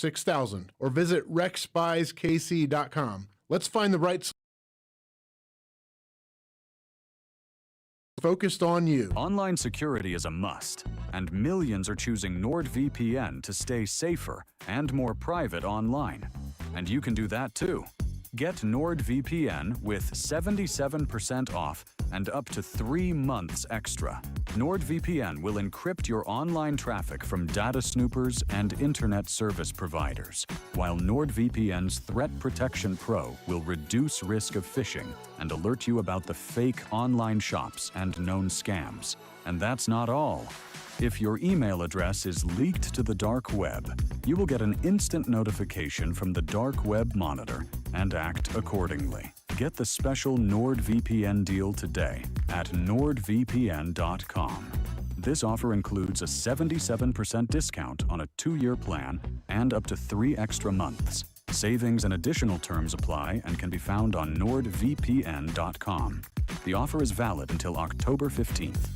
6000 or visit rexbuykc.com. Let's find the right focused on you. Online security is a must, and millions are choosing NordVPN to stay safer and more private online. And you can do that too. Get NordVPN with 77% off and up to 3 months extra. NordVPN will encrypt your online traffic from data snoopers and internet service providers, while NordVPN's Threat Protection Pro will reduce risk of phishing and alert you about the fake online shops and known scams. And that's not all. If your email address is leaked to the dark web, you will get an instant notification from the Dark Web Monitor and act accordingly. Get the special NordVPN deal today at nordvpn.com. This offer includes a 77% discount on a 2-year plan and up to 3 extra months. Savings and additional terms apply and can be found on nordvpn.com. The offer is valid until October 15th.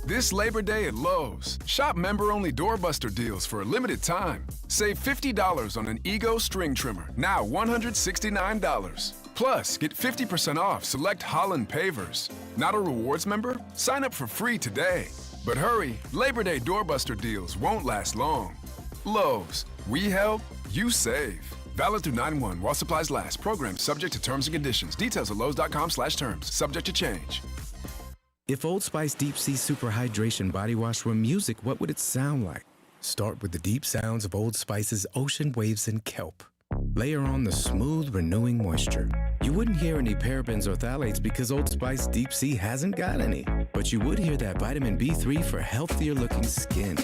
This Labor Day at Lowe's, shop member-only doorbuster deals for a limited time. Save $50 on an Ego string trimmer, now $169. Plus, get 50% off select Holland pavers. Not a rewards member? Sign up for free today. But hurry, Labor Day doorbuster deals won't last long. Lowe's, we help, you save. Valid through 9/1 while supplies last. Program subject to terms and conditions. Details at lowes.com/terms. Subject to change. If Old Spice Deep Sea Super Hydration Body Wash were music, what would it sound like? Start with the deep sounds of Old Spice's ocean waves and kelp. Layer on the smooth, renewing moisture. You wouldn't hear any parabens or phthalates because Old Spice Deep Sea hasn't got any. But you would hear that vitamin B3 for healthier looking skin.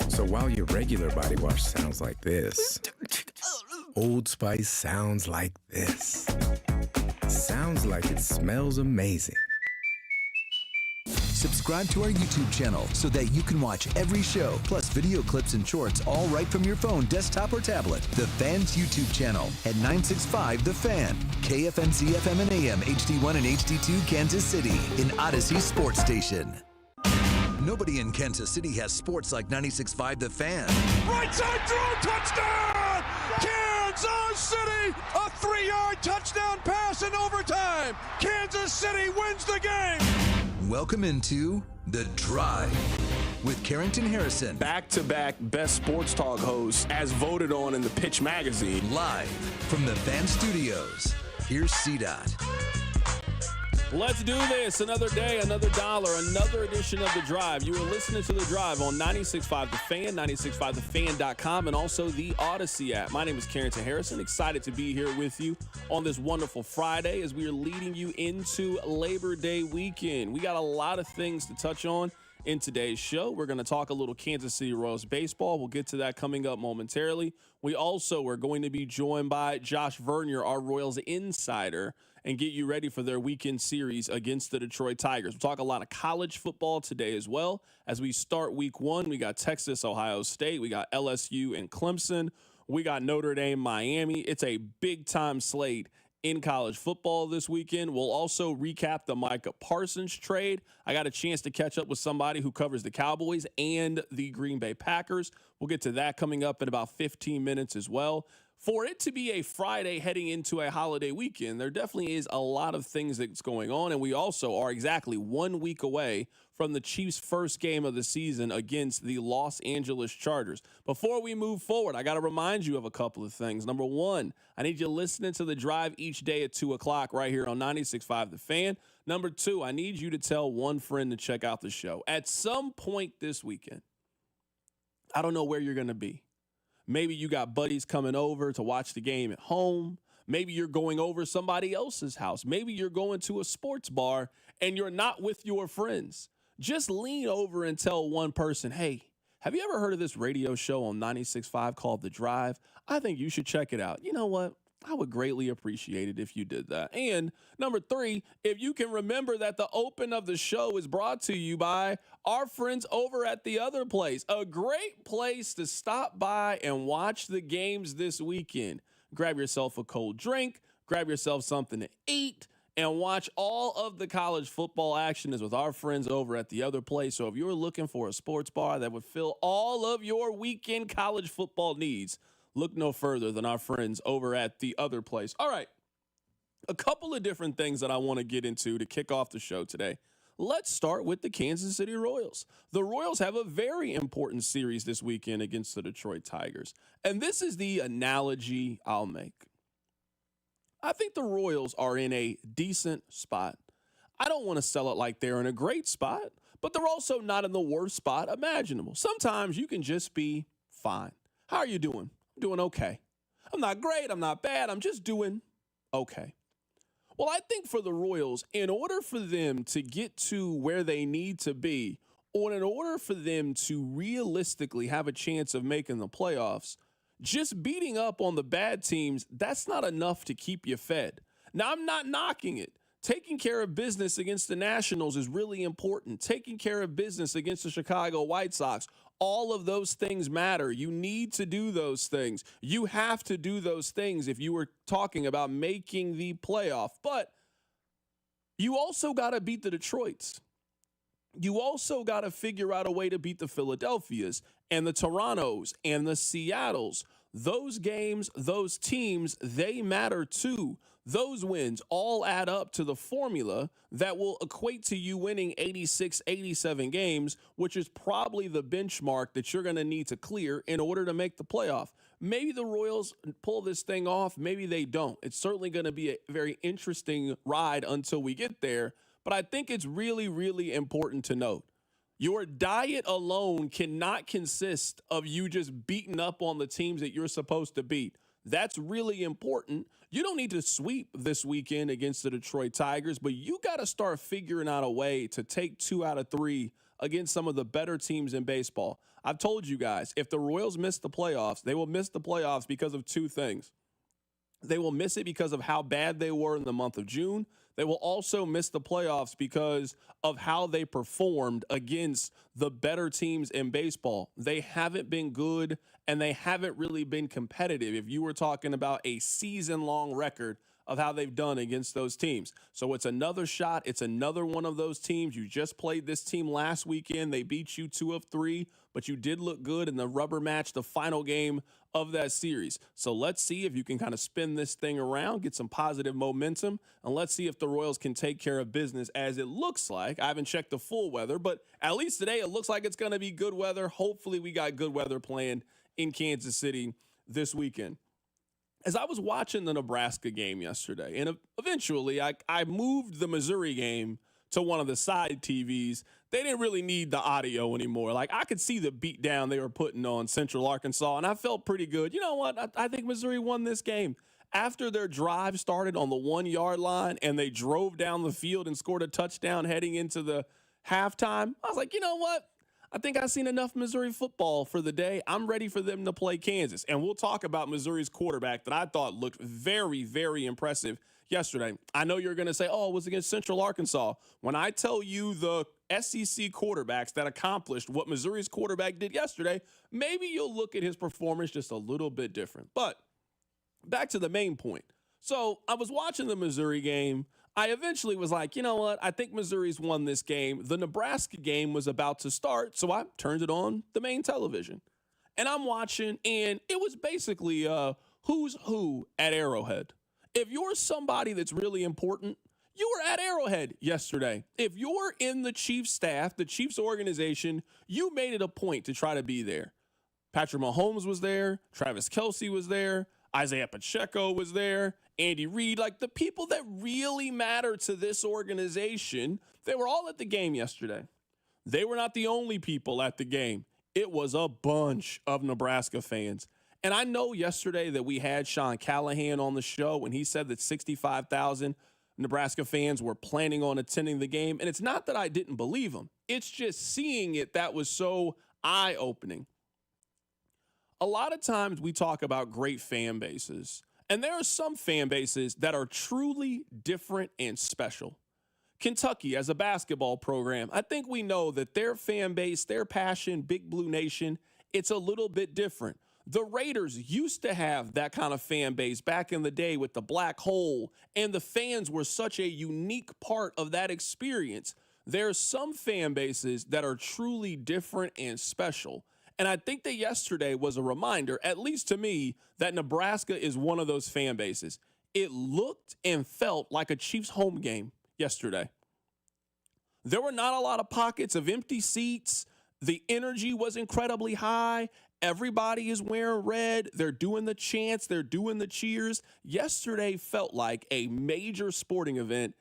So while your regular body wash sounds like this, Old Spice sounds like this. Sounds like it smells amazing. Subscribe to our YouTube channel so that you can watch every show, plus video clips and shorts, all right from your phone, desktop, or tablet. The Fan's YouTube channel at 965 The Fan, KFNC FM and AM, HD1 and HD2, Kansas City, an Odyssey sports station. Nobody in Kansas City has sports like 96.5 The Fan. Right side throw, touchdown! Kansas City, a 3-yard touchdown pass in overtime. Kansas City wins the game. Welcome into The Drive with Carrington Harrison. Back-to-back best sports talk hosts as voted on in the Pitch magazine. Live from the Fan Studios. Here's CDOT. Let's do this. Another day, another dollar, another edition of The Drive. You are listening to The Drive on 96.5 The Fan, 96.5thefan.com, and also the Odyssey app. My name is Carrington Harrison. Excited to be here with you on this wonderful Friday as we are leading you into Labor Day weekend. We got a lot of things to touch on in today's show. We're going to talk a little Kansas City Royals baseball. We'll get to that coming up momentarily. We also are going to be joined by Josh Vern, our Royals insider, and get you ready for their weekend series against the Detroit Tigers. We'll talk a lot of college football today as well. As we start week 1, we got Texas, Ohio State. We got LSU and Clemson. We got Notre Dame, Miami. It's a big-time slate in college football this weekend. We'll also recap the Micah Parsons trade. I got a chance to catch up with somebody who covers the Cowboys and the Green Bay Packers. We'll get to that coming up in about 15 minutes as well. For it to be a Friday heading into a holiday weekend, there definitely is a lot of things that's going on, and we also are exactly 1 week away from the Chiefs' first game of the season against the Los Angeles Chargers. Before we move forward, I got to remind you of a couple of things. Number one, I need you listening to The Drive each day at 2 o'clock right here on 96.5 The Fan. Number two, I need you to tell one friend to check out the show. At some point this weekend, I don't know where you're going to be. Maybe you got buddies coming over to watch the game at home. Maybe you're going over somebody else's house. Maybe you're going to a sports bar and you're not with your friends. Just lean over and tell one person, hey, have you ever heard of this radio show on 96.5 called The Drive? I think you should check it out. You know what? I would greatly appreciate it if you did that. And number three, if you can remember that the open of the show is brought to you by our friends over at The Other Place, a great place to stop by and watch the games this weekend. Grab yourself a cold drink, grab yourself something to eat, and watch all of the college football action is with our friends over at The Other Place. So if you're looking for a sports bar that would fill all of your weekend college football needs, look no further than our friends over at The Other Place. All right, a couple of different things that I want to get into to kick off the show today. Let's start with the Kansas City Royals. The Royals have a very important series this weekend against the Detroit Tigers. And this is the analogy I'll make. I think the Royals are in a decent spot. I don't want to sell it like they're in a great spot, but they're also not in the worst spot imaginable. Sometimes you can just be fine. How are you doing? I'm doing okay. I'm not great. I'm not bad. I'm just doing okay. Well, I think for the Royals, in order for them to get to where they need to be, or in order for them to realistically have a chance of making the playoffs, just beating up on the bad teams, that's not enough to keep you fed. Now, I'm not knocking it. Taking care of business against the Nationals is really important. Taking care of business against the Chicago White Sox, all of those things matter. You need to do those things. You have to do those things if you were talking about making the playoff. But you also got to beat the Detroits. You also got to figure out a way to beat the Philadelphias and the Torontos and the Seattles. Those games, those teams, they matter too. Those wins all add up to the formula that will equate to you winning 86, 87 games, which is probably the benchmark that you're going to need to clear in order to make the playoff. Maybe the Royals pull this thing off. Maybe they don't. It's certainly going to be a very interesting ride until we get there. But I think it's really, really important to note. Your diet alone cannot consist of you just beating up on the teams that you're supposed to beat. That's really important. You don't need to sweep this weekend against the Detroit Tigers, but you got to start figuring out a way to take 2 out of 3 against some of the better teams in baseball. I've told you guys, if the Royals miss the playoffs, they will miss the playoffs because of 2 things. They will miss it because of how bad they were in the month of June. They will also miss the playoffs because of how they performed against the better teams in baseball. They haven't been good, and they haven't really been competitive if you were talking about a season-long record of how they've done against those teams. So it's another shot. It's another one of those teams. You just played this team last weekend. They beat you 2 of 3, but you did look good in the rubber match, the final game of that series. So let's see if you can kind of spin this thing around, get some positive momentum, and let's see if the Royals can take care of business as it looks like. I haven't checked the full weather, but at least today it looks like it's going to be good weather. Hopefully we got good weather planned in Kansas City this weekend. As I was watching the Nebraska game yesterday, and eventually I moved the Missouri game to one of the side TVs. They didn't really need the audio anymore. Like, I could see the beat down they were putting on Central Arkansas, and I felt pretty good. You know what? I think Missouri won this game. After their drive started on the 1-yard line and they drove down the field and scored a touchdown heading into the halftime, I was like, you know what? I think I've seen enough Missouri football for the day. I'm ready for them to play Kansas. And we'll talk about Missouri's quarterback that I thought looked very, very impressive yesterday. I know you're going to say, oh, it was against Central Arkansas. When I tell you the SEC quarterbacks that accomplished what Missouri's quarterback did yesterday, maybe you'll look at his performance just a little bit different. But back to the main point. So I was watching the Missouri game. I eventually was like, you know what? I think Missouri's won this game. The Nebraska game was about to start, so I turned it on the main television. And I'm watching, and it was basically who's who at Arrowhead. If you're somebody that's really important, you were at Arrowhead yesterday. If you're in the Chiefs staff, the Chiefs organization, you made it a point to try to be there. Patrick Mahomes was there. Travis Kelce was there. Isaiah Pacheco was there. Andy Reid, like the people that really matter to this organization, they were all at the game yesterday. They were not the only people at the game. It was a bunch of Nebraska fans. And I know yesterday that we had Sean Callahan on the show and he said that 65,000 Nebraska fans were planning on attending the game. And it's not that I didn't believe him. It's just seeing it that was so eye-opening. A lot of times we talk about great fan bases, and there are some fan bases that are truly different and special. Kentucky, as a basketball program, I think we know that their fan base, their passion, Big Blue Nation, it's a little bit different. The Raiders used to have that kind of fan base back in the day with the black hole, and the fans were such a unique part of that experience. There are some fan bases that are truly different and special. And I think that yesterday was a reminder, at least to me, that Nebraska is one of those fan bases. It looked and felt like a Chiefs home game yesterday. There were not a lot of pockets of empty seats. The energy was incredibly high. Everybody is wearing red. They're doing the chants. They're doing the cheers. Yesterday felt like a major sporting event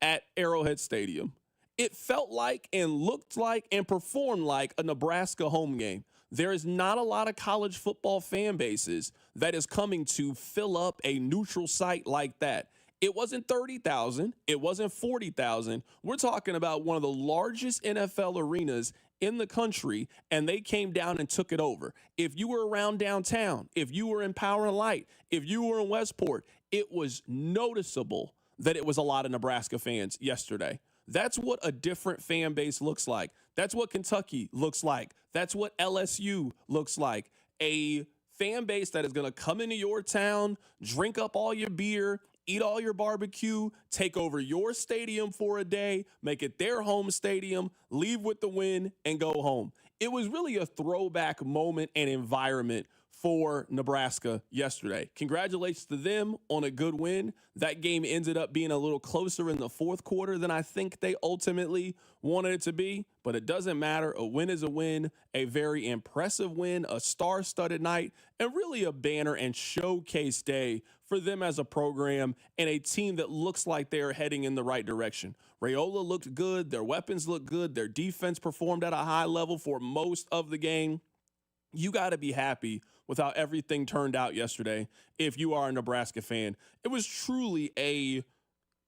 at Arrowhead Stadium. It felt like and looked like and performed like a Nebraska home game. There is not a lot of college football fan bases that is coming to fill up a neutral site like that. It wasn't 30,000. It wasn't 40,000. We're talking about one of the largest NFL arenas in the country, and they came down and took it over. If you were around downtown, if you were in Power and Light, if you were in Westport, it was noticeable that it was a lot of Nebraska fans yesterday. That's what a different fan base looks like. That's what Kentucky looks like. That's what LSU looks like. A fan base that is going to come into your town, drink up all your beer, eat all your barbecue, take over your stadium for a day, make it their home stadium, leave with the win, and go home. It was really a throwback moment and environment for Nebraska yesterday. Congratulations to them on a good win. That game ended up being a little closer in the fourth quarter than I think they ultimately wanted it to be, but it doesn't matter. A win is a win, a very impressive win, a star-studded night, and really a banner and showcase day for them as a program and a team that looks like they are heading in the right direction. Raola looked good. Their weapons looked good. Their defense performed at a high level for most of the game. You got to be happy with how everything turned out yesterday if you are a Nebraska fan. It was truly a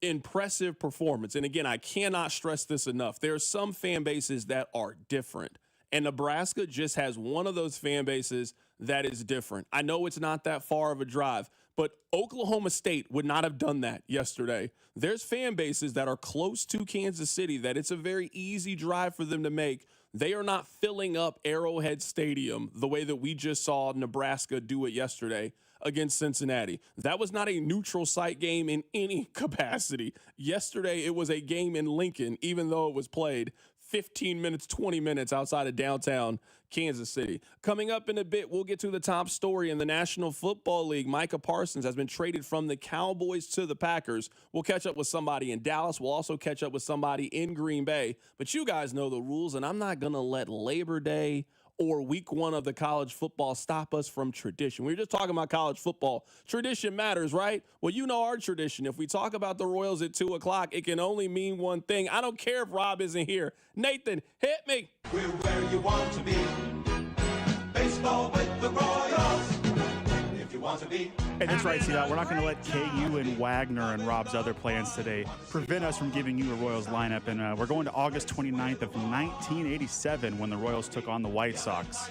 impressive performance. And again, I cannot stress this enough. There are some fan bases that are different, and Nebraska just has one of those fan bases that is different. I know it's not that far of a drive, but Oklahoma State would not have done that yesterday. There's fan bases that are close to Kansas City that it's a very easy drive for them to make. They are not filling up Arrowhead Stadium the way that we just saw Nebraska do it yesterday against Cincinnati. That was not a neutral site game in any capacity. Yesterday, it was a game in Lincoln, even though it was played 15 minutes, 20 minutes outside of downtown Kansas City. Coming up in a bit, we'll get to the top story in the National Football League. Micah Parsons has been traded from the Cowboys to the Packers. We'll catch up with somebody in Dallas. We'll also catch up with somebody in Green Bay. But you guys know the rules, and I'm not going to let Labor Day or week one of the college football stop us from tradition. We were just talking about college football. Tradition matters, right? Well, you know our tradition. If we talk about the Royals at 2 o'clock, it can only mean one thing. I don't care if Rob isn't here. Nathan, hit me. We're where you want to be. Baseball with the Royals. If you want to be. Hey, that's right, C-Dot. We're not going to let KU and Wagner and Rob's other plans today prevent us from giving you a Royals lineup. And we're going to August 29th of 1987 when the Royals took on the White Sox.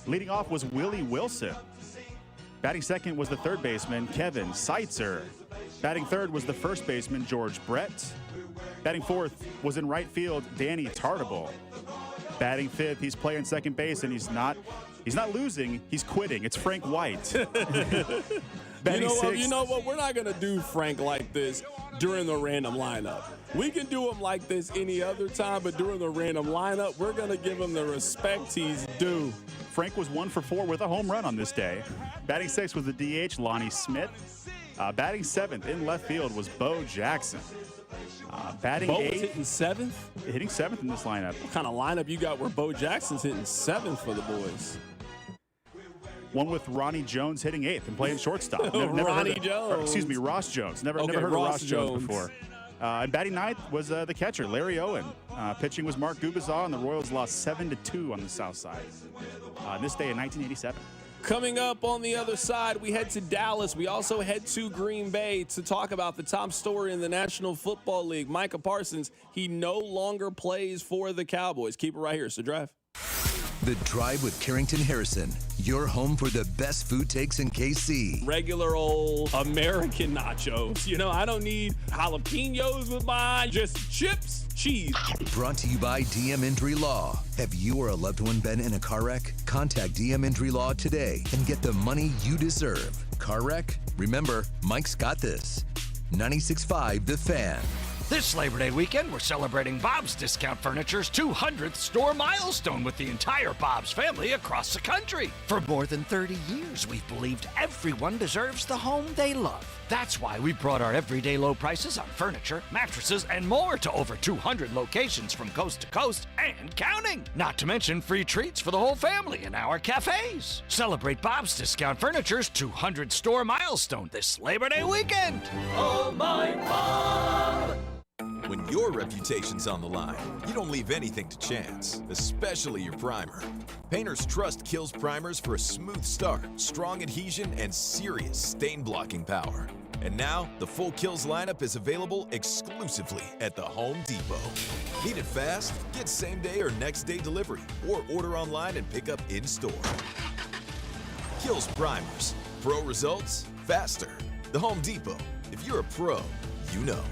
Leading off was Willie Wilson. Batting second was the third baseman, Kevin Seitzer. Batting third was the first baseman, George Brett. Batting fourth was in right field, Danny Tartable. Batting fifth, he's playing second base, and he's not losing, he's quitting. It's Frank White. You know what? We're not going to do Frank like this during the random lineup. We can do him like this any other time, but during the random lineup, we're going to give him the respect he's due. Frank was 1 for 4 with a home run on this day. Batting sixth was the DH, Lonnie Smith. Batting seventh in left field was Bo Jackson. Batting Bo eighth. was hitting seventh? Hitting seventh in this lineup. What kind of lineup you got where Bo Jackson's hitting seventh for the boys? One with Ronnie Jones hitting eighth and playing shortstop. Ross Jones. Never heard of Ross Jones before. And batting ninth was the catcher, Larry Owen. Pitching was Mark Gubicza, and the Royals lost 7-2 on the south side. This day in 1987. Coming up on the other side, we head to Dallas. We also head to Green Bay to talk about the top story in the National Football League. Micah Parsons, he no longer plays for the Cowboys. Keep it right here. So drive. The Drive with Carrington Harrison, your home for the best food takes in KC. Regular old American nachos. You know, I don't need jalapenos with mine, just chips, cheese. Brought to you by DM Injury Law. Have you or a loved one been in a car wreck? Contact DM Injury Law today and get the money you deserve. Car wreck? Remember, Mike's got this. 96.5 The Fan. This Labor Day weekend, we're celebrating Bob's Discount Furniture's 200th store milestone with the entire Bob's family across the country. For more than 30 years, we've believed everyone deserves the home they love. That's why we brought our everyday low prices on furniture, mattresses, and more to over 200 locations from coast to coast and counting. Not to mention free treats for the whole family in our cafes. Celebrate Bob's Discount Furniture's 200 store milestone this Labor Day weekend. Oh, my Bob! When your reputation's on the line, you don't leave anything to chance, especially your primer. Painters trust Kills primers for a smooth start, strong adhesion, and serious stain-blocking power. And now, the full Kills lineup is available exclusively at the Home Depot. Need it fast? Get same-day or next-day delivery, or order online and pick up in-store. Kills primers. Pro results, faster. The Home Depot. If you're a pro, you know.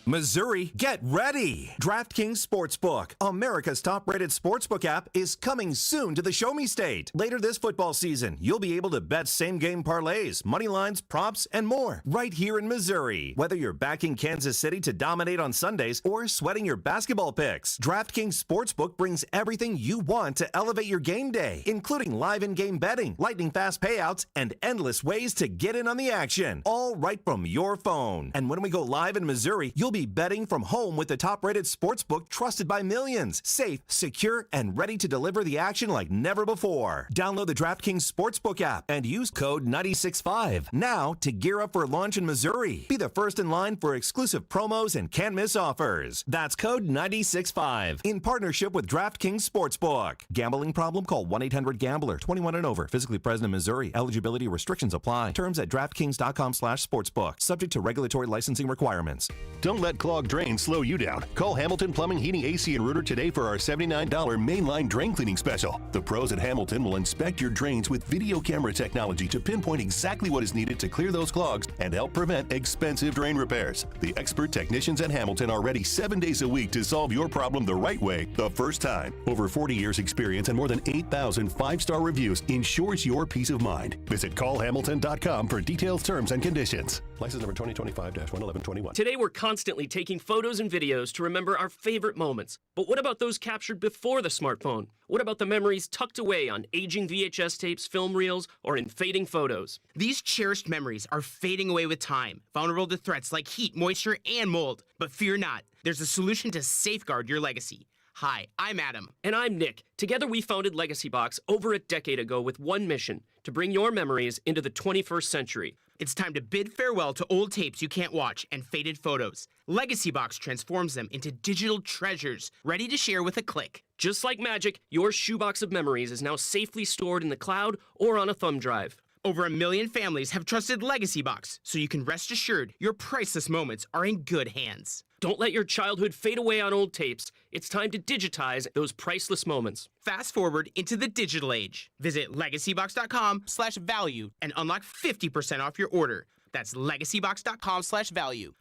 Missouri, get ready! DraftKings Sportsbook, America's top-rated sportsbook app, is coming soon to the Show Me State. Later this football season, you'll be able to bet same-game parlays, money lines, props, and more right here in Missouri. Whether you're backing Kansas City to dominate on Sundays or sweating your basketball picks, DraftKings Sportsbook brings everything you want to elevate your game day, including live in-game betting, lightning-fast payouts, and endless ways to get in on the action, all right from your phone. And when we go live in Missouri, you'll be betting from home with the top-rated sportsbook trusted by millions. Safe, secure, and ready to deliver the action like never before. Download the DraftKings Sportsbook app and use code 965 now to gear up for launch in Missouri. Be the first in line for exclusive promos and can't-miss offers. That's code 965 in partnership with DraftKings Sportsbook. Gambling problem? Call 1-800-GAMBLER. 21 and over. Physically present in Missouri. Eligibility restrictions apply. Terms at DraftKings.com/sportsbook. Subject to regulatory licensing requirements. Don't let clogged drains slow you down. Call Hamilton Plumbing, Heating, AC, and Rooter today for our $79 mainline drain cleaning special. The pros at Hamilton will inspect your drains with video camera technology to pinpoint exactly what is needed to clear those clogs and help prevent expensive drain repairs. The expert technicians at Hamilton are ready 7 days a week to solve your problem the right way, the first time. Over 40 years experience and more than 8,000 five-star reviews ensures your peace of mind. Visit callhamilton.com for details, terms, and conditions. License number 2025-11121. Today we're constantly taking photos and videos to remember our favorite moments. But what about those captured before the smartphone? What about the memories tucked away on aging VHS tapes, film reels, or in fading photos? These cherished memories are fading away with time, vulnerable to threats like heat, moisture, and mold. But fear not, there's a solution to safeguard your legacy. Hi, I'm Adam. And I'm Nick. Together we founded Legacy Box over a decade ago with one mission, to bring your memories into the 21st century. It's time to bid farewell to old tapes you can't watch and faded photos. Legacy Box transforms them into digital treasures, ready to share with a click. Just like magic, your shoebox of memories is now safely stored in the cloud or on a thumb drive. Over 1 million families have trusted Legacy Box, so you can rest assured your priceless moments are in good hands. Don't let your childhood fade away on old tapes. It's time to digitize those priceless moments. Fast forward into the digital age. Visit legacybox.com/value and unlock 50% off your order. That's legacybox.com/value.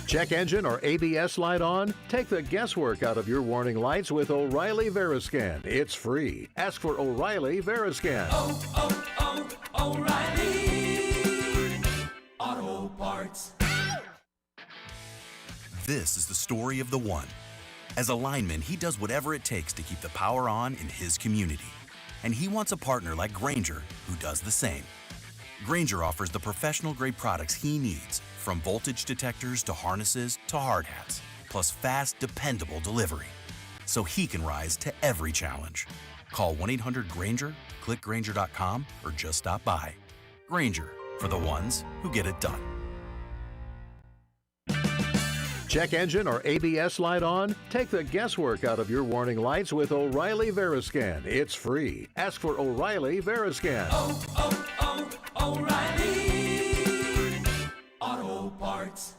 Check engine or ABS light on? Take the guesswork out of your warning lights with O'Reilly Veriscan. It's free. Ask for O'Reilly Veriscan. O'Reilly Auto Parts. This is the story of the one. As a lineman, he does whatever it takes to keep the power on in his community. And he wants a partner like Grainger who does the same. Grainger offers the professional-grade products he needs, from voltage detectors to harnesses to hard hats, plus fast, dependable delivery, so he can rise to every challenge. Call 1-800-GRAINGER, click Grainger.com, or just stop by. Grainger, for the ones who get it done. Check engine or ABS light on? Take the guesswork out of your warning lights with O'Reilly Veriscan. It's free. Ask for O'Reilly Veriscan. O'Reilly Auto Parts.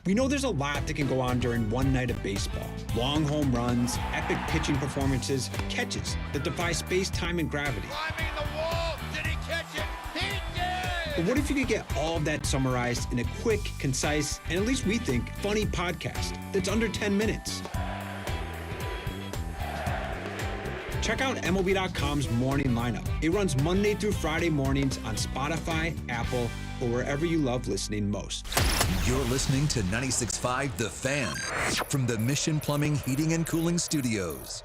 We know there's a lot that can go on during one night of baseball. Long home runs, epic pitching performances, catches that defy space, time, and gravity. Climbing the wall. Did he catch it? He did! But what if you could get all of that summarized in a quick, concise, and at least we think, funny podcast that's under 10 minutes? Check out MLB.com's Morning Lineup. It runs Monday through Friday mornings on Spotify, Apple, or wherever you love listening most. You're listening to 96.5 The Fan from the Mission Plumbing, Heating, and Cooling Studios.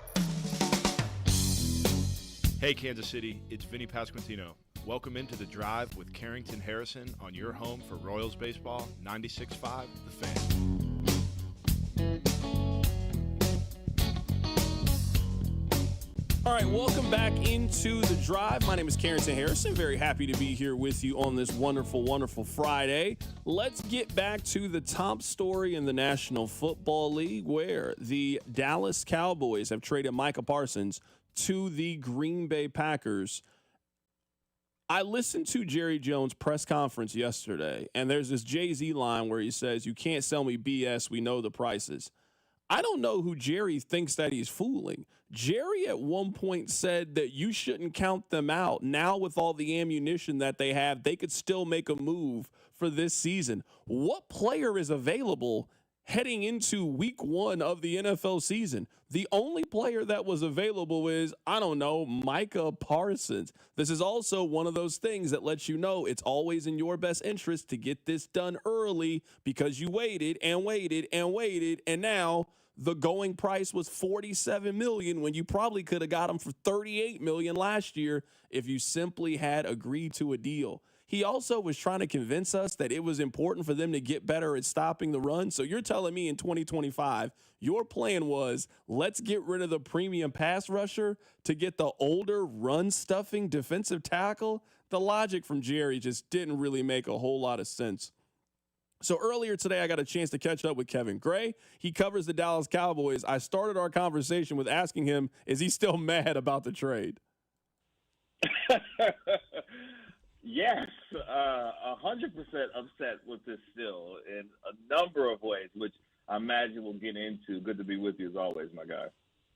Hey, Kansas City, it's Vinny Pasquantino. Welcome into The Drive with Carrington Harrison on your home for Royals baseball, 96.5 The Fan. All right, welcome back into The Drive. My name is Carrington Harrison. Very happy to be here with you on this wonderful, wonderful Friday. Let's get back to the top story in the National Football League, where the Dallas Cowboys have traded Micah Parsons to the Green Bay Packers. I listened to Jerry Jones' press conference yesterday, and there's this Jay-Z line where he says, "You can't sell me BS. We know the prices." I don't know who Jerry thinks that he's fooling. Jerry at one point said that you shouldn't count them out. Now with all the ammunition that they have, they could still make a move for this season. What player is available heading into week 1 of the NFL season? The only player that was available is, I don't know, Micah Parsons. This is also one of those things that lets you know it's always in your best interest to get this done early, because you waited and waited and waited, and now the going price was $47 million when you probably could have got him for $38 million last year if you simply had agreed to a deal. He also was trying to convince us that it was important for them to get better at stopping the run. So you're telling me in 2025, your plan was, let's get rid of the premium pass rusher to get the older run-stuffing defensive tackle? The logic from Jerry just didn't really make a whole lot of sense. So earlier today, I got a chance to catch up with Kevin Gray. He covers the Dallas Cowboys. I started our conversation with asking him, is he still mad about the trade? Yes, 100% upset with this still in a number of ways, which I imagine we'll get into. Good to be with you as always, my guy.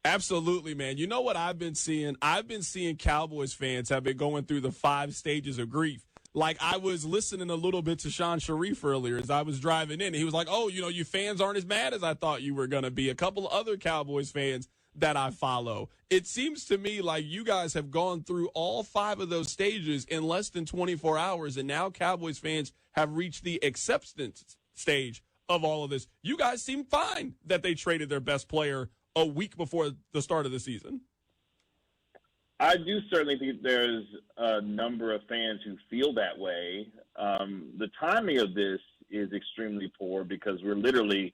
Absolutely, man. You know what I've been seeing? I've been seeing Cowboys fans have been going through the 5 stages of grief. Like, I was listening a little bit to Sean Sharif earlier as I was driving in. He was like, oh, you fans aren't as mad as I thought you were going to be. A couple of other Cowboys fans that I follow. It seems to me like you guys have gone through all 5 of those stages in less than 24 hours, and now Cowboys fans have reached the acceptance stage of all of this. You guys seem fine that they traded their best player a week before the start of the season. I do certainly think there's a number of fans who feel that way. The timing of this is extremely poor because we're literally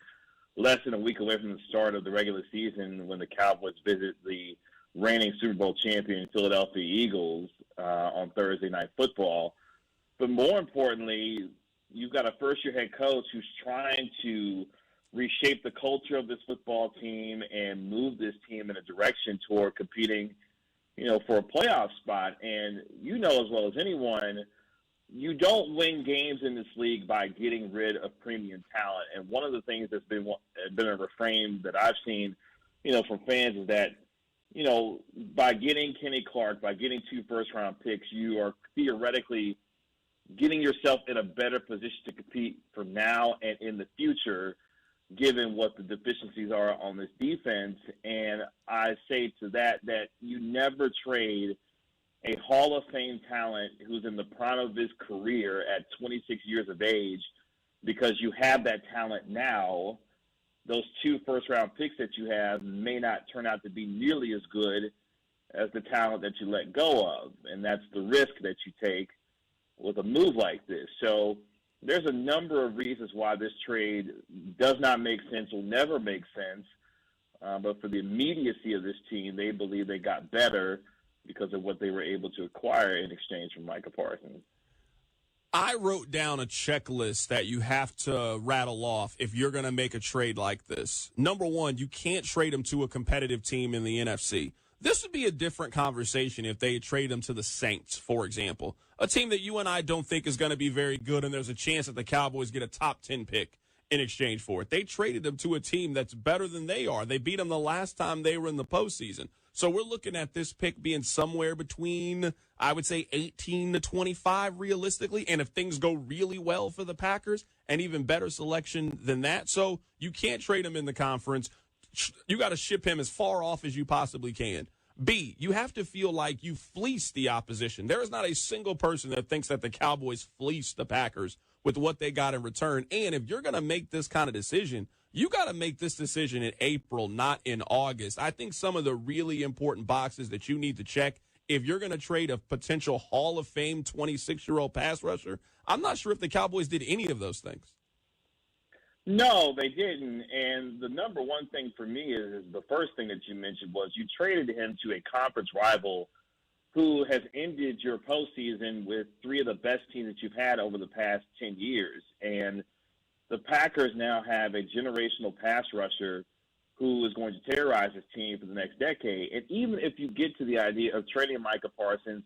less than a week away from the start of the regular season when the Cowboys visit the reigning Super Bowl champion Philadelphia Eagles on Thursday Night Football. But more importantly, you've got a first-year head coach who's trying to reshape the culture of this football team and move this team in a direction toward competing for a playoff spot. And you know as well as anyone, you don't win games in this league by getting rid of premium talent. And one of the things that's been a refrain that I've seen, from fans is that, by getting Kenny Clark, by getting 2 first-round picks, you are theoretically getting yourself in a better position to compete for now and in the future, given what the deficiencies are on this defense. And I say to that you never trade a Hall of Fame talent who's in the prime of his career at 26 years of age because you have that talent now. Those 2 first-round picks that you have may not turn out to be nearly as good as the talent that you let go of, and that's the risk that you take with a move like this. So there's a number of reasons why this trade does not make sense, will never make sense. But for the immediacy of this team, they believe they got better because of what they were able to acquire in exchange from Micah Parsons. I wrote down a checklist that you have to rattle off if you're going to make a trade like this. Number 1, you can't trade him to a competitive team in the NFC. This would be a different conversation if they trade him to the Saints, for example, a team that you and I don't think is going to be very good, and there's a chance that the Cowboys get a top 10 pick in exchange for it. They traded him to a team that's better than they are. They beat him the last time they were in the postseason. So we're looking at this pick being somewhere between, I would say, 18 to 25 realistically. And if things go really well for the Packers, an even better selection than that. So you can't trade him in the conference. You got to ship him as far off as you possibly can. B, you have to feel like you fleeced the opposition. There is not a single person that thinks that the Cowboys fleeced the Packers with what they got in return. And if you're going to make this kind of decision, you got to make this decision in April, not in August. I think some of the really important boxes that you need to check if you're going to trade a potential Hall of Fame 26-year-old pass rusher, I'm not sure if the Cowboys did any of those things. No, they didn't. And the number one thing for me is the first thing that you mentioned was you traded him to a conference rival who has ended your postseason with three of the best teams that you've had over the past 10 years. And the Packers now have a generational pass rusher who is going to terrorize his team for the next decade. And even if you get to the idea of trading Micah Parsons,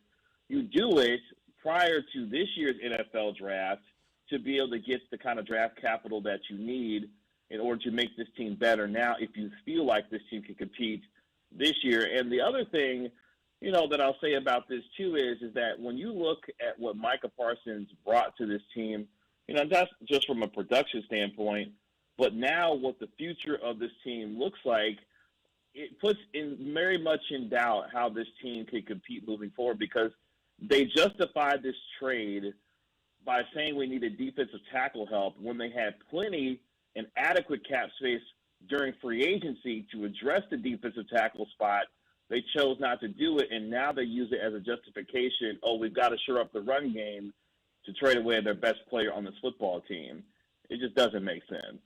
you do it prior to this year's NFL draft to be able to get the kind of draft capital that you need in order to make this team better now if you feel like this team can compete this year. And the other thing, that I'll say about this too is that when you look at what Micah Parsons brought to this team, that's just from a production standpoint, but now what the future of this team looks like, it puts in very much in doubt how this team can compete moving forward because they justified this trade by saying we needed defensive tackle help when they had plenty and adequate cap space during free agency to address the defensive tackle spot. They chose not to do it, and now they use it as a justification, we've got to shore up the run game to trade away their best player on this football team. It just doesn't make sense.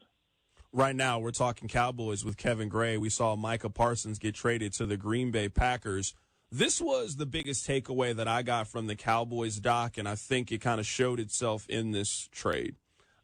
Right now, we're talking Cowboys with Kevin Gray. We saw Micah Parsons get traded to the Green Bay Packers. This was the biggest takeaway that I got from the Cowboys doc, and I think it kind of showed itself in this trade.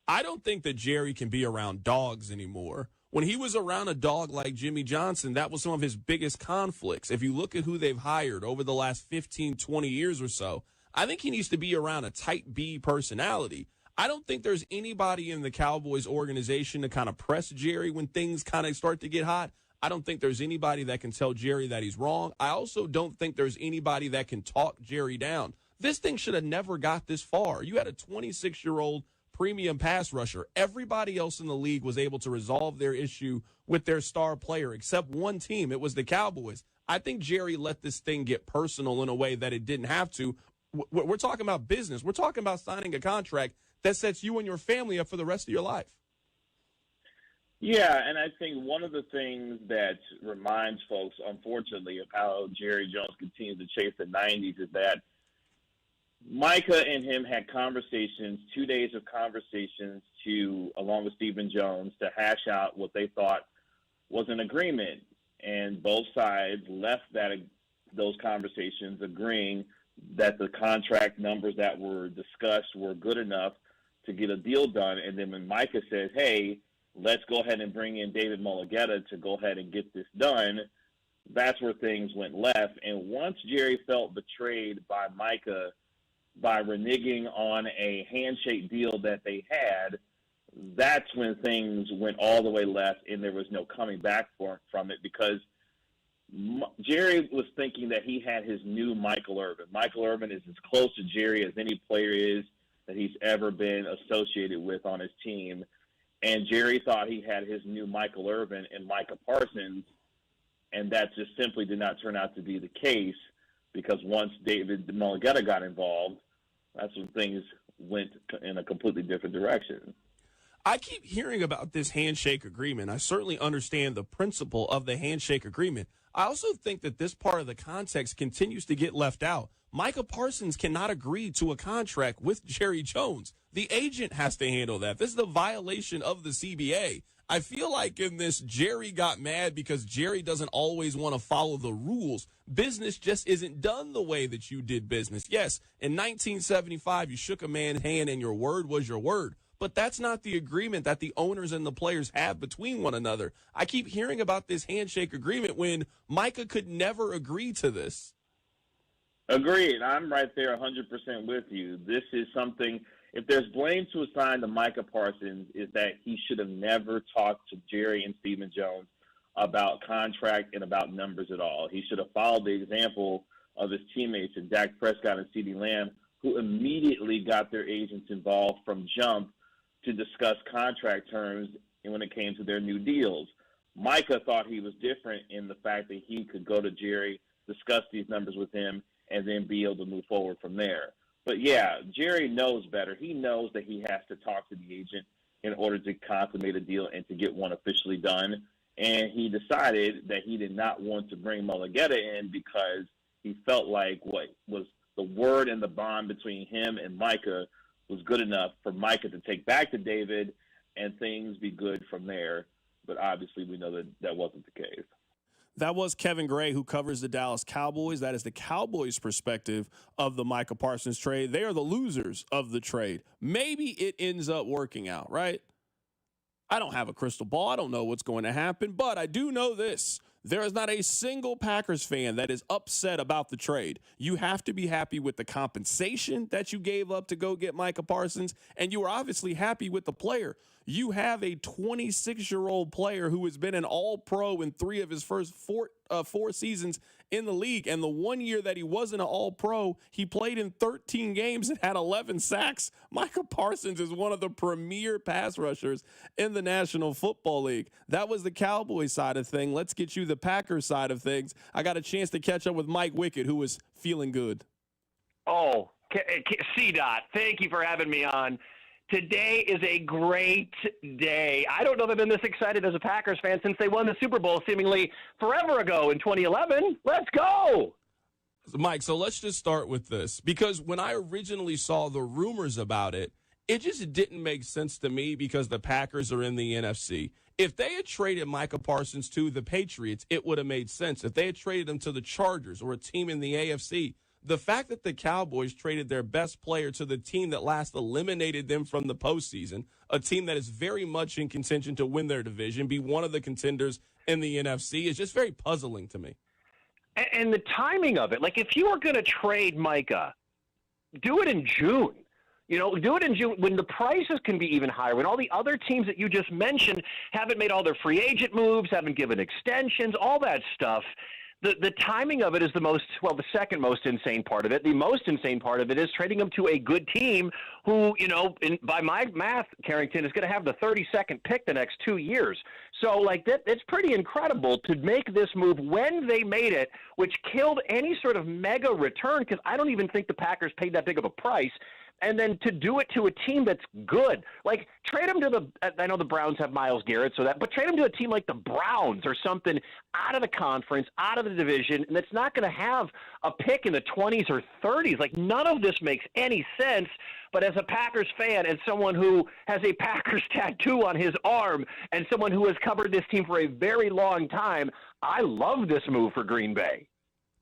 I don't think that Jerry can be around dogs anymore. When he was around a dog like Jimmy Johnson, that was some of his biggest conflicts. If you look at who they've hired over the last 15, 20 years or so, I think he needs to be around a type B personality. I don't think there's anybody in the Cowboys organization to kind of press Jerry when things kind of start to get hot. I don't think there's anybody that can tell Jerry that he's wrong. I also don't think there's anybody that can talk Jerry down. This thing should have never got this far. You had a 26-year-old premium pass rusher. Everybody else in the league was able to resolve their issue with their star player except one team. It was the Cowboys. I think Jerry let this thing get personal in a way that it didn't have to. We're talking about business. We're talking about signing a contract that sets you and your family up for the rest of your life. Yeah, and I think one of the things that reminds folks, unfortunately, of how Jerry Jones continues to chase the 90s is that Micah and him had conversations, 2 days of conversations along with Stephen Jones, to hash out what they thought was an agreement. And both sides left those conversations agreeing that the contract numbers that were discussed were good enough to get a deal done. And then when Micah says, hey, let's go ahead and bring in David Mulligetta to go ahead and get this done, that's where things went left. And once Jerry felt betrayed by Micah by reneging on a handshake deal that they had, that's when things went all the way left and there was no coming back from it because Jerry was thinking that he had his new Michael Irvin. Michael Irvin is as close to Jerry as any player is that he's ever been associated with on his team. And Jerry thought he had his new Michael Irvin and Micah Parsons, and that just simply did not turn out to be the case because once David Mulligetta got involved, that's when things went in a completely different direction. I keep hearing about this handshake agreement. I certainly understand the principle of the handshake agreement. I also think that this part of the context continues to get left out. Micah Parsons cannot agree to a contract with Jerry Jones. The agent has to handle that. This is the violation of the CBA. I feel like in this, Jerry got mad because Jerry doesn't always want to follow the rules. Business just isn't done the way that you did business. Yes, in 1975, you shook a man's hand and your word was your word. But that's not the agreement that the owners and the players have between one another. I keep hearing about this handshake agreement when Micah could never agree to this. Agreed. I'm right there 100% with you. This is something, if there's blame to assign to Micah Parsons, is that he should have never talked to Jerry and Stephen Jones about contract and about numbers at all. He should have followed the example of his teammates in Dak Prescott and CeeDee Lamb, who immediately got their agents involved from jump to discuss contract terms when it came to their new deals. Micah thought he was different in the fact that he could go to Jerry, discuss these numbers with him, and then be able to move forward from there. But, yeah, Jerry knows better. He knows that he has to talk to the agent in order to consummate a deal and to get one officially done. And he decided that he did not want to bring Mulugeta in because he felt like what was the word and the bond between him and Micah was good enough for Micah to take back to David and things be good from there. But obviously we know that that wasn't the case. That was Kevin Gray, who covers the Dallas Cowboys. That is the Cowboys' perspective of the Micah Parsons trade. They are the losers of the trade. Maybe it ends up working out, right? I don't have a crystal ball. I don't know what's going to happen, but I do know this. There is not a single Packers fan that is upset about the trade. You have to be happy with the compensation that you gave up to go get Micah Parsons, and you are obviously happy with the player. You have a 26-year-old player who has been an all-pro in 3 of his first four seasons in the league. And the 1 year that he wasn't an all-pro, he played in 13 games and had 11 sacks. Micah Parsons is one of the premier pass rushers in the National Football League. That was the Cowboys side of things. Let's get you the Packers side of things. I got a chance to catch up with Mike Wickett, who was feeling good. Oh, C-Dot, thank you for having me on. Today is a great day. I don't know if I've been this excited as a Packers fan since they won the Super Bowl seemingly forever ago in 2011. Let's go! Mike, so let's just start with this. Because when I originally saw the rumors about it, it just didn't make sense to me because the Packers are in the NFC. If they had traded Micah Parsons to the Patriots, it would have made sense. If they had traded him to the Chargers or a team in the AFC, the fact that the Cowboys traded their best player to the team that last eliminated them from the postseason, a team that is very much in contention to win their division, be one of the contenders in the NFC, is just very puzzling to me. And the timing of it, like if you were going to trade Micah, do it in June. You know, do it in June when the prices can be even higher, when all the other teams that you just mentioned haven't made all their free agent moves, haven't given extensions, all that stuff. The timing of it is the second most insane part of it. The most insane part of it is trading them to a good team who, you know, by my math, Carrington, is going to have the 32nd pick the next 2 years. So, like, it's pretty incredible to make this move when they made it, which killed any sort of mega return because I don't even think the Packers paid that big of a price. And then to do it to a team that's good, like trade them to I know the Browns have Myles Garrett, but trade them to a team like the Browns or something out of the conference, out of the division, and it's not going to have a pick in the 20s or 30s. Like none of this makes any sense. But as a Packers fan and someone who has a Packers tattoo on his arm and someone who has covered this team for a very long time, I love this move for Green Bay.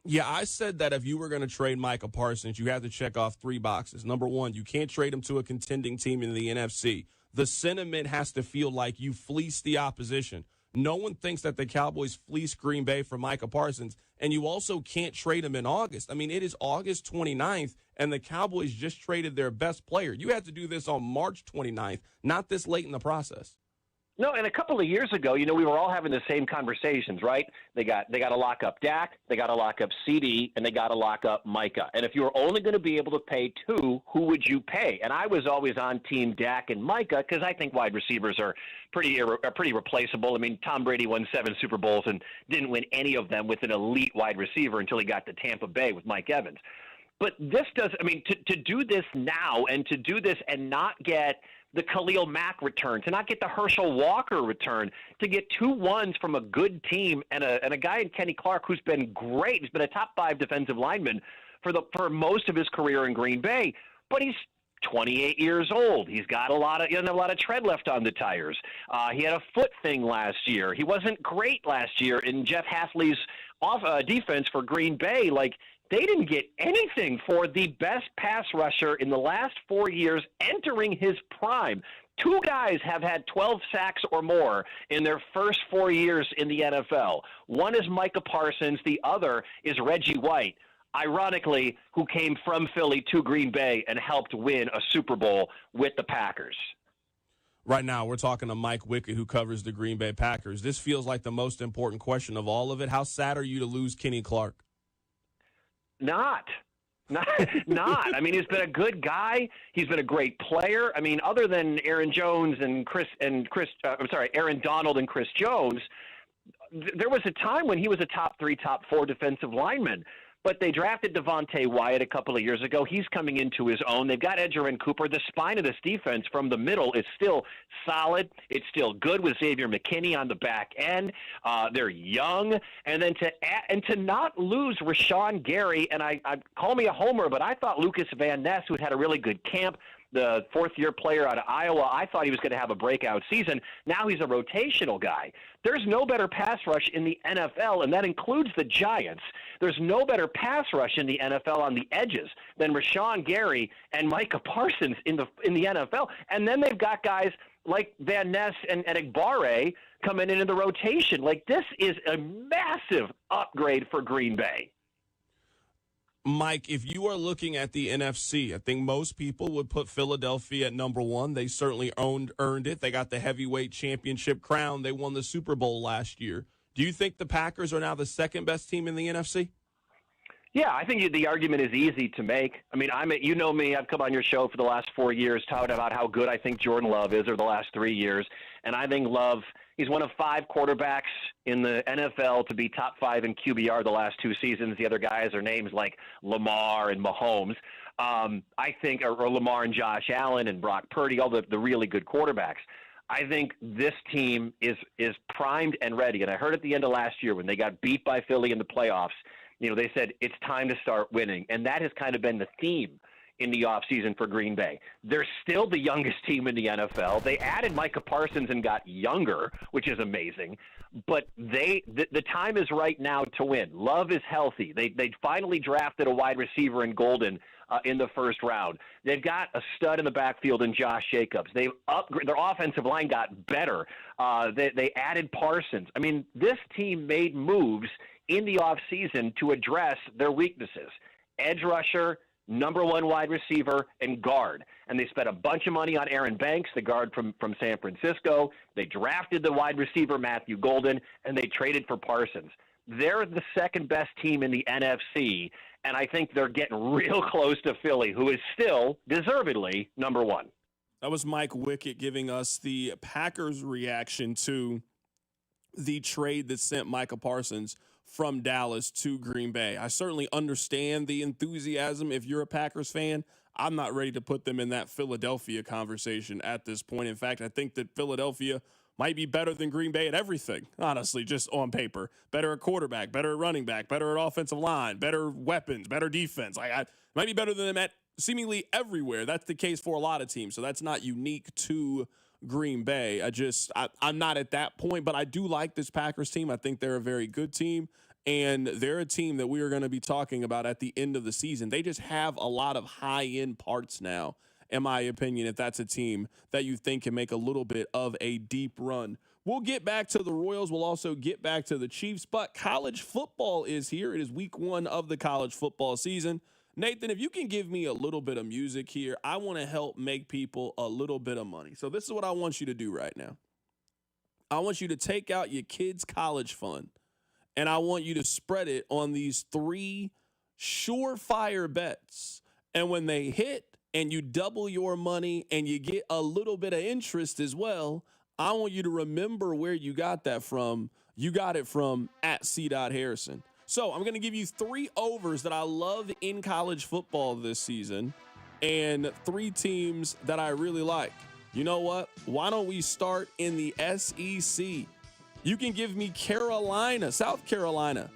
Yeah, I said that if you were going to trade Micah Parsons, you have to check off 3 boxes. Number one, you can't trade him to a contending team in the NFC. The sentiment has to feel like you fleeced the opposition. No one thinks that the Cowboys fleeced Green Bay for Micah Parsons, and you also can't trade him in August. I mean, it is August 29th, and the Cowboys just traded their best player. You had to do this on March 29th, not this late in the process. No, and a couple of years ago, you know, we were all having the same conversations, right? They got to lock up Dak, they got to lock up CD, and they got to lock up Micah. And if you were only going to be able to pay 2, who would you pay? And I was always on team Dak and Micah because I think wide receivers are pretty replaceable. I mean, Tom Brady won 7 Super Bowls and didn't win any of them with an elite wide receiver until he got to Tampa Bay with Mike Evans. But this does, I mean, to do this now and to do this and not get the Khalil Mack return, to not get the Herschel Walker return, to get 2 ones from a good team and a guy in Kenny Clark who's been great. He's been a top 5 defensive lineman for most of his career in Green Bay, but he's 28 years old. He doesn't have a lot of tread left on the tires. He had a foot thing last year. He wasn't great last year in Jeff Hasley's defense for Green Bay. Like, they didn't get anything for the best pass rusher in the last 4 years entering his prime. 2 guys have had 12 sacks or more in their first 4 years in the NFL. One is Micah Parsons. The other is Reggie White. ironically, who came from Philly to Green Bay and helped win a Super Bowl with the Packers. Right now, we're talking to Mike Wickett, who covers the Green Bay Packers. This feels like the most important question of all of it. How sad are you to lose Kenny Clark? Not. I mean, he's been a good guy. He's been a great player. I mean, other than Aaron Donald and Chris Jones, there was a time when he was a top 3, top 4 defensive lineman. But they drafted Devontae Wyatt a couple of years ago. He's coming into his own. They've got Edgerrin Cooper. The spine of this defense from the middle is still solid. It's still good with Xavier McKinney on the back end. They're young. And then to not lose Rashawn Gary, and I call me a homer, but I thought Lucas Van Ness, who had a really good camp, the fourth-year player out of Iowa, I thought he was going to have a breakout season. Now he's a rotational guy. There's no better pass rush in the NFL, and that includes the Giants. There's no better pass rush in the NFL on the edges than Rashawn Gary and Micah Parsons in the NFL. And then they've got guys like Van Ness and Egbare coming in the rotation. Like, this is a massive upgrade for Green Bay. Mike, if you are looking at the NFC, I think most people would put Philadelphia at number 1. They certainly earned it. They got the heavyweight championship crown. They won the Super Bowl last year. Do you think the Packers are now the second best team in the NFC? Yeah, I think the argument is easy to make. I mean, you know me. I've come on your show for the last 4 years talking about how good I think Jordan Love is, or the last 3 years. And I think Love, he's one of 5 quarterbacks in the NFL to be top 5 in QBR the last 2 seasons. The other guys are names like Lamar and Mahomes. I think, or Lamar and Josh Allen and Brock Purdy, all the really good quarterbacks. I think this team is primed and ready. And I heard at the end of last year when they got beat by Philly in the playoffs, they said it's time to start winning. And that has kind of been the theme in the offseason for Green Bay. They're still the youngest team in the NFL. They added Micah Parsons and got younger, which is amazing. But the time is right now to win. Love is healthy. They finally drafted a wide receiver in Golden in the first round. They've got a stud in the backfield in Josh Jacobs. Their offensive line got better. They added Parsons. I mean, this team made moves in the offseason to address their weaknesses. Edge rusher, number 1 wide receiver, and guard. And they spent a bunch of money on Aaron Banks, the guard from San Francisco. They drafted the wide receiver, Matthew Golden, and they traded for Parsons. They're the second best team in the NFC, and I think they're getting real close to Philly, who is still, deservedly, number 1. That was Mike Wickett giving us the Packers' reaction to the trade that sent Micah Parsons from Dallas to Green Bay. I certainly understand the enthusiasm if you're a Packers fan. I'm not ready to put them in that Philadelphia conversation at this point. In fact, I think that Philadelphia might be better than Green Bay at everything, honestly, just on paper. Better at quarterback, better at running back, better at offensive line, better weapons, better defense. I might be better than them at seemingly everywhere. That's the case for a lot of teams, so that's not unique to Green Bay. I'm not at that point, but I do like this Packers team. I think they're a very good team, and they're a team that we are going to be talking about at the end of the season. They just have a lot of high-end parts now, in my opinion, if that's a team that you think can make a little bit of a deep run. We'll get back to the Royals. We'll also get back to the Chiefs, but college football is here. It is week 1 of the college football season. Nathan, if you can give me a little bit of music here, I want to help make people a little bit of money. So this is what I want you to do right now. I want you to take out your kids' college fund, and I want you to spread it on these 3 surefire bets. And when they hit and you double your money and you get a little bit of interest as well, I want you to remember where you got that from. You got it from @C.Harrison. So I'm going to give you 3 overs that I love in college football this season and 3 teams that I really like. You know what? Why don't we start in the SEC? You can give me South Carolina.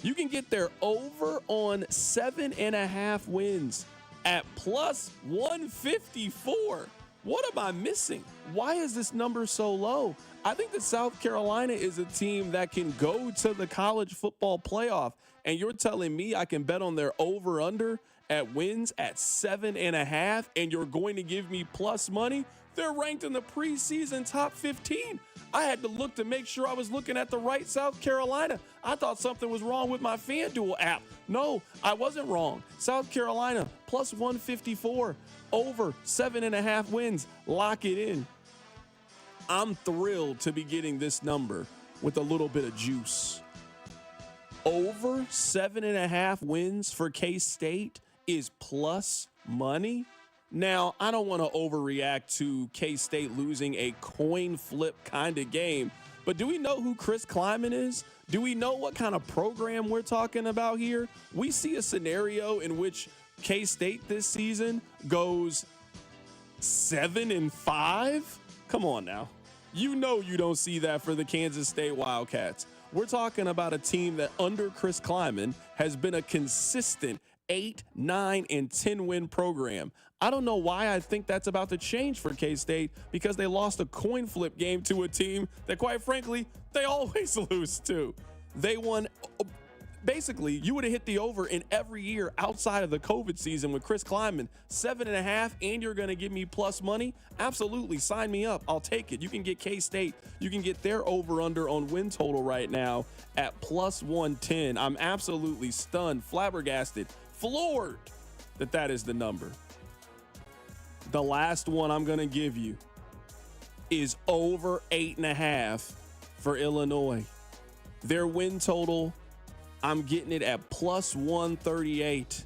You can get their over on 7.5 wins at plus 154. What am I missing? Why is this number so low? I think that South Carolina is a team that can go to the college football playoff, and you're telling me I can bet on their over-under at wins at 7.5, and you're going to give me plus money? They're ranked in the preseason top 15. I had to look to make sure I was looking at the right South Carolina. I thought something was wrong with my FanDuel app. No, I wasn't wrong. South Carolina plus 154, over 7.5 wins. Lock it in. I'm thrilled to be getting this number with a little bit of juice. Over 7.5 wins for K-State is plus money. Now, I don't want to overreact to K-State losing a coin flip kind of game, but do we know who Chris Kleiman is? Do we know what kind of program we're talking about here? We see a scenario in which K-State this season goes 7-5. Come on now. You know you don't see that for the Kansas State Wildcats. We're talking about a team that under Chris Kleiman has been a consistent 8, 9, and 10 win program. I don't know why I think that's about to change for K-State, because they lost a coin flip game to a team that, quite frankly, they always lose to. They won. Basically, you would have hit the over in every year outside of the COVID season with Chris Kleiman. 7.5, and you're going to give me plus money? Absolutely. Sign me up. I'll take it. You can get K-State. You can get their over-under on win total right now at plus 110. I'm absolutely stunned, flabbergasted, floored that is the number. The last one I'm going to give you is over 8.5 for Illinois. Their win total, I'm getting it at plus 138.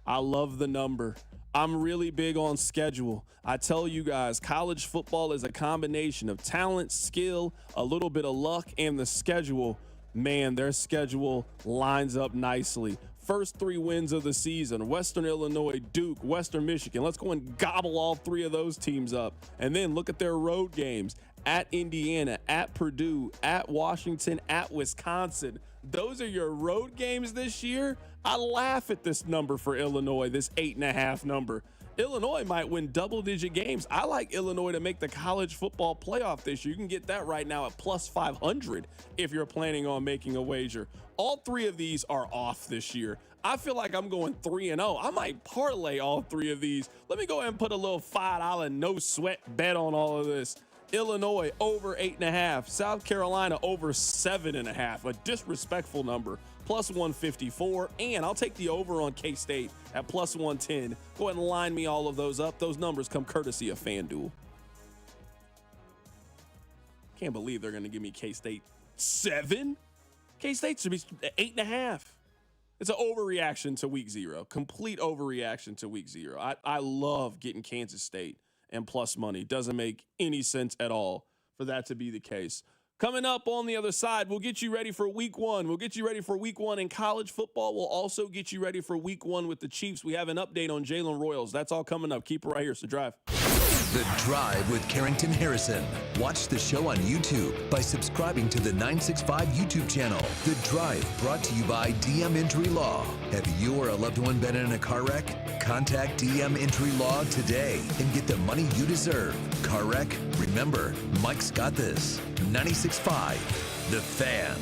I love the number. I'm really big on schedule. I tell you guys, college football is a combination of talent, skill, a little bit of luck, and the schedule. Man, their schedule lines up nicely. First 3 wins of the season: Western Illinois, Duke, Western Michigan. Let's go and gobble all 3 of those teams up. And then look at their road games: at Indiana, at Purdue, at Washington, at Wisconsin. Those are your road games this year. I laugh at this number for Illinois, this 8.5 number. Illinois might win double-digit games. I like Illinois to make the college football playoff this year. You can get that right now at plus 500 if you're planning on making a wager. All 3 of these are off this year. I feel like I'm going 3-0. I might parlay all 3 of these. Let me go ahead and put a little $5 no sweat bet on all of this. Illinois over 8.5. South Carolina over 7.5. A disrespectful number. Plus 154. And I'll take the over on K-State at plus 110. Go ahead and line me all of those up. Those numbers come courtesy of FanDuel. Can't believe they're going to give me K-State 7. K-State should be 8.5. It's an overreaction to week 0. Complete overreaction to week 0. I love getting Kansas State and plus money. Doesn't make any sense at all for that to be the case. Coming up on the other side, we'll get you ready for week 1. We'll get you ready for week 1 in college football. We'll also get you ready for week 1 with the Chiefs. We have an update on Jaylen Royals. That's all coming up. Keep it right here. So drive. The Drive with Carrington Harrison. Watch the show on YouTube by subscribing to the 965 YouTube channel. The Drive, brought to you by DM Entry Law. Have you or a loved one been in a car wreck? Contact DM Entry Law today and get the money you deserve. Car wreck? Remember, Mike's got this. 96.5, The Fan.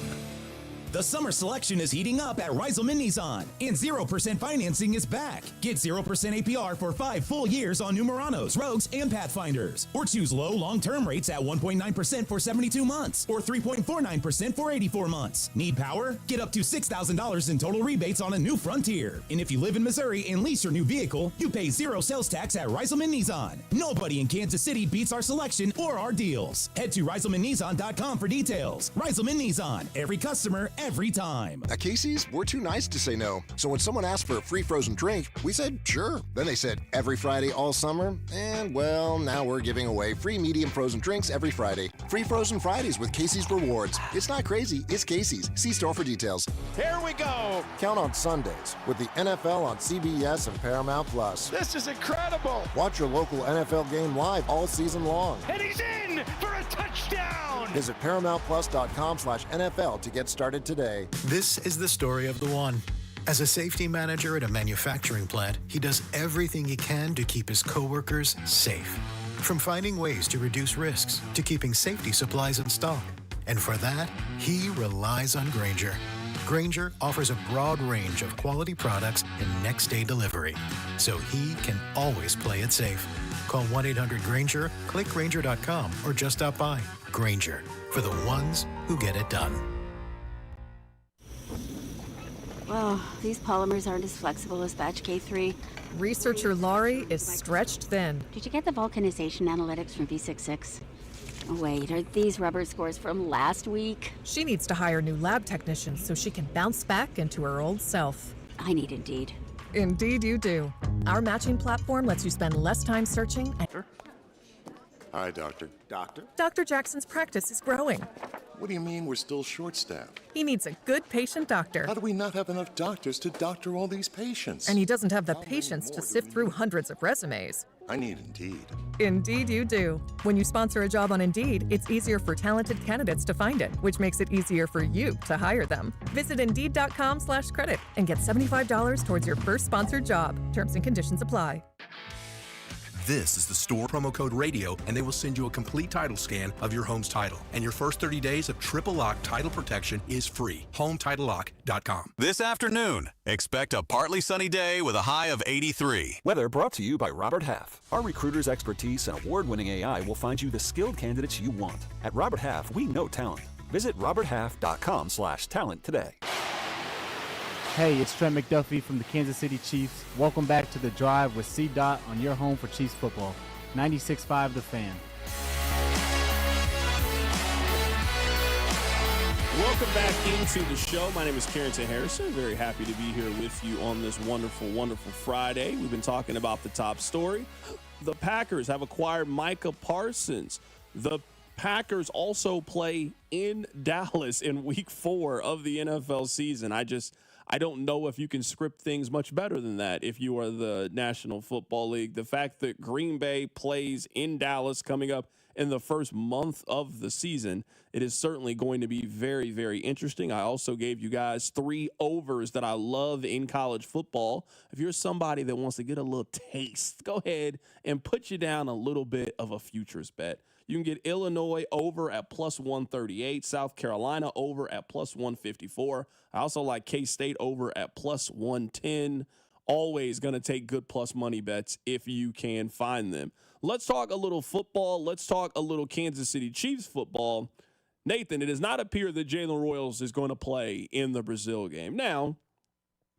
The summer selection is heating up at Reiselman Nissan, and 0% financing is back. Get 0% APR for 5 full years on new Muranos, Rogues, and Pathfinders. Or choose low long-term rates at 1.9% for 72 months or 3.49% for 84 months. Need power? Get up to $6,000 in total rebates on a new Frontier. And if you live in Missouri and lease your new vehicle, you pay 0 sales tax at Reiselman Nissan. Nobody in Kansas City beats our selection or our deals. Head to ReiselmanNissan.com for details. Reiselman Nissan. Every customer, every time. At Casey's, we're too nice to say no. So when someone asked for a free frozen drink, we said sure. Then they said every Friday all summer, and well, now we're giving away free medium frozen drinks every Friday. Free frozen Fridays with Casey's Rewards. It's not crazy, it's Casey's. See store for details. Here we go. Count on Sundays with the NFL on CBS and Paramount Plus. This is incredible. Watch your local NFL game live all season long. And he's in for a touchdown. Visit ParamountPlus.com/NFL to get started today. This is the story of the one. As a safety manager at a manufacturing plant, he does everything he can to keep his coworkers safe. From finding ways to reduce risks to keeping safety supplies in stock. And for that, he relies on Grainger, Grainger offers a broad range of quality products and next-day delivery, so he can always play it safe. Call 1-800-GRAINGER, click Grainger.com, or just stop by. Grainger, for the ones who get it done. Well, these polymers aren't as flexible as batch K3. Researcher Laurie is stretched thin. Did you get the vulcanization analytics from V66? Oh, wait, are these rubber scores from last week? She needs to hire new lab technicians so she can bounce back into her old self. I need Indeed. Indeed you do. Our matching platform lets you spend less time searching. Hi, Doctor. Doctor? Dr. Jackson's practice is growing. What do you mean we're still short-staffed? He needs a good patient doctor. How do we not have enough doctors to doctor all these patients? And he doesn't have the patience to sift through hundreds of resumes. I need Indeed. Indeed you do. When you sponsor a job on Indeed, it's easier for talented candidates to find it, which makes it easier for you to hire them. Visit Indeed.com/credit and get $75 towards your first sponsored job. Terms and conditions apply. This is the store promo code radio, and they will send you a complete title scan of your home's title. And your first 30 days of triple lock title protection is free. HomeTitleLock.com. This afternoon, expect a partly sunny day with a high of 83. Weather brought to you by Robert Half. Our recruiters' expertise and award-winning AI will find you the skilled candidates you want. At Robert Half, we know talent. Visit roberthalf.com/talent today. Hey, it's Trent McDuffie from the Kansas City Chiefs. Welcome back to The Drive with C-Dot on your home for Chiefs football. 96.5 The Fan. Welcome back into the show. My name is Carrington Harrison. Very happy to be here with you on this wonderful, wonderful Friday. We've been talking about the top story. The Packers have acquired Micah Parsons. The Packers also play in Dallas in week 4 of the NFL season. I don't know if you can script things much better than that if you are the National Football League. The fact that Green Bay plays in Dallas coming up in the first month of the season, it is certainly going to be very, very interesting. I also gave you guys 3 overs that I love in college football. If you're somebody that wants to get a little taste, go ahead and put you down a little bit of a futures bet. You can get Illinois over at plus 138, South Carolina over at plus 154. I also like K-State over at plus 110. Always going to take good plus money bets if you can find them. Let's talk a little football. Let's talk a little Kansas City Chiefs football. Nathan, it does not appear that Jaylen Royals is going to play in the Brazil game. Now,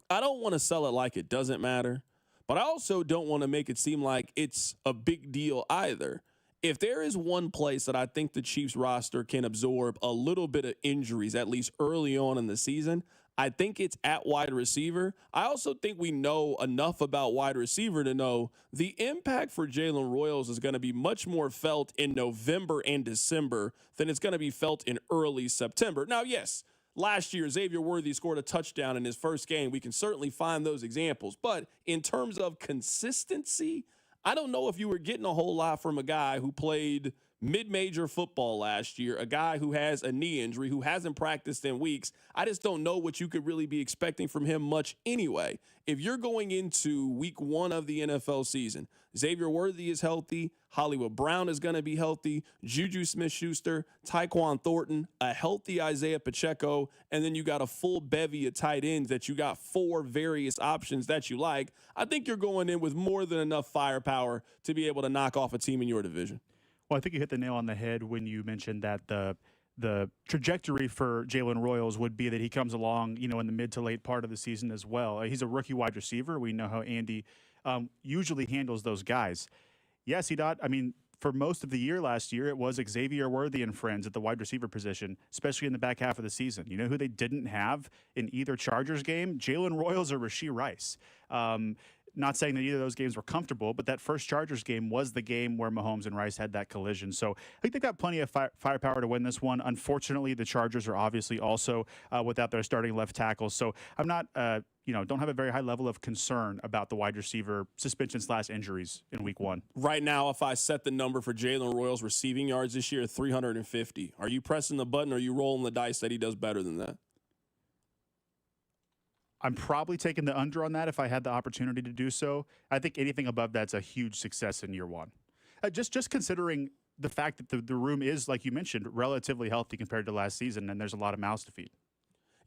I don't want to sell it like it doesn't matter, but I also don't want to make it seem like it's a big deal either. If there is one place that I think the Chiefs roster can absorb a little bit of injuries, at least early on in the season, I think it's at wide receiver. I also think we know enough about wide receiver to know the impact for Jaylen Royals is going to be much more felt in November and December than it's going to be felt in early September. Now, yes, last year Xavier Worthy scored a touchdown in his first game. We can certainly find those examples. But in terms of consistency, I don't know if you were getting a whole lot from a guy who played mid-major football last year, a guy who has a knee injury, who hasn't practiced in weeks. I just don't know what you could really be expecting from him much anyway. If you're going into week 1 of the NFL season, Xavier Worthy is healthy, Hollywood Brown is going to be healthy, Juju Smith-Schuster, Tyquan Thornton, a healthy Isaiah Pacheco, and then you got a full bevy of tight ends that you got 4 various options that you like. I think you're going in with more than enough firepower to be able to knock off a team in your division. Well, I think you hit the nail on the head when you mentioned that the trajectory for Jaylen Royals would be that he comes along, in the mid to late part of the season as well. He's a rookie wide receiver. We know how Andy usually handles those guys. Yes, for most of the year last year, it was Xavier Worthy and friends at the wide receiver position, especially in the back half of the season. You know who they didn't have in either Chargers game? Jaylen Royals or Rashee Rice. Not saying that either of those games were comfortable, but that first Chargers game was the game where Mahomes and Rice had that collision. So I think they've got plenty of firepower to win this one. Unfortunately, the Chargers are obviously also without their starting left tackle. So I'm not, don't have a very high level of concern about the wide receiver suspension/injuries in week 1. Right now, if I set the number for Jaylen Royals receiving yards this year, 350. Are you pressing the button or are you rolling the dice that he does better than that? I'm probably taking the under on that if I had the opportunity to do so. I think anything above that's a huge success in year 1. Just considering the fact that the room is, like you mentioned, relatively healthy compared to last season, and there's a lot of mouths to feed.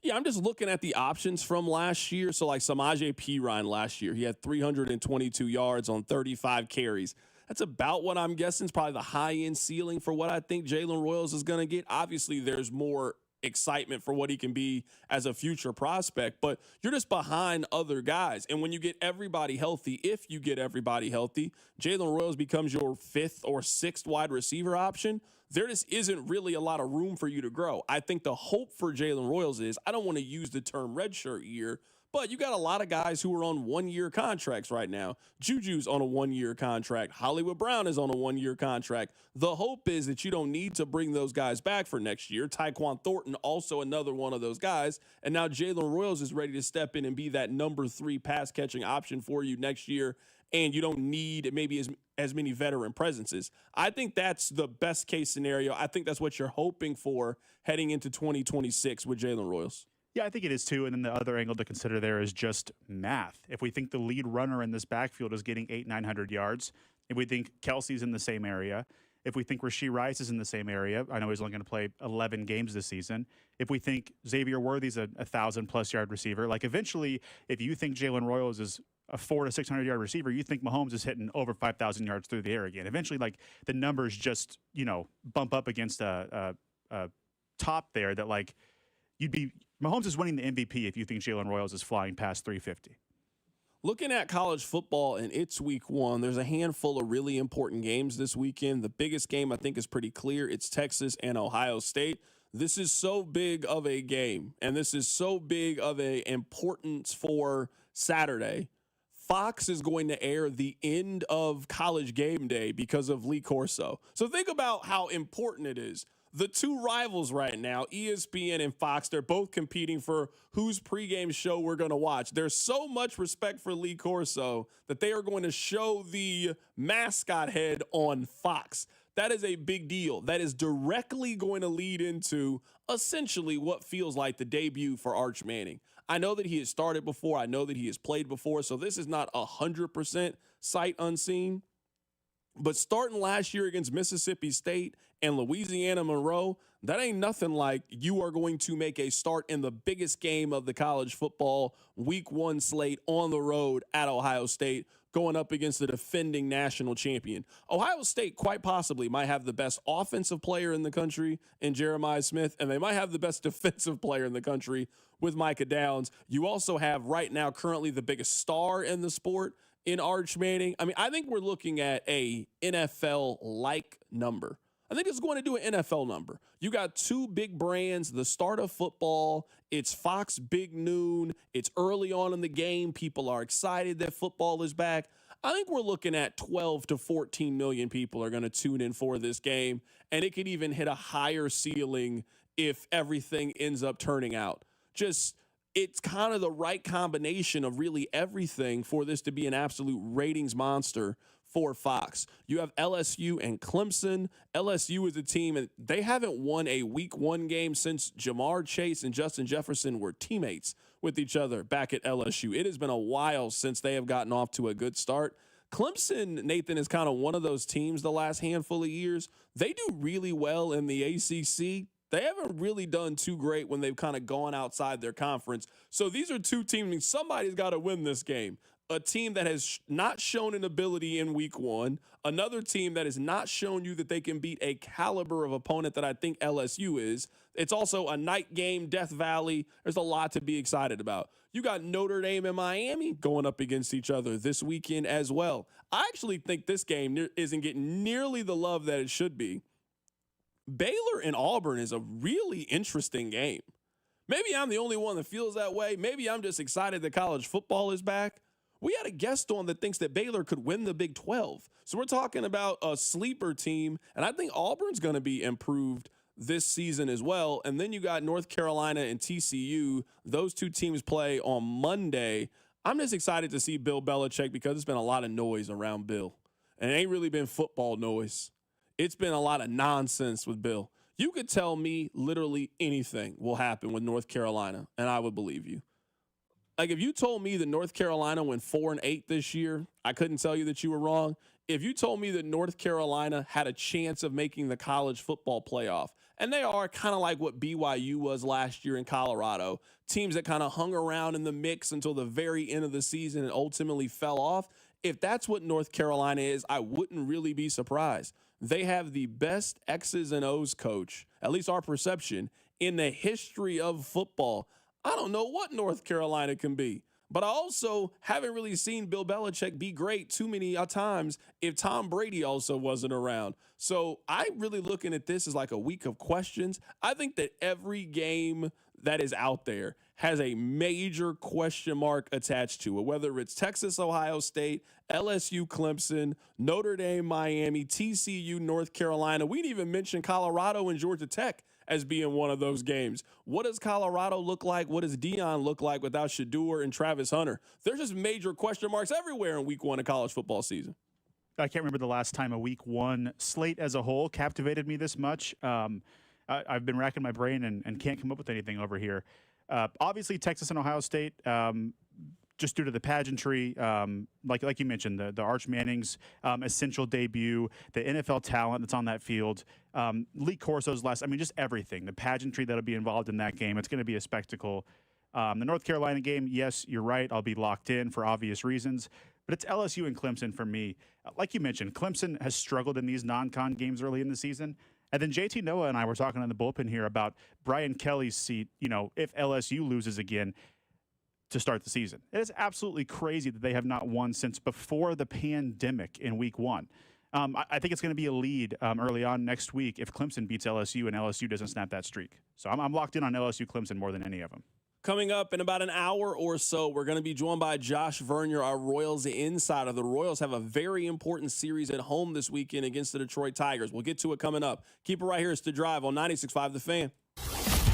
Yeah, I'm just looking at the options from last year. So like Samaje Perine last year, he had 322 yards on 35 carries. That's about what I'm guessing is probably the high-end ceiling for what I think Jaylen Royals is going to get. Obviously, there's more excitement for what he can be as a future prospect, but you're just behind other guys. And when you get everybody healthy, if you get everybody healthy, Jaylen Royals becomes your 5th or 6th wide receiver option. There just isn't really a lot of room for you to grow. I think the hope for Jaylen Royals is, I don't want to use the term redshirt year, but you got a lot of guys who are on 1-year contracts right now. Juju's on a 1-year contract. Hollywood Brown is on a 1-year contract. The hope is that you don't need to bring those guys back for next year. Tyquan Thornton, also another one of those guys. And now Jaylen Royals is ready to step in and be that number 3 pass catching option for you next year. And you don't need maybe as many veteran presences. I think that's the best case scenario. I think that's what you're hoping for heading into 2026 with Jaylen Royals. Yeah, I think it is too. And then the other angle to consider there is just math. If we think the lead runner in this backfield is getting 800-900 yards, if we think Kelsey's in the same area, if we think Rashee Rice is in the same area, I know he's only going to play 11 games this season. If we think Xavier Worthy's a 1,000+ yard receiver, like eventually, if you think Jaylen Royals is a 400 to 600 yard receiver, you think Mahomes is hitting over 5,000 yards through the air again. Eventually, like the numbers just bump up against a top there that like Mahomes is winning the MVP if you think Jaylen Royals is flying past 350. Looking at college football and it's week 1, there's a handful of really important games this weekend. The biggest game I think is pretty clear. It's Texas and Ohio State. This is so big of a game, and this is so big of a importance for Saturday. Fox is going to air the end of College Game Day because of Lee Corso. So think about how important it is. The two rivals right now, ESPN and Fox, they're both competing for whose pregame show we're going to watch. There's so much respect for Lee Corso that they are going to show the mascot head on Fox. That is a big deal. That is directly going to lead into essentially what feels like the debut for Arch Manning. I know that he has started before. I know that he has played before. So this is not 100% sight unseen. But starting last year against Mississippi State and Louisiana Monroe, that ain't nothing like you are going to make a start in the biggest game of the college football week 1 slate on the road at Ohio State, going up against the defending national champion. Ohio State quite possibly might have the best offensive player in the country in Jeremiah Smith, and they might have the best defensive player in the country with Micah Downs. You also have right now currently the biggest star in the sport in Arch Manning. I mean, I think we're looking at a NFL-like number. I think it's going to do an NFL number. You got two big brands, the start of football. It's Fox Big Noon. It's early on in the game. People are excited that football is back. I think we're looking at 12 to 14 million people are going to tune in for this game, and it could even hit a higher ceiling if everything ends up turning out. It's kind of the right combination of really everything for this to be an absolute ratings monster for Fox. You have LSU and Clemson. LSU is a team, and they haven't won a week 1 game since Jamar Chase and Justin Jefferson were teammates with each other back at LSU. It has been a while since they have gotten off to a good start. Clemson, Nathan, is kind of one of those teams the last handful of years. They do really well in the ACC. They haven't really done too great when they've kind of gone outside their conference. So these are two teams. I mean, somebody's got to win this game. A team that has not shown an ability in week 1. Another team that has not shown you that they can beat a caliber of opponent that I think LSU is. It's also a night game, Death Valley. There's a lot to be excited about. You got Notre Dame and Miami going up against each other this weekend as well. I actually think this game isn't getting nearly the love that it should be. Baylor and Auburn is a really interesting game. Maybe I'm the only one that feels that way. Maybe I'm just excited that college football is back. We had a guest on that thinks that Baylor could win the Big 12. So we're talking about a sleeper team, and I think Auburn's going to be improved this season as well. And then you got North Carolina and TCU. Those two teams play on Monday. I'm just excited to see Bill Belichick because there's been a lot of noise around Bill. And it ain't really been football noise. It's been a lot of nonsense with Bill. You could tell me literally anything will happen with North Carolina, and I would believe you. Like, if you told me that North Carolina went 4-8 this year, I couldn't tell you that you were wrong. if you told me that North Carolina had a chance of making the college football playoff, and they are kind of like what BYU was last year in Colorado, teams that kind of hung around in the mix until the very end of the season and ultimately fell off. If that's what North Carolina is, I wouldn't really be surprised. They have the best X's and O's coach, at least our perception, in the history of football. I don't know what North Carolina can be. But I also haven't really seen Bill Belichick be great too many times if Tom Brady also wasn't around. So I'm really looking at this as like a week of questions. I think that every game that is out there has a major question mark attached to it, whether it's Texas, Ohio State, LSU, Clemson, Notre Dame, Miami, TCU, North Carolina. We didn't even mention Colorado and Georgia Tech as being one of those games. What does Colorado look like? What does Deion look like without Shedeur and Travis Hunter? There's just major question marks everywhere in week one of college football season. I can't remember the last time a week one slate as a whole captivated me this much. I've been racking my brain and can't come up with anything over here. Obviously, Texas and Ohio State, just due to the pageantry, like you mentioned, the Arch Manning's essential debut, the NFL talent that's on that field, Lee Corso's just everything, the pageantry that'll be involved in that game. It's going to be a spectacle. The North Carolina game, yes, you're right. I'll be locked in for obvious reasons, but it's LSU and Clemson for me. Like you mentioned, Clemson has struggled in these non-con games early in the season. And then JT Noah and I were talking in the bullpen here about Brian Kelly's seat, if LSU loses again to start the season. It is absolutely crazy that they have not won since before the pandemic in week one. I think it's going to be a lead early on next week if Clemson beats LSU and LSU doesn't snap that streak. So I'm locked in on LSU Clemson more than any of them. Coming up in about an hour or so, we're going to be joined by Josh Vern, our Royals insider. The Royals have a very important series at home this weekend against the Detroit Tigers. We'll get to it coming up. Keep it right here. It's The Drive on 96.5 The Fan.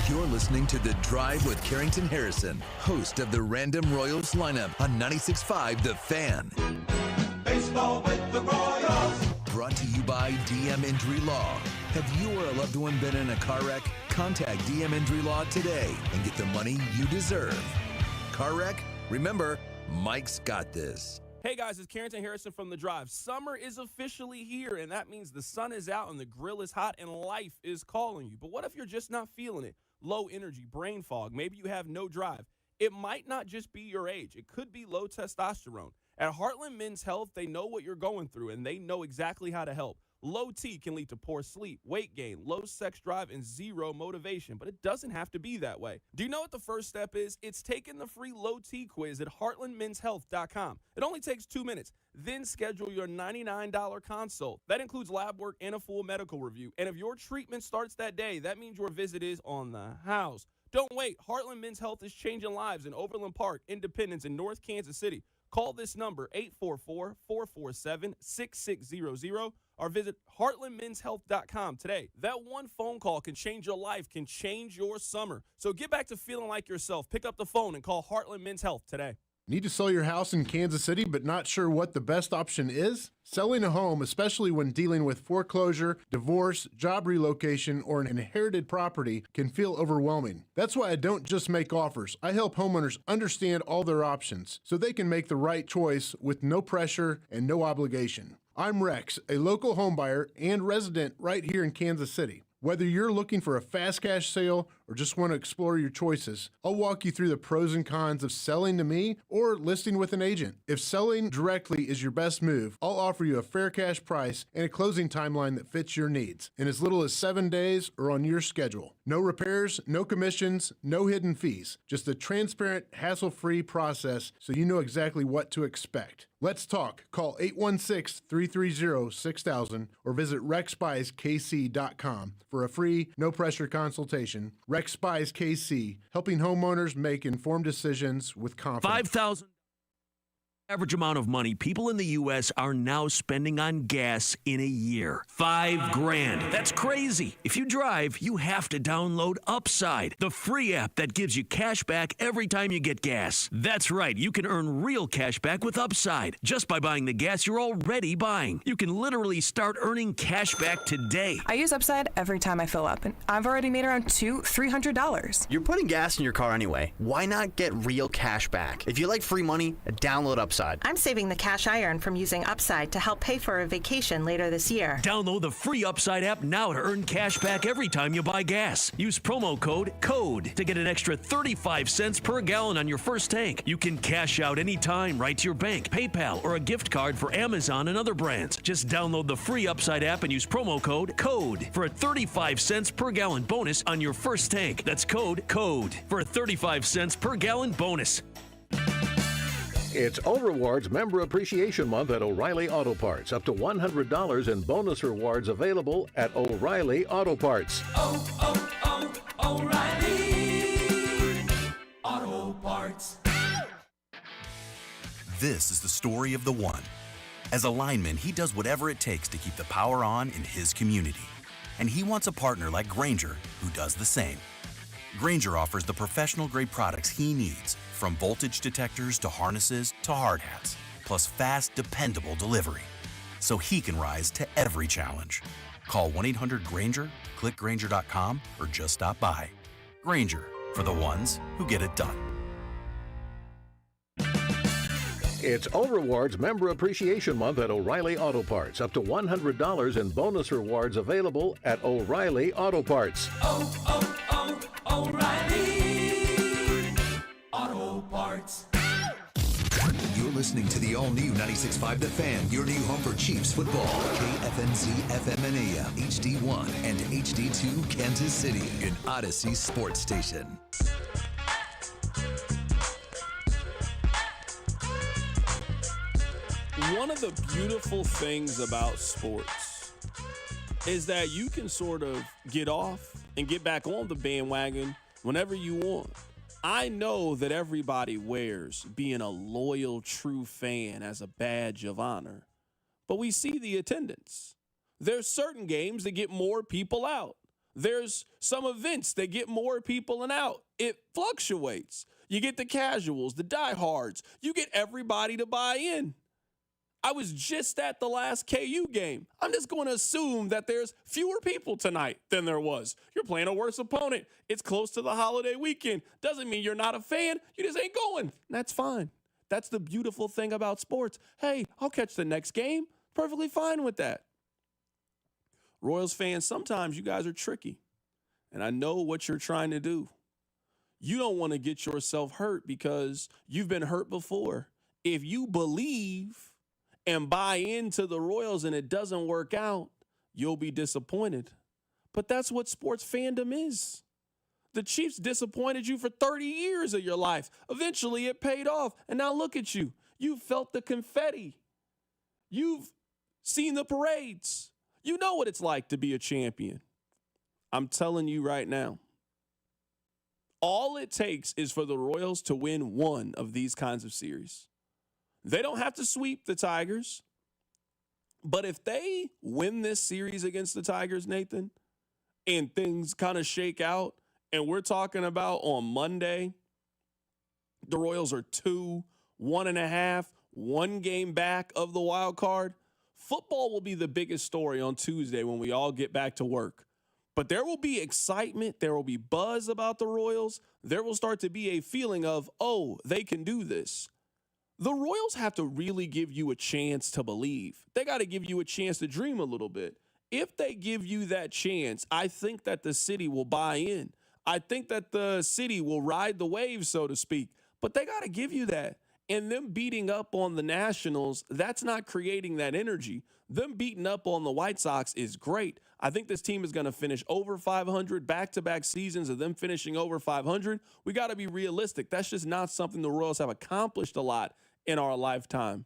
You're listening to The Drive with Carrington Harrison, host of the Random Royals lineup on 96.5 The Fan. Baseball with the Royals. Brought to you by DM Injury Law. Have you or a loved one been in a car wreck? Contact DM Injury Law today and get the money you deserve. Car wreck? Remember, Mike's got this. Hey guys, it's Carrington Harrison from The Drive. Summer is officially here, and that means the sun is out and the grill is hot and life is calling you. But what if you're just not feeling it? Low energy, brain fog, maybe you have no drive. It might not just be your age. It could be low testosterone. At Heartland Men's Health, they know what you're going through, and they know exactly how to help. Low T can lead to poor sleep, weight gain, low sex drive, and zero motivation, but it doesn't have to be that way. Do you know what the first step is? It's taking the free Low T quiz at heartlandmenshealth.com. It only takes 2 minutes. Then schedule your $99 consult. That includes lab work and a full medical review. And if your treatment starts that day, that means your visit is on the house. Don't wait. Heartland Men's Health is changing lives in Overland Park, Independence, and North Kansas City. Call this number, 844-447-6600, or visit heartlandmenshealth.com today. That one phone call can change your life, can change your summer. So get back to feeling like yourself. Pick up the phone and call Heartland Men's Health today. Need to sell your house in Kansas City but not sure what the best option is? Selling a home, especially when dealing with foreclosure, divorce, job relocation, or an inherited property, can feel overwhelming. That's why I don't just make offers. I help homeowners understand all their options so they can make the right choice with no pressure and no obligation. I'm Rex, a local homebuyer and resident right here in Kansas City. Whether you're looking for a fast cash sale or just want to explore your choices, I'll walk you through the pros and cons of selling to me or listing with an agent. If selling directly is your best move, I'll offer you a fair cash price and a closing timeline that fits your needs in as little as 7 days or on your schedule. No repairs, no commissions, no hidden fees. Just a transparent, hassle-free process so you know exactly what to expect. Let's talk. Call 816-330-6000 or visit rexbuyskc.com for a free, no-pressure consultation. Rex Buys KC, helping homeowners make informed decisions with confidence. 5,000 average amount of money people in the U.S. are now spending on gas in a year. $5,000. That's crazy. If you drive, you have to download Upside, the free app that gives you cash back every time you get gas. That's right. You can earn real cash back with Upside just by buying the gas you're already buying. You can literally start earning cash back today. I use Upside every time I fill up, and I've already made around $300. You're putting gas in your car anyway. Why not get real cash back? If you like free money, download Upside. Upside? I'm saving the cash I earn from using Upside to help pay for a vacation later this year. Download the free Upside app now to earn cash back every time you buy gas. Use promo code CODE to get an extra 35 cents per gallon on your first tank. You can cash out anytime right to your bank, PayPal, or a gift card for Amazon and other brands. Just download the free Upside app and use promo code CODE for a 35 cents per gallon bonus on your first tank. That's code CODE for a 35 cents per gallon bonus. It's O-Rewards Member Appreciation Month at O'Reilly Auto Parts. Up to $100 in bonus rewards available at O'Reilly Auto Parts. O'Reilly Auto Parts. This is the story of the one. As a lineman, he does whatever it takes to keep the power on in his community. And he wants a partner like Grainger who does the same. Grainger offers the professional-grade products he needs, from voltage detectors to harnesses to hard hats, plus fast, dependable delivery, so he can rise to every challenge. Call 1-800-GRAINGER, click Grainger.com, or just stop by. Grainger, for the ones who get it done. It's O-Rewards Member Appreciation Month at O'Reilly Auto Parts. Up to $100 in bonus rewards available at O'Reilly Auto Parts. O'Reilly Auto Parts. You're listening to the all-new 96.5 The Fan, your new home for Chiefs football. KFNZ FM and AM, HD1 and HD2 Kansas City, an Odyssey sports station. One of the beautiful things about sports is that you can sort of get off and get back on the bandwagon whenever you want. I know that everybody wears being a loyal, true fan as a badge of honor, but we see the attendance. There's certain games that get more people out. There's some events that get more people out. It fluctuates. You get the casuals, the diehards. You get everybody to buy in. I was just at the last KU game. I'm just going to assume that there's fewer people tonight than there was. You're playing a worse opponent. It's close to the holiday weekend. Doesn't mean you're not a fan. You just ain't going. That's fine. That's the beautiful thing about sports. Hey, I'll catch the next game. Perfectly fine with that. Royals fans, sometimes you guys are tricky. And I know what you're trying to do. You don't want to get yourself hurt because you've been hurt before. If you believe and buy into the Royals and it doesn't work out, you'll be disappointed. But that's what sports fandom is. The Chiefs disappointed you for 30 years of your life. Eventually it paid off. And now look at you. You've felt the confetti. You've seen the parades. You know what it's like to be a champion. I'm telling you right now, all it takes is for the Royals to win one of these kinds of series. They don't have to sweep the Tigers. But if they win this series against the Tigers, Nathan, and things kind of shake out, and we're talking about on Monday, the Royals are 2, 1.5, 1 game back of the wild card. Football will be the biggest story on Tuesday when we all get back to work. But there will be excitement. There will be buzz about the Royals. There will start to be a feeling of, oh, they can do this. The Royals have to really give you a chance to believe. They got to give you a chance to dream a little bit. If they give you that chance, I think that the city will buy in. I think that the city will ride the wave, so to speak. But they got to give you that. And them beating up on the Nationals, that's not creating that energy. Them beating up on the White Sox is great. I think this team is going to finish over 500, back-to-back seasons of them finishing over 500. We got to be realistic. That's just not something the Royals have accomplished a lot in our lifetime.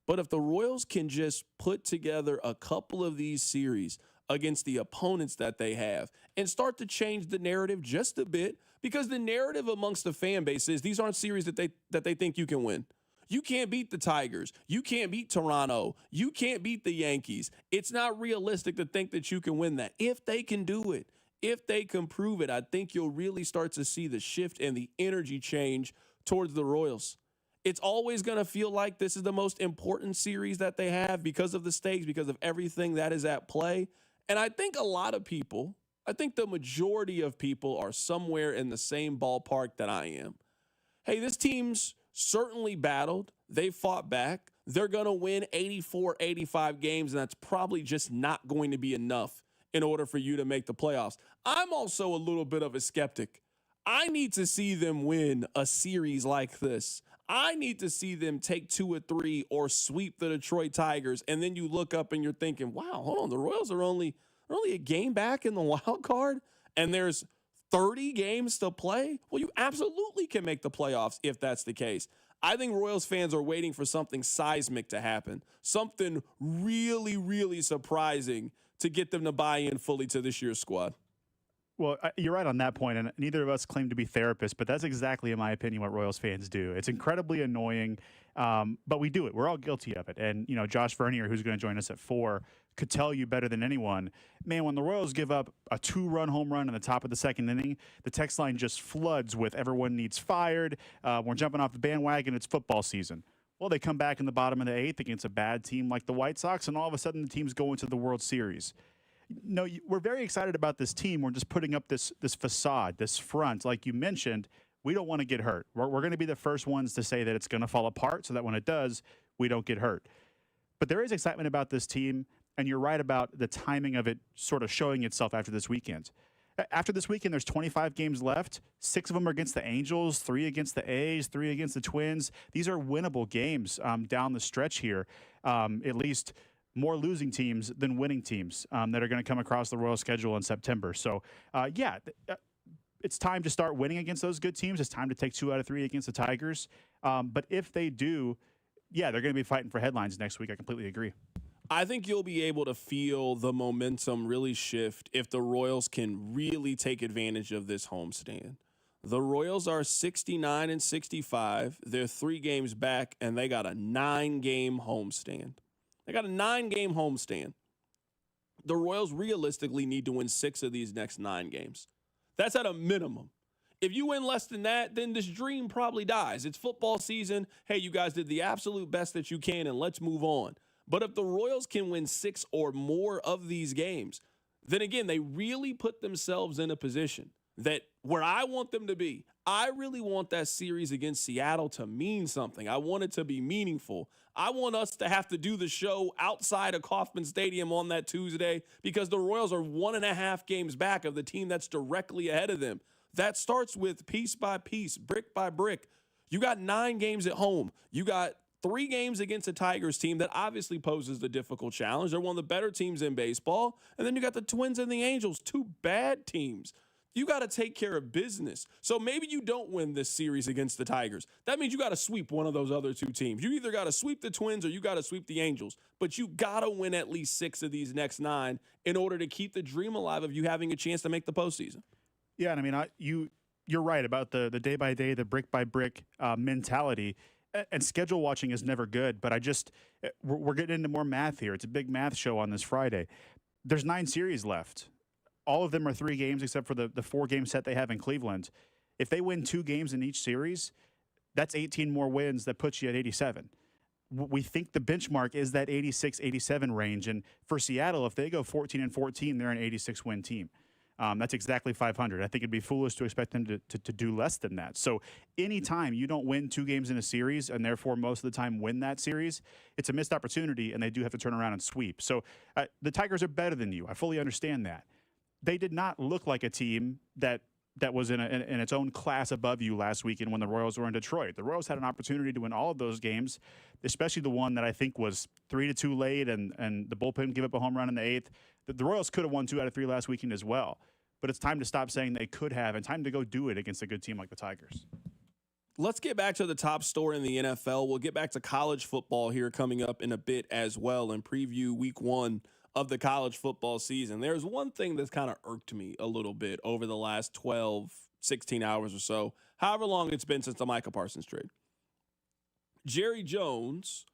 But if the Royals can just put together a couple of these series against the opponents that they have and start to change the narrative just a bit, because the narrative amongst the fan base is these aren't series that they think you can win. You can't beat the Tigers. You can't beat Toronto. You can't beat the Yankees. It's not realistic to think that you can win that. If they can do it, if they can prove it, I think you'll really start to see the shift and the energy change towards the Royals. It's always going to feel like this is the most important series that they have because of the stakes, because of everything that is at play. And I think a lot of people, I think the majority of people are somewhere in the same ballpark that I am. Hey, this team's certainly battled. They fought back. They're going to win 84, 85 games, and that's probably just not going to be enough in order for you to make the playoffs. I'm also a little bit of a skeptic. I need to see them win a series like this. I need to see them take 2 or 3 or sweep the Detroit Tigers, and then you look up and you're thinking, wow, hold on, the Royals are only a game back in the wild card, and there's 30 games to play? Well, you absolutely can make the playoffs if that's the case. I think Royals fans are waiting for something seismic to happen, something really, really surprising to get them to buy in fully to this year's squad. Well, you're right on that point, and neither of us claim to be therapists, but that's exactly, in my opinion, what Royals fans do. It's incredibly annoying, but we do it. We're all guilty of it. And, Josh Vern, who's going to join us at 4, could tell you better than anyone, man, when the Royals give up a 2-run home run in the top of the second inning, the text line just floods with everyone needs fired, we're jumping off the bandwagon, it's football season. Well, they come back in the bottom of the 8th against a bad team like the White Sox, and all of a sudden the team's going to the World Series. No, we're very excited about this team. We're just putting up this facade, this front. Like you mentioned, we don't want to get hurt. We're going to be the first ones to say that it's going to fall apart so that when it does, we don't get hurt. But there is excitement about this team, and you're right about the timing of it sort of showing itself after this weekend. After this weekend, there's 25 games left. 6 of them are against the Angels, 3 against the A's, 3 against the Twins. These are winnable games down the stretch here, at least more losing teams than winning teams that are going to come across the Royal schedule in September. So, it's time to start winning against those good teams. It's time to take 2 out of 3 against the Tigers. But if they do, they're going to be fighting for headlines next week. I completely agree. I think you'll be able to feel the momentum really shift if the Royals can really take advantage of this homestand. The Royals are 69-65. They're 3 games back, and they got a 9-game homestand. They got a 9-game homestand. The Royals realistically need to win 6 of these next 9 games. That's at a minimum. If you win less than that, then this dream probably dies. It's football season. Hey, you guys did the absolute best that you can, and let's move on. But if the Royals can win 6 or more of these games, then again, they really put themselves in a position that where I want them to be. I really want that series against Seattle to mean something. I want it to be meaningful. I want us to have to do the show outside of Kauffman Stadium on that Tuesday because the Royals are 1.5 games back of the team that's directly ahead of them. That starts with piece by piece, brick by brick. You got 9 games at home. You got 3 games against a Tigers team that obviously poses the difficult challenge. They're one of the better teams in baseball. And then you got the Twins and the Angels, 2 bad teams. You got to take care of business. So maybe you don't win this series against the Tigers. That means you got to sweep one of those other 2 teams. You either got to sweep the Twins or you got to sweep the Angels. But you got to win at least 6 of these next 9 in order to keep the dream alive of you having a chance to make the postseason. Yeah, and I mean, you're right about the day-by-day, the brick-by-brick mentality. And schedule watching is never good, but we're getting into more math here. It's a big math show on this Friday. There's 9 series left. All of them are 3 games except for the 4-game set they have in Cleveland. If they win 2 games in each series, that's 18 more wins that puts you at 87. We think the benchmark is that 86-87 range. And for Seattle, if they go 14-14, they're an 86-win team. That's exactly 500. I think it'd be foolish to expect them to do less than that. So anytime you don't win 2 games in a series and therefore most of the time win that series, it's a missed opportunity and they do have to turn around and sweep. So the Tigers are better than you. I fully understand that. They did not look like a team that was in its own class above you last weekend when the Royals were in Detroit. The Royals had an opportunity to win all of those games, especially the one that I think was 3-2 late and the bullpen gave up a home run in the 8th. The Royals could have won 2 out of 3 last weekend as well. But it's time to stop saying they could have and time to go do it against a good team like the Tigers. Let's get back to the top story in the NFL. We'll get back to college football here coming up in a bit as well and preview week 1 of the college football season. There's one thing that's kind of irked me a little bit over the last 12, 16 hours or so, however long it's been since the Micah Parsons trade. Jerry Jones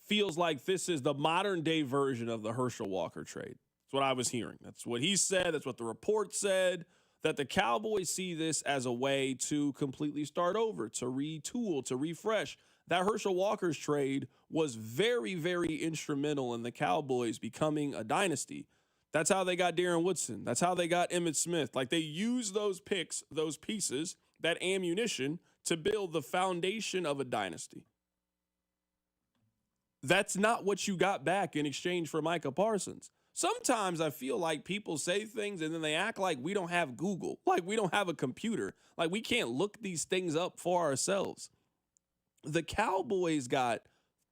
feels like this is the modern day version of the Herschel Walker trade. That's what I was hearing. That's what he said. That's what the report said, that the Cowboys see this as a way to completely start over, to retool, to refresh. That Herschel Walker's trade was very, very instrumental in the Cowboys becoming a dynasty. That's how they got Darren Woodson. That's how they got Emmitt Smith. Like, they used those picks, those pieces, that ammunition to build the foundation of a dynasty. That's not what you got back in exchange for Micah Parsons. Sometimes I feel like people say things and then they act like we don't have Google, like we don't have a computer, like we can't look these things up for ourselves. The Cowboys got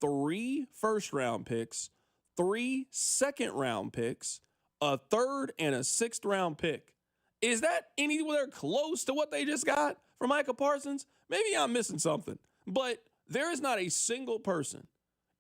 3 first-round picks, 3 second-round picks, a 3rd and a 6th-round pick. Is that anywhere close to what they just got for Micah Parsons? Maybe I'm missing something, but there is not a single person.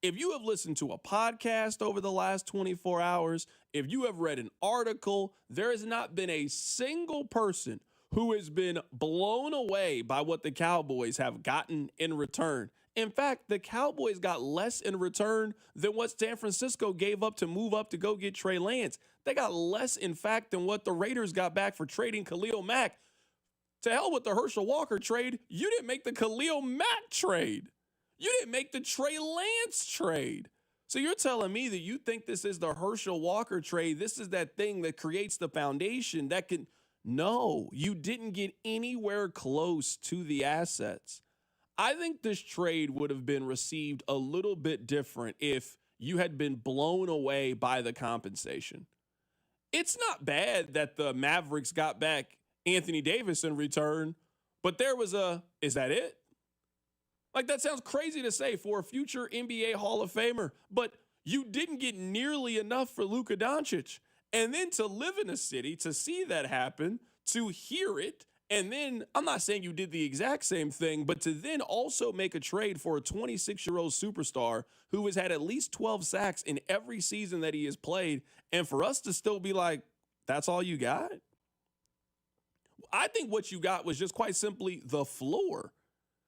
If you have listened to a podcast over the last 24 hours, if you have read an article, there has not been a single person who has been blown away by what the Cowboys have gotten in return. In fact, the Cowboys got less in return than what San Francisco gave up to move up to go get Trey Lance. They got less, in fact, than what the Raiders got back for trading Khalil Mack. To hell with the Herschel Walker trade. You didn't make the Khalil Mack trade. You didn't make the Trey Lance trade. So you're telling me that you think this is the Herschel Walker trade? This is that thing that creates the foundation that can... No, you didn't get anywhere close to the assets. I think this trade would have been received a little bit different if you had been blown away by the compensation. It's not bad that the Mavericks got back Anthony Davis in return, but there was is that it? Like, that sounds crazy to say for a future NBA Hall of Famer, but you didn't get nearly enough for Luka Doncic. And then to live in a city, to see that happen, to hear it, and then I'm not saying you did the exact same thing, but to then also make a trade for a 26-year-old superstar who has had at least 12 sacks in every season that he has played, and for us to still be like, that's all you got? I think what you got was just quite simply the floor.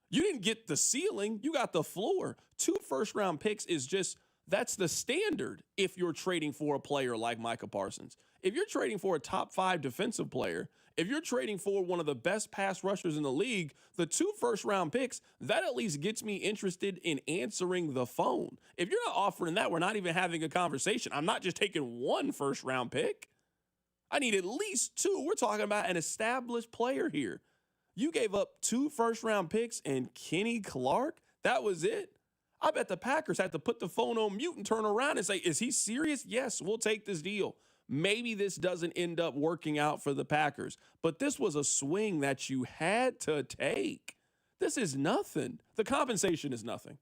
You didn't get the ceiling, you got the floor. 2 first-round picks is just, that's the standard if you're trading for a player like Micah Parsons. If you're trading for a top 5 defensive player, if you're trading for one of the best pass rushers in the league, the 2 first-round picks, that at least gets me interested in answering the phone. If you're not offering that, we're not even having a conversation. I'm not just taking 1 first-round pick. I need at least 2. We're talking about an established player here. You gave up 2 first-round picks and Kenny Clark? That was it? I bet the Packers had to put the phone on mute and turn around and say, is he serious? Yes, we'll take this deal. Maybe this doesn't end up working out for the Packers, but this was a swing that you had to take. This is nothing. The compensation is nothing.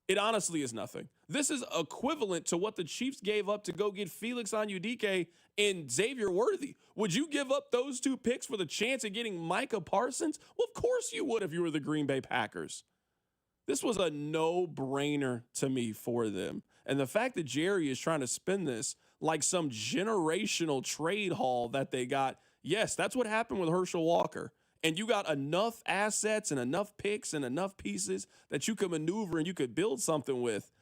It honestly is nothing. This is equivalent to what the Chiefs gave up to go get Felix Onyeudike and Xavier Worthy. Would you give up those 2 picks for the chance of getting Micah Parsons? Well, of course you would if you were the Green Bay Packers. This was a no-brainer to me for them. And the fact that Jerry is trying to spin this like some generational trade haul that they got, yes, that's what happened with Herschel Walker. And you got enough assets and enough picks and enough pieces that you could maneuver and you could build something with.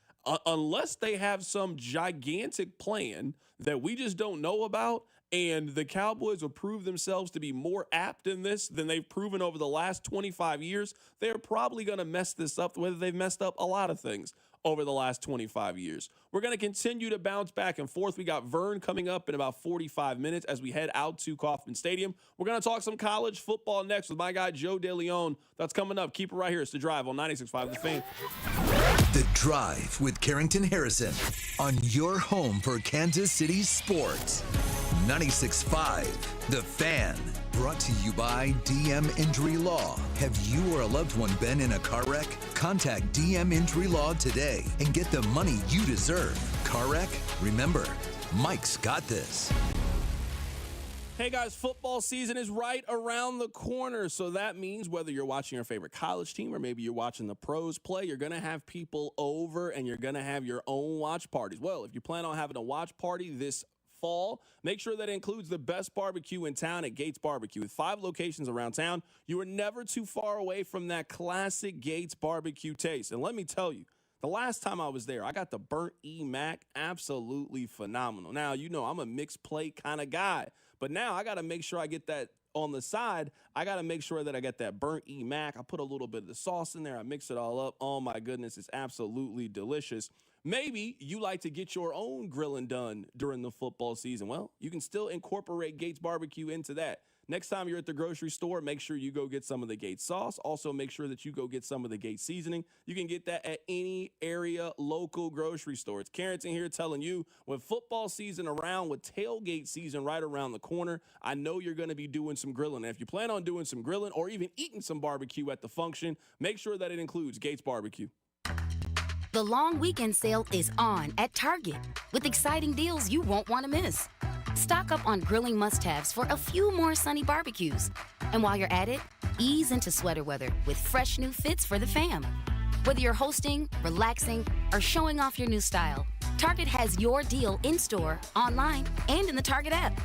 Unless they have some gigantic plan that we just don't know about, and the Cowboys will prove themselves to be more apt in this than they've proven over the last 25 years, they're probably going to mess this up, whether they've messed up a lot of things over the last 25 years. We're going to continue to bounce back and forth. We got Vern coming up in about 45 minutes as we head out to Kauffman Stadium. We're going to talk some college football next with my guy, Joe DeLeon. That's coming up. Keep it right here. It's The Drive on 96.5 The Fan. The Drive with Carrington Harrison on your home for Kansas City sports. 96.5 The Fan. Brought to you by DM Injury Law. Have you or a loved one been in a car wreck? Contact DM Injury Law today and get the money you deserve. Car wreck? Remember, Mike's got this. Hey guys, football season is right around the corner. So that means whether you're watching your favorite college team or maybe you're watching the pros play, you're going to have people over and you're going to have your own watch parties. Well, if you plan on having a watch party this fall, make sure that includes the best barbecue in town at Gates Barbecue. With 5 locations around town, you are never too far away from that classic Gates barbecue taste. And let me tell you, the last time I was there, I got the burnt E-Mac, absolutely phenomenal. Now, you know, I'm a mixed plate kind of guy, but now I got to make sure I get that on the side. I got to make sure that I get that burnt E-Mac. I put a little bit of the sauce in there. I mix it all up. Oh my goodness, it's absolutely delicious. Maybe you like to get your own grilling done during the football season. Well, you can still incorporate Gates Barbecue into that. Next time you're at the grocery store, make sure you go get some of the Gates sauce. Also, make sure that you go get some of the Gates seasoning. You can get that at any area local grocery store. It's Carrington here telling you, when football season around, with tailgate season right around the corner, I know you're going to be doing some grilling. And if you plan on doing some grilling or even eating some barbecue at the function, make sure that it includes Gates Barbecue. The long weekend sale is on at Target with exciting deals you won't want to miss. Stock up on grilling must-haves for a few more sunny barbecues. And while you're at it, ease into sweater weather with fresh new fits for the fam. Whether you're hosting, relaxing, or showing off your new style, Target has your deal in-store, online, and in the Target app.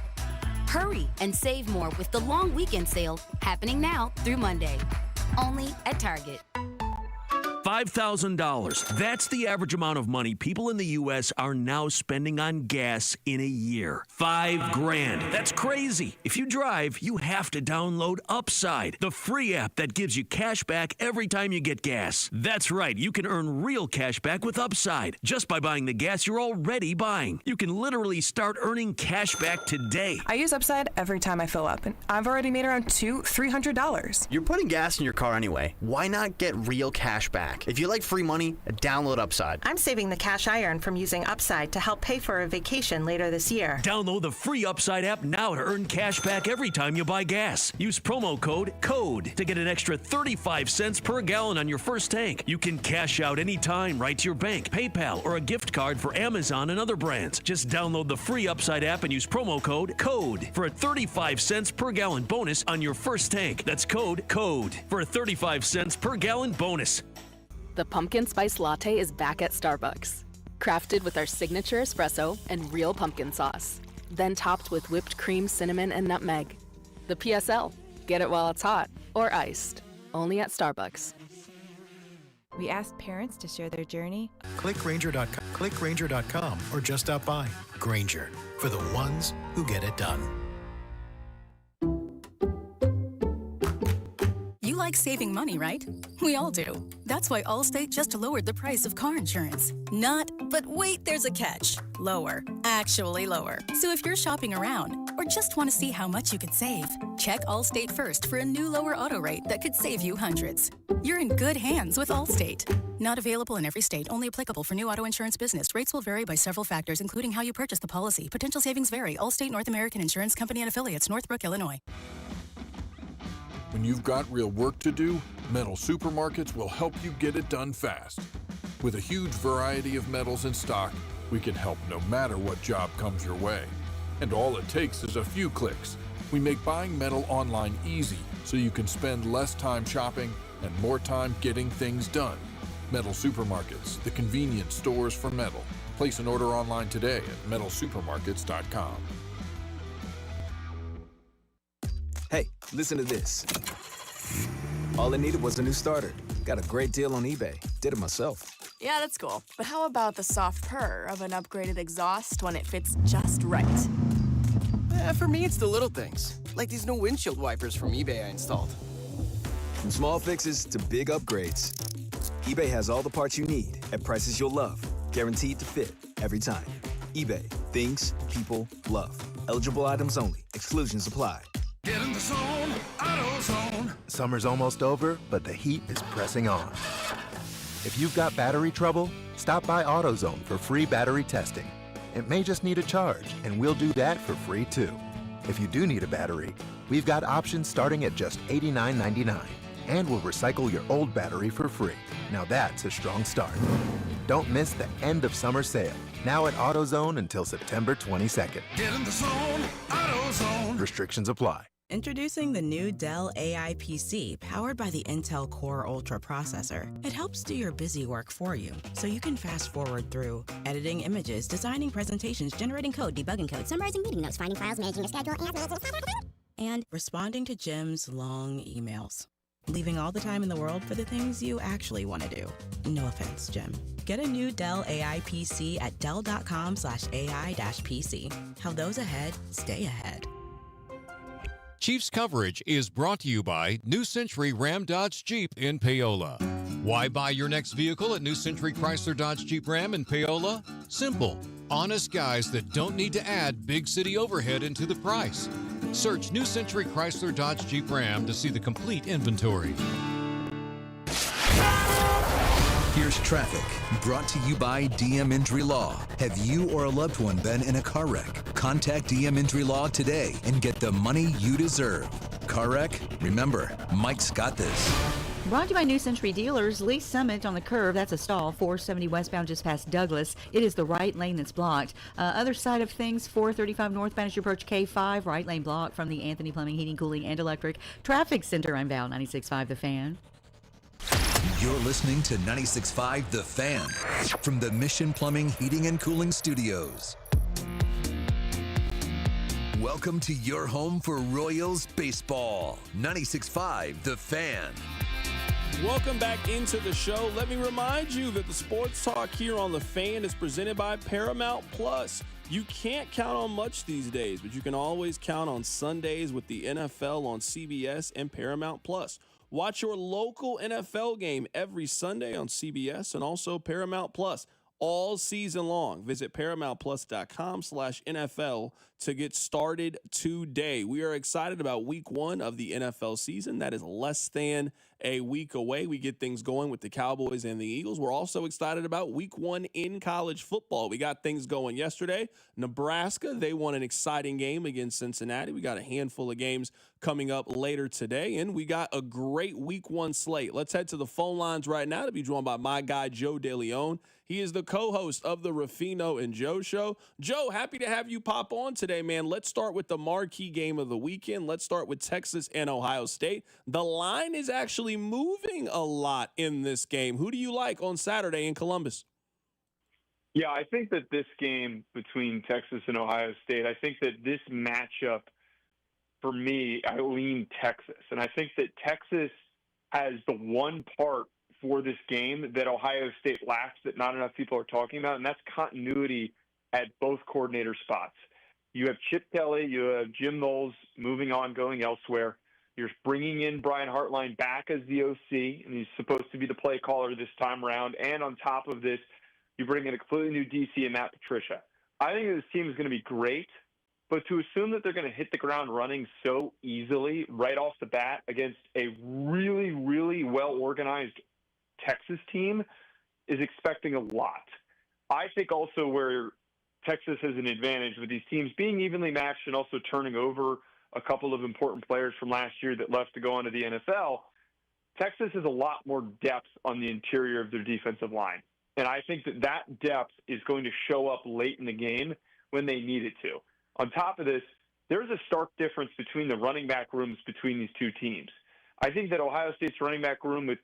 Hurry and save more with the long weekend sale happening now through Monday. Only at Target. $5,000. That's the average amount of money people in the U.S. are now spending on gas in a year. $5,000. That's crazy. If you drive, you have to download Upside, the free app that gives you cash back every time you get gas. That's right. You can earn real cash back with Upside just by buying the gas you're already buying. You can literally start earning cash back today. I use Upside every time I fill up, and I've already made around $200-$300. You're putting gas in your car anyway. Why not get real cash back? If you like free money, download Upside. I'm saving the cash I earn from using Upside to help pay for a vacation later this year. Download the free Upside app now to earn cash back every time you buy gas. Use promo code CODE to get an extra 35 cents per gallon on your first tank. You can cash out anytime right to your bank, PayPal, or a gift card for Amazon and other brands. Just download the free Upside app and use promo code CODE for a 35 cents per gallon bonus on your first tank. That's code CODE for a 35 cents per gallon bonus. The pumpkin spice latte is back at Starbucks. Crafted with our signature espresso and real pumpkin sauce. Then topped with whipped cream, cinnamon, and nutmeg. The PSL. Get it while it's hot or iced. Only at Starbucks. We asked parents to share their journey. Click Grainger.com or just stop by. Grainger, for the ones who get it done. You like saving money, right? We all do. That's why Allstate just lowered the price of car insurance. Not, but wait, there's a catch. Lower. Actually lower. So if you're shopping around or just want to see how much you could save, check Allstate first for a new lower auto rate that could save you hundreds. You're in good hands with Allstate. Not available in every state, only applicable for new auto insurance business. Rates will vary by several factors, including how you purchase the policy. Potential savings vary. Allstate North American Insurance Company and Affiliates, Northbrook, Illinois. When you've got real work to do, Metal Supermarkets will help you get it done fast. With a huge variety of metals in stock, we can help no matter what job comes your way. And all it takes is a few clicks. We make buying metal online easy so you can spend less time shopping and more time getting things done. Metal Supermarkets, the convenient stores for metal. Place an order online today at metalsupermarkets.com. Hey, listen to this. All I needed was a new starter. Got a great deal on eBay. Did it myself. Yeah, that's cool. But how about the soft purr of an upgraded exhaust when it fits just right? For me, it's the little things, like these new windshield wipers from eBay I installed. From small fixes to big upgrades, eBay has all the parts you need at prices you'll love. Guaranteed to fit every time. eBay. Things people love. Eligible items only. Exclusions apply. Get in the zone, AutoZone. Summer's almost over, but the heat is pressing on. If you've got battery trouble, stop by AutoZone for free battery testing. It may just need a charge, and we'll do that for free too. If you do need a battery, we've got options starting at just $89.99, and we'll recycle your old battery for free. Now that's a strong start. Don't miss the end of summer sale, now at AutoZone until September 22nd. Get in the zone, AutoZone. Restrictions apply. Introducing the new Dell AI PC powered by the Intel Core Ultra processor. It helps do your busy work for you, so you can fast forward through editing images, designing presentations, generating code, debugging code, summarizing meeting notes, finding files, managing a schedule, and responding to Jim's long emails. Leaving all the time in the world for the things you actually want to do. No offense, Jim. Get a new Dell AI PC at dell.com/AI-PC. How those ahead stay ahead. Chiefs coverage is brought to you by New Century Ram Dodge Jeep in Paola. Why buy your next vehicle at New Century Chrysler Dodge Jeep Ram in Paola? Simple. Honest guys that don't need to add big city overhead into the price. Search New Century Chrysler Dodge Jeep Ram to see the complete inventory. Here's traffic, brought to you by DM Injury Law. Have you or a loved one been in a car wreck? Contact DM Injury Law today and get the money you deserve. Car wreck? Remember, Mike's got this. Brought to you by New Century Dealers. Lee Summit on the curve, that's a stall. 470 westbound just past Douglas. It is the right lane that's blocked. Other side of things, 435 northbound as you approach K5, right lane blocked from the Anthony Plumbing, Heating, Cooling, and Electric Traffic Center. I'm Val, 96.5 The Fan. You're listening to 96.5 The Fan from the Mission Plumbing, Heating, and Cooling Studios. Welcome to your home for Royals baseball. 96.5 The Fan. Welcome back into the show. Let me remind you that the sports talk here on The Fan is presented by Paramount Plus. You can't count on much these days, but you can always count on Sundays with the NFL on CBS and Paramount Plus. Watch your local NFL game every Sunday on CBS and also Paramount Plus all season long. Visit ParamountPlus.com/NFL to get started today. We are excited about week 1 of the NFL season. That is less than a week away. We get things going with the Cowboys and the Eagles. We're also excited about week 1 in college football. We got things going yesterday. Nebraska, they won an exciting game against Cincinnati. We got a handful of games coming up later today, and we got a great week 1 slate. Let's head to the phone lines right now to be joined by my guy, Joe DeLeon. He is the co-host of the Ruffino and Joe Show. Joe, happy to have you pop on today, man. Let's start with the marquee game of the weekend. Let's start with Texas and Ohio State. The line is actually moving a lot in this game. Who do you like on Saturday in Columbus? Yeah, I think that this game between Texas and Ohio State, I think that this matchup, for me, I lean Texas. And I think that Texas has the one part for this game that Ohio State lacks that not enough people are talking about, and that's continuity at both coordinator spots. You have Chip Kelly, you have Jim Knowles moving on, going elsewhere. You're bringing in Brian Hartline back as the OC, and he's supposed to be the play caller this time around. And on top of this, you bring in a completely new DC and Matt Patricia. I think this team is going to be great, but to assume that they're going to hit the ground running so easily right off the bat against a really, really well-organized Texas team is expecting a lot. I think also where Texas has an advantage with these teams being evenly matched and also turning over a couple of important players from last year that left to go on to the NFL, Texas has a lot more depth on the interior of their defensive line. And I think that that depth is going to show up late in the game when they need it to. On top of this, there's a stark difference between the running back rooms between these two teams. I think that Ohio State's running back room with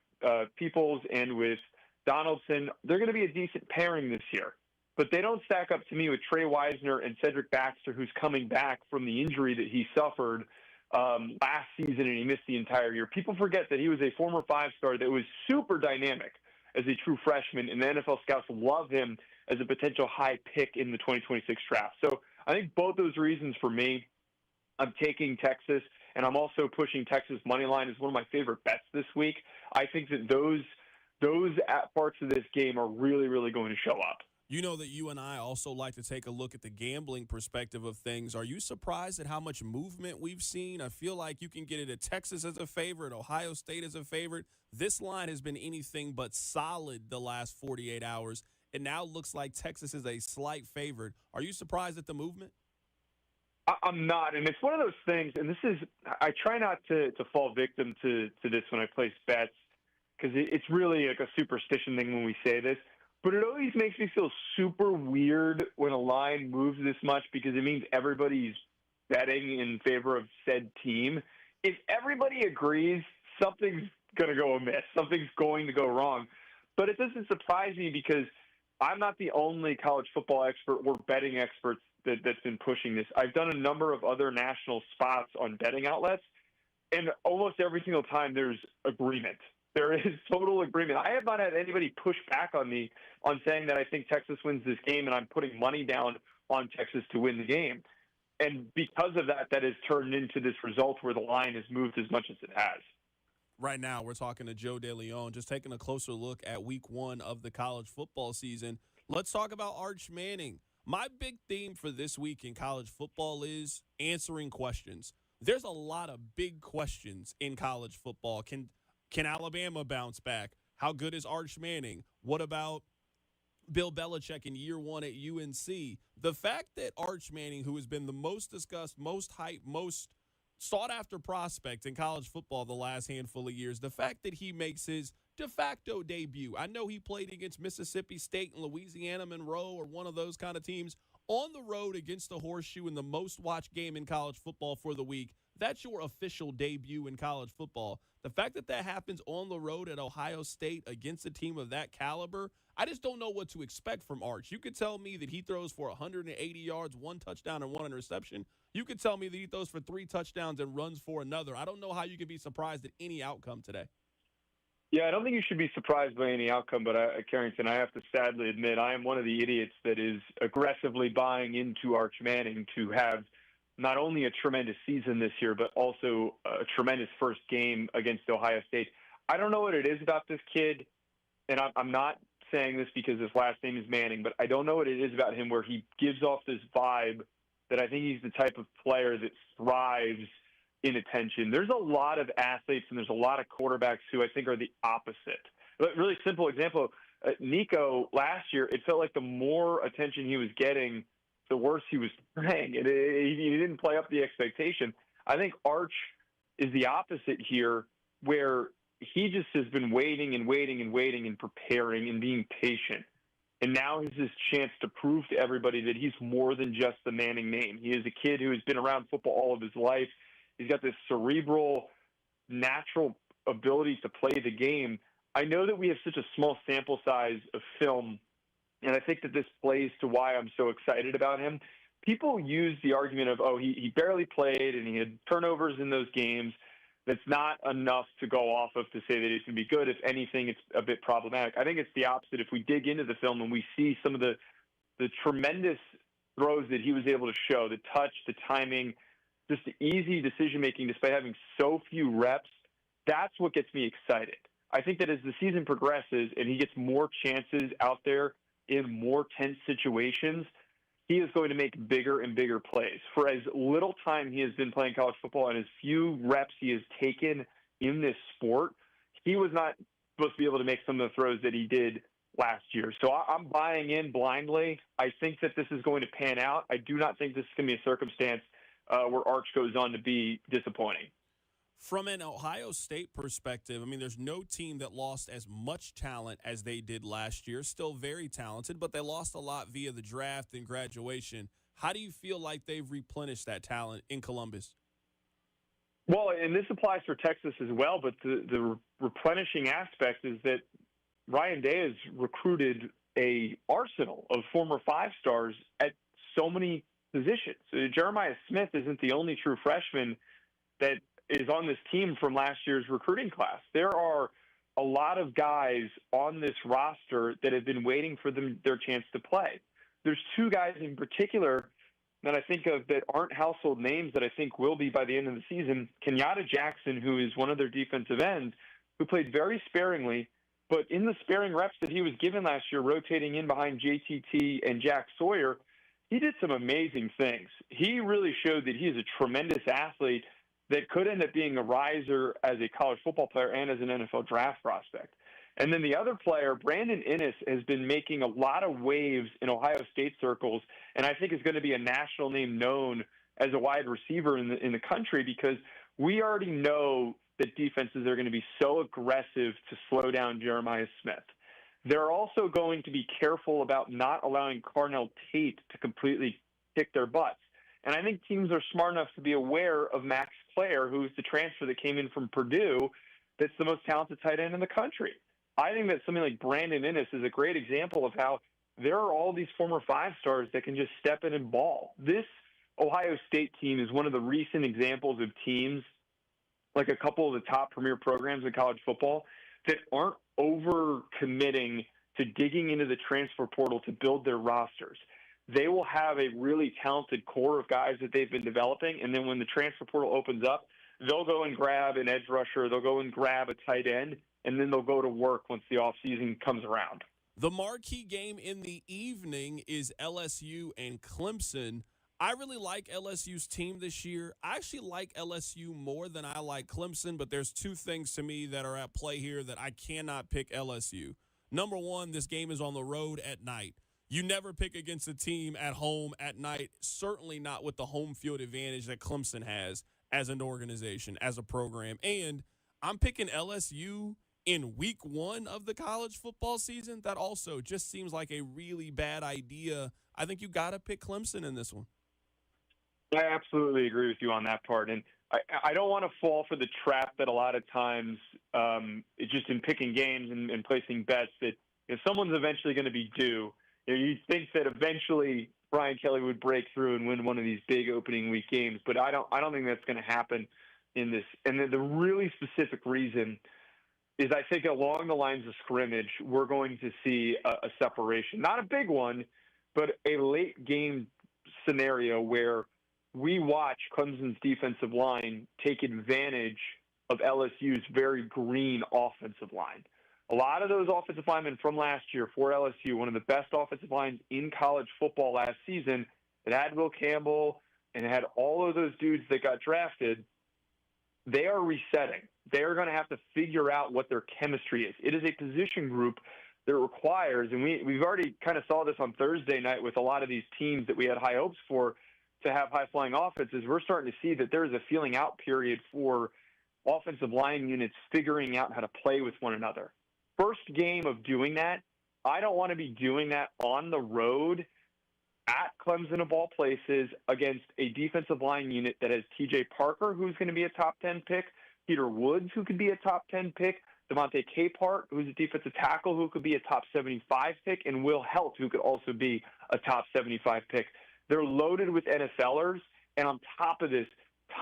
Peoples and with Donaldson, they're going to be a decent pairing this year. But they don't stack up to me with Trey Wisner and Cedric Baxter, who's coming back from the injury that he suffered last season and he missed the entire year. People forget that he was a former 5-star that was super dynamic as a true freshman, and the NFL scouts love him as a potential high pick in the 2026 draft. So I think both those reasons for me, I'm taking Texas, and I'm also pushing Texas money line as one of my favorite bets this week. I think that those parts of this game are really, really going to show up. You know that you and I also like to take a look at the gambling perspective of things. Are you surprised at how much movement we've seen? I feel like you can get it at Texas as a favorite, Ohio State as a favorite. This line has been anything but solid the last 48 hours. It now looks like Texas is a slight favorite. Are you surprised at the movement? I'm not, and it's one of those things, and I try not to fall victim to this when I place bets, because it's really like a superstition thing when we say this. But it always makes me feel super weird when a line moves this much because it means everybody's betting in favor of said team. If everybody agrees, something's going to go amiss. Something's going to go wrong. But it doesn't surprise me because I'm not the only college football expert or betting expert that's been pushing this. I've done a number of other national spots on betting outlets, and almost every single time there's agreement. There is total agreement. I have not had anybody push back on me on saying that I think Texas wins this game and I'm putting money down on Texas to win the game. And because of that, that has turned into this result where the line has moved as much as it has. Right now, we're talking to Joe DeLeon, just taking a closer look at week 1 of the college football season. Let's talk about Arch Manning. My big theme for this week in college football is answering questions. There's a lot of big questions in college football. Can Alabama bounce back? How good is Arch Manning? What about Bill Belichick in year 1 at UNC? The fact that Arch Manning, who has been the most discussed, most hyped, most sought-after prospect in college football the last handful of years, the fact that he makes his de facto debut. I know he played against Mississippi State and Louisiana Monroe or one of those kind of teams on the road against the Horseshoe in the most watched game in college football for the week. That's your official debut in college football. The fact that that happens on the road at Ohio State against a team of that caliber, I just don't know what to expect from Arch. You could tell me that he throws for 180 yards, 1 touchdown, and 1 interception. You could tell me that he throws for 3 touchdowns and runs for another. I don't know how you can be surprised at any outcome today. Yeah, I don't think you should be surprised by any outcome, but Carrington, I have to sadly admit I am one of the idiots that is aggressively buying into Arch Manning to have not only a tremendous season this year, but also a tremendous first game against Ohio State. I don't know what it is about this kid, and I'm not saying this because his last name is Manning, but I don't know what it is about him where he gives off this vibe that I think he's the type of player that thrives in attention. There's a lot of athletes and there's a lot of quarterbacks who I think are the opposite. But really simple example, Nico last year, it felt like the more attention he was getting, the worse he was playing. And he didn't play up the expectation. I think Arch is the opposite here, where he just has been waiting and waiting and waiting and preparing and being patient. And now is his chance to prove to everybody that he's more than just the Manning name. He is a kid who has been around football all of his life. He's got this cerebral, natural ability to play the game. I know that we have such a small sample size of film, and I think that this plays to why I'm so excited about him. People use the argument of, he barely played and he had turnovers in those games. That's not enough to go off of to say that he's going to be good. If anything, it's a bit problematic. I think it's the opposite. If we dig into the film and we see some of the tremendous throws that he was able to show, the touch, the timing, just the easy decision-making despite having so few reps, that's what gets me excited. I think that as the season progresses and he gets more chances out there in more tense situations, he is going to make bigger and bigger plays. For as little time he has been playing college football and as few reps he has taken in this sport, he was not supposed to be able to make some of the throws that he did last year. So I'm buying in blindly. I think that this is going to pan out. I do not think this is going to be a circumstance where Arch goes on to be disappointing. From an Ohio State perspective, I mean, there's no team that lost as much talent as they did last year. Still very talented, but they lost a lot via the draft and graduation. How do you feel like they've replenished that talent in Columbus? Well, and this applies for Texas as well, but the replenishing aspect is that Ryan Day has recruited a arsenal of former 5-stars at so many positions. Jeremiah Smith isn't the only true freshman that is on this team from last year's recruiting class. There are a lot of guys on this roster that have been waiting for their chance to play. There's 2 guys in particular that I think of that aren't household names that I think will be by the end of the season. Kenyatta Jackson, who is one of their defensive ends, who played very sparingly, but in the sparing reps that he was given last year, rotating in behind JTT and Jack Sawyer, he did some amazing things. He really showed that he is a tremendous athlete that could end up being a riser as a college football player and as an NFL draft prospect. And then the other player, Brandon Inniss, has been making a lot of waves in Ohio State circles, and I think is going to be a national name known as a wide receiver in the country, because we already know that defenses are going to be so aggressive to slow down Jeremiah Smith. They're also going to be careful about not allowing Carnell Tate to completely kick their butts. And I think teams are smart enough to be aware of Max Clare, who's the transfer that came in from Purdue, that's the most talented tight end in the country. I think that something like Brandon Inniss is a great example of how there are all these former 5-stars that can just step in and ball. This Ohio State team is one of the recent examples of teams, like a couple of the top premier programs in college football, that aren't over-committing to digging into the transfer portal to build their rosters. They will have a really talented core of guys that they've been developing, and then when the transfer portal opens up, they'll go and grab an edge rusher, they'll go and grab a tight end, and then they'll go to work once the offseason comes around. The marquee game in the evening is LSU and Clemson. I really like LSU's team this year. I actually like LSU more than I like Clemson, but there's two things to me that are at play here that I cannot pick LSU. Number one, this game is on the road at night. You never pick against a team at home at night, certainly not with the home field advantage that Clemson has as an organization, as a program. And I'm picking LSU in week 1 of the college football season. That also just seems like a really bad idea. I think you got to pick Clemson in this one. I absolutely agree with you on that part. And I don't want to fall for the trap that a lot of times it's just in picking games and placing bets that if someone's eventually going to be due, you'd think that eventually Brian Kelly would break through and win one of these big opening week games. But I don't think that's going to happen in this. And the really specific reason is I think along the lines of scrimmage, we're going to see a separation. Not a big one, but a late game scenario where we watch Clemson's defensive line take advantage of LSU's very green offensive line. A lot of those offensive linemen from last year for LSU, one of the best offensive lines in college football last season, it had Will Campbell and it had all of those dudes that got drafted, they are resetting. They're going to have to figure out what their chemistry is. It is a position group that requires, and we've already kind of saw this on Thursday night with a lot of these teams that we had high hopes for to have high-flying offenses. We're starting to see that there is a feeling out period for offensive line units figuring out how to play with one another. First game of doing that, I don't want to be doing that on the road at Clemson of all places against a defensive line unit that has TJ Parker, who's going to be a top 10 pick, Peter Woods, who could be a top 10 pick, Devontae Capehart, who's a defensive tackle, who could be a top 75 pick, and Will Helt, who could also be a top 75 pick. They're loaded with NFLers, and on top of this,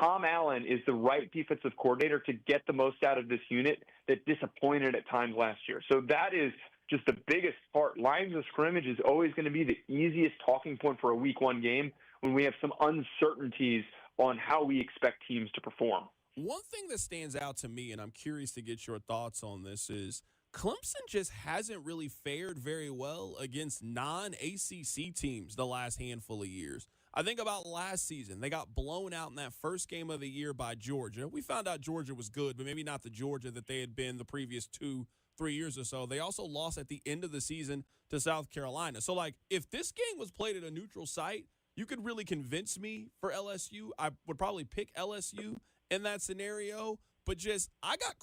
Tom Allen is the right defensive coordinator to get the most out of this unit that disappointed at times last year. So that is just the biggest part. Lines of scrimmage is always going to be the easiest talking point for a week 1 game when we have some uncertainties on how we expect teams to perform. One thing that stands out to me, and I'm curious to get your thoughts on this, is Clemson just hasn't really fared very well against non-ACC teams the last handful of years. I think about last season. They got blown out in that first game of the year by Georgia. We found out Georgia was good, but maybe not the Georgia that they had been the previous 2-3 years or so. They also lost at the end of the season to South Carolina. So, if this game was played at a neutral site, you could really convince me for LSU. I would probably pick LSU in that scenario. But I got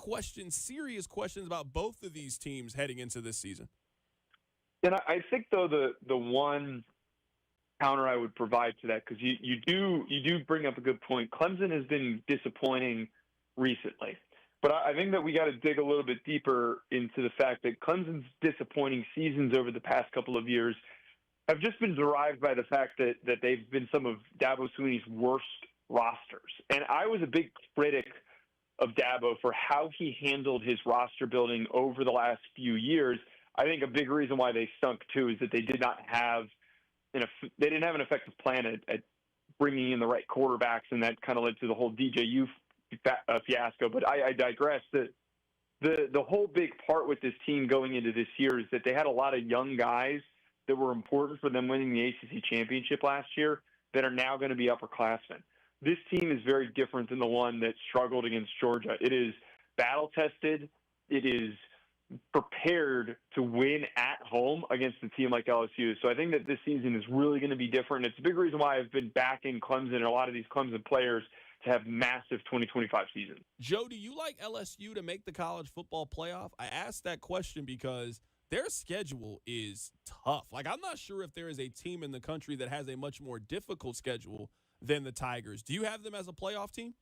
serious questions about both of these teams heading into this season. And I think, though, the one counter I would provide to that, because you do bring up a good point. Clemson has been disappointing recently. But I think that we got to dig a little bit deeper into the fact that Clemson's disappointing seasons over the past couple of years have just been derived by the fact that they've been some of Dabo Swinney's worst rosters. And I was a big critic of Dabo for how he handled his roster building over the last few years. I think a big reason why they stunk too is that they didn't have an effective plan at bringing in the right quarterbacks, and that kind of led to the whole DJU fiasco. But I digress. The whole big part with this team going into this year is that they had a lot of young guys that were important for them winning the ACC championship last year that are now going to be upperclassmen. This team is very different than the one that struggled against Georgia. It is battle-tested. It is prepared to win at home against a team like LSU. So I think that this season is really going to be different. It's a big reason why I've been backing Clemson and a lot of these Clemson players to have massive 2025 seasons. Joe, do you like LSU to make the college football playoff? I asked that question because their schedule is tough. I'm not sure if there is a team in the country that has a much more difficult schedule than the Tigers. Do you have them as a playoff team?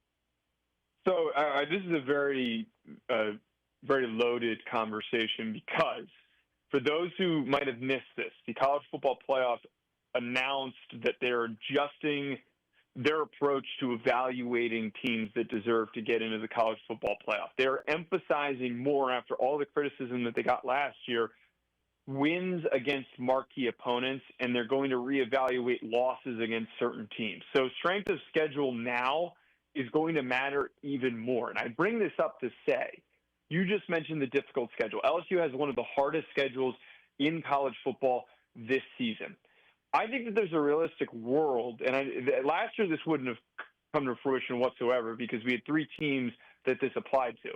So this is a very, very loaded conversation because for those who might have missed this, the college football playoff announced that they're adjusting their approach to evaluating teams that deserve to get into the college football playoff. They're emphasizing more, after all the criticism that they got last year, wins against marquee opponents, and they're going to reevaluate losses against certain teams. So strength of schedule now is going to matter even more. And I bring this up to say, you just mentioned the difficult schedule. LSU has one of the hardest schedules in college football this season. I think that there's a realistic world, and last year this wouldn't have come to fruition whatsoever because we had 3 teams that this applied to.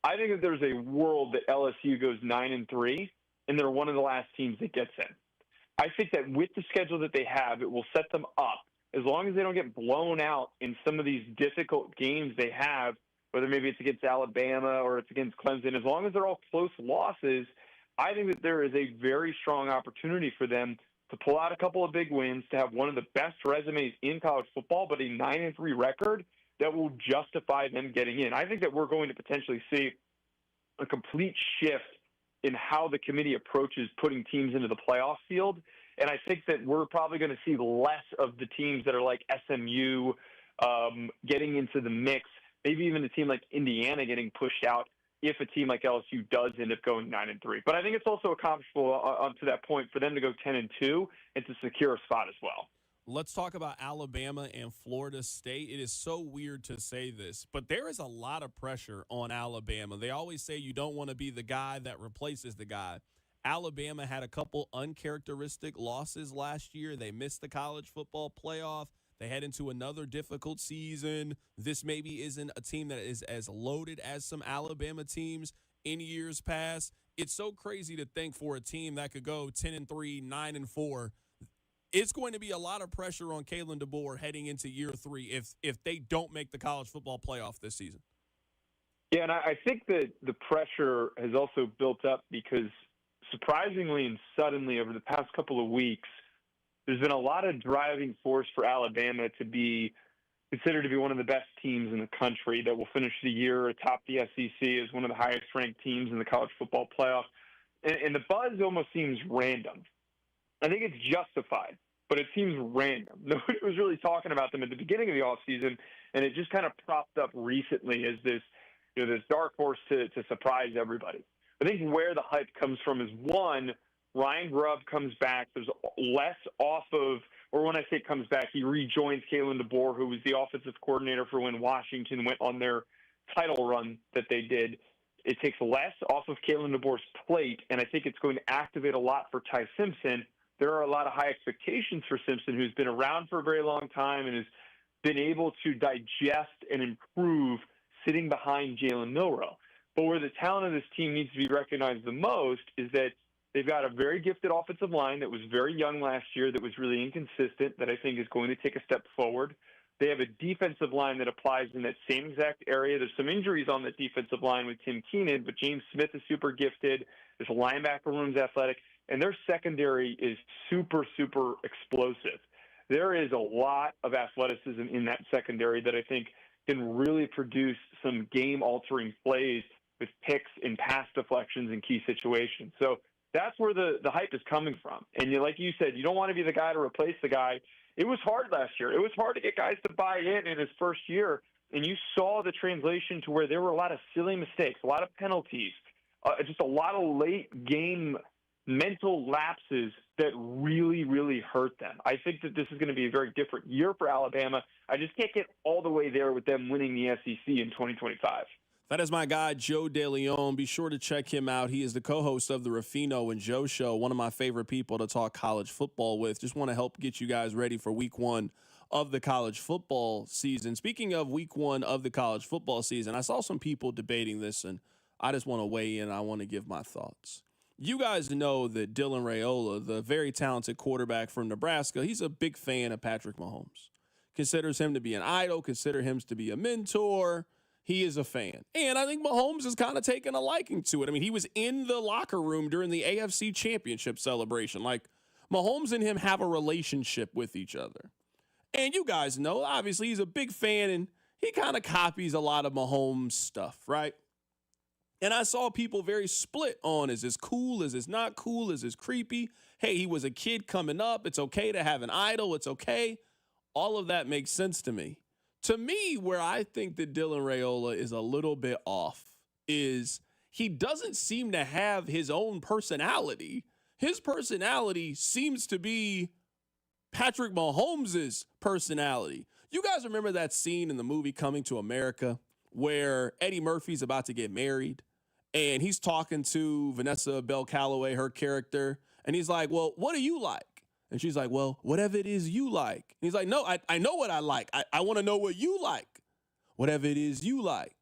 I think that there's a world that LSU goes 9-3, and they're one of the last teams that gets in. I think that with the schedule that they have, it will set them up, as long as they don't get blown out in some of these difficult games they have, whether maybe it's against Alabama or it's against Clemson, as long as they're all close losses, I think that there is a very strong opportunity for them to pull out a couple of big wins, to have one of the best resumes in college football, but a 9-3 record that will justify them getting in. I think that we're going to potentially see a complete shift in how the committee approaches putting teams into the playoff field. And I think that we're probably going to see less of the teams that are like SMU getting into the mix, maybe even a team like Indiana getting pushed out if a team like LSU does end up going 9-3. But I think it's also accomplishable to that point for them to go 10-2 and to secure a spot as well. Let's talk about Alabama and Florida State. It is so weird to say this, but there is a lot of pressure on Alabama. They always say you don't want to be the guy that replaces the guy. Alabama had a couple uncharacteristic losses last year. They missed the college football playoff. They head into another difficult season. This maybe isn't a team that is as loaded as some Alabama teams in years past. It's so crazy to think for a team that could go 10-3, 9-4. It's going to be a lot of pressure on Kalen DeBoer heading into year 3 if they don't make the college football playoff this season. Yeah, and I think that the pressure has also built up because surprisingly and suddenly over the past couple of weeks, there's been a lot of driving force for Alabama to be considered to be one of the best teams in the country that will finish the year atop the SEC as one of the highest-ranked teams in the college football playoff. And the buzz almost seems random. I think it's justified, but it seems random. Nobody was really talking about them at the beginning of the offseason, and it just kind of propped up recently as this, this dark horse to surprise everybody. I think where the hype comes from is, one, Ryan Grubb comes back. There's less off of, or when I say comes back, he rejoins Kalen DeBoer, who was the offensive coordinator for when Washington went on their title run that they did. It takes less off of Kalen DeBoer's plate, and I think it's going to activate a lot for Ty Simpson. There are a lot of high expectations for Simpson, who's been around for a very long time and has been able to digest and improve sitting behind Jalen Milroe. But where the talent of this team needs to be recognized the most is that they've got a very gifted offensive line that was very young last year, that was really inconsistent, that I think is going to take a step forward. They have a defensive line that applies in that same exact area. There's some injuries on the defensive line with Tim Keenan, but James Smith is super gifted. There's a linebacker room's athletic, and their secondary is super, super explosive. There is a lot of athleticism in that secondary that I think can really produce some game-altering plays with picks and pass deflections in key situations. So that's where the hype is coming from. And like you said, you don't want to be the guy to replace the guy. It was hard last year. It was hard to get guys to buy in his first year, and you saw the translation to where there were a lot of silly mistakes, a lot of penalties, just a lot of late game mental lapses that really, really hurt them. I think that this is going to be a very different year for Alabama. I just can't get all the way there with them winning the SEC in 2025. That is my guy, Joe DeLeon. Be sure to check him out. He is the co-host of the Ruffino and Joe Show, one of my favorite people to talk college football with. Just want to help get you guys ready for week 1 of the college football season. Speaking of week 1 of the college football season, I saw some people debating this, and I just want to weigh in. I want to give my thoughts. You guys know that Dylan Raola, the very talented quarterback from Nebraska, he's a big fan of Patrick Mahomes. Considers him to be an idol, consider him to be a mentor. He is a fan. And I think Mahomes has kind of taken a liking to it. I mean, he was in the locker room during the AFC Championship celebration. Like, Mahomes and him have a relationship with each other. And you guys know, obviously, he's a big fan, and he kind of copies a lot of Mahomes stuff, right? And I saw people very split on, is this cool? Is this not cool? Is this creepy? Hey, he was a kid coming up. It's okay to have an idol. It's okay. All of that makes sense to me. To me, where I think that Dylan Raola is a little bit off is he doesn't seem to have his own personality. His personality seems to be Patrick Mahomes' personality. You guys remember that scene in the movie Coming to America where Eddie Murphy's about to get married and he's talking to Vanessa Bell Calloway, her character, and he's like, well, what do you like? And she's like, well, whatever it is you like. And he's like, no, I know what I like. I want to know what you like. Whatever it is you like.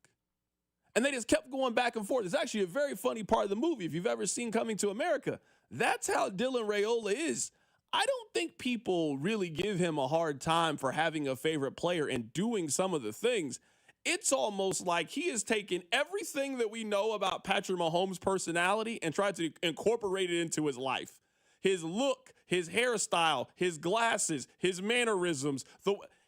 And they just kept going back and forth. It's actually a very funny part of the movie. If you've ever seen Coming to America, that's how Dylan Raola is. I don't think people really give him a hard time for having a favorite player and doing some of the things. It's almost like he has taken everything that we know about Patrick Mahomes' personality and tried to incorporate it into his life. His look, his hairstyle, his glasses, his mannerisms.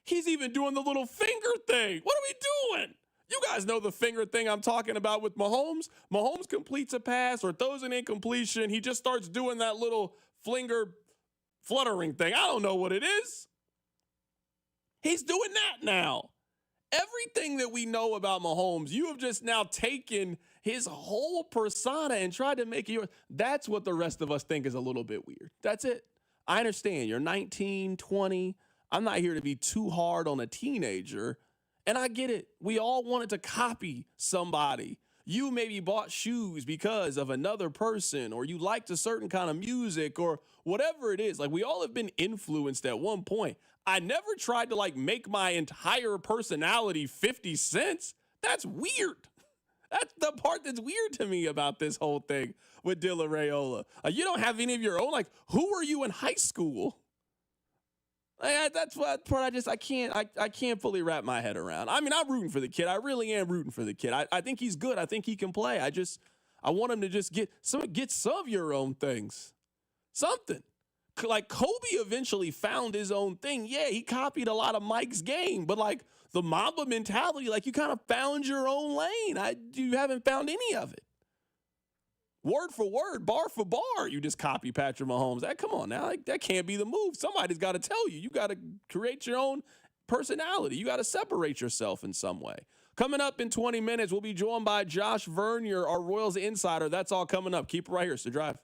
He's even doing the little finger thing. What are we doing? You guys know the finger thing I'm talking about with Mahomes. Mahomes completes a pass or throws an incompletion. He just starts doing that little finger fluttering thing. I don't know what it is. He's doing that now. Everything that we know about Mahomes, you have just now taken his whole persona and tried to make it yours. That's what the rest of us think is a little bit weird. That's it. I understand. You're 19, 20. I'm not here to be too hard on a teenager. And I get it. We all wanted to copy somebody. You maybe bought shoes because of another person, or you liked a certain kind of music, or whatever it is. Like, we all have been influenced at one point. I never tried to make my entire personality 50 Cent. That's weird. That's the part that's weird to me about this whole thing with Dylan Raola. You don't have any of your own. Who were you in high school? That's what part I can't fully wrap my head around. I mean, I'm rooting for the kid. I really am rooting for the kid. I think he's good. I think he can play. I want him to just get some of your own things. Something. Like, Kobe eventually found his own thing. Yeah, he copied a lot of Mike's game, but the Mamba mentality, you kind of found your own lane. You haven't found any of it. Word for word, bar for bar, you just copy Patrick Mahomes. Come on now, that can't be the move. Somebody's got to tell you. You got to create your own personality. You got to separate yourself in some way. Coming up in 20 minutes, we'll be joined by Josh Vern, our Royals insider. That's all coming up. Keep it right here. So drive.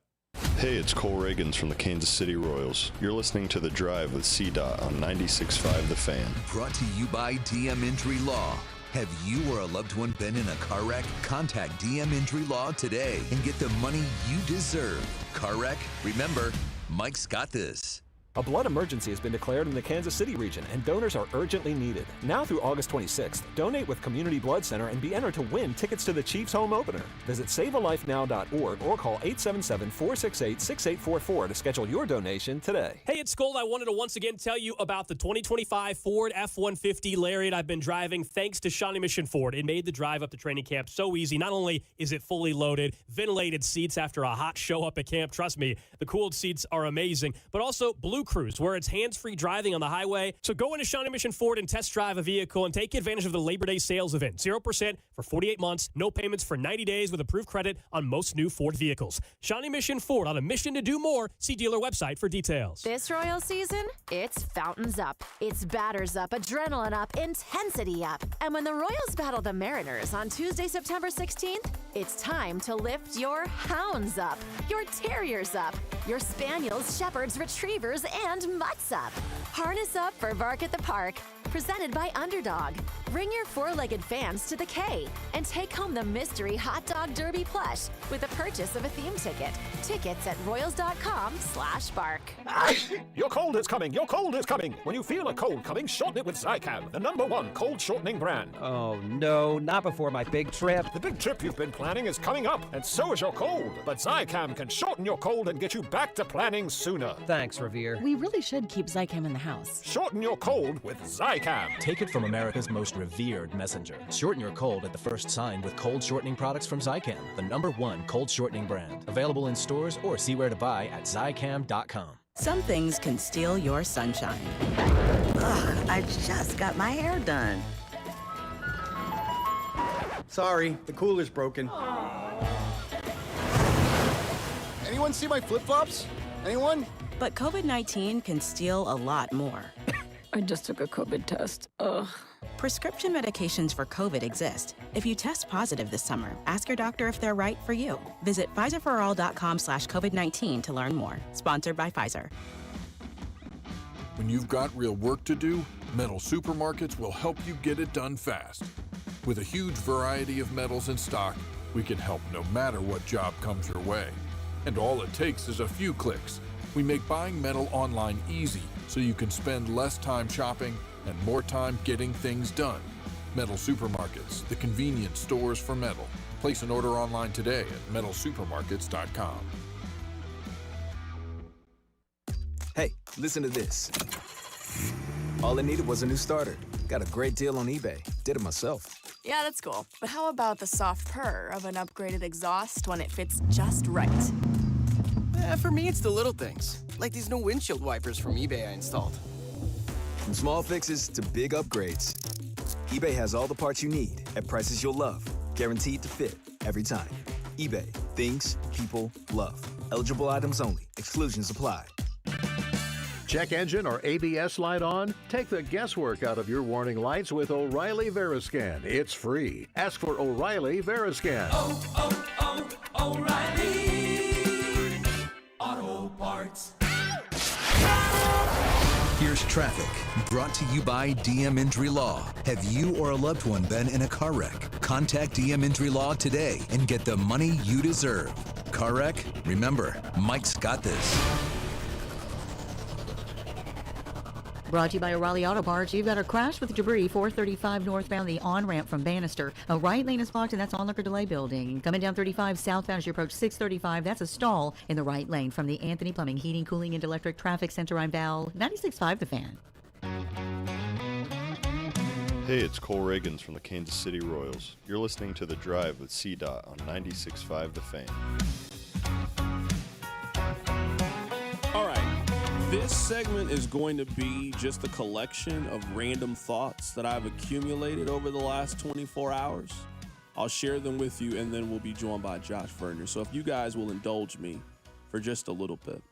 Hey, it's Cole Reagans from the Kansas City Royals. You're listening to The Drive with CDOT on 96.5 The Fan. Brought to you by DM Injury Law. Have you or a loved one been in a car wreck? Contact DM Injury Law today and get the money you deserve. Car wreck? Remember, Mike's got this. A blood emergency has been declared in the Kansas City region, and donors are urgently needed. Now through August 26th, donate with Community Blood Center and be entered to win tickets to the Chiefs home opener. Visit SaveALifeNow.org or call 877-468-6844 to schedule your donation today. Hey, it's Gold. I wanted to once again tell you about the 2025 Ford F-150 Lariat I've been driving thanks to Shawnee Mission Ford. It made the drive up to training camp so easy. Not only is it fully loaded, ventilated seats after a hot show up at camp. Trust me, the cooled seats are amazing. But also Blue Cruise, where it's hands-free driving on the highway. So go into Shawnee Mission Ford and test drive a vehicle and take advantage of the Labor Day sales event. 0% for 48 months, no payments for 90 days with approved credit on most new Ford vehicles. Shawnee Mission Ford, on a mission to do more. See dealer website for details. This Royal season, it's fountains up, it's batters up, adrenaline up, intensity up. And when the Royals battle the Mariners on Tuesday, September 16th, it's time to lift your hounds up, your terriers up, your spaniels, shepherds, retrievers, and mutts up. Harness up for Bark at the Park, presented by Underdog. Bring your four-legged fans to the K and take home the mystery Hot Dog Derby plush with the purchase of a theme ticket. Tickets at royals.com/bark. Your cold is coming. Your cold is coming. When you feel a cold coming, shorten it with Zicam, the #1 cold shortening brand. Oh, no, not before my big trip. The big trip you've been planning is coming up, and so is your cold. But Zicam can shorten your cold and get you back to planning sooner. Thanks, Revere. We really should keep Zicam in the house. Shorten your cold with Zicam. Take it from America's most revered messenger. Shorten your cold at the first sign with cold shortening products from Zicam, the #1 cold shortening brand. Available in stores or see where to buy at Zicam.com. Some things can steal your sunshine. Ugh, I just got my hair done. Sorry, the cooler's broken. Anyone see my flip-flops? Anyone? But COVID-19 can steal a lot more. I just took a COVID test. Ugh. Prescription medications for COVID exist. If you test positive this summer, ask your doctor if they're right for you. Visit PfizerForAll.com/COVID-19 to learn more. Sponsored by Pfizer. When you've got real work to do, Metal Supermarkets will help you get it done fast. With a huge variety of metals in stock, we can help no matter what job comes your way. And all it takes is a few clicks. We make buying metal online easy so you can spend less time shopping and more time getting things done. Metal Supermarkets, the convenience stores for metal. Place an order online today at metalsupermarkets.com. Hey, listen to this. All I needed was a new starter. Got a great deal on eBay. Did it myself. Yeah, that's cool. But how about the soft purr of an upgraded exhaust when it fits just right? For me, it's the little things, like these new windshield wipers from eBay I installed. From small fixes to big upgrades, eBay has all the parts you need at prices you'll love. Guaranteed to fit every time. eBay. Things people love. Eligible items only. Exclusions apply. Check engine or ABS light on? Take the guesswork out of your warning lights with O'Reilly Veriscan. It's free. Ask for O'Reilly Veriscan. O'Reilly Auto Parts. Here's traffic, brought to you by DM Injury Law. Have you or a loved one been in a car wreck? Contact DM Injury Law today and get the money you deserve. Car wreck? Remember, Mike's got this. Brought to you by O'Reilly Auto Parts. You've got a crash with debris, 435 northbound, the on-ramp from Bannister. A right lane is blocked, and that's on Liquor Delay Building. Coming down 35 southbound as you approach 635, that's a stall in the right lane from the Anthony Plumbing, Heating, Cooling, and Electric Traffic Center. I'm Val, 96.5 The Fan. Hey, it's Cole Reagans from the Kansas City Royals. You're listening to The Drive with CDOT on 96.5 The Fan. All right. This segment is going to be just a collection of random thoughts that I've accumulated over the last 24 hours. I'll share them with you, and then we'll be joined by Josh Verner. So if you guys will indulge me for just a little bit.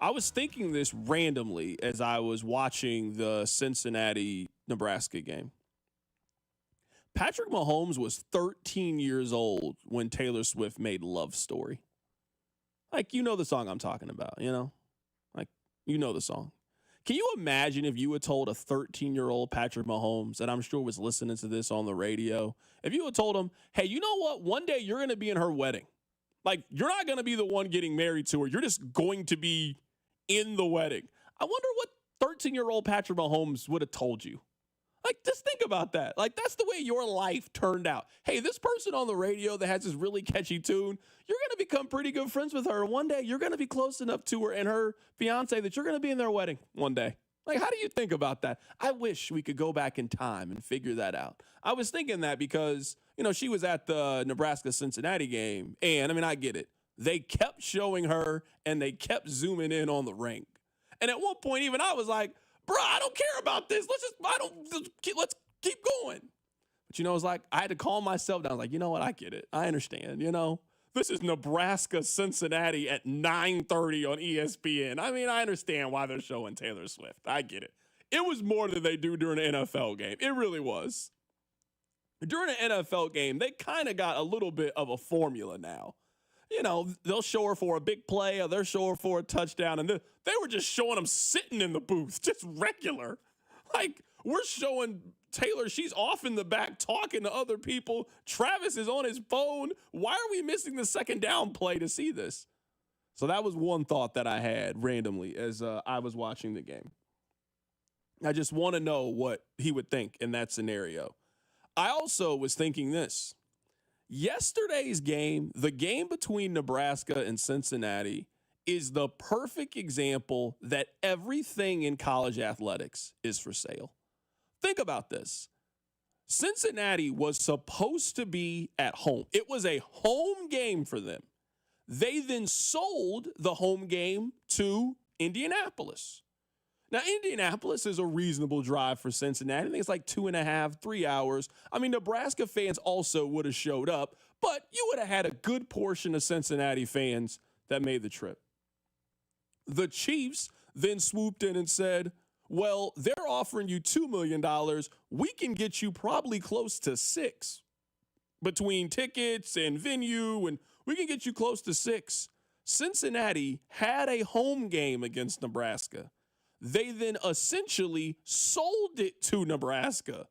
I was thinking this randomly as I was watching the Cincinnati-Nebraska game. Patrick Mahomes was 13 years old when Taylor Swift made Love Story. Like, you know the song I'm talking about, you know? You know the song. Can you imagine if you had told a 13-year-old Patrick Mahomes, that I'm sure was listening to this on the radio, if you had told him, hey, you know what? One day you're going to be in her wedding. Like, you're not going to be the one getting married to her. You're just going to be in the wedding. I wonder what 13-year-old Patrick Mahomes would have told you. Like, just think about that. Like, that's the way your life turned out. Hey, this person on the radio that has this really catchy tune, you're going to become pretty good friends with her. One day, you're going to be close enough to her and her fiance that you're going to be in their wedding one day. Like, how do you think about that? I wish we could go back in time and figure that out. I was thinking that because, you know, she was at the Nebraska-Cincinnati game, and, I mean, I get it. They kept showing her, and they kept zooming in on the ring. And at one point, even I was like, bro, I don't care about this. Let's keep going. But, you know, it's like I had to calm myself down. I was like, you know what? I get it. I understand. You know, this is Nebraska, Cincinnati at 9:30 on ESPN. I mean, I understand why they're showing Taylor Swift. I get it. It was more than they do during an NFL game. It really was. During an NFL game, they kind of got a little bit of a formula now. You know, they'll show her for a big play or they'll show her for a touchdown. And they were just showing them sitting in the booth, just regular. Like, we're showing Taylor, she's off in the back talking to other people. Travis is on his phone. Why are we missing the second down play to see this? So that was one thought that I had randomly as I was watching the game. I just want to know what he would think in that scenario. I also was thinking this. Yesterday's game, the game between Nebraska and Cincinnati, is the perfect example that everything in college athletics is for sale. Think about this. Cincinnati was supposed to be at home. It was a home game for them. They then sold the home game to Indianapolis. Now, Indianapolis is a reasonable drive for Cincinnati. I think it's like 2.5, 3 hours. I mean, Nebraska fans also would have showed up, but you would have had a good portion of Cincinnati fans that made the trip. The Chiefs then swooped in and said, well, they're offering you $2 million. We can get you probably close to $6 million between tickets and venue, and we can get you close to $6 million. Cincinnati had a home game against Nebraska. They then essentially sold it to Nebraska.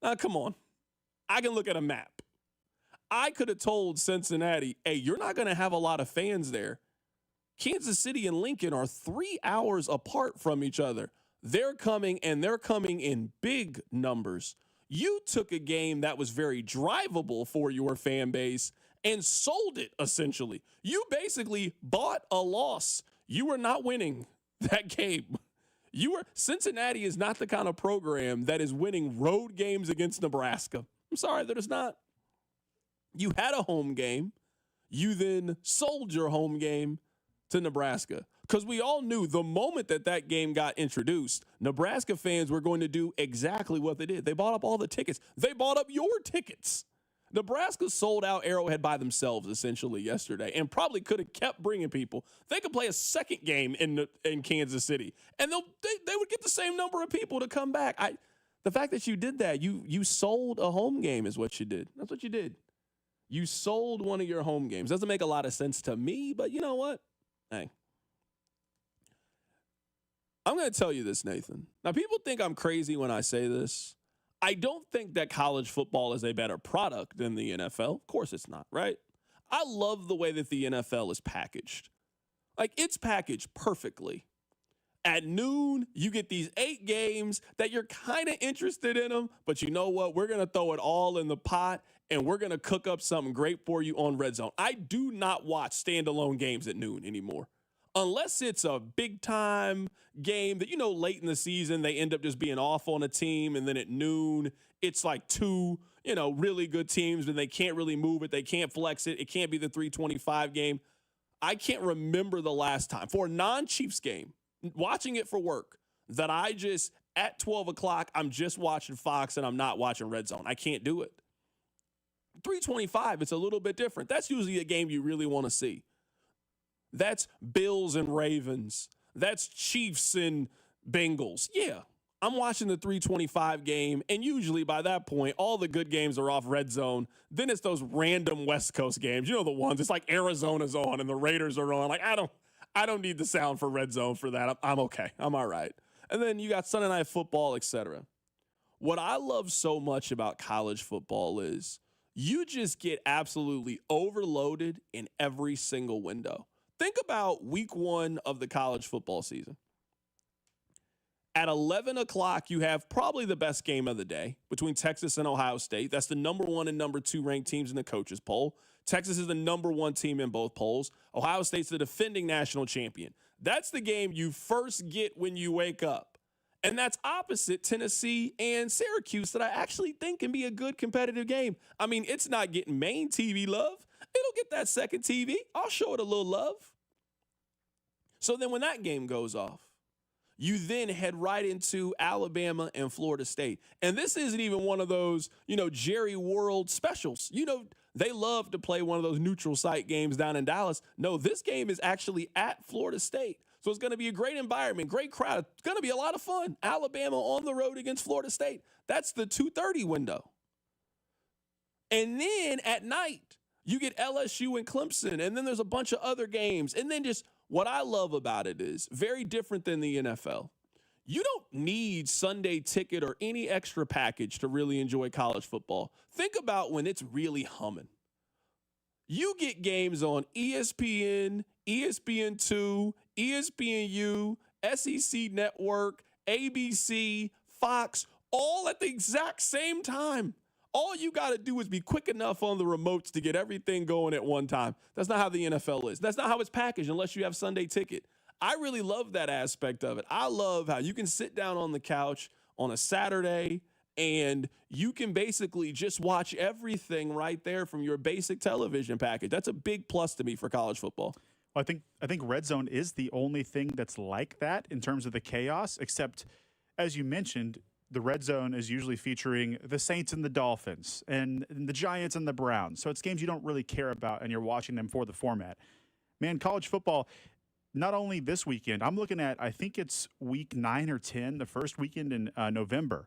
Now, come on. I can look at a map. I could have told Cincinnati, hey, you're not going to have a lot of fans there. Kansas City and Lincoln are 3 hours apart from each other. They're coming, and they're coming in big numbers. You took a game that was very drivable for your fan base and sold it, essentially. You basically bought a loss. You were not winning that game. Cincinnati is not the kind of program that is winning road games against Nebraska. I'm sorry, that is not. You had a home game. You then sold your home game to Nebraska. Because we all knew the moment that game got introduced, Nebraska fans were going to do exactly what they did. They bought up all the tickets. They bought up your tickets. Nebraska sold out Arrowhead by themselves, essentially, yesterday, and probably could have kept bringing people. They could play a second game in Kansas City, and they would get the same number of people to come back. The fact that you did that, you sold a home game is what you did. That's what you did. You sold one of your home games. Doesn't make a lot of sense to me, but you know what? Hey. I'm going to tell you this, Nathan. Now, people think I'm crazy when I say this. I don't think that college football is a better product than the NFL. Of course it's not, right? I love the way that the NFL is packaged. Like, it's packaged perfectly. At noon, you get these 8 games that you're kind of interested in them, but you know what? We're going to throw it all in the pot, and we're going to cook up something great for you on Red Zone. I do not watch standalone games at noon anymore. Unless it's a big-time game that, late in the season, they end up just being off on a team, and then at noon, it's like 2, really good teams, and they can't really move it. They can't flex it. It can't be the 325 game. I can't remember the last time, for a non-Chiefs game, watching it for work, that I just, at 12 o'clock, I'm just watching Fox and I'm not watching Red Zone. I can't do it. 325, it's a little bit different. That's usually a game you really want to see. That's Bills and Ravens. That's Chiefs and Bengals. Yeah, I'm watching the 325 game, and usually by that point, all the good games are off Red Zone. Then it's those random West Coast games. The ones, it's like Arizona's on and the Raiders are on. Like, I don't need the sound for Red Zone for that. I'm okay. I'm all right. And then you got Sunday Night Football, etc. What I love so much about college football is you just get absolutely overloaded in every single window. Think about week 1 of the college football season. At 11 o'clock, you have probably the best game of the day between Texas and Ohio State. That's the number 1 and number 2 ranked teams in the coaches poll. Texas is the number 1 team in both polls. Ohio State's the defending national champion. That's the game you first get when you wake up. And that's opposite Tennessee and Syracuse that I actually think can be a good competitive game. I mean, it's not getting main TV love. It'll get that second TV. I'll show it a little love. So then when that game goes off, you then head right into Alabama and Florida State. And this isn't even one of those, Jerry World specials. They love to play one of those neutral site games down in Dallas. No, this game is actually at Florida State. So it's going to be a great environment, great crowd. It's going to be a lot of fun. Alabama on the road against Florida State. That's the 2:30 window. And then at night, you get LSU and Clemson, and then there's a bunch of other games. And then just what I love about it is very different than the NFL. You don't need Sunday ticket or any extra package to really enjoy college football. Think about when it's really humming. You get games on ESPN, ESPN2, ESPNU, SEC Network, ABC, Fox, all at the exact same time. All you got to do is be quick enough on the remotes to get everything going at one time. That's not how the NFL is. That's not how it's packaged unless you have Sunday ticket. I really love that aspect of it. I love how you can sit down on the couch on a Saturday and you can basically just watch everything right there from your basic television package. That's a big plus to me for college football. Well, I think Red Zone is the only thing that's like that in terms of the chaos, except, as you mentioned, the Red Zone is usually featuring the Saints and the Dolphins and the Giants and the Browns. So it's games you don't really care about, and you're watching them for the format. Man, college football, not only this weekend, I'm looking at, I think it's week 9 or 10, the first weekend in November.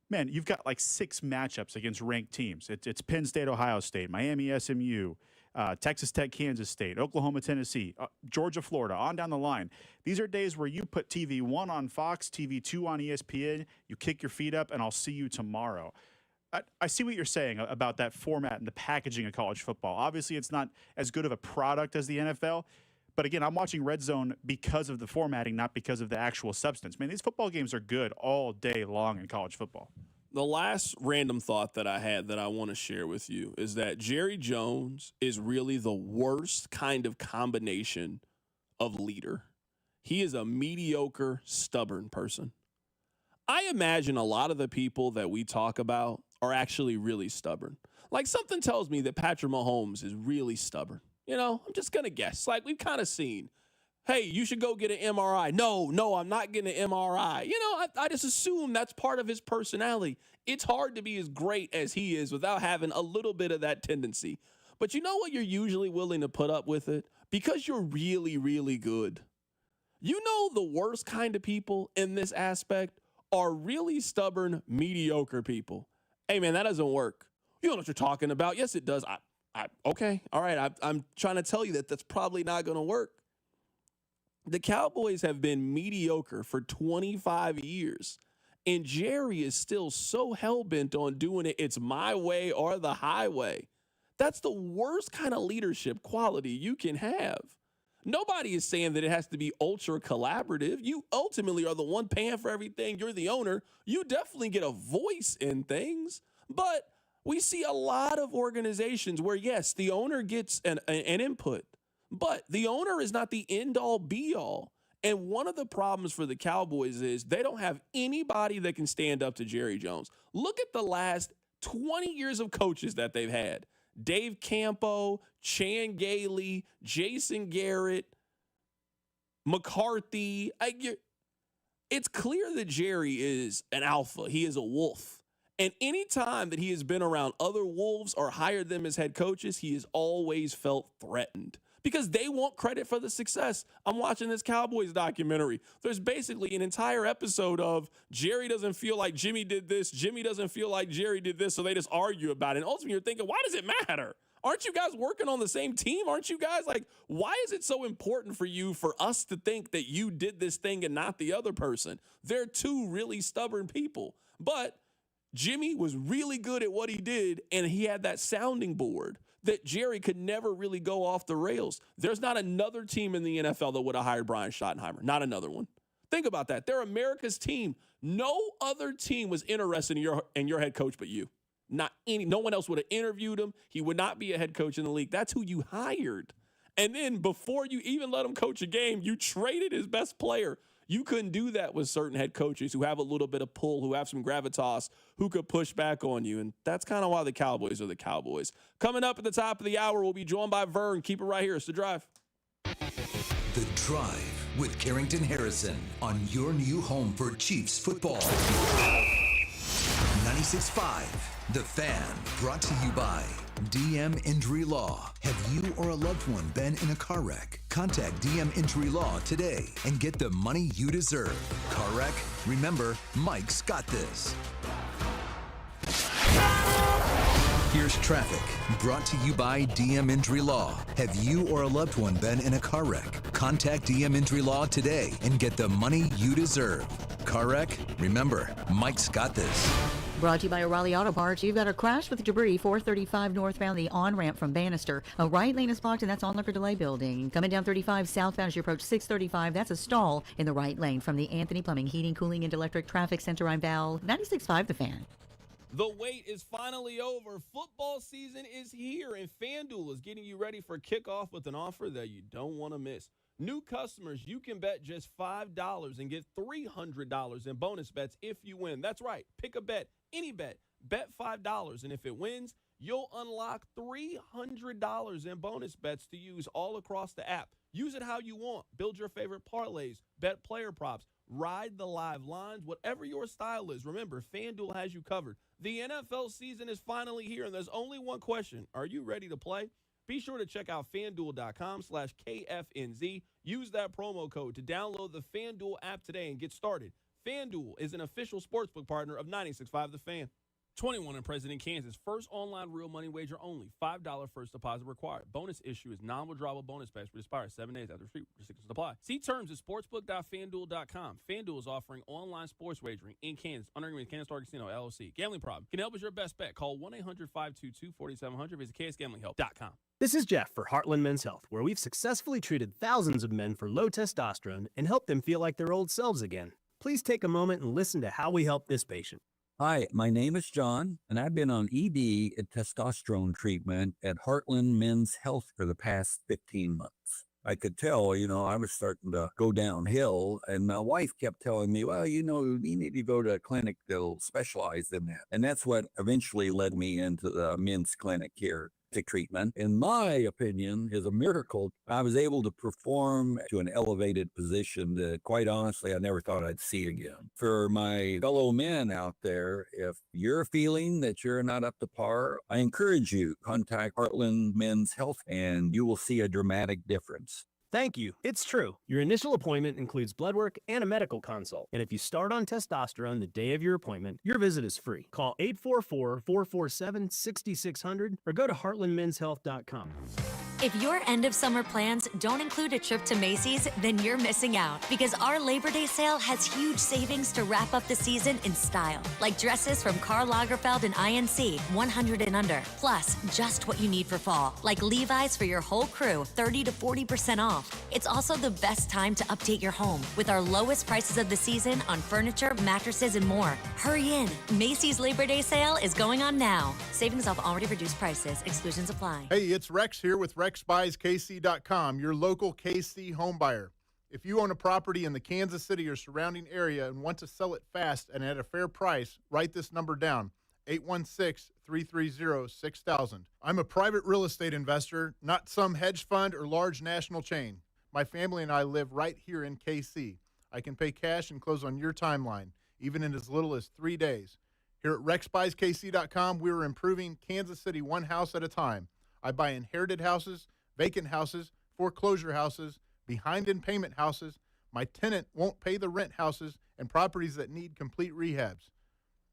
Man, you've got like 6 matchups against ranked teams. It's Penn State, Ohio State, Miami, SMU, Texas Tech, Kansas State, Oklahoma, Tennessee, Georgia, Florida, on down the line. These are days where you put TV 1 on Fox, TV 2 on ESPN, you kick your feet up, and I'll see you tomorrow. I see what you're saying about that format and the packaging of college football. Obviously, it's not as good of a product as the NFL. But again, I'm watching Red Zone because of the formatting, not because of the actual substance. Man, these football games are good all day long in college football. The last random thought that I had that I want to share with you is that Jerry Jones is really the worst kind of combination of leader. He is a mediocre, stubborn person. I imagine a lot of the people that we talk about are actually really stubborn. Like, something tells me that Patrick Mahomes is really stubborn. You know, I'm just going to guess. Like, we've kind of seen, hey, you should go get an MRI. No, I'm not getting an MRI. You know, I just assume that's part of his personality. It's hard to be as great as he is without having a little bit of that tendency. But you know what? You're usually willing to put up with it because you're really, really good. You know, the worst kind of people in this aspect are really stubborn, mediocre people. Hey, man, that doesn't work. You know what you're talking about. Yes, it does. Okay. All right. I'm trying to tell you that that's probably not going to work. The Cowboys have been mediocre for 25 years, and Jerry is still so hell-bent on doing it. It's my way or the highway. That's the worst kind of leadership quality you can have. Nobody is saying that it has to be ultra collaborative. You ultimately are the one paying for everything. You're the owner. You definitely get a voice in things, but we see a lot of organizations where, yes, the owner gets an input, but the owner is not the end-all, be-all. And one of the problems for the Cowboys is they don't have anybody that can stand up to Jerry Jones. Look at the last 20 years of coaches that they've had. Dave Campo, Chan Gailey, Jason Garrett, McCarthy. It's clear that Jerry is an alpha. He is a wolf. And any time that he has been around other wolves or hired them as head coaches, he has always felt threatened because they want credit for the success. I'm watching this Cowboys documentary. There's basically an entire episode of Jerry doesn't feel like Jimmy did this. Jimmy doesn't feel like Jerry did this. So they just argue about it. And ultimately you're thinking, why does it matter? Aren't you guys working on the same team? Aren't you guys like, why is it so important for you for us to think that you did this thing and not the other person? They're two really stubborn people. But Jimmy was really good at what he did, and he had that sounding board that Jerry could never really go off the rails. There's not another team in the NFL that would have hired Brian Schottenheimer. Not another one. Think about that. They're America's team. No other team was interested in your head coach but you. No one else would have interviewed him. He would not be a head coach in the league. That's who you hired. And then before you even let him coach a game, you traded his best player. You couldn't do that with certain head coaches who have a little bit of pull, who have some gravitas, who could push back on you. And that's kind of why the Cowboys are the Cowboys. Coming up at the top of the hour, we'll be joined by Vern. Keep it right here. It's The Drive. The Drive with Carrington Harrison on your new home for Chiefs football. 96.5, The Fan, brought to you by DM Injury Law. Have you or a loved one been in a car wreck? Contact DM Injury Law today and get the money you deserve. Car wreck? Remember, Mike's got this. Here's traffic, brought to you by DM Injury Law. Have you or a loved one been in a car wreck? Contact DM Injury Law today and get the money you deserve. Car wreck? Remember, Mike's got this. Brought to you by O'Reilly Auto Parts. You've got a crash with debris, 435 northbound, the on-ramp from Bannister. A right lane is blocked, and that's on Liquor Delay Building. Coming down 35 southbound as you approach 635, that's a stall in the right lane from the Anthony Plumbing, Heating, Cooling, and Electric Traffic Center. I'm Val, 96.5 The Fan. The wait is finally over. Football season is here, and FanDuel is getting you ready for kickoff with an offer that you don't want to miss. New customers, you can bet just $5 and get $300 in bonus bets if you win. That's right. Pick a bet, any bet. Bet $5, and if it wins, you'll unlock $300 in bonus bets to use all across the app. Use it how you want. Build your favorite parlays, bet player props, ride the live lines, whatever your style is. Remember, FanDuel has you covered. The NFL season is finally here, and there's only one question. Are you ready to play? Be sure to check out FanDuel.com/KFNZ. Use that promo code to download the FanDuel app today and get started. FanDuel is an official sportsbook partner of 96.5 The Fan. 21 and present in Kansas. First online real money wager only. $5 first deposit required. Bonus issue is non-withdrawable bonus pass, which expires 7 days after restrictions apply. See terms at sportsbook.fanduel.com. FanDuel is offering online sports wagering in Kansas under agreement with Kansas Star Casino, LLC. Gambling problem? Can help is your best bet. Call 1-800-522-4700. Visit ksgamblinghelp.com. This is Jeff for Heartland Men's Health, where we've successfully treated thousands of men for low testosterone and helped them feel like their old selves again. Please take a moment and listen to how we help this patient. Hi, my name is John, and I've been on ED and testosterone treatment at Heartland Men's Health for the past 15 months. I could tell, I was starting to go downhill, and my wife kept telling me, well, you need to go to a clinic that'll specialize in that. And that's what eventually led me into the men's clinic here. Treatment, in my opinion, is a miracle. I was able to perform to an elevated position that, quite honestly, I never thought I'd see again. For my fellow men out there, if you're feeling that you're not up to par, I encourage you, contact Heartland Men's Health, and you will see a dramatic difference. Thank you. It's true. Your initial appointment includes blood work and a medical consult. And if you start on testosterone the day of your appointment, your visit is free. Call 844-447-6600 or go to heartlandmenshealth.com. If your end of summer plans don't include a trip to Macy's, then you're missing out because our Labor Day sale has huge savings to wrap up the season in style. Like dresses from Karl Lagerfeld and INC, 100 and under. Plus, just what you need for fall, like Levi's for your whole crew, 30 to 40% off. It's also the best time to update your home with our lowest prices of the season on furniture, mattresses, and more. Hurry in. Macy's Labor Day sale is going on now. Savings off already reduced prices. Exclusions apply. Hey, it's Rex here with RexBuysKC.com, your local KC home buyer. If you own a property in the Kansas City or surrounding area and want to sell it fast and at a fair price, write this number down, 816-330-6000. I'm a private real estate investor, not some hedge fund or large national chain. My family and I live right here in KC. I can pay cash and close on your timeline, even in as little as 3 days. Here at RexBuysKC.com, we're improving Kansas City one house at a time. I buy inherited houses, vacant houses, foreclosure houses, behind in payment houses, my tenant won't pay the rent houses, and properties that need complete rehabs.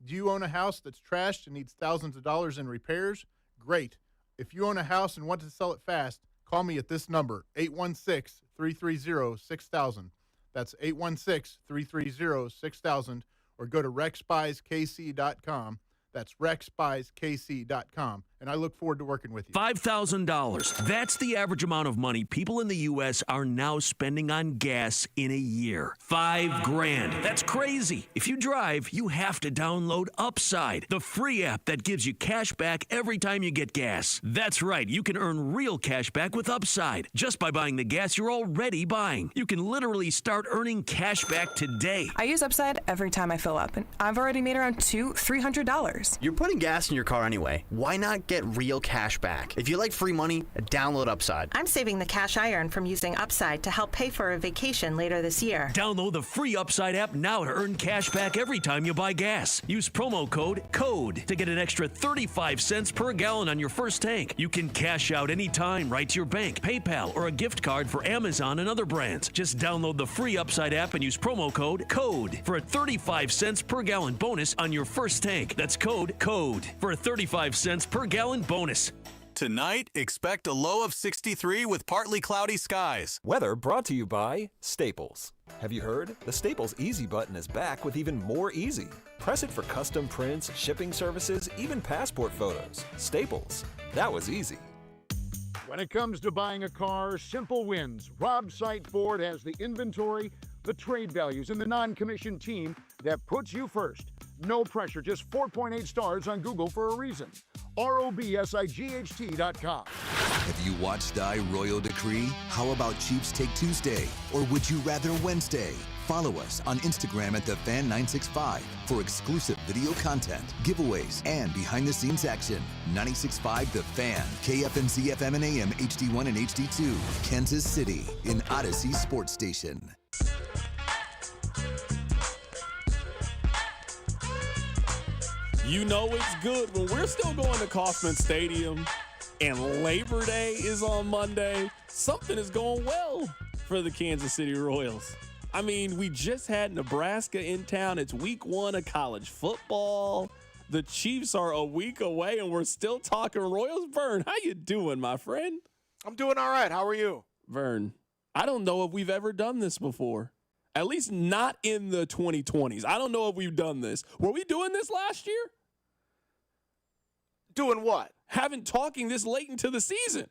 Do you own a house that's trashed and needs thousands of dollars in repairs? Great. If you own a house and want to sell it fast, call me at this number, 816-330-6000. That's 816-330-6000, or go to RexBuysKC.com. That's RexBuysKC.com, and I look forward to working with you. $5,000. That's the average amount of money people in the U.S. are now spending on gas in a year. $5,000. That's crazy. If you drive, you have to download Upside, the free app that gives you cash back every time you get gas. That's right. You can earn real cash back with Upside just by buying the gas you're already buying. You can literally start earning cash back today. I use Upside every time I fill up, and I've already made around $300. You're putting gas in your car anyway. Why not get real cash back? If you like free money, download Upside. I'm saving the cash I earn from using Upside to help pay for a vacation later this year. Download the free Upside app now to earn cash back every time you buy gas. Use promo code CODE to get an extra 35 cents per gallon on your first tank. You can cash out anytime right to your bank, PayPal, or a gift card for Amazon and other brands. Just download the free Upside app and use promo code CODE for a 35 cents per gallon bonus on your first tank. That's code for a 35 cents per gallon bonus. Tonight, expect a low of 63 with partly cloudy skies. Weather brought to you by Staples. Have you heard? The Staples Easy button is back with even more easy. Press it for custom prints, shipping services, even passport photos. Staples. That was easy. When it comes to buying a car, simple wins. Rob Sight Ford has the inventory, the trade values, and the non-commissioned team that puts you first. No pressure, just 4.8 stars on Google for a reason. ROBSIGHT.com. Have you watched Die Royal Decree? How about Chiefs Take Tuesday? Or would you rather Wednesday? Follow us on Instagram at TheFan965 for exclusive video content, giveaways, and behind-the-scenes action. 96.5 The Fan, KFNC FM and AM, HD1 and HD2, Kansas City, in Odyssey Sports Station. You know it's good when we're still going to Kauffman Stadium and Labor Day is on Monday. Something is going well for the Kansas City Royals. I mean, we just had Nebraska in town. It's week 1 of college football. The Chiefs are a week away, and we're still talking Royals. Vern, how you doing, my friend? I'm doing all right. How are you? Vern, I don't know if we've ever done this before. At least not in the 2020s. I don't know if we've done this. Were we doing this last year? Doing what? Talking this late into the season.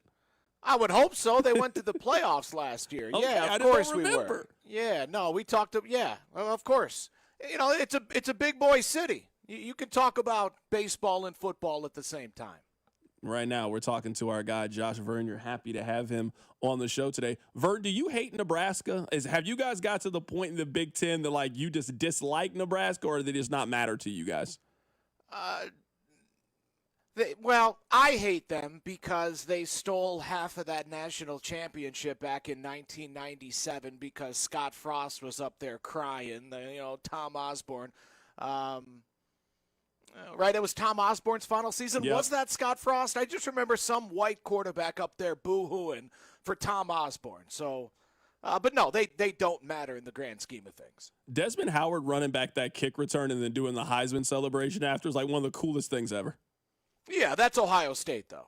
I would hope so. They went to the playoffs last year. Okay, yeah, of course we were. Yeah, no, we talked. Yeah, of course. You know, it's a big boy city. You can talk about baseball and football at the same time. Right now, we're talking to our guy, Josh Vern. You're happy to have him on the show today. Vern, do you hate Nebraska? Have you guys got to the point in the Big Ten that, like, you just dislike Nebraska, or did it just not matter to you guys? Well, I hate them because they stole half of that national championship back in 1997 because Scott Frost was up there crying. Tom Osborne. Right, it was Tom Osborne's final season. Yep. Was that Scott Frost? I just remember some white quarterback up there boo-hooing for Tom Osborne. So, but no, they don't matter in the grand scheme of things. Desmond Howard running back that kick return and then doing the Heisman celebration after is like one of the coolest things ever. Yeah, that's Ohio State, though.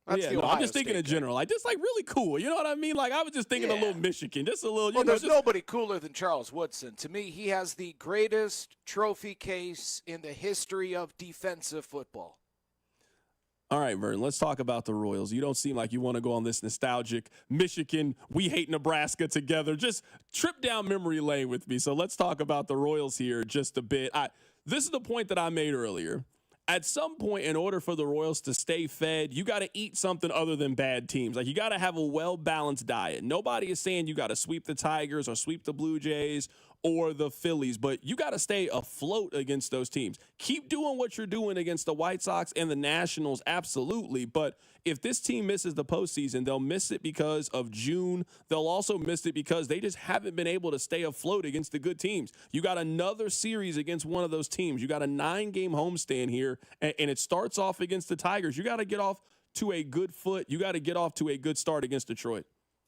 I'm just thinking in general. Like, just like really cool. You know what I mean? Like, I was just thinking a little Michigan. Just a little, there's nobody cooler than Charles Woodson. To me, he has the greatest trophy case in the history of defensive football. All right, Vern, let's talk about the Royals. You don't seem like you want to go on this nostalgic Michigan, we hate Nebraska together. Just trip down memory lane with me. So let's talk about the Royals here just a bit. This is the point that I made earlier. At some point, in order for the Royals to stay fed, you got to eat something other than bad teams. Like, you got to have a well-balanced diet. Nobody is saying you got to sweep the Tigers or sweep the Blue Jays or the Phillies, but you got to stay afloat against those teams. Keep doing what you're doing against the White Sox and the Nationals, absolutely. But if this team misses the postseason, they'll miss it because of June. They'll also miss it because they just haven't been able to stay afloat against the good teams. You got another series against one of those teams. You got a 9-game homestand here, and it starts off against the Tigers. You got to get off to a good foot. You got to get off to a good start against Detroit.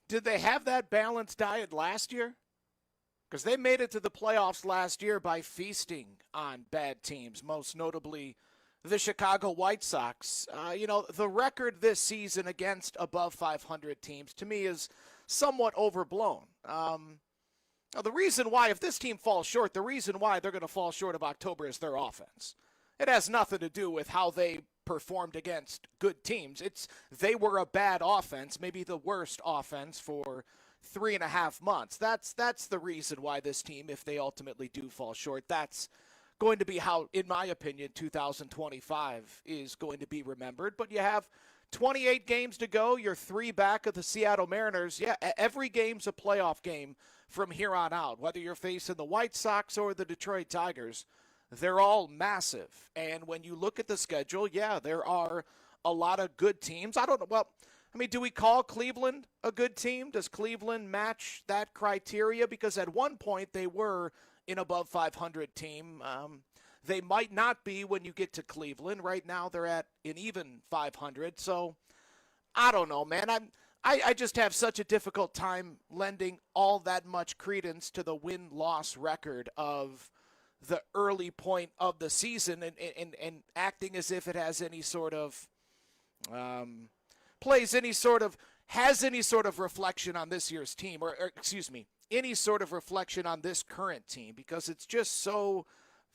Did they have that balanced diet last year? Because they made it to the playoffs last year by feasting on bad teams, most notably the Chicago White Sox. The record this season against above 500 teams, to me, is somewhat overblown. The reason why, if this team falls short, the reason why they're going to fall short of October is their offense. It has nothing to do with how they performed against good teams. They were a bad offense, maybe the worst offense for 3.5 months. That's the reason why this team, if they ultimately do fall short, that's going to be how, in my opinion, 2025 is going to be remembered. But you have 28 games to go. You're 3 back of the Seattle Mariners. Yeah, every game's a playoff game from here on out. Whether you're facing the White Sox or the Detroit Tigers, they're all massive. And when you look at the schedule, yeah, there are a lot of good teams. I don't know. Well, do we call Cleveland a good team? Does Cleveland match that criteria? Because at one point they were an above 500 team. They might not be when you get to Cleveland. Right now they're at an even 500. So I don't know, man. I just have such a difficult time lending all that much credence to the win-loss record of the early point of the season and acting as if it has any sort of has any sort of reflection on this year's team, or excuse me, any sort of reflection on this current team, because it's just so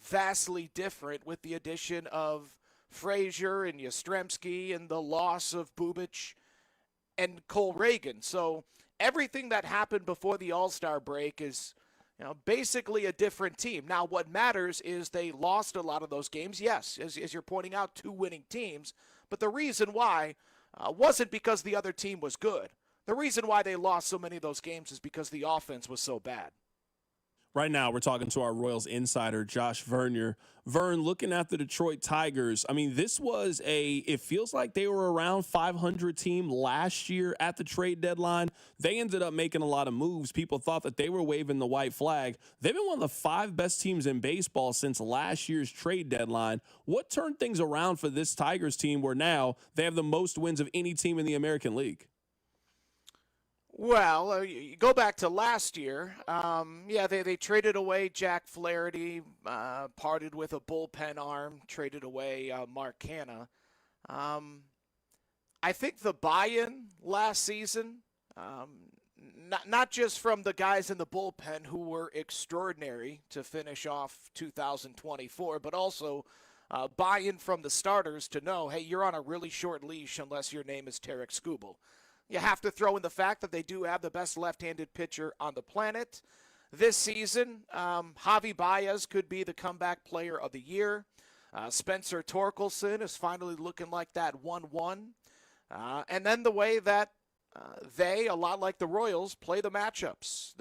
vastly different with the addition of Frazier and Yastrzemski and the loss of Bubic and Cole Reagan. So everything that happened before the All-Star break is basically a different team. Now, what matters is they lost a lot of those games. Yes, as you're pointing out, 2 winning teams. But the reason why wasn't because the other team was good. The reason why they lost so many of those games is because the offense was so bad. Right now, we're talking to our Royals insider, Josh Vern. Vern, looking at the Detroit Tigers, this was it feels like they were around 500 team last year at the trade deadline. They ended up making a lot of moves. People thought that they were waving the white flag. They've been one of the 5 best teams in baseball since last year's trade deadline. What turned things around for this Tigers team where now they have the most wins of any team in the American League? Well, you go back to last year. They traded away Jack Flaherty, parted with a bullpen arm, traded away Mark Canha. I think the buy-in last season, not just from the guys in the bullpen who were extraordinary to finish off 2024, but also buy-in from the starters to know, hey, you're on a really short leash unless your name is Tarek Skubal. You have to throw in the fact that they do have the best left-handed pitcher on the planet. This season, Javi Baez could be the comeback player of the year. Spencer Torkelson is finally looking like that 1-1. And then the way that they, a lot like the Royals, play the matchups.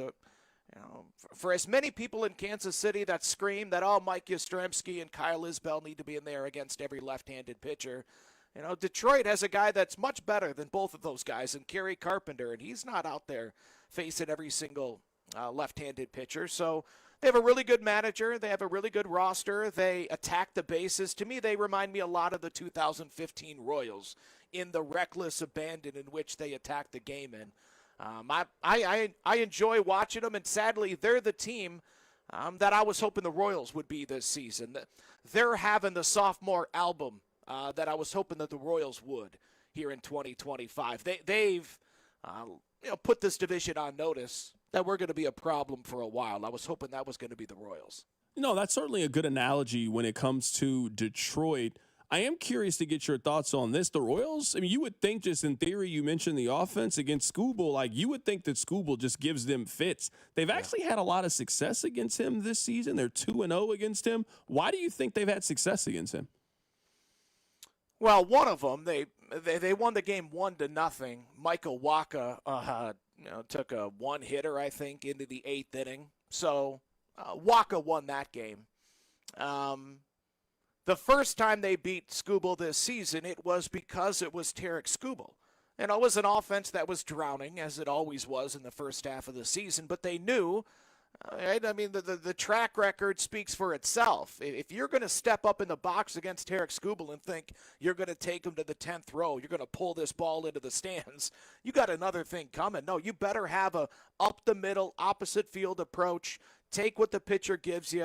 For as many people in Kansas City that scream that, Mike Yastrzemski and Kyle Isbell need to be in there against every left-handed pitcher, Detroit has a guy that's much better than both of those guys, and Kerry Carpenter, and he's not out there facing every single left-handed pitcher. So they have a really good manager. They have a really good roster. They attack the bases. To me, they remind me a lot of the 2015 Royals in the reckless abandon in which they attack the game in. I enjoy watching them, and sadly, they're the team that I was hoping the Royals would be this season. They're having the sophomore album that I was hoping that the Royals would here in 2025. They've put this division on notice that we're going to be a problem for a while. I was hoping that was going to be the Royals. That's certainly a good analogy when it comes to Detroit. I am curious to get your thoughts on this. The Royals, you would think just in theory, you mentioned the offense against Skubal, you would think that Skubal just gives them fits. They've actually had a lot of success against him this season. They're 2-0 against him. Why do you think they've had success against him? Well, one of them, they won the game 1-0. Michael Wacha took a one-hitter, I think, into the 8th inning. So Wacha won that game. The first time they beat Skubal this season, it was because it was Tarek Skubal. And it was an offense that was drowning, as it always was in the first half of the season, but they knew, right? The track record speaks for itself. If you're going to step up in the box against Tarek Skubal and think you're going to take him to the 10th row, you're going to pull this ball into the stands, you got another thing coming. No, you better have a up-the-middle, opposite-field approach. Take what the pitcher gives you,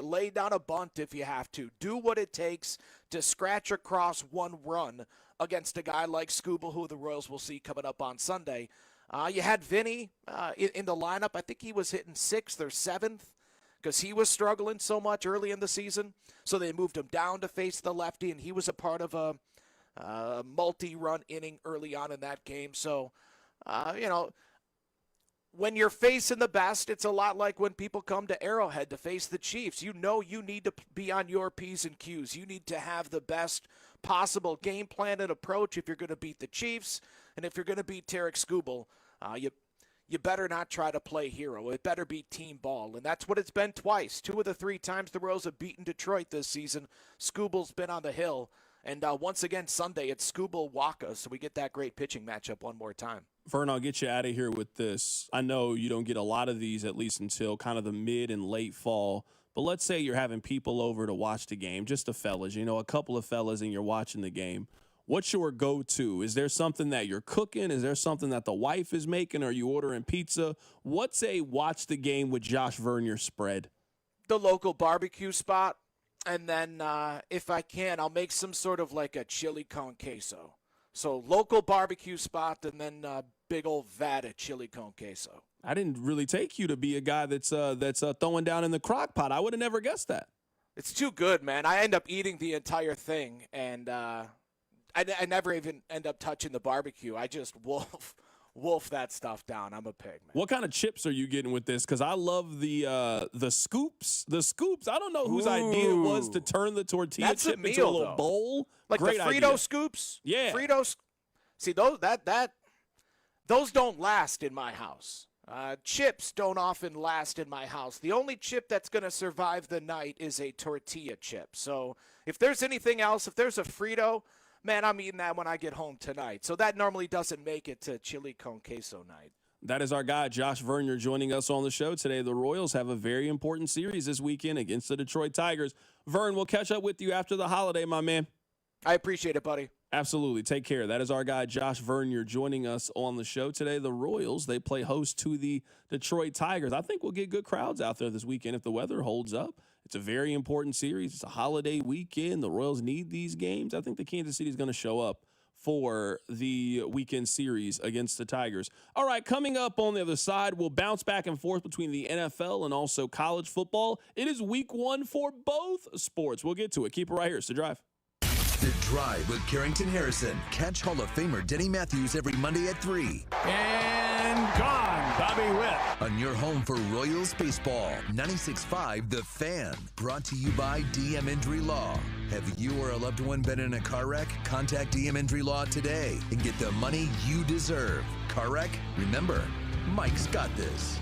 lay down a bunt if you have to. Do what it takes to scratch across one run against a guy like Skubal, who the Royals will see coming up on Sunday. You had Vinny in the lineup. I think he was hitting 6th or 7th because he was struggling so much early in the season. So they moved him down to face the lefty, and he was a part of a multi-run inning early on in that game. So, when you're facing the best, it's a lot like when people come to Arrowhead to face the Chiefs. You need to be on your P's and Q's. You need to have the best possible game plan and approach if you're going to beat the Chiefs. And if you're going to beat Tarek Skubal, you better not try to play hero. It better be team ball. And that's what it's been twice. 2 of the 3 times the Royals have beaten Detroit this season, Skubal's been on the hill. And once again, Sunday, it's Skubal-Wacha, so we get that great pitching matchup one more time. Vern, I'll get you out of here with this. I know you don't get a lot of these, at least until kind of the mid and late fall. But let's say you're having people over to watch the game, just the fellas, a couple of fellas, and you're watching the game. What's your go-to? Is there something that you're cooking? Is there something that the wife is making? Are you ordering pizza? What's a watch the game with Josh Vernier spread? The local barbecue spot. And then if I can, I'll make some sort of like a chili con queso. So local barbecue spot and then big old vat of chili con queso. I didn't really take you to be a guy that's throwing down in the crock pot. I would have never guessed that. It's too good, man. I end up eating the entire thing, and I never even end up touching the barbecue. I just wolf that stuff down. I'm a pig, man. What kind of chips are you getting with this? Because I love the scoops. The scoops. I don't know whose idea it was to turn the tortilla chip into a little bowl. Like Great the Frito idea. scoops? Yeah. Fritos. See, those don't last in my house. Chips don't often last in my house. The only chip that's going to survive the night is a tortilla chip. So if there's anything else, if there's a Frito, man, I'm eating that when I get home tonight. So that normally doesn't make it to chili con queso night. That is our guy, Josh Vernier, joining us on the show today. The Royals have a very important series this weekend against the Detroit Tigers. Vern, we'll catch up with you after the holiday, my man. I appreciate it, buddy. Absolutely. Take care. That is our guy, Josh Vern. You're joining us on the show today. The Royals, they play host to the Detroit Tigers. I think we'll get good crowds out there this weekend if the weather holds up. It's a very important series. It's a holiday weekend. The Royals need these games. I think the Kansas City is going to show up for the weekend series against the Tigers. All right, coming up on the other side, we'll bounce back and forth between the NFL and also college football. It is week 1 for both sports. We'll get to it. Keep it right here. It's The Drive. The Drive with Carrington Harrison. Catch Hall of Famer Denny Matthews every Monday at 3. And gone, Bobby Witt. On your home for Royals baseball, 96.5 The Fan. Brought to you by DM Injury Law. Have you or a loved one been in a car wreck? Contact DM Injury Law today and get the money you deserve. Car wreck? Remember, Mike's got this.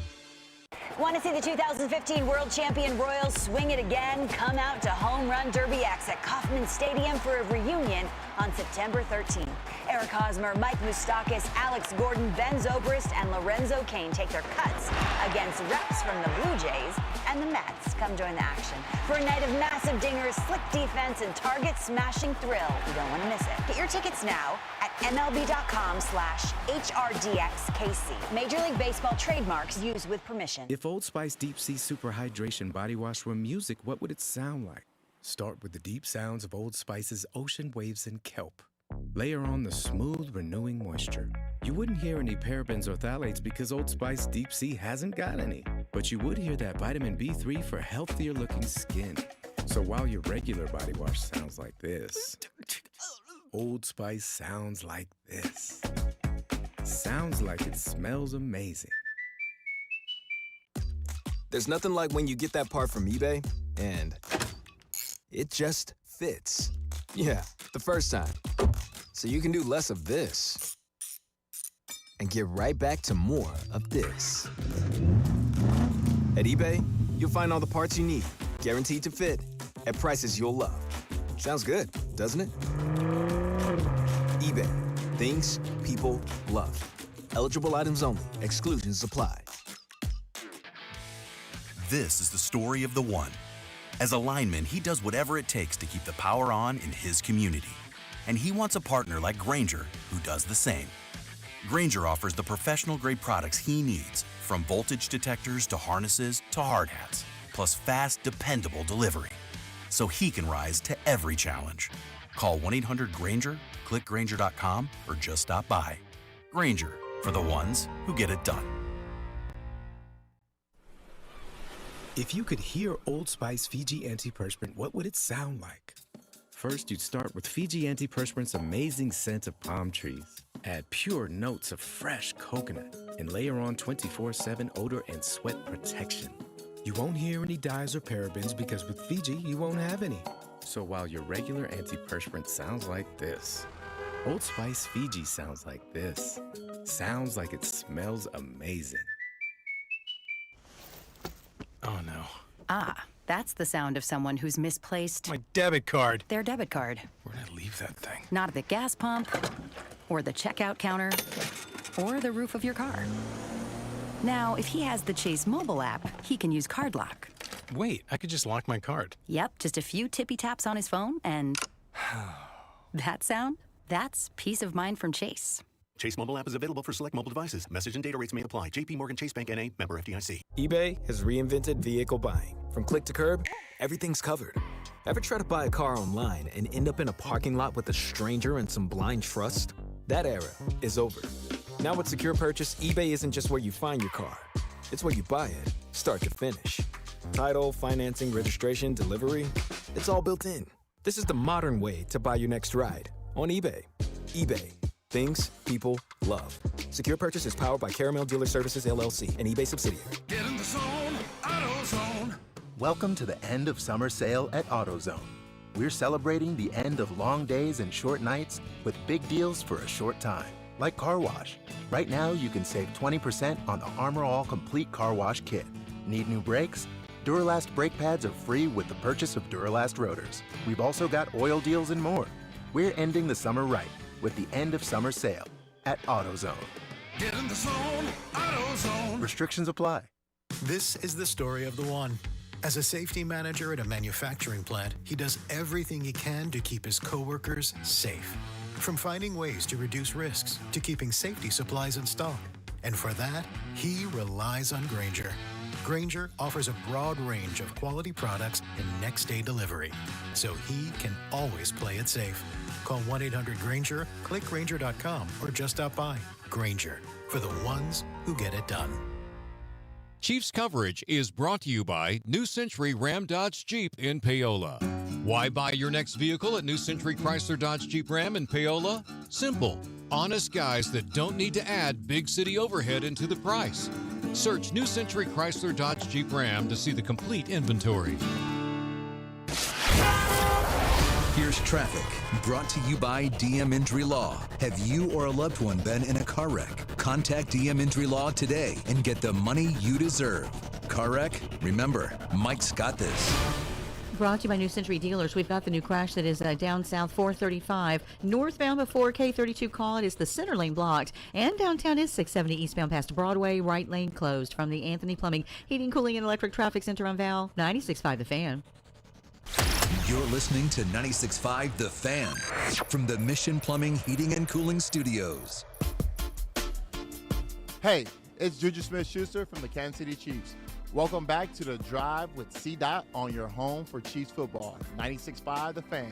Want to see the 2015 World Champion Royals swing it again? Come out to Home Run Derby X at Kauffman Stadium for a reunion on September 13th. Eric Hosmer, Mike Moustakis, Alex Gordon, Ben Zobrist, and Lorenzo Cain take their cuts against reps from the Blue Jays and the Mets. Come join the action for a night of massive dingers, slick defense, and target-smashing thrill. You don't want to miss it. Get your tickets now at MLB.com/HRDXKC. Major League Baseball trademarks used with permission. If Old Spice Deep Sea Super Hydration Body Wash were music, what would it sound like? Start with the deep sounds of Old Spice's ocean waves and kelp. Layer on the smooth, renewing moisture. You wouldn't hear any parabens or phthalates because Old Spice Deep Sea hasn't got any. But you would hear that vitamin B3 for healthier looking skin. So while your regular body wash sounds like this, Old Spice sounds like this. Sounds like it smells amazing. There's nothing like when you get that part from eBay and it just fits. Yeah, the first time. So you can do less of this and get right back to more of this. At eBay, you'll find all the parts you need, guaranteed to fit, at prices you'll love. Sounds good, doesn't it? eBay. Things people love. Eligible items only. Exclusions apply. This is the story of the one. As a lineman, he does whatever it takes to keep the power on in his community. And he wants a partner like Grainger who does the same. Grainger offers the professional-grade products he needs, from voltage detectors to harnesses to hard hats, plus fast, dependable delivery, so he can rise to every challenge. Call 1-800-GRAINGER, click Grainger.com, or just stop by. Grainger, for the ones who get it done. If you could hear Old Spice Fiji Antiperspirant, what would it sound like? First, you'd start with Fiji Antiperspirant's amazing scent of palm trees. Add pure notes of fresh coconut and layer on 24/7 odor and sweat protection. You won't hear any dyes or parabens because with Fiji, you won't have any. So while your regular antiperspirant sounds like this, Old Spice Fiji sounds like this. Sounds like it smells amazing. Oh no. Ah, that's the sound of someone who's misplaced My debit card. their debit card. Where'd I leave that thing? Not at the gas pump, or the checkout counter, or the roof of your car. Now, if he has the Chase mobile app, he can use Card Lock. Wait, I could just lock my card. Yep, just a few tippy taps on his phone, and that sound, that's peace of mind from Chase. Chase mobile app is available for select mobile devices. Message and data rates may apply. JP Morgan Chase Bank N.A. member FDIC. eBay has reinvented vehicle buying. From click to curb, everything's covered. Ever try to buy a car online and end up in a parking lot with a stranger and some blind trust? That era is over. Now with Secure Purchase, eBay isn't just where you find your car. It's where you buy it, start to finish. Title, financing, registration, delivery, it's all built in. This is the modern way to buy your next ride on eBay. eBay. Things people love. Secure Purchase is powered by Caramel Dealer Services, LLC, an eBay subsidiary. Get in the zone, AutoZone. Welcome to the end of summer sale at AutoZone. We're celebrating the end of long days and short nights with big deals for a short time, like car wash. Right now, you can save 20% on the Armor All Complete Car Wash Kit. Need new brakes? Duralast brake pads are free with the purchase of Duralast rotors. We've also got oil deals and more. We're ending the summer right with the end of summer sale at AutoZone. Get in the zone, AutoZone. Restrictions apply. This is the story of the one. As a safety manager at a manufacturing plant, he does everything he can to keep his coworkers safe. From finding ways to reduce risks to keeping safety supplies in stock. And for that, he relies on Grainger. Grainger offers a broad range of quality products and next-day delivery, so he can always play it safe. Call 1-800-GRAINGER, click Grainger.com, or just stop by. Grainger, for the ones who get it done. Chiefs coverage is brought to you by New Century Ram Dodge Jeep in Paola. Why buy your next vehicle at New Century Chrysler Dodge Jeep Ram in Paola? Simple. Honest guys that don't need to add big city overhead into the price. Search New Century Chrysler Dodge Jeep Ram to see the complete inventory. Here's traffic, brought to you by DM Injury Law. Have you or a loved one been in a car wreck? Contact DM Injury Law today and get the money you deserve. Car wreck? Remember, Mike's got this. Brought to you by New Century Dealers. We've got the new crash that is down south 435. Northbound before K32 call, it is the center lane blocked. And downtown is 670 eastbound past Broadway, right lane closed. From the Anthony Plumbing, Heating, Cooling, and Electric Traffic Center on Val, 96.5 The Fan. You're listening to 96.5 The Fan from the Mission Plumbing, Heating, and Cooling Studios. Hey, it's Juju Smith-Schuster from the Kansas City Chiefs. Welcome back to The Drive with C-Dot on your home for Chiefs football. 96.5 The Fan.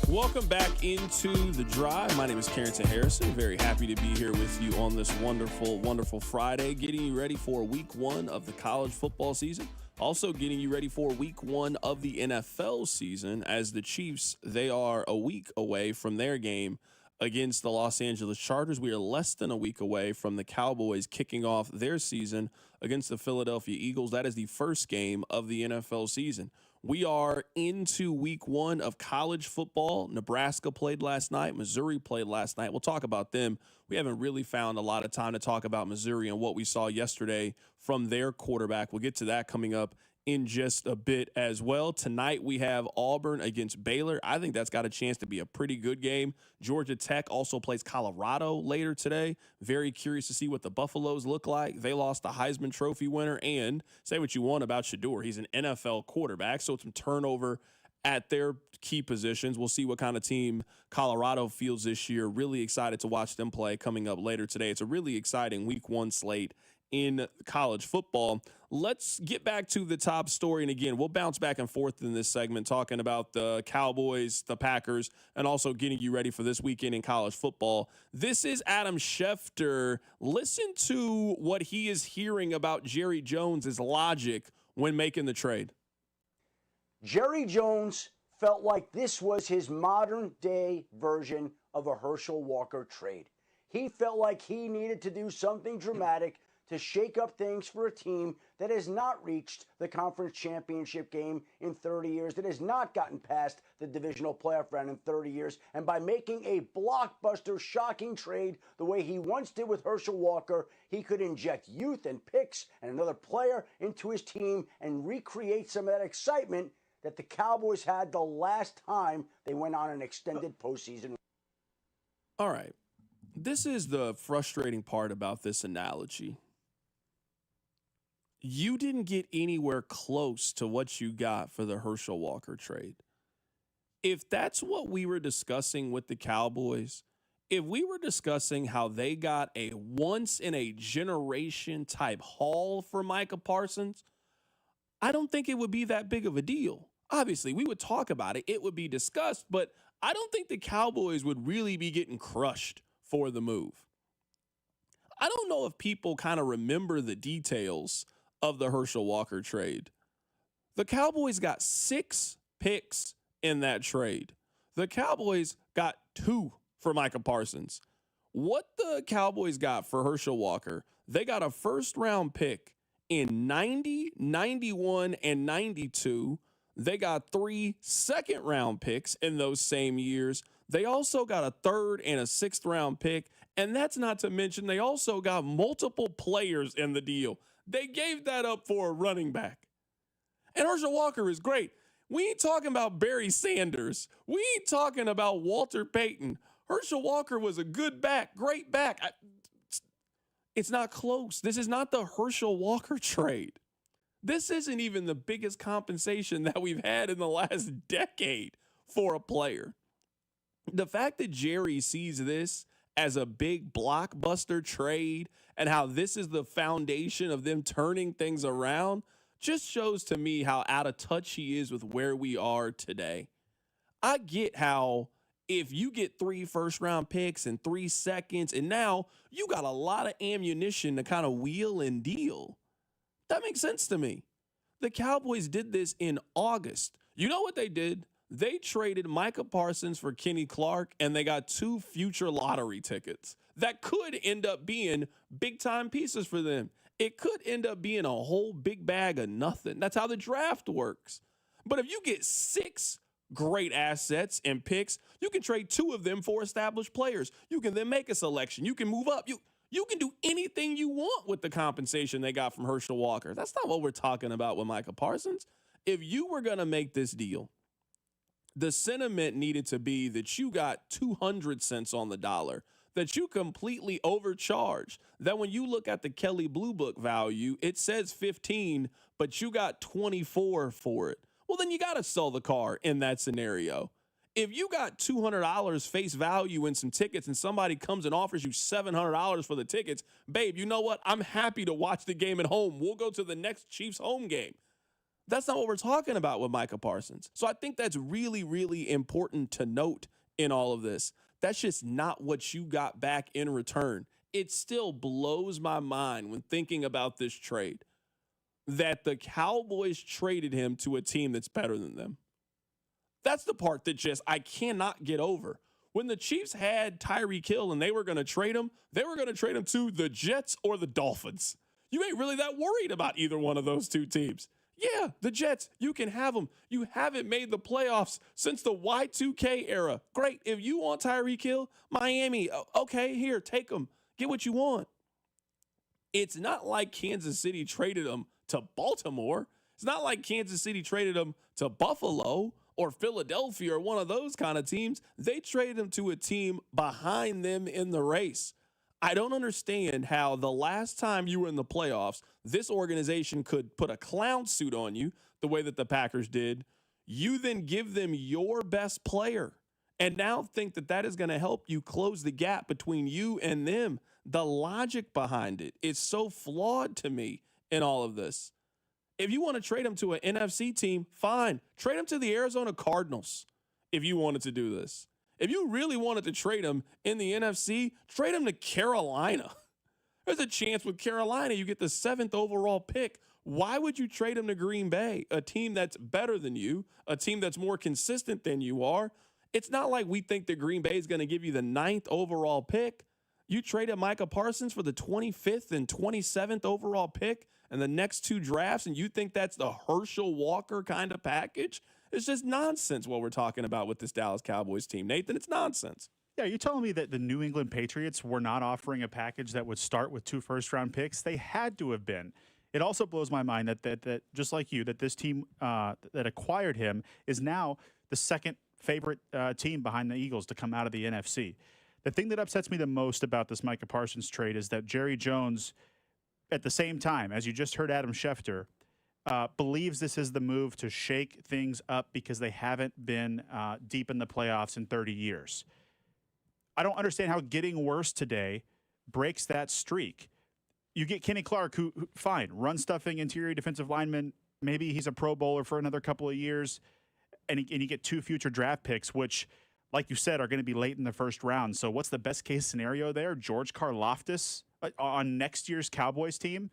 Welcome back into The Drive. My name is Carrington Harrison. Very happy to be here with you on this wonderful, wonderful Friday, getting you ready for week one of the college football season. Also getting you ready for week one of the NFL season, as the Chiefs, they are a week away from their game against the Los Angeles Chargers. We are less than a week away from the Cowboys kicking off their season against the Philadelphia Eagles. That is the first game of the NFL season. We are into week one of college football. Nebraska played last night. Missouri played last night. We'll talk about them. We haven't really found a lot of time to talk about Missouri and what we saw yesterday from their quarterback. We'll get to that coming up in just a bit as well. Tonight we have Auburn against Baylor. I think that's got a chance to be a pretty good game. Georgia Tech also plays Colorado later today. Very curious to see what the Buffaloes look like. They lost the Heisman Trophy winner, and say what you want about Shedeur, he's an NFL quarterback, so some turnover at their key positions. We'll see what kind of team Colorado fields this year. Really excited to watch them play coming up later today. It's a really exciting week one slate in college football. Let's get back to the top story. And again, we'll bounce back and forth in this segment, talking about the Cowboys, the Packers, and also getting you ready for this weekend in college football. This is Adam Schefter. Listen to what he is hearing about Jerry Jones' logic when making the trade. Jerry Jones felt like this was his modern-day version of a Herschel Walker trade. He felt like he needed to do something dramatic to shake up things for a team that has not reached the conference championship game in 30 years, that has not gotten past the divisional playoff round in 30 years. And by making a blockbuster, shocking trade the way he once did with Herschel Walker, he could inject youth and picks and another player into his team and recreate some of that excitement that the Cowboys had the last time they went on an extended postseason. All right. This is the frustrating part about this analogy. You didn't get anywhere close to what you got for the Herschel Walker trade. If that's what we were discussing with the Cowboys, if we were discussing how they got a once-in-a-generation type haul for Micah Parsons, I don't think it would be that big of a deal. Obviously, we would talk about it. It would be discussed, but I don't think the Cowboys would really be getting crushed for the move. I don't know if people kind of remember the details of the Herschel Walker trade. The Cowboys got 6 picks in that trade. The Cowboys got 2 for Micah Parsons. What the Cowboys got for Herschel Walker, they got a first-round pick in 90, 91, and 92. They got 3 second-round picks in those same years. They also got a 3rd and a 6th-round pick, and that's not to mention they also got multiple players in the deal. They gave that up for a running back. And Herschel Walker is great. We ain't talking about Barry Sanders. We ain't talking about Walter Payton. Herschel Walker was a good back, great back. It's not close. This is not the Herschel Walker trade. This isn't even the biggest compensation that we've had in the last decade for a player. The fact that Jerry sees this as a big blockbuster trade and how this is the foundation of them turning things around just shows to me how out of touch he is with where we are today. I get how if you get 3 first-round picks and 3 seconds, and now you got a lot of ammunition to kind of wheel and deal. That makes sense to me. The Cowboys did this in August. You know what they did? They traded Micah Parsons for Kenny Clark, and they got 2 future lottery tickets that could end up being big-time pieces for them. It could end up being a whole big bag of nothing. That's how the draft works. But if you get 6 great assets and picks, you can trade 2 of them for established players. You can then make a selection. You can move up. You can do anything you want with the compensation they got from Herschel Walker. That's not what we're talking about with Micah Parsons. If you were going to make this deal, the sentiment needed to be that you got 200 cents on the dollar, that you completely overcharged, that when you look at the Kelley Blue Book value, it says 15, but you got 24 for it. Well, then you got to sell the car in that scenario. If you got $200 face value in some tickets and somebody comes and offers you $700 for the tickets, babe, you know what? I'm happy to watch the game at home. We'll go to the next Chiefs home game. That's not what we're talking about with Micah Parsons. So I think that's really, really important to note in all of this. That's just not what you got back in return. It still blows my mind when thinking about this trade that the Cowboys traded him to a team that's better than them. That's the part that just I cannot get over. When the Chiefs had Tyreek Hill and they were going to trade him to the Jets or the Dolphins. You ain't really that worried about either one of those 2 teams. Yeah, the Jets, you can have them. You haven't made the playoffs since the Y2K era. Great. If you want Tyreek Hill, Miami, okay, here, take them. Get what you want. It's not like Kansas City traded him to Baltimore. It's not like Kansas City traded him to Buffalo or Philadelphia or one of those kind of teams. They traded him to a team behind them in the race. I don't understand how the last time you were in the playoffs, this organization could put a clown suit on you the way that the Packers did. You then give them your best player and now think that that is going to help you close the gap between you and them. The logic behind it is so flawed to me in all of this. If you want to trade him to an NFC team, fine. Trade him to the Arizona Cardinals if you wanted to do this. If you really wanted to trade him in the NFC, trade him to Carolina. There's a chance with Carolina you get the 7th overall pick. Why would you trade him to Green Bay, a team that's better than you, a team that's more consistent than you are? It's not like we think that Green Bay is going to give you the 9th overall pick. You traded Micah Parsons for the 25th and 27th overall pick and the next 2 drafts, and you think that's the Herschel Walker kind of package? It's just nonsense what we're talking about with this Dallas Cowboys team, Nathan. It's nonsense. Yeah, you're telling me that the New England Patriots were not offering a package that would start with 2 first-round picks? They had to have been. It also blows my mind that just like you, that this team that acquired him is now the second favorite team behind the Eagles to come out of the NFC. The thing that upsets me the most about this Micah Parsons trade is that Jerry Jones, at the same time, as you just heard Adam Schefter, believes this is the move to shake things up because they haven't been deep in the playoffs in 30 years. I don't understand how getting worse today breaks that streak. You get Kenny Clark, who fine, run-stuffing interior defensive lineman. Maybe he's a Pro Bowler for another couple of years, and you get 2 future draft picks, which, like you said, are going to be late in the first round. So what's the best-case scenario there? George Karlaftis on next year's Cowboys team?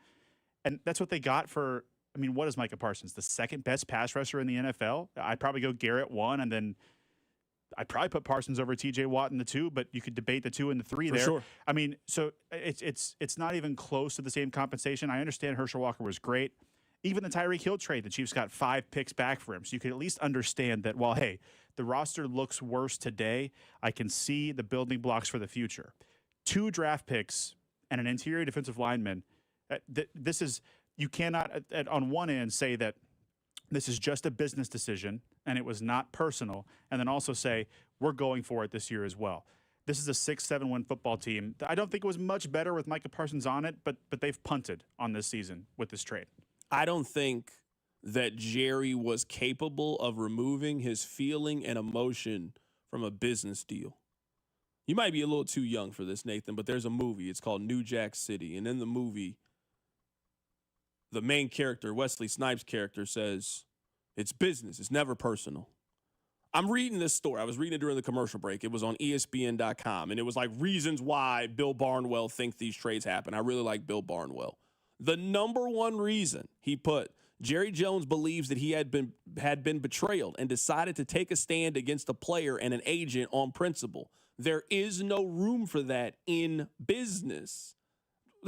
And that's what they got for – I mean, what is Micah Parsons? The 2nd best pass rusher in the NFL? I'd probably go Garrett 1, and then I'd probably put Parsons over T.J. Watt in the 2, but you could debate the 2 and the 3 For there. sure. I mean, so it's not even close to the same compensation. I understand Herschel Walker was great. Even the Tyreek Hill trade, the Chiefs got 5 picks back for him. So you could at least understand that, while, hey, the roster looks worse today, I can see the building blocks for the future. 2 draft picks and an interior defensive lineman, this is – you cannot, on one end, say that this is just a business decision and it was not personal, and then also say we're going for it this year as well. This is a 6-7 win football team. I don't think it was much better with Micah Parsons on it, but they've punted on this season with this trade. I don't think that Jerry was capable of removing his feeling and emotion from a business deal. You might be a little too young for this, Nathan, but there's a movie. It's called New Jack City. And in the movie, the main character, Wesley Snipes' character, says, it's business. It's never personal. I'm reading this story. I was reading it during the commercial break. It was on ESPN.com, and it was like reasons why Bill Barnwell thinks these trades happen. I really like Bill Barnwell. The number one reason he put, Jerry Jones believes that he had been betrayed and decided to take a stand against a player and an agent on principle. There is no room for that in business.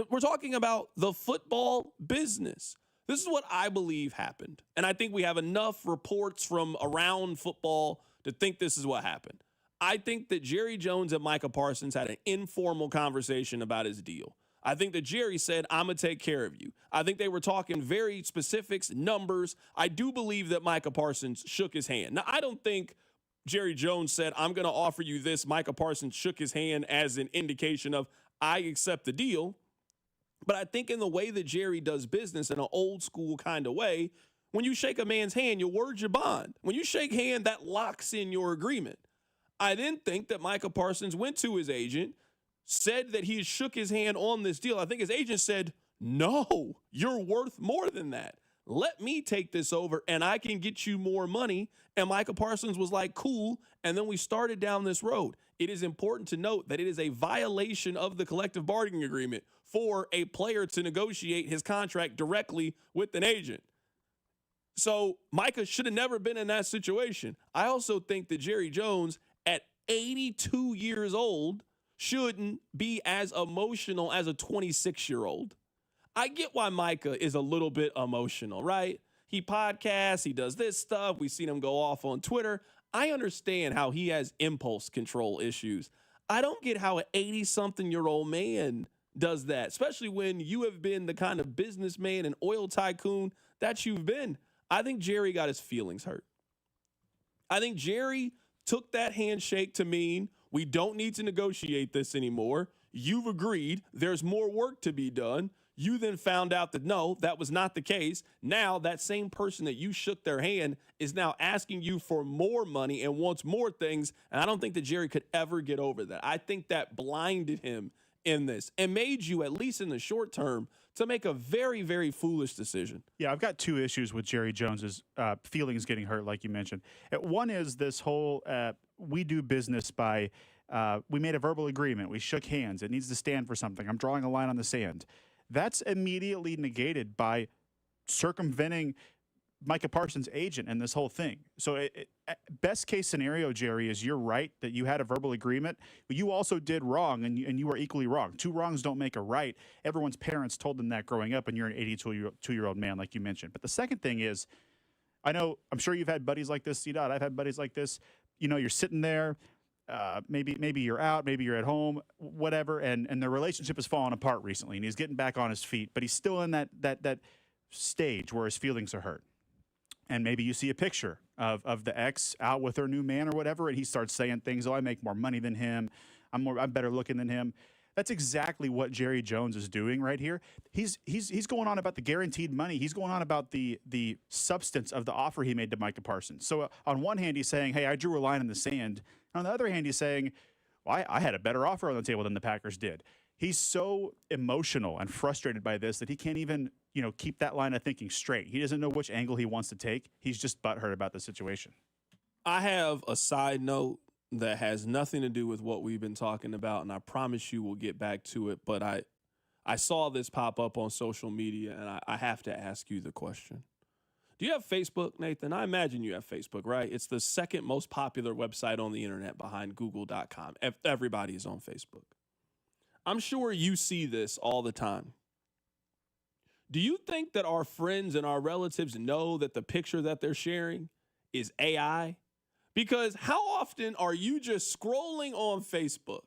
We're talking about the football business. This is what I believe happened. And I think we have enough reports from around football to think this is what happened. I think that Jerry Jones and Micah Parsons had an informal conversation about his deal. I think that Jerry said, I'm going to take care of you. I think they were talking very specifics, numbers. I do believe that Micah Parsons shook his hand. Now, I don't think Jerry Jones said, I'm going to offer you this. Micah Parsons shook his hand as an indication of, I accept the deal. But I think in the way that Jerry does business in an old school kind of way, when you shake a man's hand, your word's your bond. When you shake hand, that locks in your agreement. I then think that Micah Parsons went to his agent, said that he shook his hand on this deal. I think his agent said, no, you're worth more than that. Let me take this over and I can get you more money. And Micah Parsons was like, cool. And then we started down this road. It is important to note that it is a violation of the collective bargaining agreement for a player to negotiate his contract directly with an agent. So Micah should have never been in that situation. I also think that Jerry Jones at 82 years old shouldn't be as emotional as a 26-year-old. I get why Micah is a little bit emotional, right? He podcasts, he does this stuff. We've seen him go off on Twitter. I understand how he has impulse control issues. I don't get how an 80-something-year-old man does that, especially when you have been the kind of businessman and oil tycoon that you've been. I think Jerry got his feelings hurt. I think Jerry took that handshake to mean we don't need to negotiate this anymore. You've agreed. There's more work to be done. You then found out that, no, that was not the case. Now that same person that you shook their hand is now asking you for more money and wants more things. And I don't think that Jerry could ever get over that. I think that blinded him in this and made you, at least in the short term, to make a very, very foolish decision. Yeah, I've got two issues with Jerry Jones's feelings getting hurt, like you mentioned. One is this whole we do business by we made a verbal agreement. We shook hands. It needs to stand for something. I'm drawing a line on the sand. That's immediately negated by circumventing Micah Parsons' agent and this whole thing. So best case scenario, Jerry, is you're right that you had a verbal agreement, but you also did wrong, and you were equally wrong. Two wrongs don't make a right. Everyone's parents told them that growing up, and you're an 82-year-old man, like you mentioned. But the second thing is, I'm sure you've had buddies like this, C-Dot. I've had buddies like this. You know, you're sitting there, maybe you're out, maybe you're at home, whatever, and the relationship has fallen apart recently, and he's getting back on his feet, but he's still in that stage where his feelings are hurt. And maybe you see a picture of the ex out with her new man or whatever, and he starts saying things, I make more money than him, I'm better looking than him. That's exactly what Jerry Jones is doing right here. He's going on about the guaranteed money. He's going on about the substance of the offer he made to Micah Parsons. So on one hand, he's saying, hey, I drew a line in the sand. On the other hand, he's saying, well, I had a better offer on the table than the Packers did. He's so emotional and frustrated by this that he can't even, keep that line of thinking straight. He doesn't know which angle he wants to take. He's just butthurt about the situation. I have a side note that has nothing to do with what we've been talking about, and I promise you we'll get back to it. But I saw this pop up on social media, and I have to ask you the question. Do you have Facebook, Nathan? I imagine you have Facebook, right? It's the second most popular website on the internet behind Google.com. Everybody is on Facebook. I'm sure you see this all the time. Do you think that our friends and our relatives know that the picture that they're sharing is AI? Because how often are you just scrolling on Facebook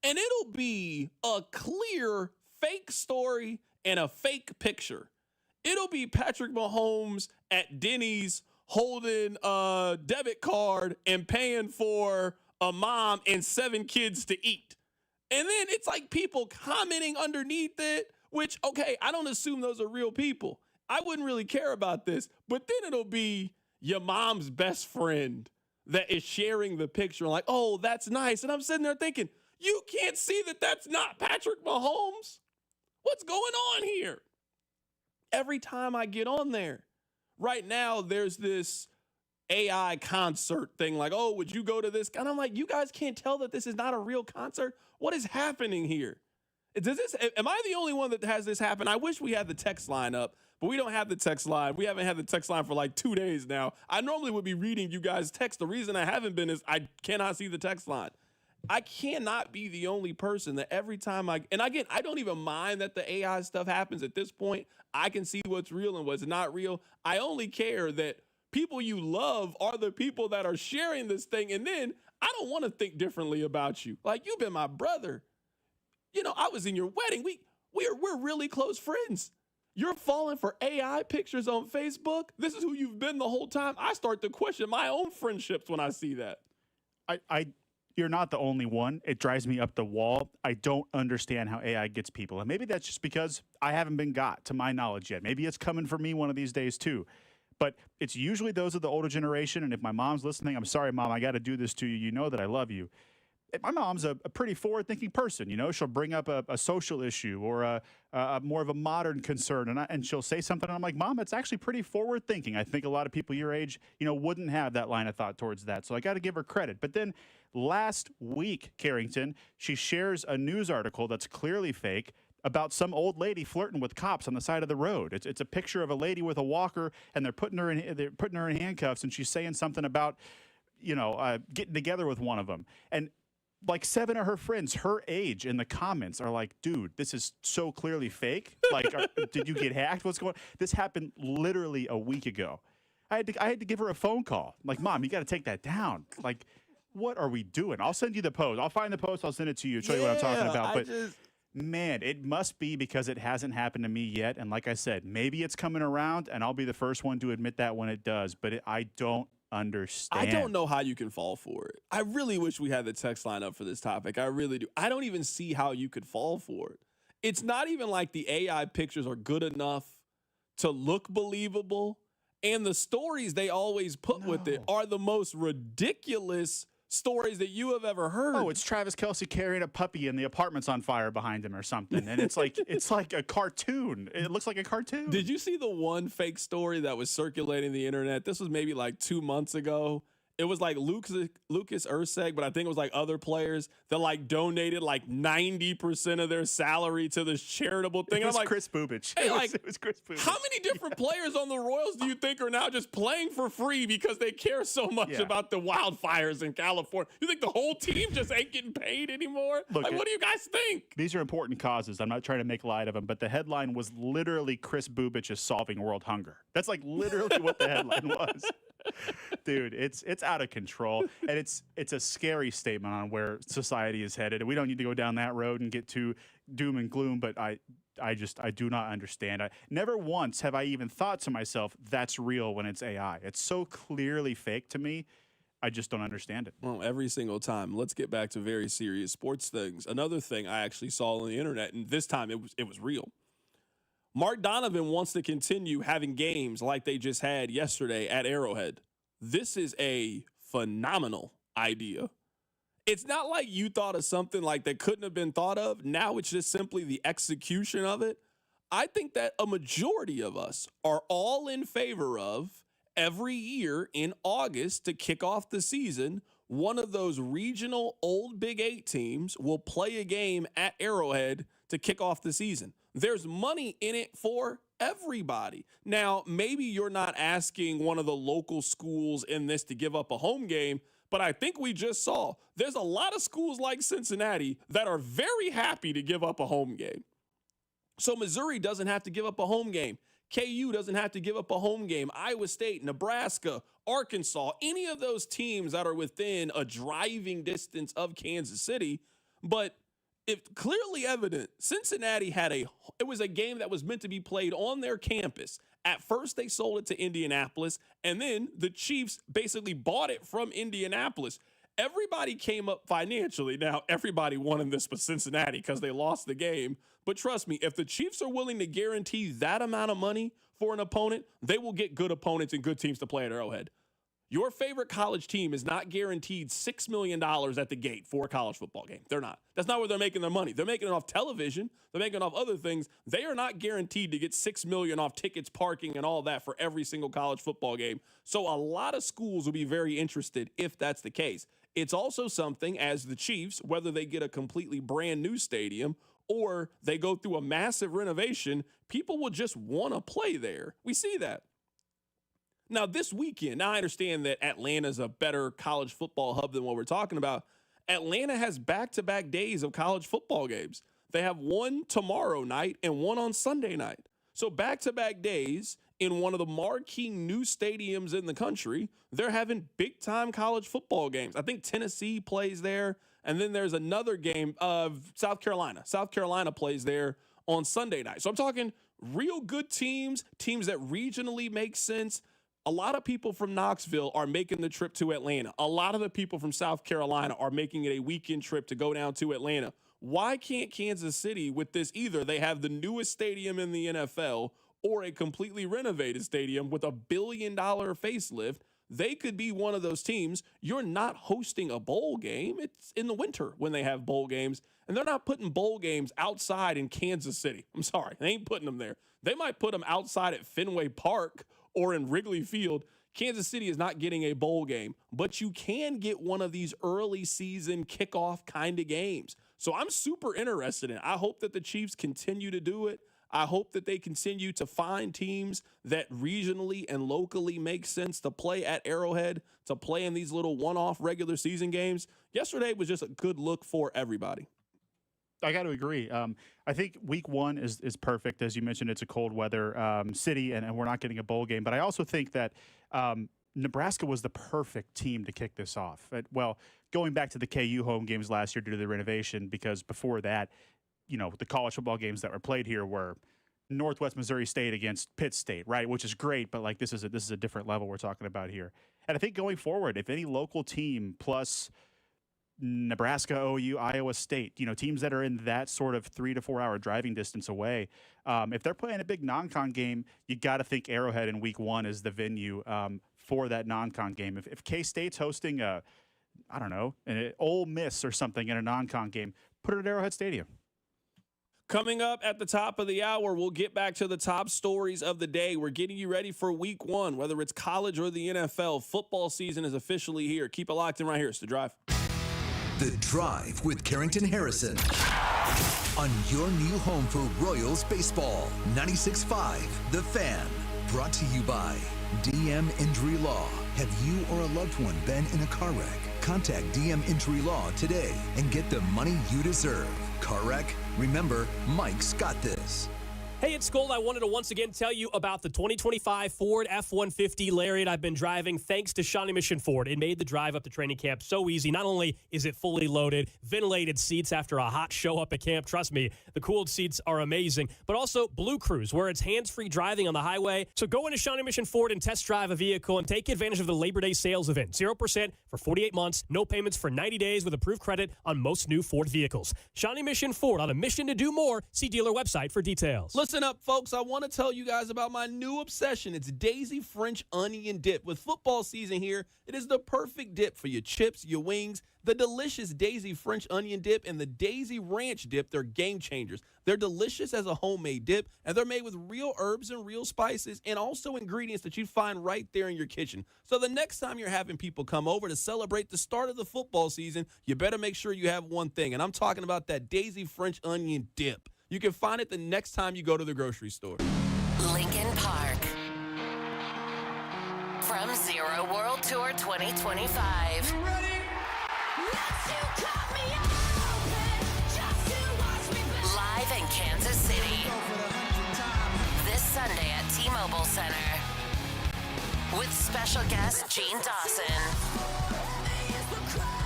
and it'll be a clear fake story and a fake picture? It'll be Patrick Mahomes at Denny's holding a debit card and paying for a mom and 7 kids to eat. And then it's like people commenting underneath it, which, okay, I don't assume those are real people. I wouldn't really care about this. But then it'll be your mom's best friend that is sharing the picture like, oh, that's nice. And I'm sitting there thinking, you can't see that that's not Patrick Mahomes. What's going on here? Every time I get on there, right now there's this AI concert thing like, oh, would you go to this? And I'm like, you guys can't tell that this is not a real concert? What is happening here? Am I the only one that has this happen? I wish we had the text line up, but we don't have the text line. We haven't had the text line for like 2 days now. I normally would be reading you guys' text. The reason I haven't been is I cannot see the text line. I cannot be the only person that every time and again, I don't even mind that the AI stuff happens at this point. I can see what's real and what's not real. I only care that people you love are the people that are sharing this thing. And then I don't want to think differently about you. Like, you've been my brother. You know, I was in your wedding. We're really close friends. You're falling for AI pictures on Facebook. This is who you've been the whole time. I start to question my own friendships when I see that. You're not the only one. It drives me up the wall. I don't understand how AI gets people. And maybe that's just because I haven't been got to my knowledge yet. Maybe it's coming for me one of these days too. But it's usually those of the older generation. And if my mom's listening, I'm sorry, Mom, I got to do this to you. You know that I love you. My mom's a pretty forward-thinking person. You know, she'll bring up a social issue or a more of a modern concern, and she'll say something, and I'm like, Mom, it's actually pretty forward-thinking. I think a lot of people your age, you know, wouldn't have that line of thought towards that. So I got to give her credit. But then last week, Carrington, she shares a news article that's clearly fake about some old lady flirting with cops on the side of the road. It's a picture of a lady with a walker, and they're putting her in handcuffs, and she's saying something about, you know, getting together with one of them. And like 7 of her friends her age in the comments are like, dude, this is so clearly fake. Like, did you get hacked? What's going on? This happened literally a week ago. I had to give her a phone call. Like, Mom, you got to take that down. Like, what are we doing? I'll send you the post. I'll find the post. I'll send it to you. Show you what I'm talking about. But man, it must be because it hasn't happened to me yet. And like I said, maybe it's coming around, and I'll be the first one to admit that when it does. But I don't understand. I don't know how you can fall for it. I really wish we had the text line up for this topic. I really do. I don't even see how you could fall for it. It's not even like the AI pictures are good enough to look believable. And the stories they always put with it are the most ridiculous stories that you have ever heard. Oh, it's Travis Kelce carrying a puppy and the apartment's on fire behind him or something. And it's like a cartoon. It looks like a cartoon. Did you see the one fake story that was circulating the internet? This was maybe like 2 months ago. It was like Lucas Urseg, but I think it was like other players that like donated like 90% of their salary to this charitable thing. It was I'm like, Chris Bubich. Hey, It was Chris Bubich. How many different players on the Royals do you think are now just playing for free because they care so much about the wildfires in California? You think the whole team just ain't getting paid anymore? Look, what do you guys think? These are important causes. I'm not trying to make light of them, but the headline was literally Chris Bubich is solving world hunger. That's like literally what the headline was. Dude, it's out of control, and it's a scary statement on where society is headed. And we don't need to go down that road and get too doom and gloom, but I do not understand. Never once have I even thought to myself, that's real when it's AI. It's so clearly fake to me. I just don't understand it. Well, every single time. Let's get back to very serious sports things. Another thing I actually saw on the internet, and this time it was real. Mark Donovan wants to continue having games like they just had yesterday at Arrowhead. This is a phenomenal idea. It's not like you thought of something like that couldn't have been thought of. Now it's just simply the execution of it. I think that a majority of us are all in favor of every year in August to kick off the season, one of those regional old Big 8 teams will play a game at Arrowhead to kick off the season. There's money in it for everybody. Now, maybe you're not asking one of the local schools in this to give up a home game, but I think we just saw there's a lot of schools like Cincinnati that are very happy to give up a home game. So Missouri doesn't have to give up a home game. KU doesn't have to give up a home game. Iowa State, Nebraska, Arkansas, any of those teams that are within a driving distance of Kansas City, but it's clearly evident Cincinnati it was a game that was meant to be played on their campus. At first, they sold it to Indianapolis, and then the Chiefs basically bought it from Indianapolis. Everybody came up financially. Now, everybody wanted this for Cincinnati because they lost the game. But trust me, if the Chiefs are willing to guarantee that amount of money for an opponent, they will get good opponents and good teams to play at Arrowhead. Your favorite college team is not guaranteed $6 million at the gate for a college football game. They're not. That's not where they're making their money. They're making it off television. They're making it off other things. They are not guaranteed to get $6 million off tickets, parking, and all that for every single college football game. So a lot of schools will be very interested if that's the case. It's also something as the Chiefs, whether they get a completely brand new stadium or they go through a massive renovation, people will just want to play there. We see that. Now, this weekend, I understand that Atlanta's a better college football hub than what we're talking about. Atlanta has back-to-back days of college football games. They have one tomorrow night and one on Sunday night. So back-to-back days in one of the marquee new stadiums in the country, they're having big-time college football games. I think Tennessee plays there, and then there's another game of South Carolina. South Carolina plays there on Sunday night. So I'm talking real good teams that regionally make sense. A lot of people from Knoxville are making the trip to Atlanta. A lot of the people from South Carolina are making it a weekend trip to go down to Atlanta. Why can't Kansas City with this either? They have the newest stadium in the NFL or a completely renovated stadium with $1 billion facelift. They could be one of those teams. You're not hosting a bowl game. It's in the winter when they have bowl games, and they're not putting bowl games outside in Kansas City. I'm sorry. They ain't putting them there. They might put them outside at Fenway Park or in Wrigley Field. Kansas City is not getting a bowl game, but you can get one of these early season kickoff kind of games. So I'm super interested in it. I hope that the Chiefs continue to do it. I hope that they continue to find teams that regionally and locally make sense to play at Arrowhead, to play in these little one-off regular season games. Yesterday was just a good look for everybody. I got to agree. I think week one is perfect. As you mentioned, it's a cold weather city, and we're not getting a bowl game. But I also think that Nebraska was the perfect team to kick this off. Well, going back to the KU home games last year due to the renovation, because before that, the college football games that were played here were Northwest Missouri State against Pitt State, right? Which is great, but this is a different level we're talking about here. And I think going forward, if any local team plus Nebraska, OU, Iowa State, teams that are in that sort of 3 to 4 hour driving distance away, if they're playing a big non-con game, you got to think Arrowhead in week one is the venue for that non-con game. If K-State's hosting an Ole Miss or something in a non-con game, put it at Arrowhead Stadium. Coming up at the top of the hour, we'll get back to the top stories of the day. We're getting you ready for week one, whether it's college or the NFL. Football season is officially here. Keep it locked in right here. It's The Drive. The Drive with Carrington Harrison on your new home for Royals baseball. 96.5 The Fan. Brought to you by DM Injury Law. Have you or a loved one been in a car wreck? Contact DM Injury Law today and get the money you deserve. Car wreck? Remember, Mike's got this. Hey, it's Gold. I wanted to once again tell you about the 2025 Ford F-150 Lariat I've been driving thanks to Shawnee Mission Ford. It made the drive up to training camp so easy. Not only is it fully loaded, ventilated seats after a hot show up at camp. Trust me, the cooled seats are amazing. But also Blue Cruise, where it's hands-free driving on the highway. So go into Shawnee Mission Ford and test drive a vehicle and take advantage of the Labor Day sales event. 0% for 48 months, no payments for 90 days with approved credit on most new Ford vehicles. Shawnee Mission Ford, on a mission to do more. See dealer website for details. Listen up, folks. I want to tell you guys about my new obsession. It's Daisy French Onion Dip. With football season here, it is the perfect dip for your chips, your wings. The delicious Daisy French Onion Dip and the Daisy Ranch Dip, they're game changers. They're delicious as a homemade dip, and they're made with real herbs and real spices and also ingredients that you find right there in your kitchen. So the next time you're having people come over to celebrate the start of the football season, you better make sure you have one thing, and I'm talking about that Daisy French Onion Dip. You can find it the next time you go to the grocery store. Lincoln Park. From Zero World Tour 2025. You ready? Live in Kansas City. This Sunday at T-Mobile Center. With special guest Gene Dawson.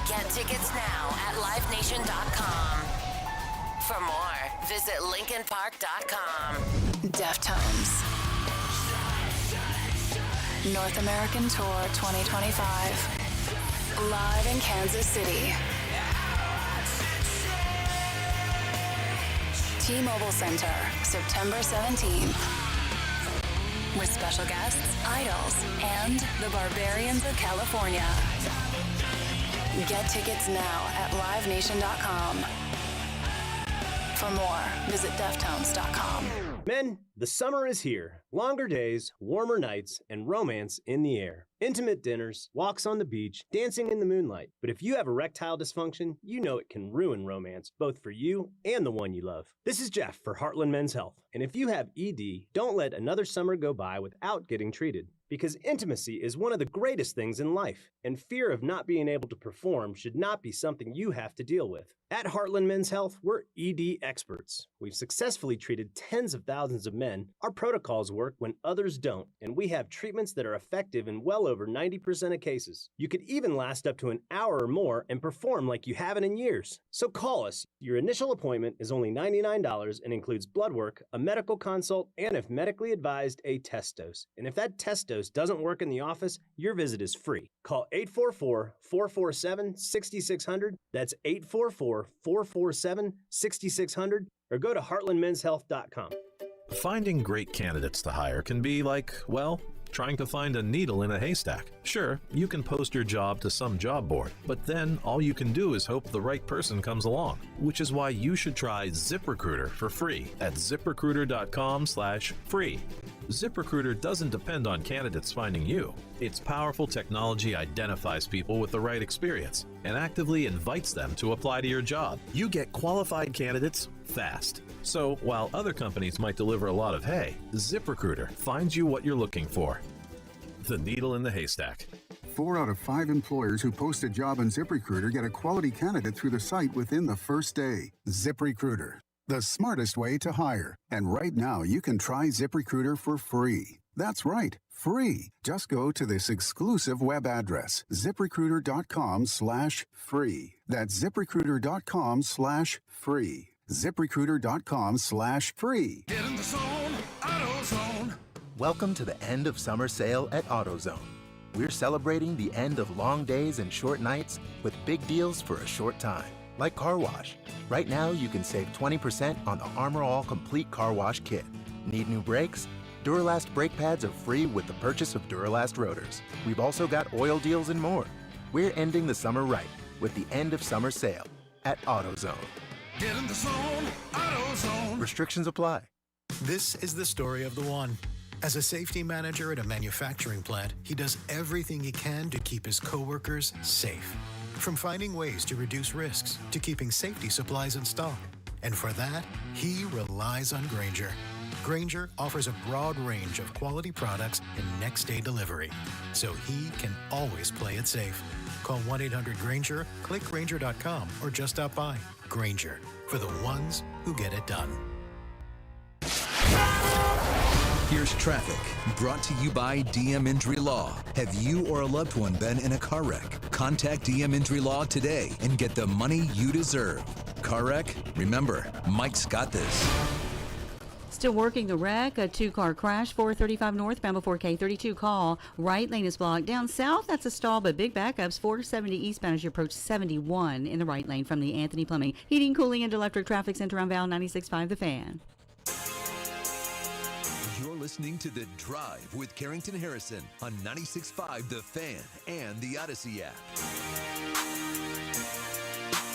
Get tickets now at livenation.com. For more, visit LincolnPark.com. Deftones. North American Tour 2025. Live in Kansas City. T-Mobile Center, September 17th. with special guests, idols, and the Barbarians of California. Get tickets now at livenation.com. For more, visit deftones.com. Men, the summer is here. Longer days, warmer nights, and romance in the air. Intimate dinners, walks on the beach, dancing in the moonlight. But if you have erectile dysfunction, you know it can ruin romance, both for you and the one you love. This is Jeff for Heartland Men's Health. And if you have ED, don't let another summer go by without getting treated. Because intimacy is one of the greatest things in life, and fear of not being able to perform should not be something you have to deal with. At Heartland Men's Health, we're ED experts. We've successfully treated tens of thousands of men. Our protocols work when others don't, and we have treatments that are effective in well over 90% of cases. You could even last up to an hour or more and perform like you haven't in years. So call us. Your initial appointment is only $99 and includes blood work, a medical consult, and if medically advised, a test dose. And if that test dose doesn't work in the office, your visit is free. Call 844-447-6600. That's 844-447-6600, or go to heartlandmenshealth.com. Finding great candidates to hire can be like, well, trying to find a needle in a haystack. Sure, you can post your job to some job board, but then all you can do is hope the right person comes along, which is why you should try ZipRecruiter for free at ziprecruiter.com/free. ZipRecruiter doesn't depend on candidates finding you. Its powerful technology identifies people with the right experience and actively invites them to apply to your job. You get qualified candidates fast. So while other companies might deliver a lot of hay, ZipRecruiter finds you what you're looking for. The needle in the haystack. 4 out of 5 employers who post a job on ZipRecruiter get a quality candidate through the site within the first day. ZipRecruiter, the smartest way to hire. And right now, you can try ZipRecruiter for free. That's right, free. Just go to this exclusive web address, ziprecruiter.com/free. That's ziprecruiter.com/free. ZipRecruiter.com/free. Get in the zone, AutoZone. Welcome to the end of summer sale at AutoZone. We're celebrating the end of long days and short nights with big deals for a short time, like car wash. Right now, you can save 20% on the Armor All Complete Car Wash Kit. Need new brakes? Duralast brake pads are free with the purchase of Duralast rotors. We've also got oil deals and more. We're ending the summer right with the end of summer sale at AutoZone. Get in the zone, AutoZone. Restrictions apply. This is the story of the one. As a safety manager at a manufacturing plant, he does everything he can to keep his coworkers safe. From finding ways to reduce risks to keeping safety supplies in stock. And for that, he relies on Grainger. Grainger offers a broad range of quality products and next-day delivery, so he can always play it safe. Call 1-800-GRAINGER, click Grainger.com, or just stop by. Grainger, for the ones who get it done. Here's traffic, brought to you by DM Injury Law. Have you or a loved one been in a car wreck? Contact DM Injury Law today and get the money you deserve. Car wreck? Remember, Mike's got this. Still working the wreck, a 2-car crash, 435 northbound before K32 call. Right lane is blocked. Down south, that's a stall, but big backups. 470 eastbound as you approach 71 in the right lane from the Anthony Plumbing, Heating, Cooling, and Electric Traffic Center on Val 96.5 The Fan. You're listening to The Drive with Carrington Harrison on 96.5 The Fan and the Odyssey app.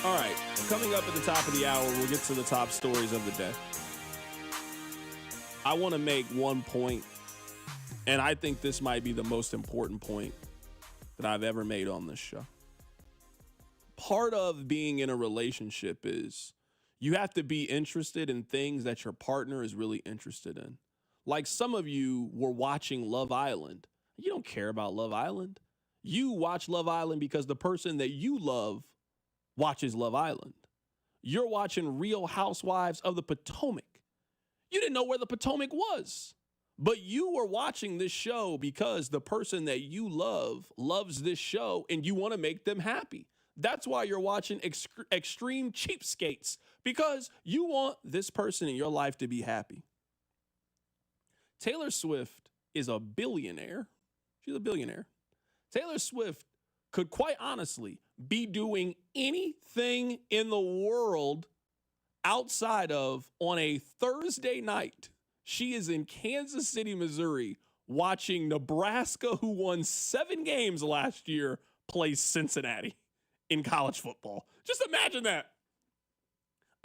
All right, coming up at the top of the hour, we'll get to the top stories of the day. I want to make one point, and I think this might be the most important point that I've ever made on this show. Part of being in a relationship is you have to be interested in things that your partner is really interested in. Like some of you were watching Love Island. You don't care about Love Island. You watch Love Island because the person that you love watches Love Island. You're watching Real Housewives of the Potomac. You didn't know where the Potomac was, but you were watching this show because the person that you love loves this show and you want to make them happy. That's why you're watching Extreme Cheapskates, because you want this person in your life to be happy. Taylor Swift is a billionaire. She's a billionaire. Taylor Swift could quite honestly be doing anything in the world outside of on a Thursday night. She is in Kansas City, Missouri, watching Nebraska, who won 7 games last year, play Cincinnati in college football. Just imagine that.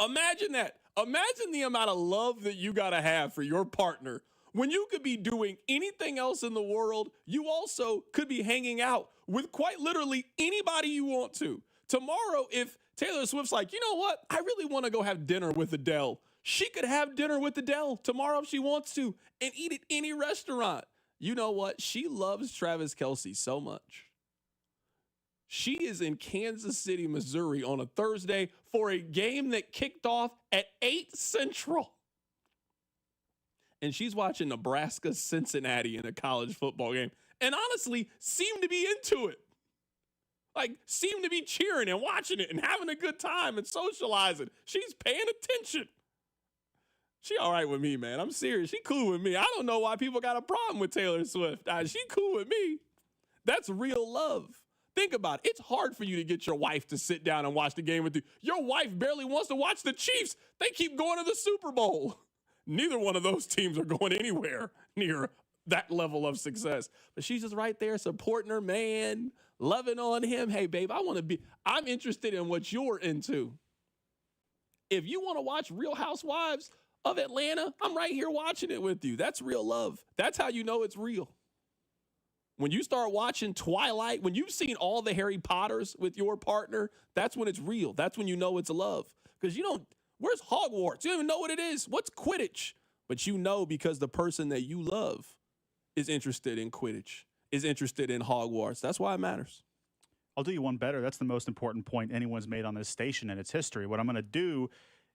Imagine that. Imagine the amount of love that you got to have for your partner. When you could be doing anything else in the world, you also could be hanging out with quite literally anybody you want to. Tomorrow, if Taylor Swift's like, you know what? I really want to go have dinner with Adele. She could have dinner with Adele tomorrow if she wants to and eat at any restaurant. You know what? She loves Travis Kelce so much. She is in Kansas City, Missouri on a Thursday for a game that kicked off at 8 Central. And she's watching Nebraska, Cincinnati in a college football game. And honestly, seemed to be into it. Like, seemed to be cheering and watching it and having a good time and socializing. She's paying attention. She all right with me, man. I'm serious. She cool with me. I don't know why people got a problem with Taylor Swift. She cool with me. That's real love. Think about it. It's hard for you to get your wife to sit down and watch the game with you. Your wife barely wants to watch the Chiefs. They keep going to the Super Bowl. Neither one of those teams are going anywhere near that level of success. But she's just right there supporting her man, loving on him. Hey, babe, I'm interested in what you're into. If you want to watch Real Housewives of Atlanta, I'm right here watching it with you. That's real love. That's how you know it's real. When you start watching Twilight, when you've seen all the Harry Potters with your partner, that's when it's real. That's when you know it's love. Because where's Hogwarts? You don't even know what it is. What's Quidditch? But you know because the person that you love is interested in Quidditch, is interested in Hogwarts. That's why it matters. I'll do you one better. That's the most important point anyone's made on this station in its history. What I'm going to do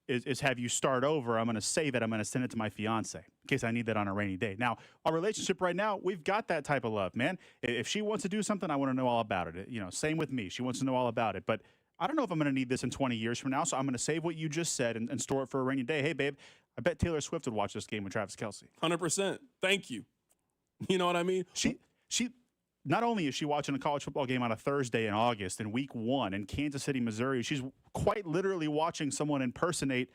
is have you start over. I'm going to save it. I'm going to send it to my fiance in case I need that on a rainy day. Now, our relationship right now, we've got that type of love, man. If she wants to do something, I want to know all about it. Same with me. She wants to know all about it. But I don't know if I'm going to need this in 20 years from now, so I'm going to save what you just said and store it for a rainy day. Hey, babe, I bet Taylor Swift would watch this game with Travis Kelce. 100%. Thank you. You know what I mean? She not only is she watching a college football game on a Thursday in August in week 1 in Kansas City, Missouri, she's quite literally watching someone impersonate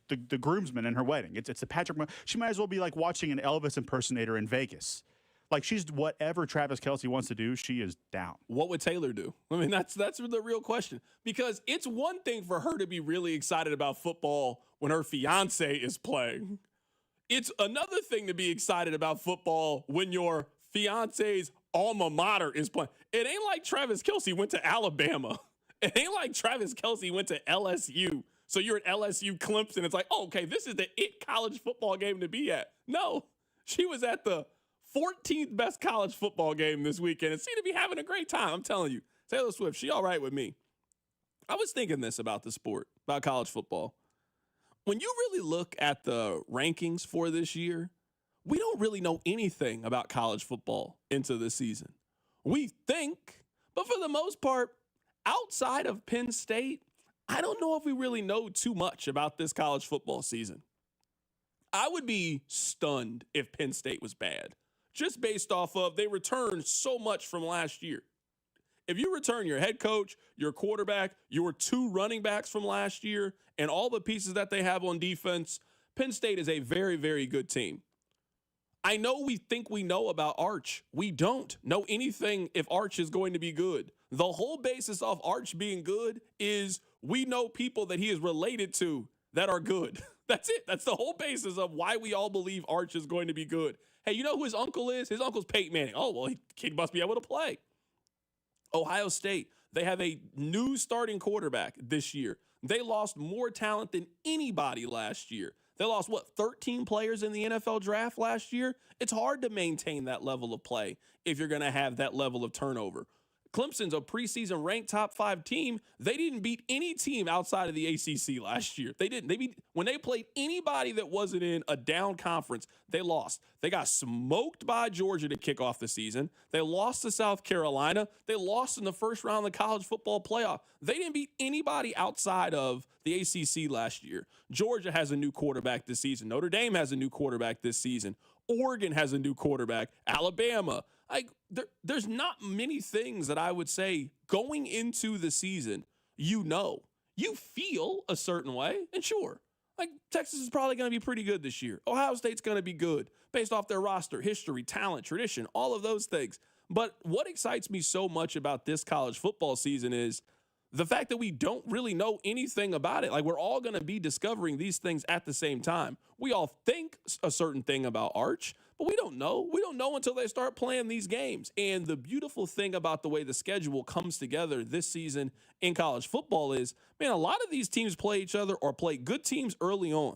the groomsman in her wedding. It's a Patrick. She might as well be like watching an Elvis impersonator in Vegas. Like, she's whatever Travis Kelce wants to do, she is down. What would Taylor do? I mean, that's the real question. Because it's one thing for her to be really excited about football when her fiance is playing. It's another thing to be excited about football when your fiance's alma mater is playing. It ain't like Travis Kelce went to Alabama. It ain't like Travis Kelce went to LSU. So you're at LSU Clemson. It's like, oh, okay, this is the it college football game to be at. No, she was at the 14th best college football game this weekend and seemed to be having a great time. I'm telling you, Taylor Swift, she all right with me. I was thinking this about the sport, about college football. When you really look at the rankings for this year, we don't really know anything about college football into the season. We think, but for the most part, outside of Penn State, I don't know if we really know too much about this college football season. I would be stunned if Penn State was bad, just based off of they returned so much from last year. If you return your head coach, your quarterback, your 2 running backs from last year, and all the pieces that they have on defense, Penn State is a very, very good team. I know we think we know about Arch. We don't know anything if Arch is going to be good. The whole basis of Arch being good is we know people that he is related to that are good. That's it. That's the whole basis of why we all believe Arch is going to be good. Hey, you know who his uncle is? His uncle's Peyton Manning. Oh, well, kid must be able to play. Ohio State, they have a new starting quarterback this year. They lost more talent than anybody last year. They lost, 13 players in the NFL draft last year? It's hard to maintain that level of play if you're going to have that level of turnover. Clemson's a preseason ranked top 5 team. They didn't beat any team outside of the ACC last year. They didn't. When they played anybody that wasn't in a down conference, they lost. They got smoked by Georgia to kick off the season. They lost to South Carolina. They lost in the first round of the college football playoff. They didn't beat anybody outside of the ACC last year. Georgia has a new quarterback this season. Notre Dame has a new quarterback this season. Oregon has a new quarterback. Alabama. There's not many things that I would say going into the season, you feel a certain way. And sure, Like, Texas is probably going to be pretty good this year. Ohio State's going to be good based off their roster, history, talent, tradition, all of those things. But what excites me so much about this college football season is the fact that we don't really know anything about it. Like, we're all going to be discovering these things at the same time. We all think a certain thing about Arch, but we don't know. We don't know until they start playing these games. And the beautiful thing about the way the schedule comes together this season in college football is, man, a lot of these teams play each other or play good teams early on.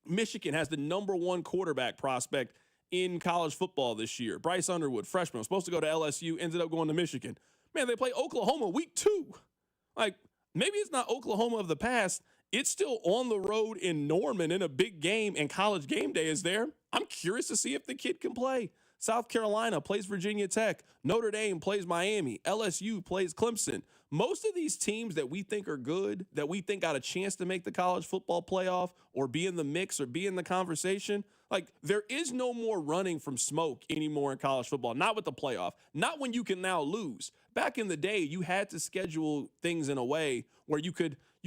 Michigan has the #1 quarterback prospect in college football this year. Bryce Underwood, freshman, was supposed to go to LSU, ended up going to Michigan. Man, they play Oklahoma week 2. Like, maybe it's not Oklahoma of the past. It's still on the road in Norman in a big game, and College Game Day is there. I'm curious to see if the kid can play. South Carolina plays Virginia Tech. Notre Dame plays Miami. LSU plays Clemson. Most of these teams that we think are good, that we think got a chance to make the college football playoff or be in the mix or be in the conversation, like, there is no more running from smoke anymore in college football. Not with the playoff. Not when you can now lose. Back in the day, you had to schedule things in a way where you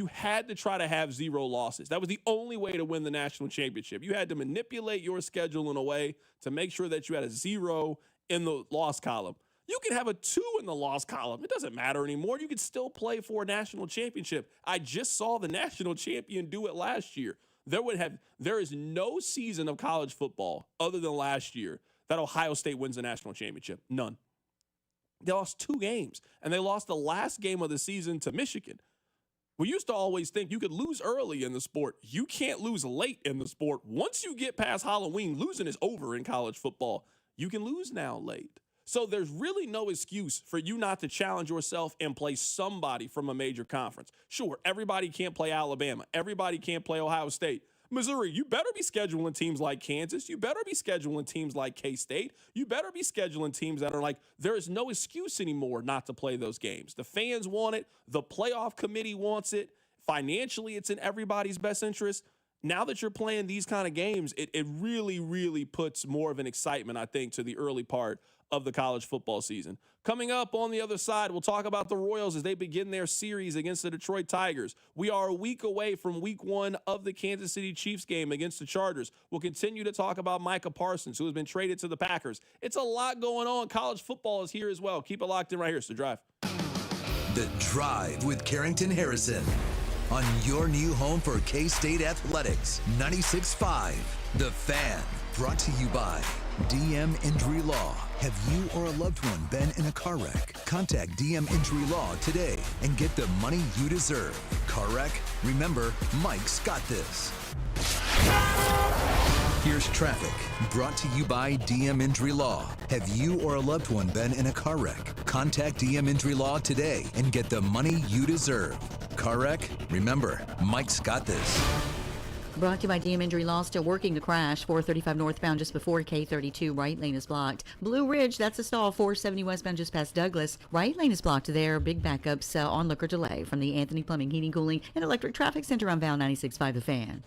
had to try to have 0 losses. That was the only way to win the national championship. You had to manipulate your schedule in a way to make sure that you had a 0 in the loss column. You can have a 2 in the loss column. It doesn't matter anymore. You can still play for a national championship. I just saw the national champion do it last year. There is no season of college football other than last year that Ohio State wins the national championship. None. They lost 2 games, and they lost the last game of the season to Michigan. We used to always think you could lose early in the sport. You can't lose late in the sport. Once you get past Halloween, losing is over in college football. You can lose now late. So there's really no excuse for you not to challenge yourself and play somebody from a major conference. Sure, everybody can't play Alabama. Everybody can't play Ohio State. Missouri, you better be scheduling teams like Kansas. You better be scheduling teams like K-State. You better be scheduling teams that are like, there is no excuse anymore not to play those games. The fans want it. The playoff committee wants it. Financially, it's in everybody's best interest. Now that you're playing these kind of games, it really, really puts more of an excitement, I think, to the early part of the college football season. Coming up on the other side, we'll talk about the Royals as they begin their series against the Detroit Tigers. We are a week away from week 1 of the Kansas City Chiefs game against the Chargers. We'll continue to talk about Micah Parsons, who has been traded to the Packers. It's a lot going on. College football is here as well. Keep it locked in right here. It's The Drive. The Drive with Carrington Harrison on your new home for K-State Athletics, 96.5 The Fan. Brought to you by DM Injury Law. Have you or a loved one been in a car wreck? Contact DM Injury Law today and get the money you deserve. Car wreck? Remember, Mike's got this. Here's traffic, brought to you by DM Injury Law. Have you or a loved one been in a car wreck? Contact DM Injury Law today and get the money you deserve. Car wreck? Remember, Mike's got this. Brought to you by DM Injury Law. Still working the crash. 435 northbound just before K32. Right lane is blocked. Blue Ridge, that's a stall. 470 westbound just past Douglas. Right lane is blocked there. Big backups on look or delay from the Anthony Plumbing, Heating, Cooling, and Electric Traffic Center on Val 96.5 The Fan.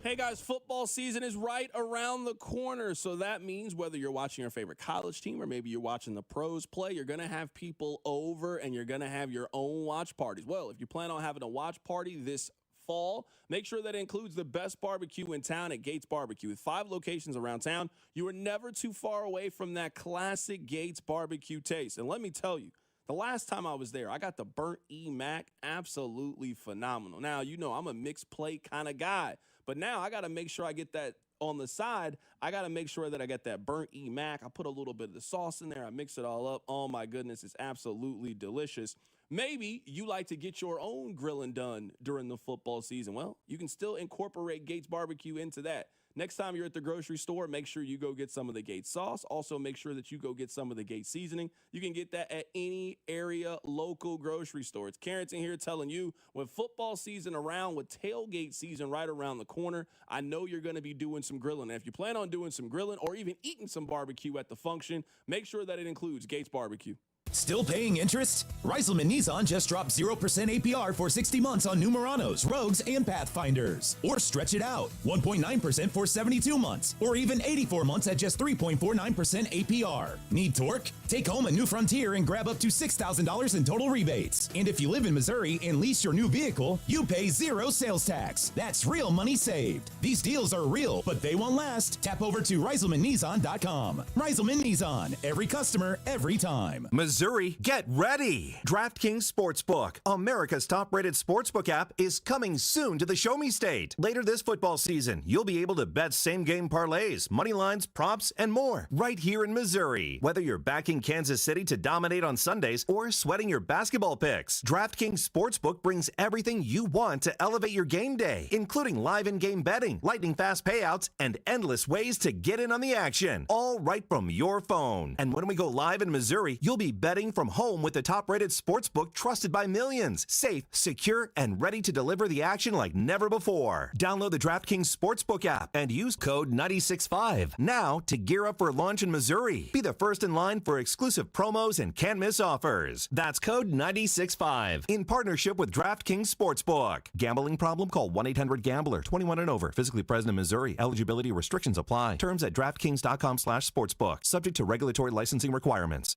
Hey guys, football season is right around the corner. So that means whether you're watching your favorite college team or maybe you're watching the pros play, you're going to have people over and you're going to have your own watch parties. Well, if you plan on having a watch party this fall, make sure that includes the best barbecue in town at Gates Barbecue. With 5 locations around town, you are never too far away from that classic Gates barbecue taste. And let me tell you, the last time I was there, I got the burnt E Mac, absolutely phenomenal. Now, you know, I'm a mixed plate kind of guy, but now I got to make sure I get that on the side. I got to make sure that I get that burnt E Mac. I put a little bit of the sauce in there. I mix it all up. Oh my goodness, it's absolutely delicious. Maybe you like to get your own grilling done during the football season. Well, you can still incorporate Gates Barbecue into that. Next time you're at the grocery store, make sure you go get some of the Gates sauce. Also, make sure that you go get some of the Gates seasoning. You can get that at any area local grocery store. It's Carrington here telling you, when football season around, with tailgate season right around the corner, I know you're going to be doing some grilling. And if you plan on doing some grilling or even eating some barbecue at the function, make sure that it includes Gates Barbecue. Still paying interest? Reiselman Nissan just dropped 0% APR for 60 months on new Muranos, Rogues, and Pathfinders. Or stretch it out, 1.9% for 72 months, or even 84 months at just 3.49% APR. Need torque? Take home a new Frontier and grab up to $6,000 in total rebates. And if you live in Missouri and lease your new vehicle, you pay 0 sales tax. That's real money saved. These deals are real, but they won't last. Tap over to ReiselmanNissan.com. Reiselman Nissan. Every customer, every time. Missouri, get ready! DraftKings Sportsbook, America's top-rated sportsbook app, is coming soon to the Show Me State. Later this football season, you'll be able to bet same-game parlays, money lines, props, and more right here in Missouri. Whether you're backing Kansas City to dominate on Sundays or sweating your basketball picks, DraftKings Sportsbook brings everything you want to elevate your game day, including live in-game betting, lightning-fast payouts, and endless ways to get in on the action, all right from your phone. And when we go live in Missouri, you'll be betting from home with the top-rated sportsbook trusted by millions. Safe, secure, and ready to deliver the action like never before. Download the DraftKings Sportsbook app and use code 965 now to gear up for launch in Missouri. Be the first in line for exclusive promos and can't-miss offers. That's code 965 in partnership with DraftKings Sportsbook. Gambling problem? Call 1-800-GAMBLER. 21 and over. Physically present in Missouri. Eligibility restrictions apply. Terms at DraftKings.com/sportsbook. Subject to regulatory licensing requirements.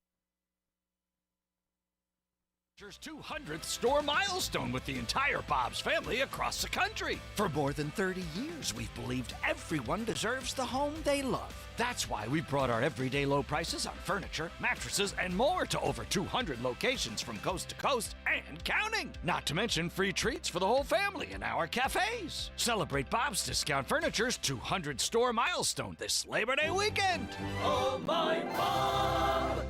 200th store milestone with the entire Bob's family across the country. For more than 30 years, we've believed everyone deserves the home they love. That's why we brought our everyday low prices on furniture, mattresses, and more to over 200 locations from coast to coast and counting. Not to mention free treats for the whole family in our cafes. Celebrate Bob's Discount Furniture's 200 store milestone this Labor Day weekend. Oh, my Bob!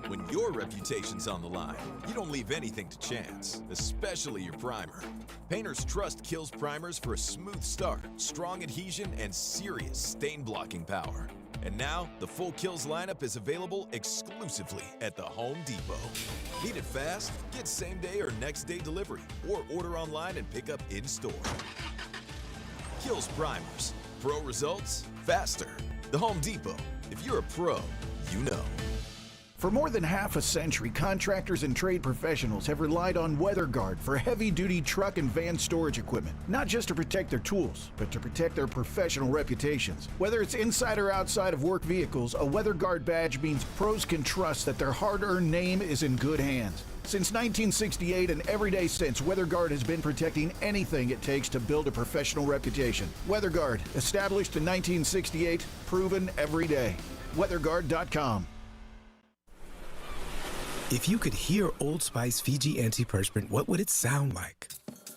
When your reputation's on the line, you don't leave anything to chance, especially your primer. Painters trust Kills primers for a smooth start, strong adhesion, and serious stain-blocking power. And now, the full Kills lineup is available exclusively at the Home Depot. Need it fast? Get same-day or next-day delivery, or order online and pick up in-store. Kills primers. Pro results? Faster. The Home Depot. If you're a pro, you know. For more than half a century, contractors and trade professionals have relied on WeatherGuard for heavy-duty truck and van storage equipment, not just to protect their tools, but to protect their professional reputations. Whether it's inside or outside of work vehicles, a WeatherGuard badge means pros can trust that their hard-earned name is in good hands. Since 1968 and every day since, WeatherGuard has been protecting anything it takes to build a professional reputation. WeatherGuard, established in 1968, proven every day. WeatherGuard.com. If you could hear Old Spice Fiji Antiperspirant, what would it sound like?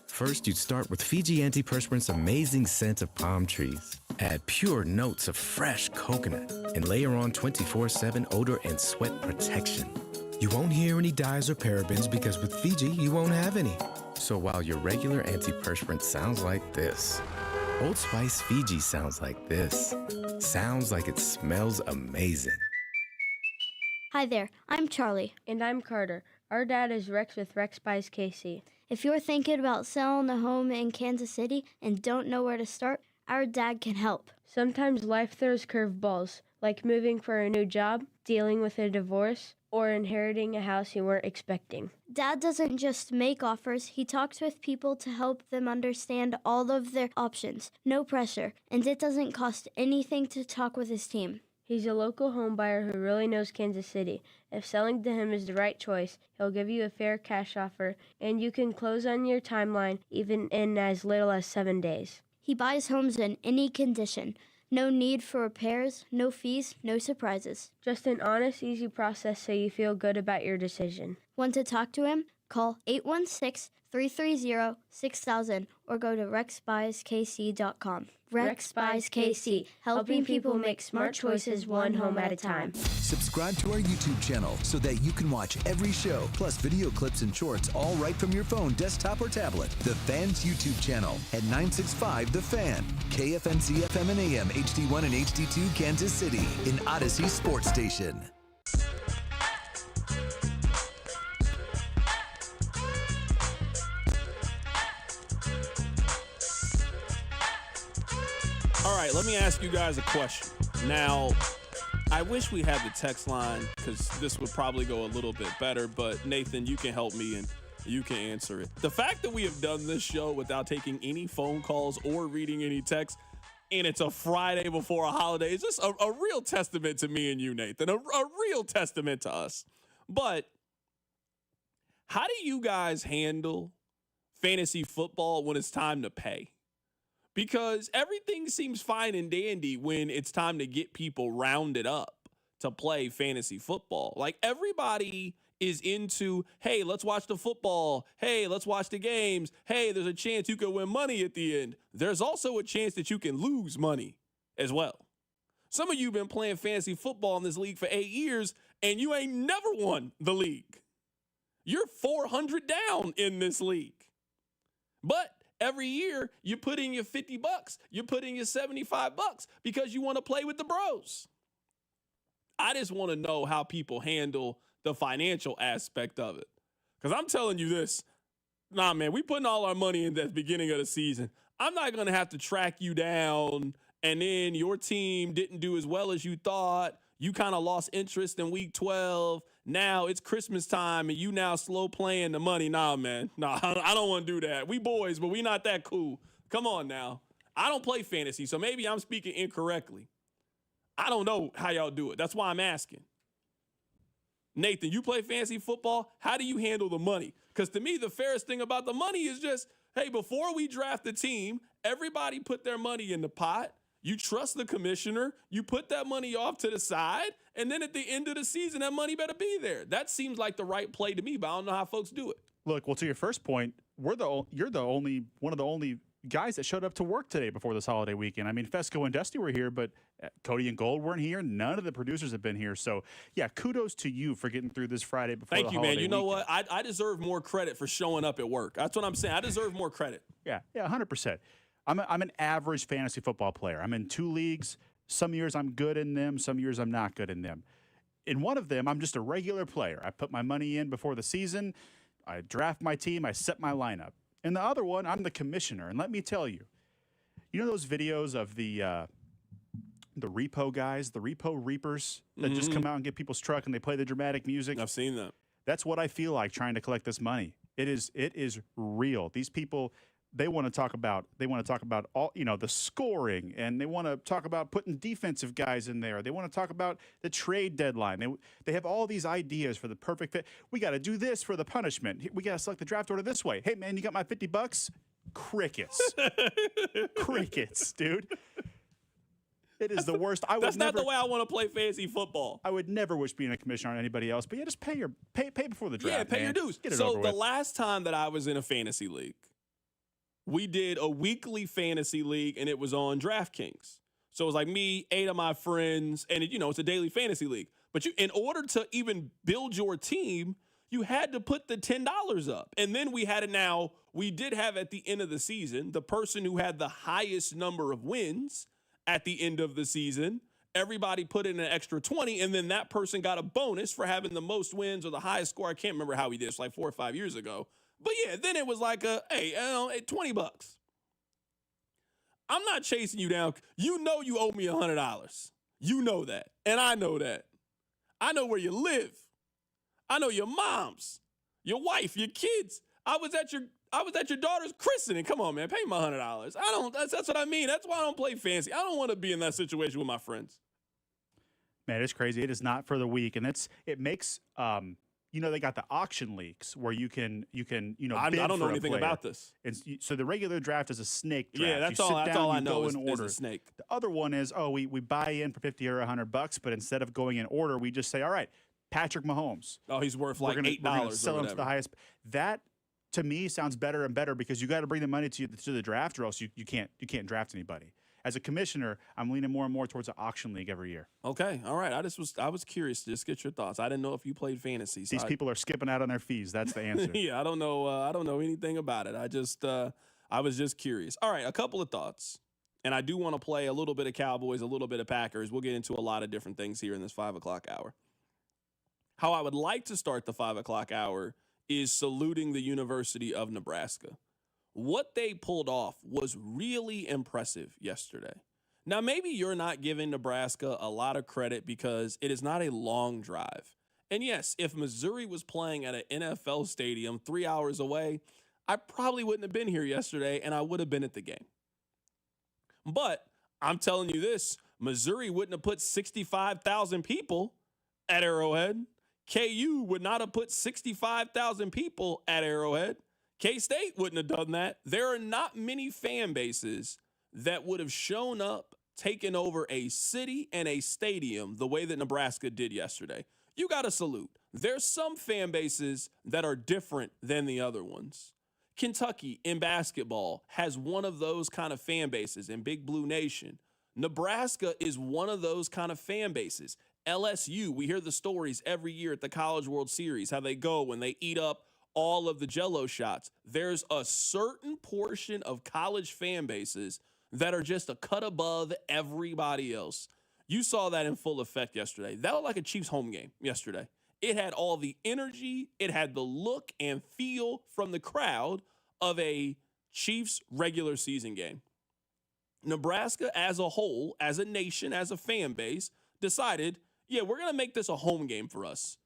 First, you'd start with Fiji Antiperspirant's amazing scent of palm trees. Add pure notes of fresh coconut and layer on 24/7 odor and sweat protection. You won't hear any dyes or parabens because with Fiji, you won't have any. So while your regular antiperspirant sounds like this, Old Spice Fiji sounds like this. Sounds like it smells amazing. Hi there, I'm Charlie. And I'm Carter. Our dad is Rex with Rex Buys KC. If you're thinking about selling a home in Kansas City and don't know where to start, our dad can help. Sometimes life throws curveballs, like moving for a new job, dealing with a divorce, or inheriting a house you weren't expecting. Dad doesn't just make offers, he talks with people to help them understand all of their options. No pressure, and it doesn't cost anything to talk with his team. He's a local home buyer who really knows Kansas City. If selling to him is the right choice, he'll give you a fair cash offer, and you can close on your timeline even in as little as 7 days. He buys homes in any condition. No need for repairs, no fees, no surprises. Just an honest, easy process so you feel good about your decision. Want to talk to him? Call 816-330-6000 or go to rexbuyskc.com. Rex Buys KC, helping people make smart choices one home at a time. Subscribe to our YouTube channel so that you can watch every show, plus video clips and shorts, all right from your phone, desktop, or tablet. The Fan's YouTube channel at 965 The Fan, KFNC FM and AM, HD1 and HD2, Kansas City, in Odyssey Sports Station. All right, let me ask you guys a question. Now, I wish we had the text line because this would probably go a little bit better, but Nathan, you can help me and you can answer it. The fact that we have done this show without taking any phone calls or reading any texts, and it's a Friday before a holiday, is just a real testament to me and you, Nathan, a real testament to us. But how do you guys handle fantasy football when it's time to pay? Because everything seems fine and dandy when it's time to get people rounded up to play fantasy football. Like, everybody is into, hey, let's watch the football. Hey, let's watch the games. Hey, there's a chance you could win money at the end. There's also a chance that you can lose money as well. Some of you have been playing fantasy football in this league for 8 years, and you ain't never won the league. You're 400 down in this league. But every year, you put in your $50, you put in your $75 because you want to play with the bros. I just want to know how people handle the financial aspect of it. Because I'm telling you this, nah, man, we putting all our money in at the beginning of the season. I'm not going to have to track you down, and then your team didn't do as well as you thought. You kind of lost interest in week 12. Now it's Christmas time, and you now slow playing the money. Nah, man. Nah, I don't want to do that. We boys, but we not that cool. Come on now. I don't play fantasy, so maybe I'm speaking incorrectly. I don't know how y'all do it. That's why I'm asking. Nathan, you play fantasy football. How do you handle the money? Because to me, the fairest thing about the money is just, hey, before we draft the team, everybody put their money in the pot. You trust the commissioner. You put that money off to the side. And then at the end of the season, that money better be there. That seems like the right play to me, but I don't know how folks do it. Look, well, to your first point, you're the only one of the only guys that showed up to work today before this holiday weekend. I mean, Fesco and Dusty were here, but Cody and Gold weren't here. None of the producers have been here. So, yeah, kudos to you for getting through this Friday before the holiday weekend. Thank you, man. You know what? I deserve more credit for showing up at work. That's what I'm saying. I deserve more credit. Yeah, 100%. I'm an average fantasy football player. I'm in 2 leagues. Some years I'm good in them. Some years I'm not good in them. In one of them, I'm just a regular player. I put my money in before the season. I draft my team. I set my lineup. In the other one, I'm the commissioner. And let me tell you, you know those videos of the repo guys, the repo reapers that just come out and get people's truck and they play the dramatic music? I've seen that. That's what I feel like trying to collect this money. It is real. These people, they want to talk about all, the scoring, and they want to talk about putting defensive guys in there. They want to talk about the trade deadline. They have all these ideas for the perfect fit. We got to do this for the punishment. We got to select the draft order this way. Hey man, you got my $50? Crickets. Crickets, dude. It is the worst. That's not the way I want to play fantasy football. I would never wish being a commissioner on anybody else, but yeah, just pay before the draft. Yeah, pay your dues. Get it over with. The last time that I was in a fantasy league, we did a weekly fantasy league, and it was on DraftKings. So it was like me, 8 of my friends, and it's a daily fantasy league. But in order to even build your team, you had to put the $10 up. And then we did have at the end of the season, the person who had the highest number of wins at the end of the season, everybody put in an extra 20, and then that person got a bonus for having the most wins or the highest score. I can't remember how we did. It's like 4 or 5 years ago. But yeah, then it was like $20. I'm not chasing you down. You know you owe me $100. You know that. And I know that. I know where you live. I know your moms, your wife, your kids. I was at your daughter's christening. Come on, man. Pay my $100. That's what I mean. That's why I don't play fancy. I don't want to be in that situation with my friends. Man, it's crazy. It is not for the weak. And it makes they got the auction leaks where you can bid I don't know anything about this. So the regular draft is a snake draft. Yeah, that's all I know is a snake. The other one is, we buy in for $50 or $100, but instead of going in order, we just say, all right, Patrick Mahomes. Oh, he's worth like $8. We're gonna sell him to the highest. That to me sounds better and better because you got to bring the money to the draft, or else you can't draft anybody. As a commissioner, I'm leaning more and more towards an auction league every year. Okay, all right. I was curious to just get your thoughts. I didn't know if you played fantasy. So These people are skipping out on their fees. That's the answer. Yeah, I don't know anything about it. I was just curious. All right, a couple of thoughts, and I do want to play a little bit of Cowboys, a little bit of Packers. We'll get into a lot of different things here in this 5 o'clock hour. How I would like to start the 5 o'clock hour is saluting the University of Nebraska. What they pulled off was really impressive yesterday. Now, maybe you're not giving Nebraska a lot of credit because it is not a long drive. And yes, if Missouri was playing at an NFL stadium 3 hours away, I probably wouldn't have been here yesterday and I would have been at the game. But I'm telling you this, Missouri wouldn't have put 65,000 people at Arrowhead. KU would not have put 65,000 people at Arrowhead. K-State wouldn't have done that. There are not many fan bases that would have shown up, taken over a city and a stadium the way that Nebraska did yesterday. You got to salute. There's some fan bases that are different than the other ones. Kentucky in basketball has one of those kind of fan bases in Big Blue Nation. Nebraska is one of those kind of fan bases. LSU, we hear the stories every year at the College World Series, how they go when they eat up all of the Jell-O shots. There's a certain portion of college fan bases that are just a cut above everybody else. You saw that in full effect yesterday. That was like a Chiefs home game yesterday. It had all the energy, it had the look and feel from the crowd of a Chiefs regular season game. Nebraska as a whole, as a nation, as a fan base, decided, yeah, we're going to make this a home game for us.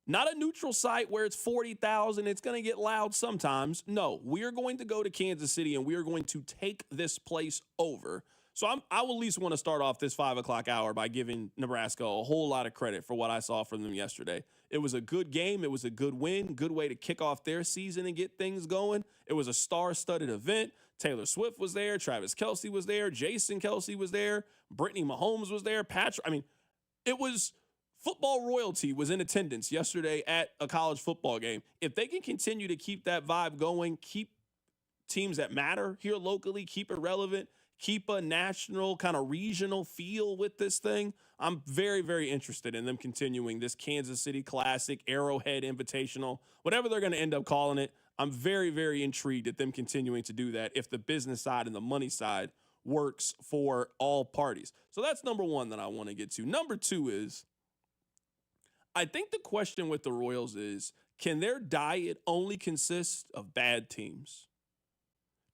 Not a neutral site where it's 40,000. It's going to get loud sometimes. No, we are going to go to Kansas City and we are going to take this place over. So I will at least want to start off this 5 o'clock hour by giving Nebraska a whole lot of credit for what I saw from them yesterday. It was a good game. It was a good win, good way to kick off their season and get things going. It was a star-studded event. Taylor Swift was there. Travis Kelce was there. Jason Kelce was there. Brittany Mahomes was there. It was football royalty was in attendance yesterday at a college football game. If they can continue to keep that vibe going, keep teams that matter here locally, keep it relevant, keep a national kind of regional feel with this thing, I'm very, very interested in them continuing this Kansas City Classic, Arrowhead Invitational, whatever they're going to end up calling it. I'm very, very intrigued at them continuing to do that if the business side and the money side works for all parties. So that's number one that I want to get to. Number two is, I think the question with the Royals is, can their diet only consist of bad teams?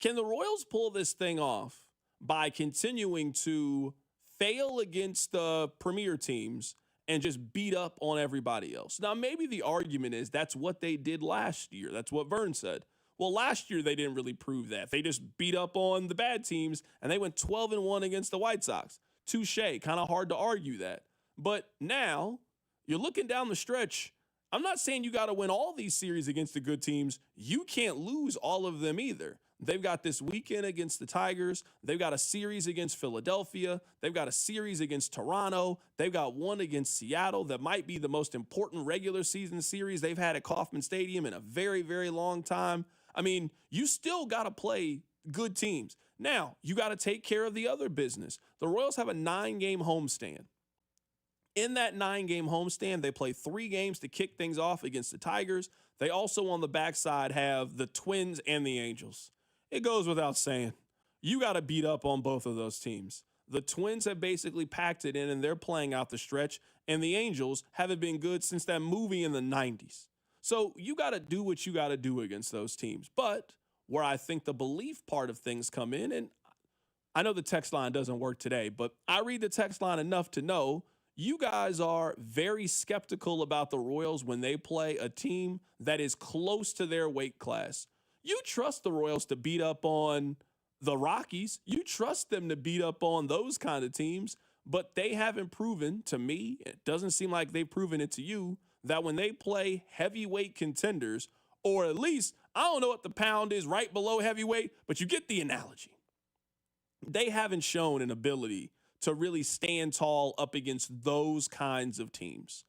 Can the Royals pull this thing off by continuing to fail against the premier teams and just beat up on everybody else? Now, maybe the argument is that's what they did last year. That's what Vern said. Well, last year they didn't really prove that. They just beat up on the bad teams, and they went 12-1 against the White Sox. Touche. Kind of hard to argue that. But now you're looking down the stretch. I'm not saying you got to win all these series against the good teams. You can't lose all of them either. They've got this weekend against the Tigers. They've got a series against Philadelphia. They've got a series against Toronto. They've got one against Seattle that might be the most important regular season series they've had at Kauffman Stadium in a very, very long time. I mean, you still got to play good teams. Now, you got to take care of the other business. The Royals have a 9-game homestand. In that 9-game homestand, they play 3 games to kick things off against the Tigers. They also on the backside have the Twins and the Angels. It goes without saying, you got to beat up on both of those teams. The Twins have basically packed it in, and they're playing out the stretch, and the Angels haven't been good since that movie in the 90s. So you got to do what you got to do against those teams. But where I think the belief part of things come in, and I know the text line doesn't work today, but I read the text line enough to know you guys are very skeptical about the Royals when they play a team that is close to their weight class. You trust the Royals to beat up on the Rockies. You trust them to beat up on those kind of teams, but they haven't proven to me, it doesn't seem like they've proven it to you, that when they play heavyweight contenders, or at least, I don't know what the pound is right below heavyweight, but you get the analogy. They haven't shown an ability to really stand tall up against those kinds of teams.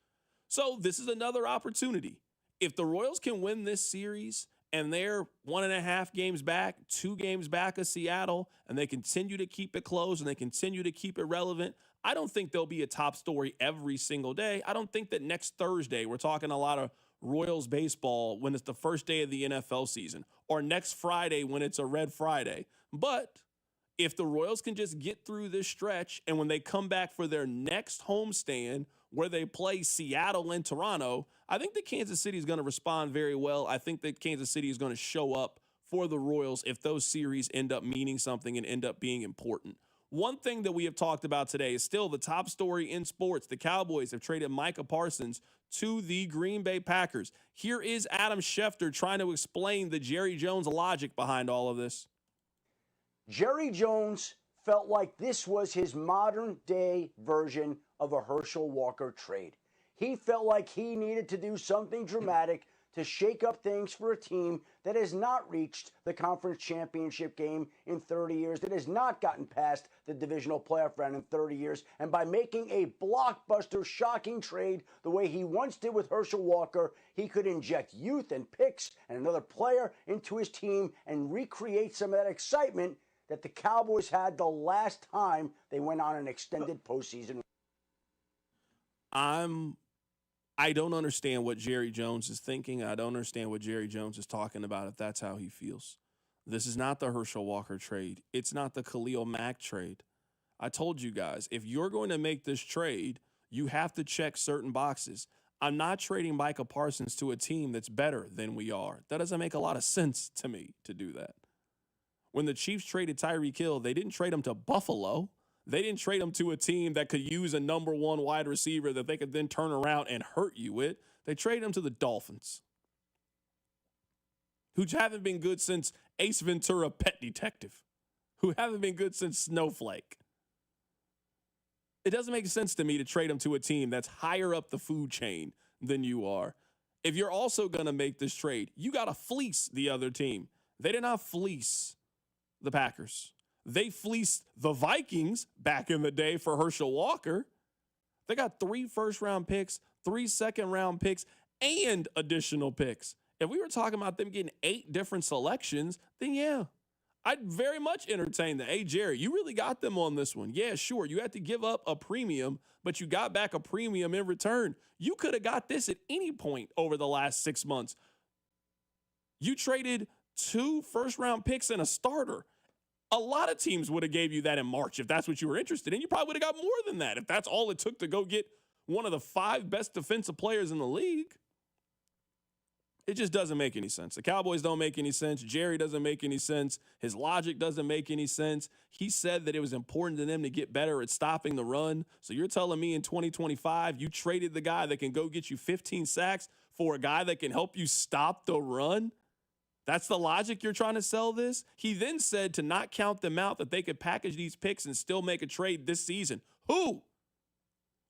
So this is another opportunity. If the Royals can win this series and they're 1.5 games back, 2 games back of Seattle, and they continue to keep it close and they continue to keep it relevant, I don't think there'll be a top story every single day. I don't think that next Thursday we're talking a lot of Royals baseball when it's the first day of the NFL season, or next Friday when it's a Red Friday. But if the Royals can just get through this stretch, and when they come back for their next homestand where they play Seattle and Toronto, I think that Kansas City is going to respond very well. I think that Kansas City is going to show up for the Royals if those series end up meaning something and end up being important. One thing that we have talked about today is still the top story in sports. The Cowboys have traded Micah Parsons to the Green Bay Packers. Here is Adam Schefter trying to explain the Jerry Jones logic behind all of this. Jerry Jones felt like this was his modern-day version of a Herschel Walker trade. He felt like he needed to do something dramatic to shake up things for a team that has not reached the conference championship game in 30 years, that has not gotten past the divisional playoff round in 30 years. And by making a blockbuster, shocking trade the way he once did with Herschel Walker, he could inject youth and picks and another player into his team and recreate some of that excitement that the Cowboys had the last time they went on an extended postseason. I don't understand what Jerry Jones is thinking. I don't understand what Jerry Jones is talking about if that's how he feels. This is not the Herschel Walker trade. It's not the Khalil Mack trade. I told you guys, if you're going to make this trade, you have to check certain boxes. I'm not trading Micah Parsons to a team that's better than we are. That doesn't make a lot of sense to me to do that. When the Chiefs traded Tyreek Hill, they didn't trade him to Buffalo. They didn't trade him to a team that could use a number one wide receiver that they could then turn around and hurt you with. They traded him to the Dolphins, who haven't been good since Ace Ventura: Pet Detective, who haven't been good since Snowflake. It doesn't make sense to me to trade him to a team that's higher up the food chain than you are. If you're also going to make this trade, you got to fleece the other team. They did not fleece the Packers. They fleeced the Vikings back in the day for Herschel Walker. They got 3 first-round picks, 3 second-round picks, and additional picks. If we were talking about them getting 8 different selections, then yeah, I'd very much entertain that. Hey, Jerry, you really got them on this one. Yeah, sure, you had to give up a premium, but you got back a premium in return. You could have got this at any point over the last 6 months. You traded 2 first-round picks and a starter. A lot of teams would have gave you that in March if that's what you were interested in. You probably would have got more than that if that's all it took to go get one of the 5 best defensive players in the league. It just doesn't make any sense. The Cowboys don't make any sense. Jerry doesn't make any sense. His logic doesn't make any sense. He said that it was important to them to get better at stopping the run. So you're telling me in 2025 you traded the guy that can go get you 15 sacks for a guy that can help you stop the run? That's the logic you're trying to sell this? He then said to not count them out, that they could package these picks and still make a trade this season. Who?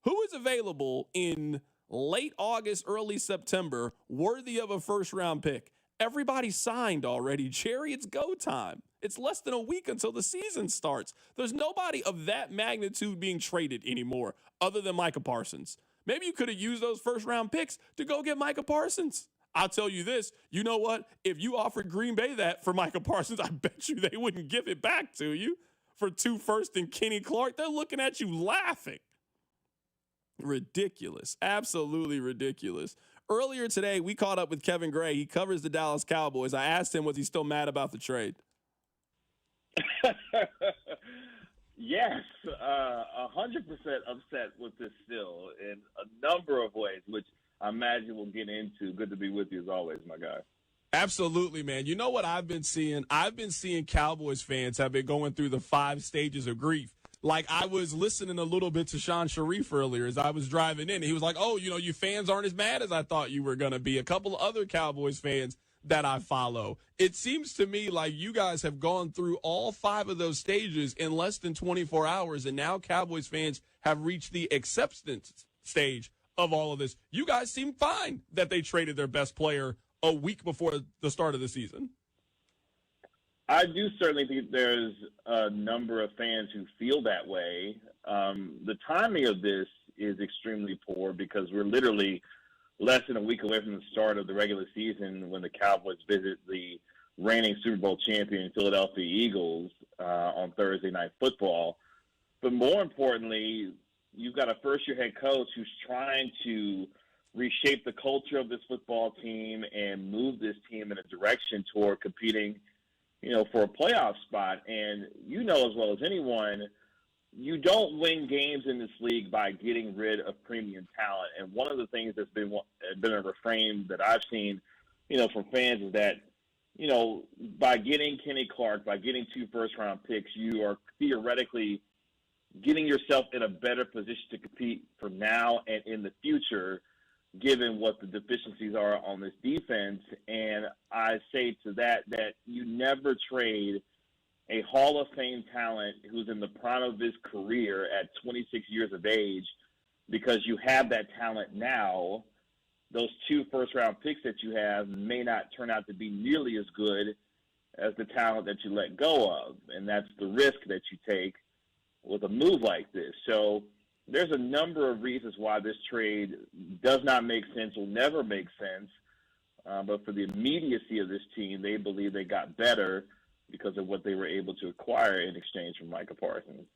Who is available in late August, early September, worthy of a first-round pick? Everybody signed already. Jerry, it's go time. It's less than a week until the season starts. There's nobody of that magnitude being traded anymore other than Micah Parsons. Maybe you could have used those first-round picks to go get Micah Parsons. I'll tell you this, you know what? If you offered Green Bay that for Micah Parsons, I bet you they wouldn't give it back to you for 2 firsts and Kenny Clark. They're looking at you laughing. Ridiculous. Absolutely ridiculous. Earlier today, we caught up with Kevin Gray. He covers the Dallas Cowboys. I asked him, was he still mad about the trade? Yes, 100% upset with this still in a number of ways, which I imagine we'll get into. Good to be with you as always, my guy. Absolutely, man. You know what I've been seeing? I've been seeing Cowboys fans have been going through the 5 stages of grief. Like, I was listening a little bit to Sean Sharif earlier as I was driving in. He was like, oh, you fans aren't as mad as I thought you were going to be. A couple of other Cowboys fans that I follow. It seems to me like you guys have gone through all 5 of those stages in less than 24 hours, and now Cowboys fans have reached the acceptance stage of all of this. You guys seem fine that they traded their best player a week before the start of the season. I do certainly think there's a number of fans who feel that way. The timing of this is extremely poor because we're literally less than a week away from the start of the regular season when the Cowboys visit the reigning Super Bowl champion Philadelphia Eagles on Thursday Night Football. But more importantly, you've got a first-year head coach who's trying to reshape the culture of this football team and move this team in a direction toward competing, for a playoff spot. And you know as well as anyone, you don't win games in this league by getting rid of premium talent. And one of the things that's been a refrain that I've seen, from fans is that, by getting Kenny Clark, by getting 2 first-round picks, you are theoretically getting yourself in a better position to compete for now and in the future, given what the deficiencies are on this defense. And I say to that you never trade a Hall of Fame talent who's in the prime of his career at 26 years of age because you have that talent now. Those 2 first-round picks that you have may not turn out to be nearly as good as the talent that you let go of, and that's the risk that you take with a move like this. So there's a number of reasons why this trade does not make sense, will never make sense, but for the immediacy of this team, they believe they got better because of what they were able to acquire in exchange for Micah Parsons.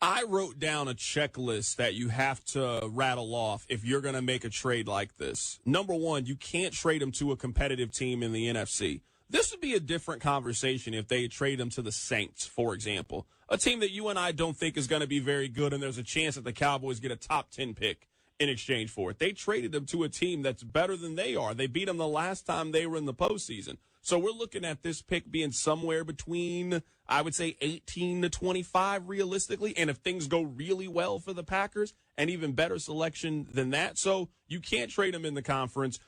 I wrote down a checklist that you have to rattle off if you're going to make a trade like this. Number one, you can't trade him to a competitive team in the NFC. This would be a different conversation if they trade him to the Saints, for example, a team that you and I don't think is going to be very good, and there's a chance that the Cowboys get a top 10 pick in exchange for it. They traded him to a team that's better than they are. They beat them the last time they were in the postseason. So we're looking at this pick being somewhere between, I would say, 18 to 25 realistically. And if things go really well for the Packers, an even better selection than that. So you can't trade him in the conference.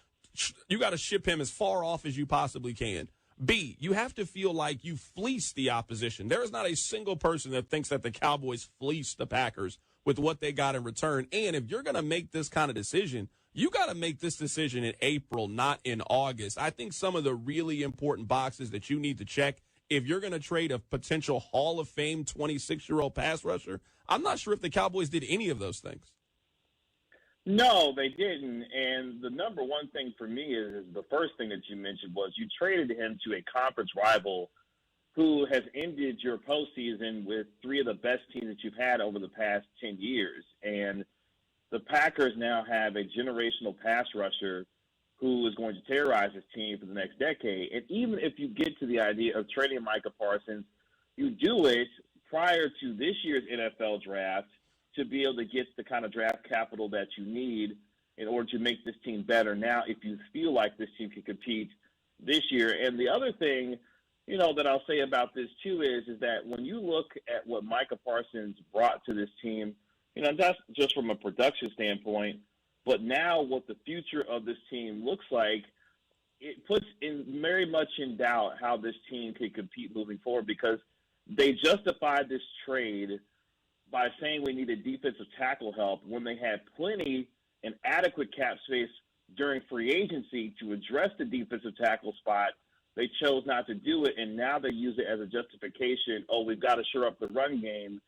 You got to ship him as far off as you possibly can. B, you have to feel like you fleeced the opposition. There is not a single person that thinks that the Cowboys fleeced the Packers with what they got in return. And if you're going to make this kind of decision, you got to make this decision in April, not in August. I think some of the really important boxes that you need to check if you're going to trade a potential Hall of Fame 26-year-old pass rusher, I'm not sure if the Cowboys did any of those things. No, they didn't. And the number one thing for me is the first thing that you mentioned was you traded him to a conference rival who has ended your postseason with 3 of the best teams that you've had over the past 10 years. And the Packers now have a generational pass rusher who is going to terrorize his team for the next decade. And even if you get to the idea of trading Micah Parsons, you do it prior to this year's NFL draft to be able to get the kind of draft capital that you need in order to make this team better now if you feel like this team can compete this year. And the other thing, you know, that I'll say about this too is that when you look at what Micah Parsons brought to this team, you know, that's just from a production standpoint, but now what the future of this team looks like, it puts in very much in doubt how this team can compete moving forward because they justified this trade by saying we needed defensive tackle help when they had plenty and adequate cap space during free agency to address the defensive tackle spot. They chose not to do it, and now they use it as a justification, oh, we've got to shore up the run game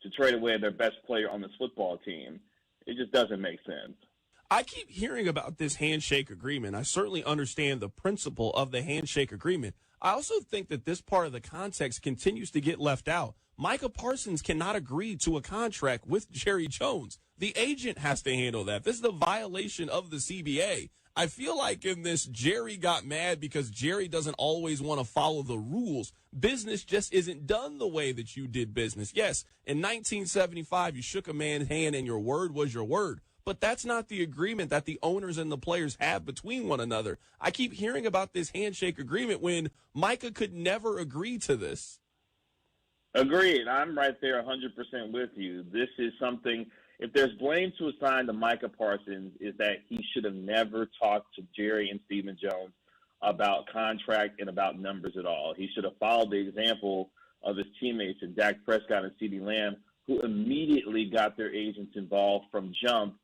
to trade away their best player on this football team. It just doesn't make sense. I keep hearing about this handshake agreement. I certainly understand the principle of the handshake agreement. I also think that this part of the context continues to get left out. Micah Parsons cannot agree to a contract with Jerry Jones. The agent has to handle that. This is a violation of the CBA. I feel like in this, Jerry got mad because Jerry doesn't always want to follow the rules. Business just isn't done the way that you did business. Yes, in 1975, you shook a man's hand and your word was your word. But that's not the agreement that the owners and the players have between one another. I keep hearing about this handshake agreement when Micah could never agree to this. Agreed. I'm right there 100% with you. This is something, if there's blame to assign to Micah Parsons, is that he should have never talked to Jerry and Stephen Jones about contract and about numbers at all. He should have followed the example of his teammates in Dak Prescott and CeeDee Lamb, who immediately got their agents involved from jump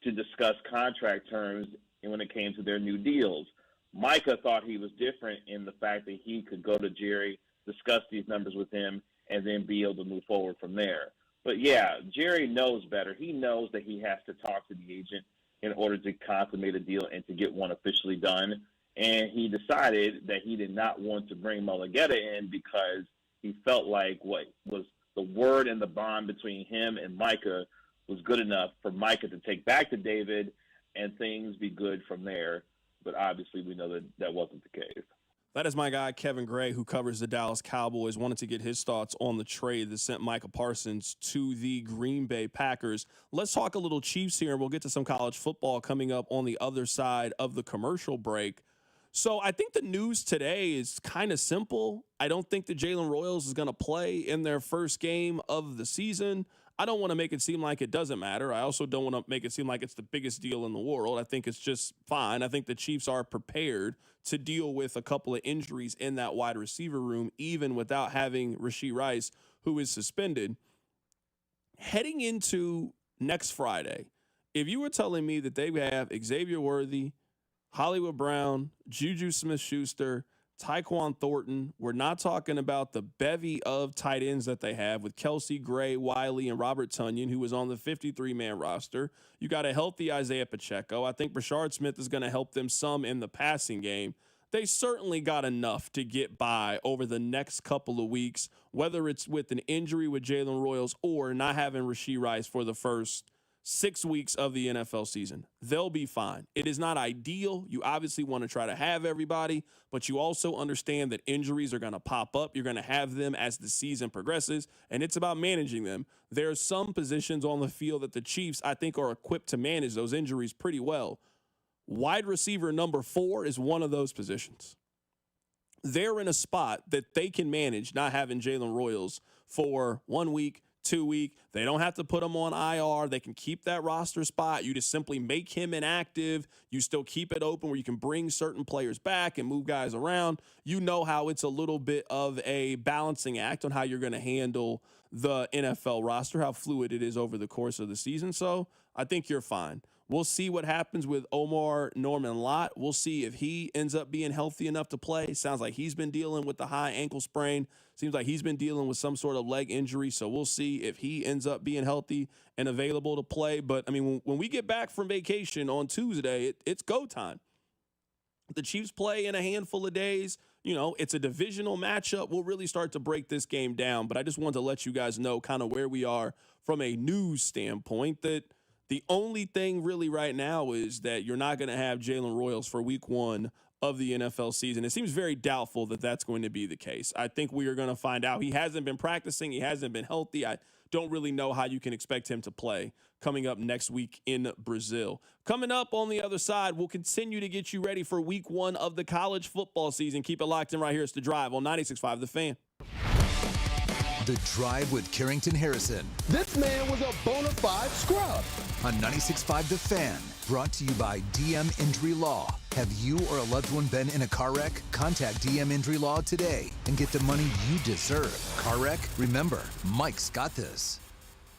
to discuss contract terms when it came to their new deals. Micah thought he was different in the fact that he could go to Jerry, discuss these numbers with him, and then be able to move forward from there. But, yeah, Jerry knows better. He knows that he has to talk to the agent in order to consummate a deal and to get one officially done. And he decided that he did not want to bring Mulugeta in because he felt like what was the word and the bond between him and Micah was good enough for Micah to take back to David and things be good from there. But obviously we know that that wasn't the case. That is my guy, Kevin Gray, who covers the Dallas Cowboys. Wanted to get his thoughts on the trade that sent Micah Parsons to the Green Bay Packers. Let's talk a little Chiefs here, and we'll get to some college football coming up on the other side of the commercial break. So I think the news today is kind of simple. I don't think that Jaylen Royals is going to play in their first game of the season. I don't want to make it seem like it doesn't matter. I also don't want to make it seem like it's the biggest deal in the world. I think it's just fine. I think the Chiefs are prepared to deal with a couple of injuries in that wide receiver room, even without having Rashee Rice, who is suspended. Heading into next Friday, if you were telling me that they have Xavier Worthy, Hollywood Brown, Juju Smith-Schuster, Tyquan Thornton, we're not talking about the bevy of tight ends that they have with Kelsey Gray, Wiley, and Robert Tonyan, who was on the 53-man roster. You got a healthy Isaiah Pacheco. I think Brashard Smith is going to help them some in the passing game. They certainly got enough to get by over the next couple of weeks, whether it's with an injury with Jaylen Royals or not having Rashee Rice for the first 6 weeks of the NFL season. They'll be fine. It is not ideal. You obviously want to try to have everybody, but you also understand that injuries are going to pop up. You're going to have them as the season progresses, and it's about managing them. There are some positions on the field that the Chiefs, I think, are equipped to manage those injuries pretty well. Wide receiver number 4 is one of those positions. They're in a spot that they can manage not having Jaylen Royals for 1 week, 2 week. They don't have to put him on IR. They can keep that roster spot. You just simply make him inactive. You still keep it open where you can bring certain players back and move guys around. You know how it's a little bit of a balancing act on how you're going to handle the NFL roster, how fluid it is over the course of the season. So I think you're fine. We'll see what happens with Omar Norman-Lott. We'll see if he ends up being healthy enough to play. Sounds like he's been dealing with the high ankle sprain. Seems like he's been dealing with some sort of leg injury. So we'll see if he ends up being healthy and available to play. But, I mean, when we get back from vacation on Tuesday, it's go time. The Chiefs play in a handful of days. You know, it's a divisional matchup. We'll really start to break this game down. But I just wanted to let you guys know kind of where we are from a news standpoint, that the only thing really right now is that you're not going to have Jaylen Royals for week 1 of the NFL season. It seems very doubtful that that's going to be the case. I think we are going to find out. He hasn't been practicing. He hasn't been healthy. I don't really know how you can expect him to play coming up next week in Brazil. Coming up on the other side, we'll continue to get you ready for week 1 of the college football season. Keep it locked in right here. It's The Drive on 96.5 The Fan. The Drive with Carrington Harrison. This man was a bona fide scrub. On 96.5 The Fan. Brought to you by DM Injury Law. Have you or a loved one been in a car wreck? Contact DM Injury Law today and get the money you deserve. Car wreck? Remember, Mike's got this.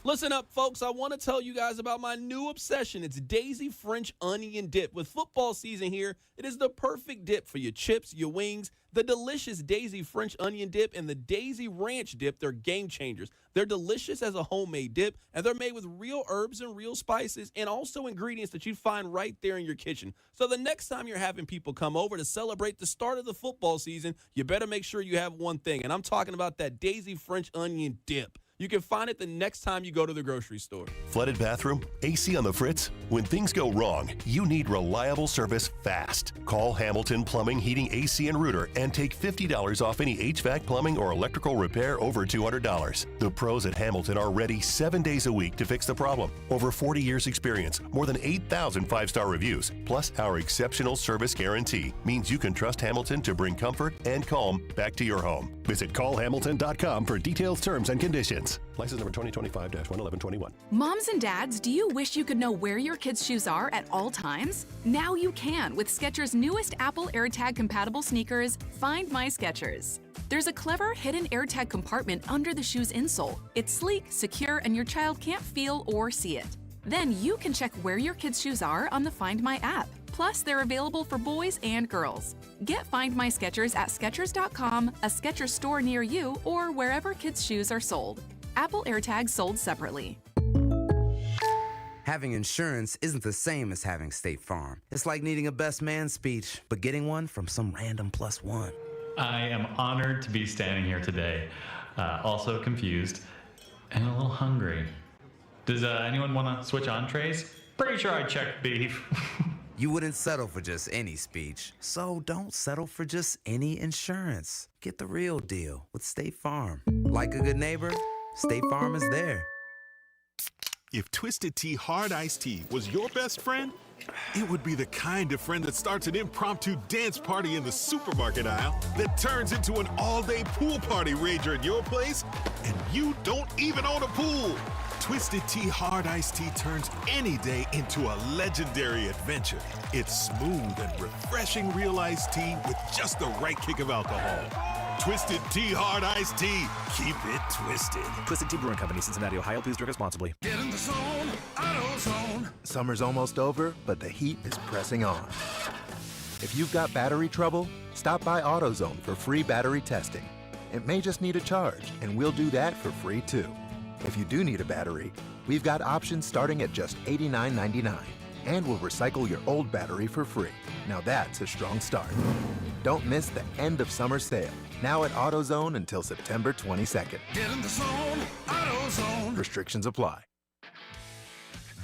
Listen up, folks. I want to tell you guys about my new obsession. It's Daisy French Onion Dip. With football season here, it is the perfect dip for your chips, your wings. The delicious Daisy French Onion Dip and the Daisy Ranch Dip, they're game changers. They're delicious as a homemade dip, and they're made with real herbs and real spices and also ingredients that you find right there in your kitchen. So the next time you're having people come over to celebrate the start of the football season, you better make sure you have one thing, and I'm talking about that Daisy French Onion Dip. You can find it the next time you go to the grocery store. Flooded bathroom? AC on the fritz? When things go wrong, you need reliable service fast. Call Hamilton Plumbing, Heating, AC, and Rooter and take $50 off any HVAC, plumbing, or electrical repair over $200. The pros at Hamilton are ready 7 days a week to fix the problem. Over 40 years experience, more than 8,000 5-star reviews, plus our exceptional service guarantee means you can trust Hamilton to bring comfort and calm back to your home. Visit callhamilton.com for details, terms, and conditions. License number 2025-11121. Moms and dads, do you wish you could know where your kids' shoes are at all times? Now you can with Skechers' newest Apple AirTag compatible sneakers, Find My Skechers. There's a clever hidden AirTag compartment under the shoe's insole. It's sleek, secure, and your child can't feel or see it. Then you can check where your kids' shoes are on the Find My app. Plus, they're available for boys and girls. Get Find My Skechers at Skechers.com, a Skechers store near you, or wherever kids' shoes are sold. Apple AirTags sold separately. Having insurance isn't the same as having State Farm. It's like needing a best man speech, but getting one from some random +1. I am honored to be standing here today, also confused and a little hungry. Does anyone want to switch entrees? Pretty sure I checked beef. You wouldn't settle for just any speech, so don't settle for just any insurance. Get the real deal with State Farm. Like a good neighbor, State Farm is there. If Twisted Tea Hard Iced Tea was your best friend, It would be the kind of friend that starts an impromptu dance party in the supermarket aisle that turns into an all-day pool party rager at your place, and you don't even own a pool. Twisted Tea Hard Iced Tea turns any day into a legendary adventure. It's smooth and refreshing real iced tea with just the right kick of alcohol. Twisted Tea Hard Iced Tea. Keep it twisted. Twisted Tea Brewing Company, Cincinnati, Ohio. Please drink responsibly. Get in the zone, AutoZone. Summer's almost over, but the heat is pressing on. If you've got battery trouble, stop by AutoZone for free battery testing. It may just need a charge, and we'll do that for free too. If you do need a battery, we've got options starting at just $89.99, and we'll recycle your old battery for free. Now that's a strong start. Don't miss the end of summer sale, now at AutoZone until September 22nd. Get in the zone, AutoZone. Restrictions apply.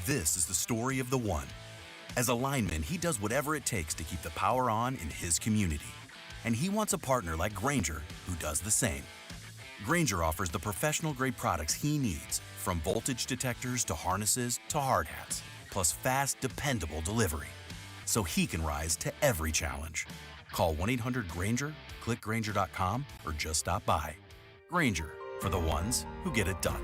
This is the story of the one. As a lineman, he does whatever it takes to keep the power on in his community. And he wants a partner like Grainger who does the same. Grainger offers the professional-grade products he needs, from voltage detectors to harnesses to hard hats, plus fast, dependable delivery, so he can rise to every challenge. Call 1-800-GRAINGER, click Grainger.com, or just stop by. Grainger, for the ones who get it done.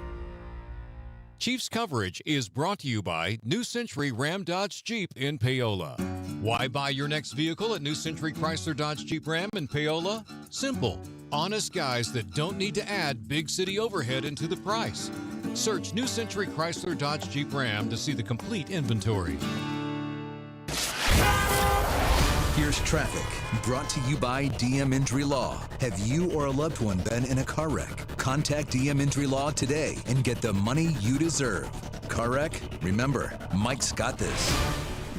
Chiefs coverage is brought to you by New Century Ram Dodge Jeep in Paola. Why buy your next vehicle at New Century Chrysler Dodge Jeep Ram in Paola? Simple. Honest guys that don't need to add big city overhead into the price. Search New Century Chrysler Dodge Jeep Ram to see the complete inventory. Here's traffic, brought to you by DM Injury Law. Have you or a loved one been in a car wreck? Contact DM Injury Law today and get the money you deserve. Car wreck? Remember, Mike's got this.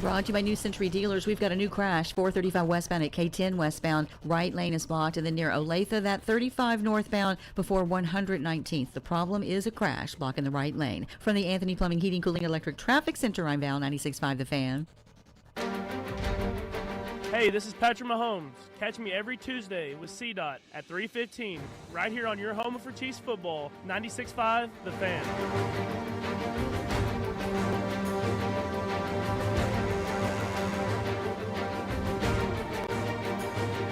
Brought to you by New Century Dealers. We've got a new crash, 435 westbound at K10 westbound. Right lane is blocked, and then near Olathe, that 35 northbound before 119th. The problem is a crash blocking the right lane. From the Anthony Plumbing, Heating, Cooling, Electric Traffic Center, I'm Val, 96.5 The Fan. Hey, this is Patrick Mahomes. Catch me every Tuesday with CDOT at 3:15, right here on your home for Chiefs football, 96.5 The Fan.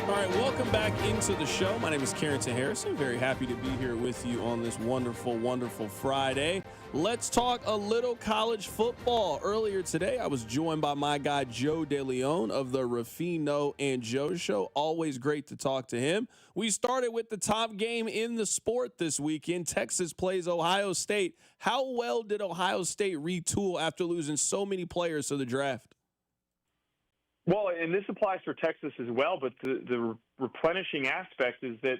All right, welcome back into the show. My name is Carrington Harrison. Very happy to be here with you on this wonderful, wonderful Friday. Let's talk a little college football. Earlier today, I was joined by my guy, Joe DeLeon of the Ruffino and Joe Show. Always great to talk to him. We started with the top game in the sport this weekend. Texas plays Ohio State. How well did Ohio State retool after losing so many players to the draft? Well, and this applies for Texas as well, but the replenishing aspect is that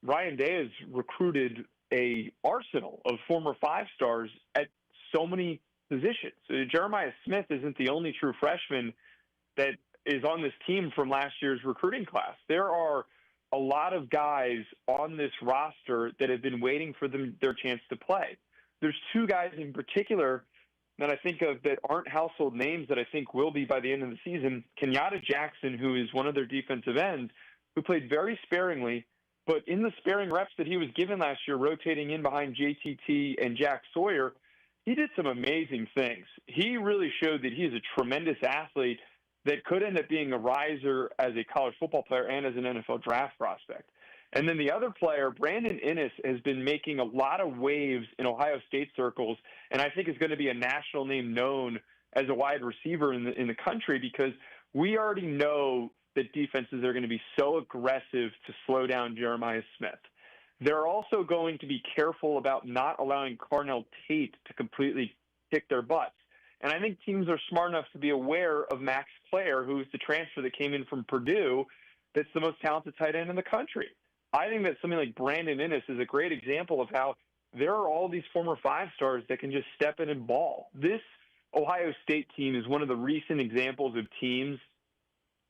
Ryan Day has recruited a arsenal of former five-stars at so many positions. Jeremiah Smith isn't the only true freshman that is on this team from last year's recruiting class. There are a lot of guys on this roster that have been waiting for their chance to play. There's two guys in particular that I think of that aren't household names that I think will be by the end of the season. Kenyatta Jackson, who is one of their defensive ends, who played very sparingly, but in the sparing reps that he was given last year, rotating in behind JTT and Jack Sawyer, he did some amazing things. He really showed that he is a tremendous athlete that could end up being a riser as a college football player and as an NFL draft prospect. And then the other player, Brandon Inniss, has been making a lot of waves in Ohio State circles, and I think is going to be a national name known as a wide receiver in the country, because we already know that defenses are going to be so aggressive to slow down Jeremiah Smith. They're also going to be careful about not allowing Carnell Tate to completely kick their butts. And I think teams are smart enough to be aware of Max Clare, who's the transfer that came in from Purdue, that's the most talented tight end in the country. I think that something like Brandon Inniss is a great example of how there are all these former five-stars that can just step in and ball. This Ohio State team is one of the recent examples of teams,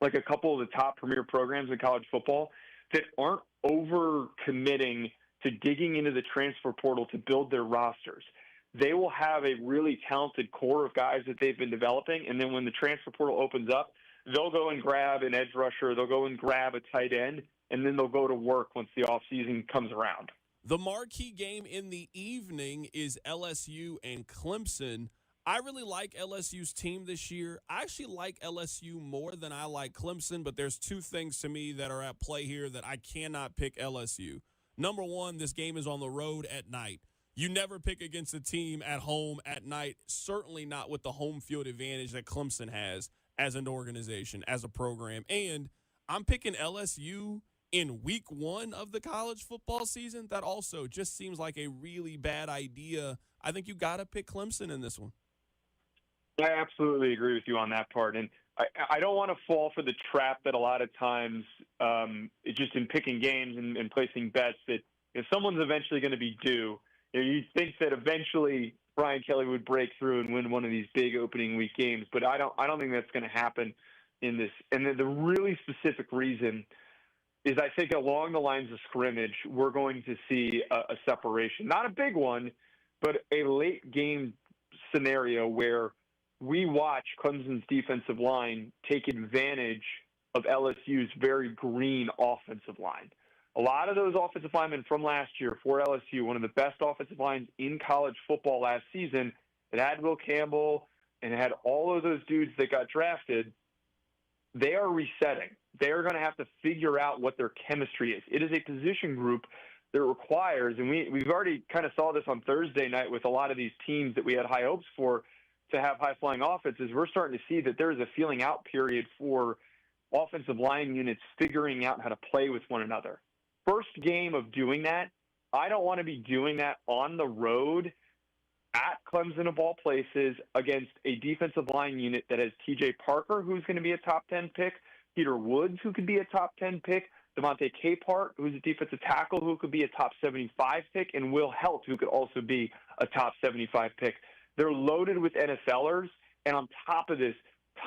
like a couple of the top premier programs in college football, that aren't over-committing to digging into the transfer portal to build their rosters. They will have a really talented core of guys that they've been developing, and then when the transfer portal opens up, they'll go and grab an edge rusher, they'll go and grab a tight end, and then they'll go to work once the offseason comes around. The marquee game in the evening is LSU and Clemson. I really like LSU's team this year. I actually like LSU more than I like Clemson, but there's two things to me that are at play here that I cannot pick LSU. Number one, this game is on the road at night. You never pick against a team at home at night, certainly not with the home field advantage that Clemson has as an organization, as a program. And I'm picking LSU in week one of the college football season. That also just seems like a really bad idea. I think you got to pick Clemson in this one. I absolutely agree with you on that part. And I don't want to fall for the trap that a lot of times it's just in picking games and placing bets that if someone's eventually going to be due, you'd think that eventually Brian Kelly would break through and win one of these big opening week games. But I don't think that's going to happen in this. And the really specific reason is I think along the lines of scrimmage, we're going to see a separation. Not a big one, but a late game scenario where we watch Clemson's defensive line take advantage of LSU's very green offensive line. A lot of those offensive linemen from last year for LSU, one of the best offensive lines in college football last season, it had Will Campbell and it had all of those dudes that got drafted, they are resetting. They are going to have to figure out what their chemistry is. It is a position group that requires, and we've already kind of saw this on Thursday night with a lot of these teams that we had high hopes for to have high-flying offenses. We're starting to see that there is a feeling out period for offensive line units figuring out how to play with one another. First game of doing that, I don't want to be doing that on the road at Clemson of all places against a defensive line unit that has TJ Parker, who's going to be a top 10 pick, Peter Woods, who could be a top 10 pick, Devontae Capehart, who's a defensive tackle, who could be a top 75 pick, and Will Helt, who could also be a top 75 pick. They're loaded with NFLers, and on top of this,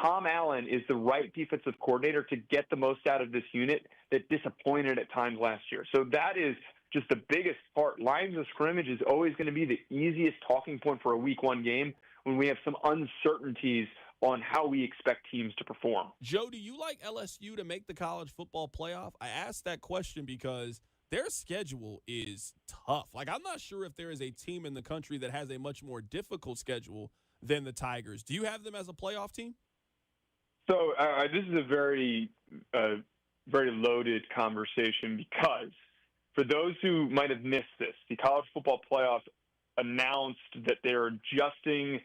Tom Allen is the right defensive coordinator to get the most out of this unit that disappointed at times last year. So that is just the biggest part. Lines of scrimmage is always going to be the easiest talking point for a week one game when we have some uncertainties on how we expect teams to perform. Joe, do you like LSU to make the college football playoff? I asked that question because their schedule is tough. Like, I'm not sure if there is a team in the country that has a much more difficult schedule than the Tigers. Do you have them as a playoff team? So this is a very, very loaded conversation because for those who might have missed this, the college football playoff announced that they're adjusting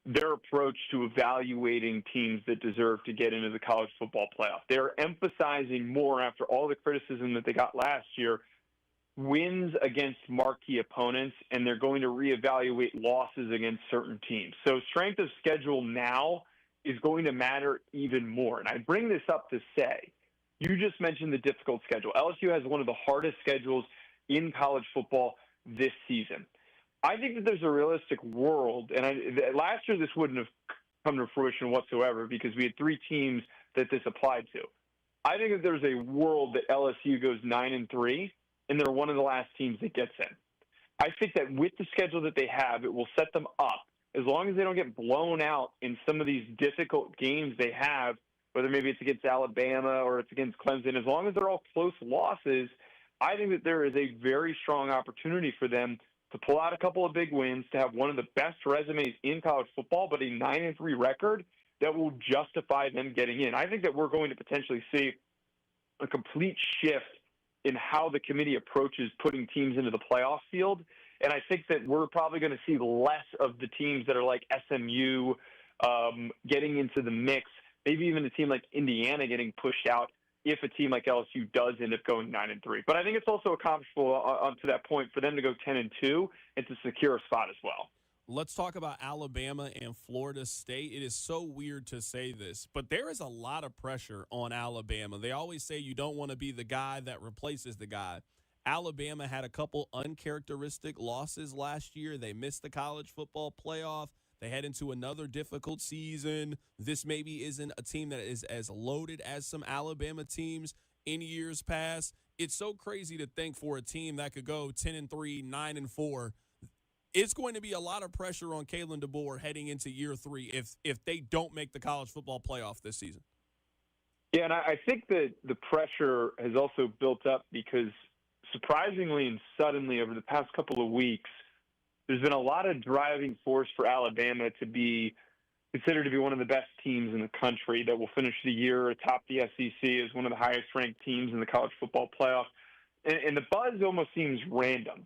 their approach to evaluating teams that deserve to get into the college football playoff. They're emphasizing more, after all the criticism that they got last year, wins against marquee opponents, and they're going to reevaluate losses against certain teams. So strength of schedule now is going to matter even more. And I bring this up to say, you just mentioned the difficult schedule. LSU has one of the hardest schedules in college football this season. I think that there's a realistic world, and last year this wouldn't have come to fruition whatsoever because we had three teams that this applied to. I think that there's a world that LSU goes 9-3, and they're one of the last teams that gets in. I think that with the schedule that they have, it will set them up. As long as they don't get blown out in some of these difficult games they have, whether maybe it's against Alabama or it's against Clemson, as long as they're all close losses, I think that there is a very strong opportunity for them to pull out a couple of big wins, to have one of the best resumes in college football, but a 9-3 record that will justify them getting in. I think that we're going to potentially see a complete shift in how the committee approaches putting teams into the playoff field. And I think that we're probably going to see less of the teams that are like SMU getting into the mix, maybe even a team like Indiana getting pushed out if a team like LSU does end up going 9-3. But I think it's also accomplishable to that point for them to go 10-2 and to secure a spot as well. Let's talk about Alabama and Florida State. It is so weird to say this, but there is a lot of pressure on Alabama. They always say you don't want to be the guy that replaces the guy. Alabama had a couple uncharacteristic losses last year. They missed the college football playoff. They head into another difficult season. This maybe isn't a team that is as loaded as some Alabama teams in years past. It's so crazy to think for a team that could go 10-3, 9-4. It's going to be a lot of pressure on Kalen DeBoer heading into year 3 if they don't make the college football playoff this season. Yeah, and I think that the pressure has also built up because surprisingly and suddenly over the past couple of weeks, there's been a lot of driving force for Alabama to be considered to be one of the best teams in the country, that will finish the year atop the SEC as one of the highest-ranked teams in the college football playoff. And the buzz almost seems random.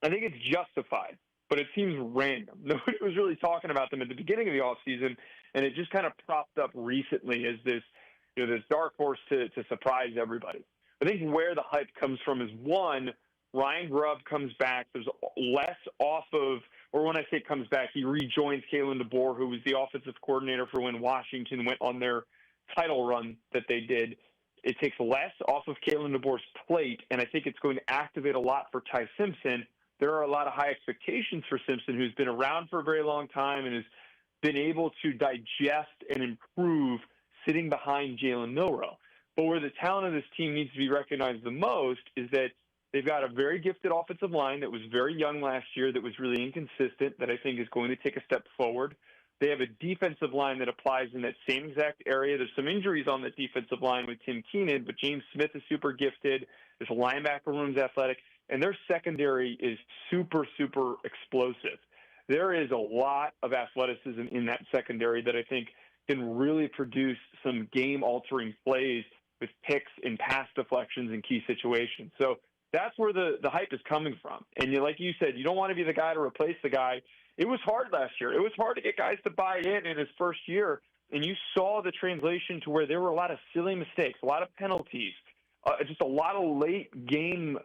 I think it's justified, but it seems random. Nobody was really talking about them at the beginning of the offseason, and it just kind of propped up recently as this, this dark horse to surprise everybody. I think where the hype comes from is, one, Ryan Grubb comes back. There's less off of, or when I say comes back, he rejoins Kalen DeBoer, who was the offensive coordinator for when Washington went on their title run that they did. It takes less off of Kalen DeBoer's plate, and I think it's going to activate a lot for Ty Simpson. There are a lot of high expectations for Simpson, who's been around for a very long time and has been able to digest and improve sitting behind Jalen Milroe. But where the talent of this team needs to be recognized the most is that they've got a very gifted offensive line that was very young last year, that was really inconsistent, that I think is going to take a step forward. They have a defensive line that applies in that same exact area. There's some injuries on the defensive line with Tim Keenan, but James Smith is super gifted. There's a linebacker room's athletic, and their secondary is super, super explosive. There is a lot of athleticism in that secondary that I think can really produce some game-altering plays with picks and pass deflections in key situations. So that's where the hype is coming from. And like you said, you don't want to be the guy to replace the guy. It was hard last year. It was hard to get guys to buy in his first year, and you saw the translation to where there were a lot of silly mistakes, a lot of penalties, just a lot of late game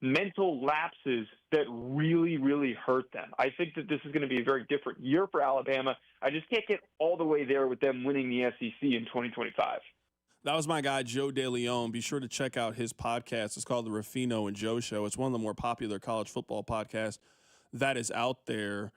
mental lapses that really, really hurt them. I think that this is going to be a very different year for Alabama. I just can't get all the way there with them winning the SEC in 2025. That was my guy, Joe DeLeon. Be sure to check out his podcast. It's called The Ruffino and Joe Show. It's one of the more popular college football podcasts that is out there.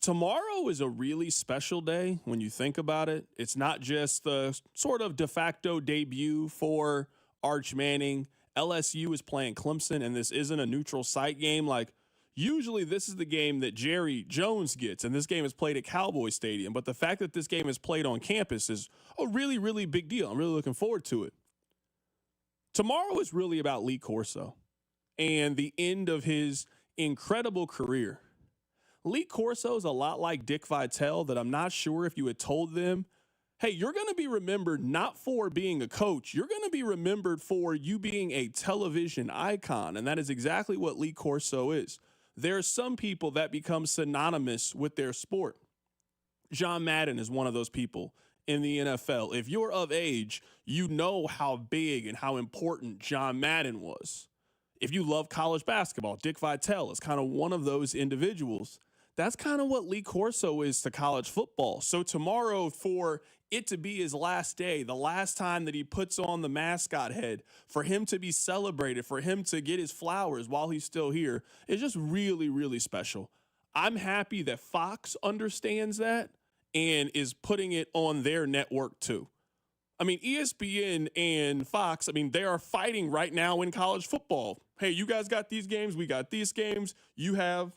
Tomorrow is a really special day when you think about it. It's not just the sort of de facto debut for Arch Manning. LSU is playing Clemson, and this isn't a neutral site game. Like, usually this is the game that Jerry Jones gets, and this game is played at Cowboys Stadium. But the fact that this game is played on campus is a really, really big deal. I'm really looking forward to it. Tomorrow is really about Lee Corso and the end of his incredible career. Lee Corso is a lot like Dick Vitale, that I'm not sure if you had told them, hey, you're going to be remembered not for being a coach. You're going to be remembered for you being a television icon. And that is exactly what Lee Corso is. There are some people that become synonymous with their sport. John Madden is one of those people in the NFL. If you're of age, you know how big and how important John Madden was. If you love college basketball, Dick Vitale is kind of one of those individuals. That's kind of what Lee Corso is to college football. So tomorrow, for it to be his last day, the last time that he puts on the mascot head, for him to be celebrated, for him to get his flowers while he's still here, is just really, really special. I'm happy that Fox understands that and is putting it on their network too. I mean, ESPN and Fox, I mean, they are fighting right now in college football. Hey, you guys got these games, we got these games. You have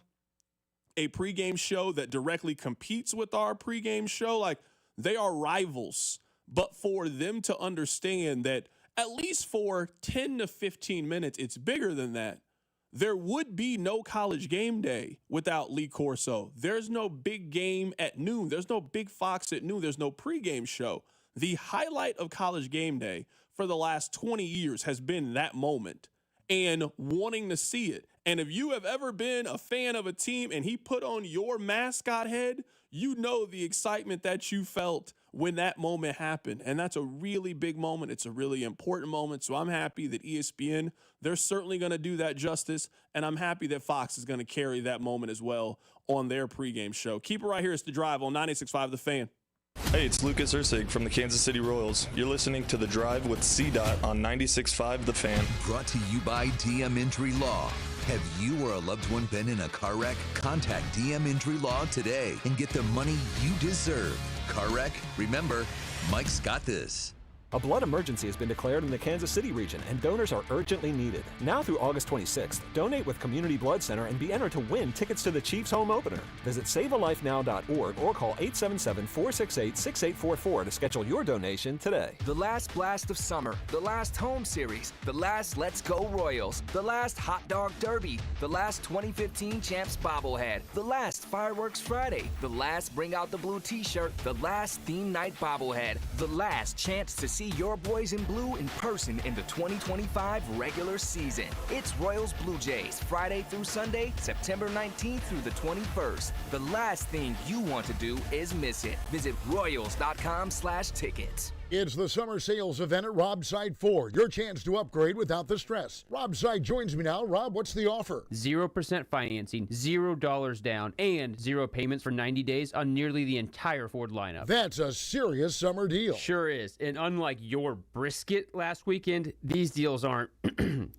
a pregame show that directly competes with our pregame show. Like, they are rivals. But for them to understand that at least for 10 to 15 minutes, it's bigger than that. There would be no College Game Day without Lee Corso. There's no big game at noon. There's no big Fox at noon. There's no pregame show. The highlight of College Game Day for the last 20 years has been that moment and wanting to see it. And if you have ever been a fan of a team and he put on your mascot head, you know the excitement that you felt when that moment happened. And that's a really big moment. It's a really important moment. So I'm happy that ESPN, they're certainly going to do that justice. And I'm happy that Fox is going to carry that moment as well on their pregame show. Keep it right here. It's The Drive on 96.5 The Fan. Hey, it's Lucas Ursig from the Kansas City Royals. You're listening to The Drive with C-Dot on 96.5 The Fan. Brought to you by DM Injury Law. Have you or a loved one been in a car wreck? Contact DM Injury Law today and get the money you deserve. Car wreck? Remember, Mike's got this. A blood emergency has been declared in the Kansas City region, and donors are urgently needed. Now through August 26th, donate with Community Blood Center and be entered to win tickets to the Chiefs home opener. Visit SaveALifeNow.org or call 877-468-6844 to schedule your donation today. The last blast of summer, the last home series, the last Let's Go Royals, the last Hot Dog Derby, the last 2015 Champs bobblehead, the last Fireworks Friday, the last Bring Out the Blue t-shirt, the last Theme Night bobblehead, the last chance to see your boys in blue in person in the 2025 regular season. It's Royals Blue Jays, Friday through Sunday, September 19th through the 21st. The last thing you want to do is miss it. Visit Royals.com/tickets. It's the summer sales event at Robside Ford. Your chance to upgrade without the stress. Robside joins me now. Rob, what's the offer? 0% financing, $0 down, and 0 payments for 90 days on nearly the entire Ford lineup. That's a serious summer deal. Sure is. And unlike your brisket last weekend, these deals aren't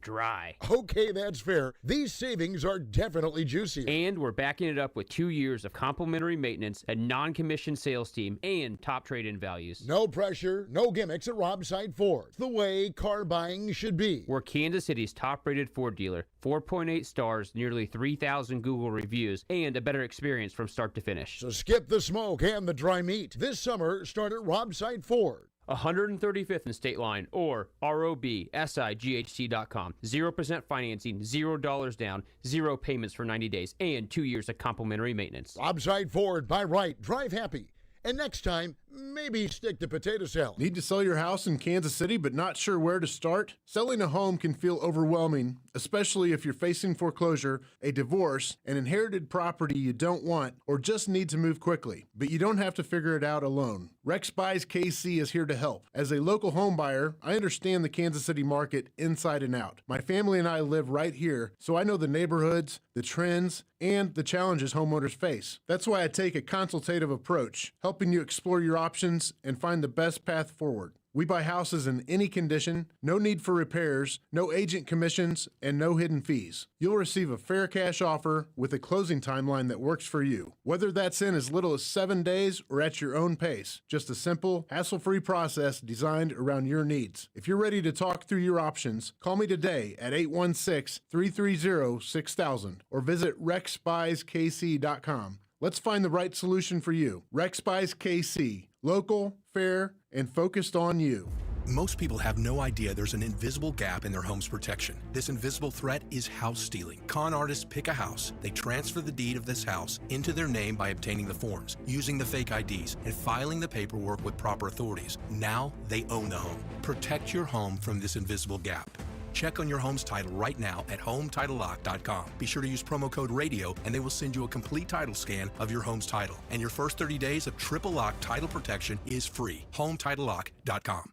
dry. Okay, that's fair. These savings are definitely juicy. And we're backing it up with 2 years of complimentary maintenance, a non-commissioned sales team, and top trade-in values. No pressure. No gimmicks at Robside Ford. The way car buying should be. We're Kansas City's top-rated Ford dealer. 4.8 stars, nearly 3,000 Google reviews, and a better experience from start to finish. So skip the smoke and the dry meat. This summer, start at Robside Ford. 135th and State Line or ROBSIGHT.com. 0% financing, $0 down, 0 payments for 90 days, and 2 years of complimentary maintenance. Robside Ford. Buy right. Drive happy. And next time, maybe stick to potato salad. Need to sell your house in Kansas City but not sure where to start? Selling a home can feel overwhelming, especially if you're facing foreclosure, a divorce, an inherited property you don't want, or just need to move quickly. But you don't have to figure it out alone. Rex Buys KC is here to help. As a local home buyer, I understand the Kansas City market inside and out. My family and I live right here, so I know the neighborhoods, the trends, and the challenges homeowners face. That's why I take a consultative approach, helping you explore your options and find the best path forward. We buy houses in any condition, no need for repairs, no agent commissions, and no hidden fees. You'll receive a fair cash offer with a closing timeline that works for you. Whether that's in as little as 7 days or at your own pace, just a simple, hassle-free process designed around your needs. If you're ready to talk through your options, call me today at 816-330-6000 or visit rexbuyskc.com. Let's find the right solution for you. Rex Buys KC. Local, fair, and focused on you. Most people have no idea there's an invisible gap in their home's protection. This invisible threat is house stealing. Con artists pick a house. They transfer the deed of this house into their name by obtaining the forms, using the fake IDs, and filing the paperwork with proper authorities. Now they own the home. Protect your home from this invisible gap. Check on your home's title right now at HomeTitleLock.com. Be sure to use promo code RADIO and they will send you a complete title scan of your home's title. And your first 30 days of triple lock title protection is free. HomeTitleLock.com.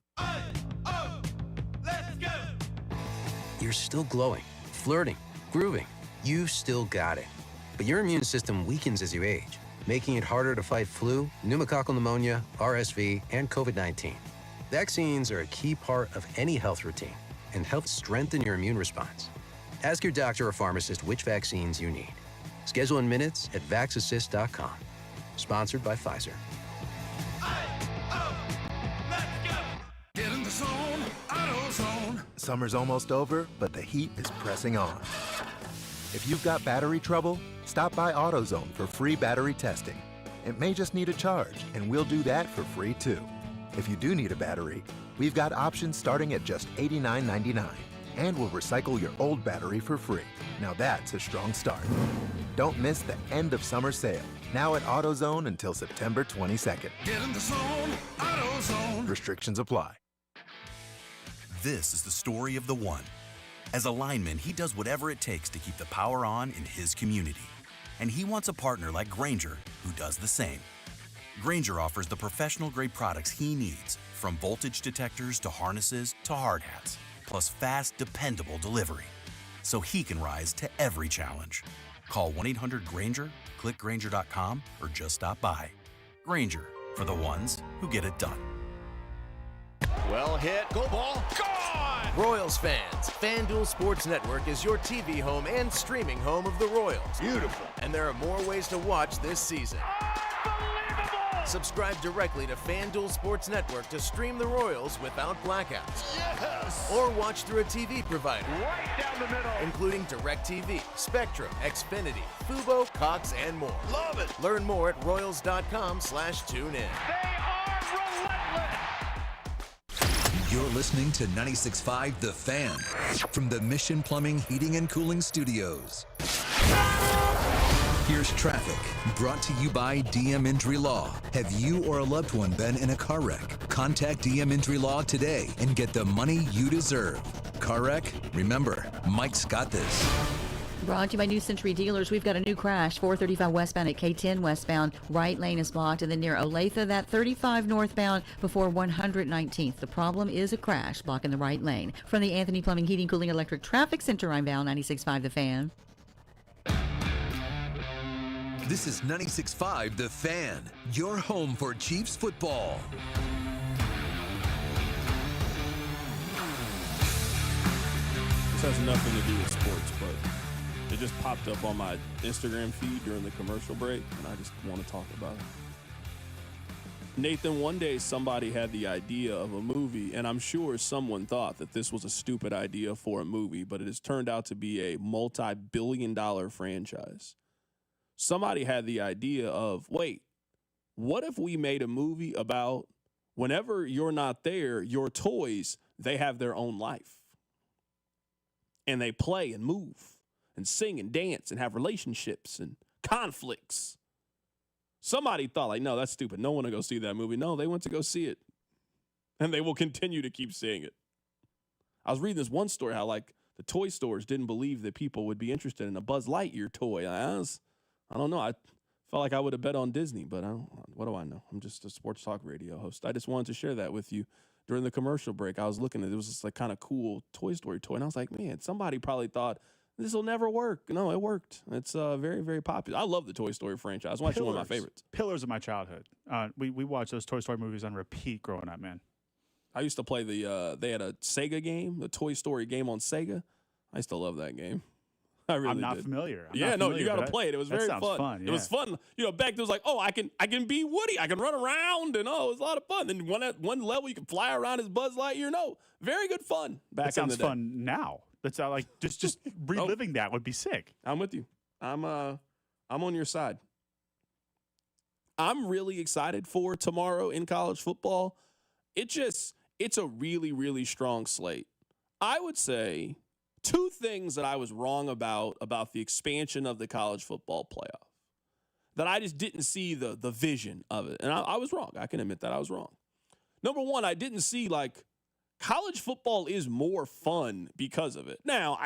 Let's go! You're still glowing, flirting, grooving. You still got it. But your immune system weakens as you age, making it harder to fight flu, pneumococcal pneumonia, RSV, and COVID-19. Vaccines are a key part of any health routine and help strengthen your immune response. Ask your doctor or pharmacist which vaccines you need. Schedule in minutes at VaxAssist.com. Sponsored by Pfizer. Get in the zone, AutoZone. Summer's almost over, but the heat is pressing on. If you've got battery trouble, stop by AutoZone for free battery testing. It may just need a charge, and we'll do that for free too. If you do need a battery, we've got options starting at just $89.99, and we'll recycle your old battery for free. Now that's a strong start. Don't miss the end of summer sale, now at AutoZone until September 22nd. Get in the zone, AutoZone. Restrictions apply. This is the story of the one. As a lineman, he does whatever it takes to keep the power on in his community. And he wants a partner like Grainger who does the same. Grainger offers the professional-grade products he needs, from voltage detectors to harnesses to hard hats, plus fast, dependable delivery, so he can rise to every challenge. Call 1-800-GRAINGER, click Grainger.com, or just stop by. Grainger, for the ones who get it done. Well hit, go ball, gone! Royals fans, FanDuel Sports Network is your TV home and streaming home of the Royals. Beautiful. And there are more ways to watch this season. Unbelievable! Subscribe directly to FanDuel Sports Network to stream the Royals without blackouts. Yes! Or watch through a TV provider. Right down the middle. Including DirecTV, Spectrum, Xfinity, Fubo, Cox, and more. Love it. Learn more at Royals.com/tune in. They are relentless. You're listening to 96.5 The Fan from the Mission Plumbing, Heating, and Cooling Studios. Here's traffic, brought to you by DM Injury Law. Have you or a loved one been in a car wreck? Contact DM Injury Law today and get the money you deserve. Car wreck? Remember, Mike's got this. Brought to you by New Century Dealers. We've got a new crash, 435 westbound at K10 westbound. Right lane is blocked, and then near Olathe, that 35 northbound before 119th. The problem is a crash blocking the right lane. From the Anthony Plumbing, Heating, Cooling, Electric Traffic Center, I'm Val, 96.5 The Fan. This is 96.5 The Fan, your home for Chiefs football. This has nothing to do with sports, but it just popped up on my Instagram feed during the commercial break, and I just want to talk about it. Nathan, one day somebody had the idea of a movie, and I'm sure someone thought that this was a stupid idea for a movie, but it has turned out to be a multi-billion-dollar franchise. Somebody had the idea of, wait, what if we made a movie about whenever you're not there, your toys, they have their own life. And they play and move and sing and dance and have relationships and conflicts. Somebody thought, like, no, that's stupid. No one will go see that movie. No, they went to go see it. And they will continue to keep seeing it. I was reading this one story how, like, the toy stores didn't believe that people would be interested in a Buzz Lightyear toy. I don't know. I felt like I would have bet on Disney, but what do I know? I'm just a sports talk radio host. I just wanted to share that with you. During the commercial break, I was looking at it was this like kind of cool Toy Story toy, and I was like, man, somebody probably thought this will never work. No, it worked. It's very, very popular. I love the Toy Story franchise. It's one of my favorites. Pillars of my childhood. We watched those Toy Story movies on repeat growing up, man. I used to play they had a Sega game, the Toy Story game on Sega. I used to love that game. I'm not familiar. You got to play it. It was very fun. Yeah. It was fun. You know, back there was like, oh, I can be Woody. I can run around, and it was a lot of fun. And one level you can fly around as Buzz Lightyear. No, very good fun. Back in the day. That sounds fun now. That's like just reliving that would be sick. I'm with you. I'm on your side. I'm really excited for tomorrow in college football. It's a really, really strong slate. I would say two things that I was wrong about the expansion of the college football playoff, that I just didn't see the vision of it. And I was wrong. I can admit that I was wrong. Number one, I didn't see, like, college football is more fun because of it. Now,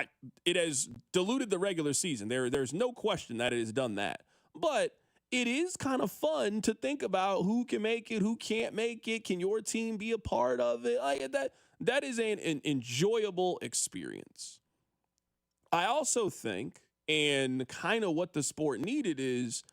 it has diluted the regular season. There's no question that it has done that. But it is kind of fun to think about who can make it, who can't make it. Can your team be a part of it? Like that is an enjoyable experience. I also think, and kind of what the sport needed is,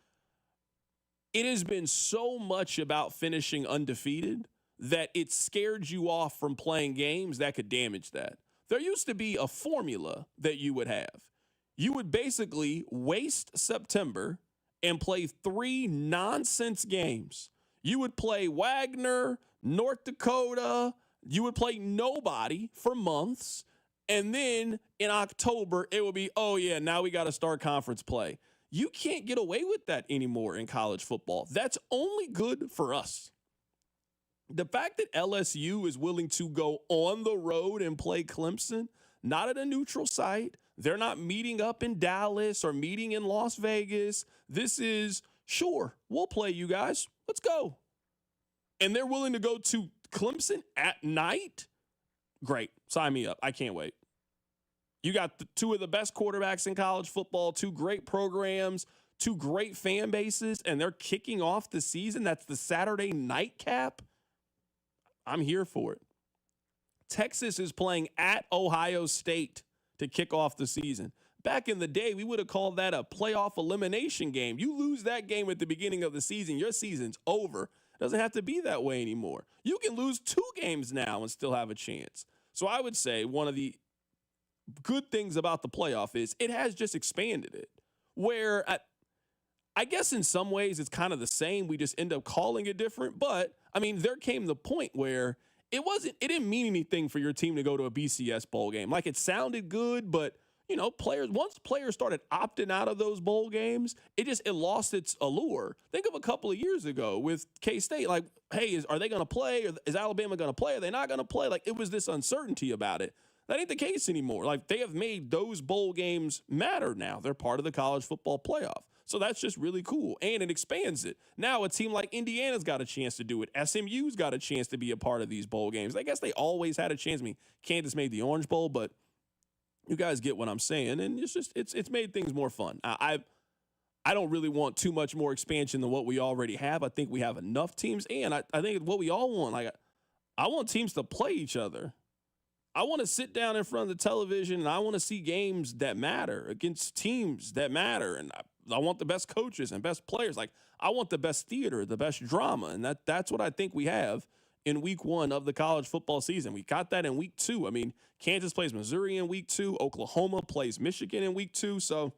it has been so much about finishing undefeated that it scared you off from playing games that could damage that. There used to be a formula that you would have. You would basically waste September and play 3 nonsense games. You would play Wagner, North Dakota. You would play nobody for months. And then in October, it would be, oh, yeah, now we got to start conference play. You can't get away with that anymore in college football. That's only good for us. The fact that LSU is willing to go on the road and play Clemson, not at a neutral site. They're not meeting up in Dallas or meeting in Las Vegas. This is, sure, we'll play you guys. Let's go. And they're willing to go to Clemson at night? Great. Sign me up. I can't wait. You got two of the best quarterbacks in college football, 2 great programs, 2 great fan bases, and they're kicking off the season. That's the Saturday nightcap. I'm here for it. Texas is playing at Ohio State to kick off the season. Back in the day, we would have called that a playoff elimination game. You lose that game at the beginning of the season, your season's over. It doesn't have to be that way anymore. You can lose 2 games now and still have a chance. So I would say one of the good things about the playoff is it has just expanded it. Where I guess in some ways it's kind of the same. We just end up calling it different. But, I mean, there came the point where it didn't mean anything for your team to go to a BCS bowl game. Like, it sounded good, but, you know, once players started opting out of those bowl games, it lost its allure. Think of a couple of years ago with K-State. Like, hey, are they going to play? Or is Alabama going to play? Are they not going to play? Like, it was this uncertainty about it. That ain't the case anymore. Like, they have made those bowl games matter now. They're part of the college football playoff. So that's just really cool, and it expands it. Now a team like Indiana's got a chance to do it. SMU's got a chance to be a part of these bowl games. I guess they always had a chance. I mean, Kansas made the Orange Bowl, but you guys get what I'm saying, and it's made things more fun. I don't really want too much more expansion than what we already have. I think we have enough teams, and I think what we all want. Like, I want teams to play each other. I want to sit down in front of the television, and I want to see games that matter against teams that matter, and I want the best coaches and best players. Like, I want the best theater, the best drama, and that's what I think we have in week 1 of the college football season. We got that in week 2. I mean, Kansas plays Missouri in week 2. Oklahoma plays Michigan in week 2. So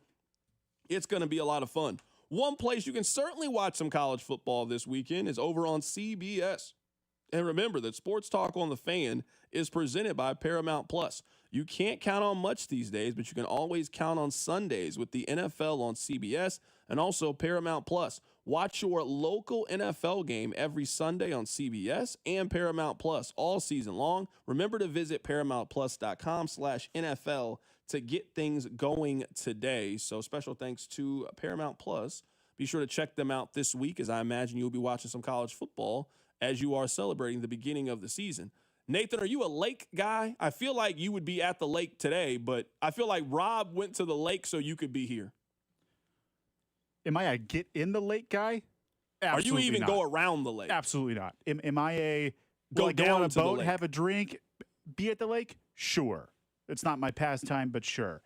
it's going to be a lot of fun. One place you can certainly watch some college football this weekend is over on CBS. And remember that Sports Talk on the Fan is presented by Paramount Plus. You can't count on much these days, but you can always count on Sundays with the NFL on CBS and also Paramount Plus. Watch your local NFL game every Sunday on CBS and Paramount Plus all season long. Remember to visit ParamountPlus.com/NFL to get things going today. So special thanks to Paramount Plus. Be sure to check them out this week, as I imagine you'll be watching some college football as you are celebrating the beginning of the season. Nathan, are you a lake guy? I feel like you would be at the lake today, but I feel like Rob went to the lake so you could be here. Am I a get in the lake guy? Absolutely. Are you even go around the lake? Absolutely not. Am I a go down on a to boat, the lake, have a drink, be at the lake? Sure. It's not my pastime, but sure.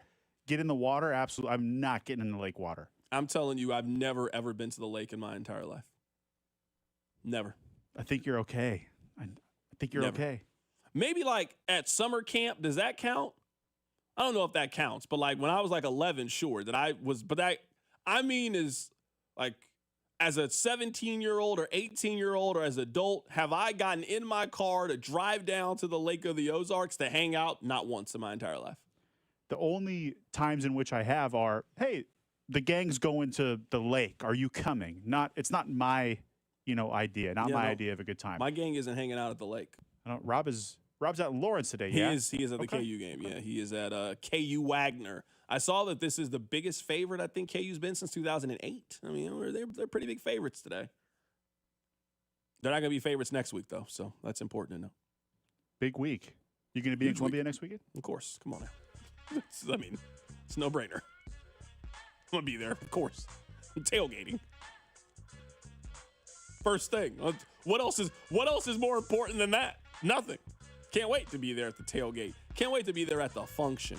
Get in the water? Absolutely. I'm not getting in the lake water. I'm telling you, I've never, ever been to the lake in my entire life. Never. I think you're okay. I think you're okay. Maybe like at summer camp, does that count? I don't know if that counts, but like when I was like 11, sure, that I was, but I mean is like as a 17-year-old or 18-year-old or as an adult, have I gotten in my car to drive down to the Lake of the Ozarks to hang out? Not once in my entire life. The only times in which I have are, hey, the gang's going to the lake. Are you coming? It's not my, idea, my idea of a good time. My gang isn't hanging out at the lake. Rob's out in Lawrence today. He is at the KU game. Yeah, he is at KU Wagner. I saw that this is the biggest favorite I think KU's been since 2008. I mean, they're pretty big favorites today. They're not going to be favorites next week though, so that's important to know. Big week. You going to be in Columbia next weekend? Of course. Come on now. It's no brainer. I'm going to be there, of course. I'm tailgating. First thing. What else is more important than that? Nothing. Can't wait to be there at the tailgate. Can't wait to be there at the function.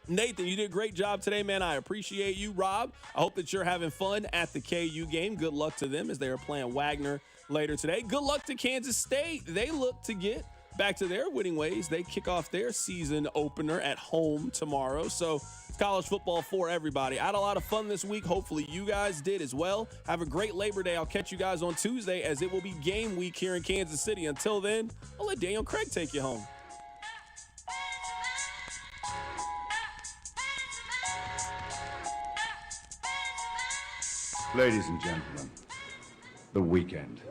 Nathan, you did a great job today, man. I appreciate you. Rob, I hope that you're having fun at the KU game. Good luck to them as they are playing Wagner later today. Good luck to Kansas State. They look to get back to their winning ways. They kick off their season opener at home tomorrow. So college football for everybody. I had a lot of fun this week. Hopefully you guys did as well. Have a great Labor Day. I'll catch you guys on Tuesday as it will be game week here in Kansas City. Until then, I'll let Daniel Craig take you home. Ladies and gentlemen, the weekend.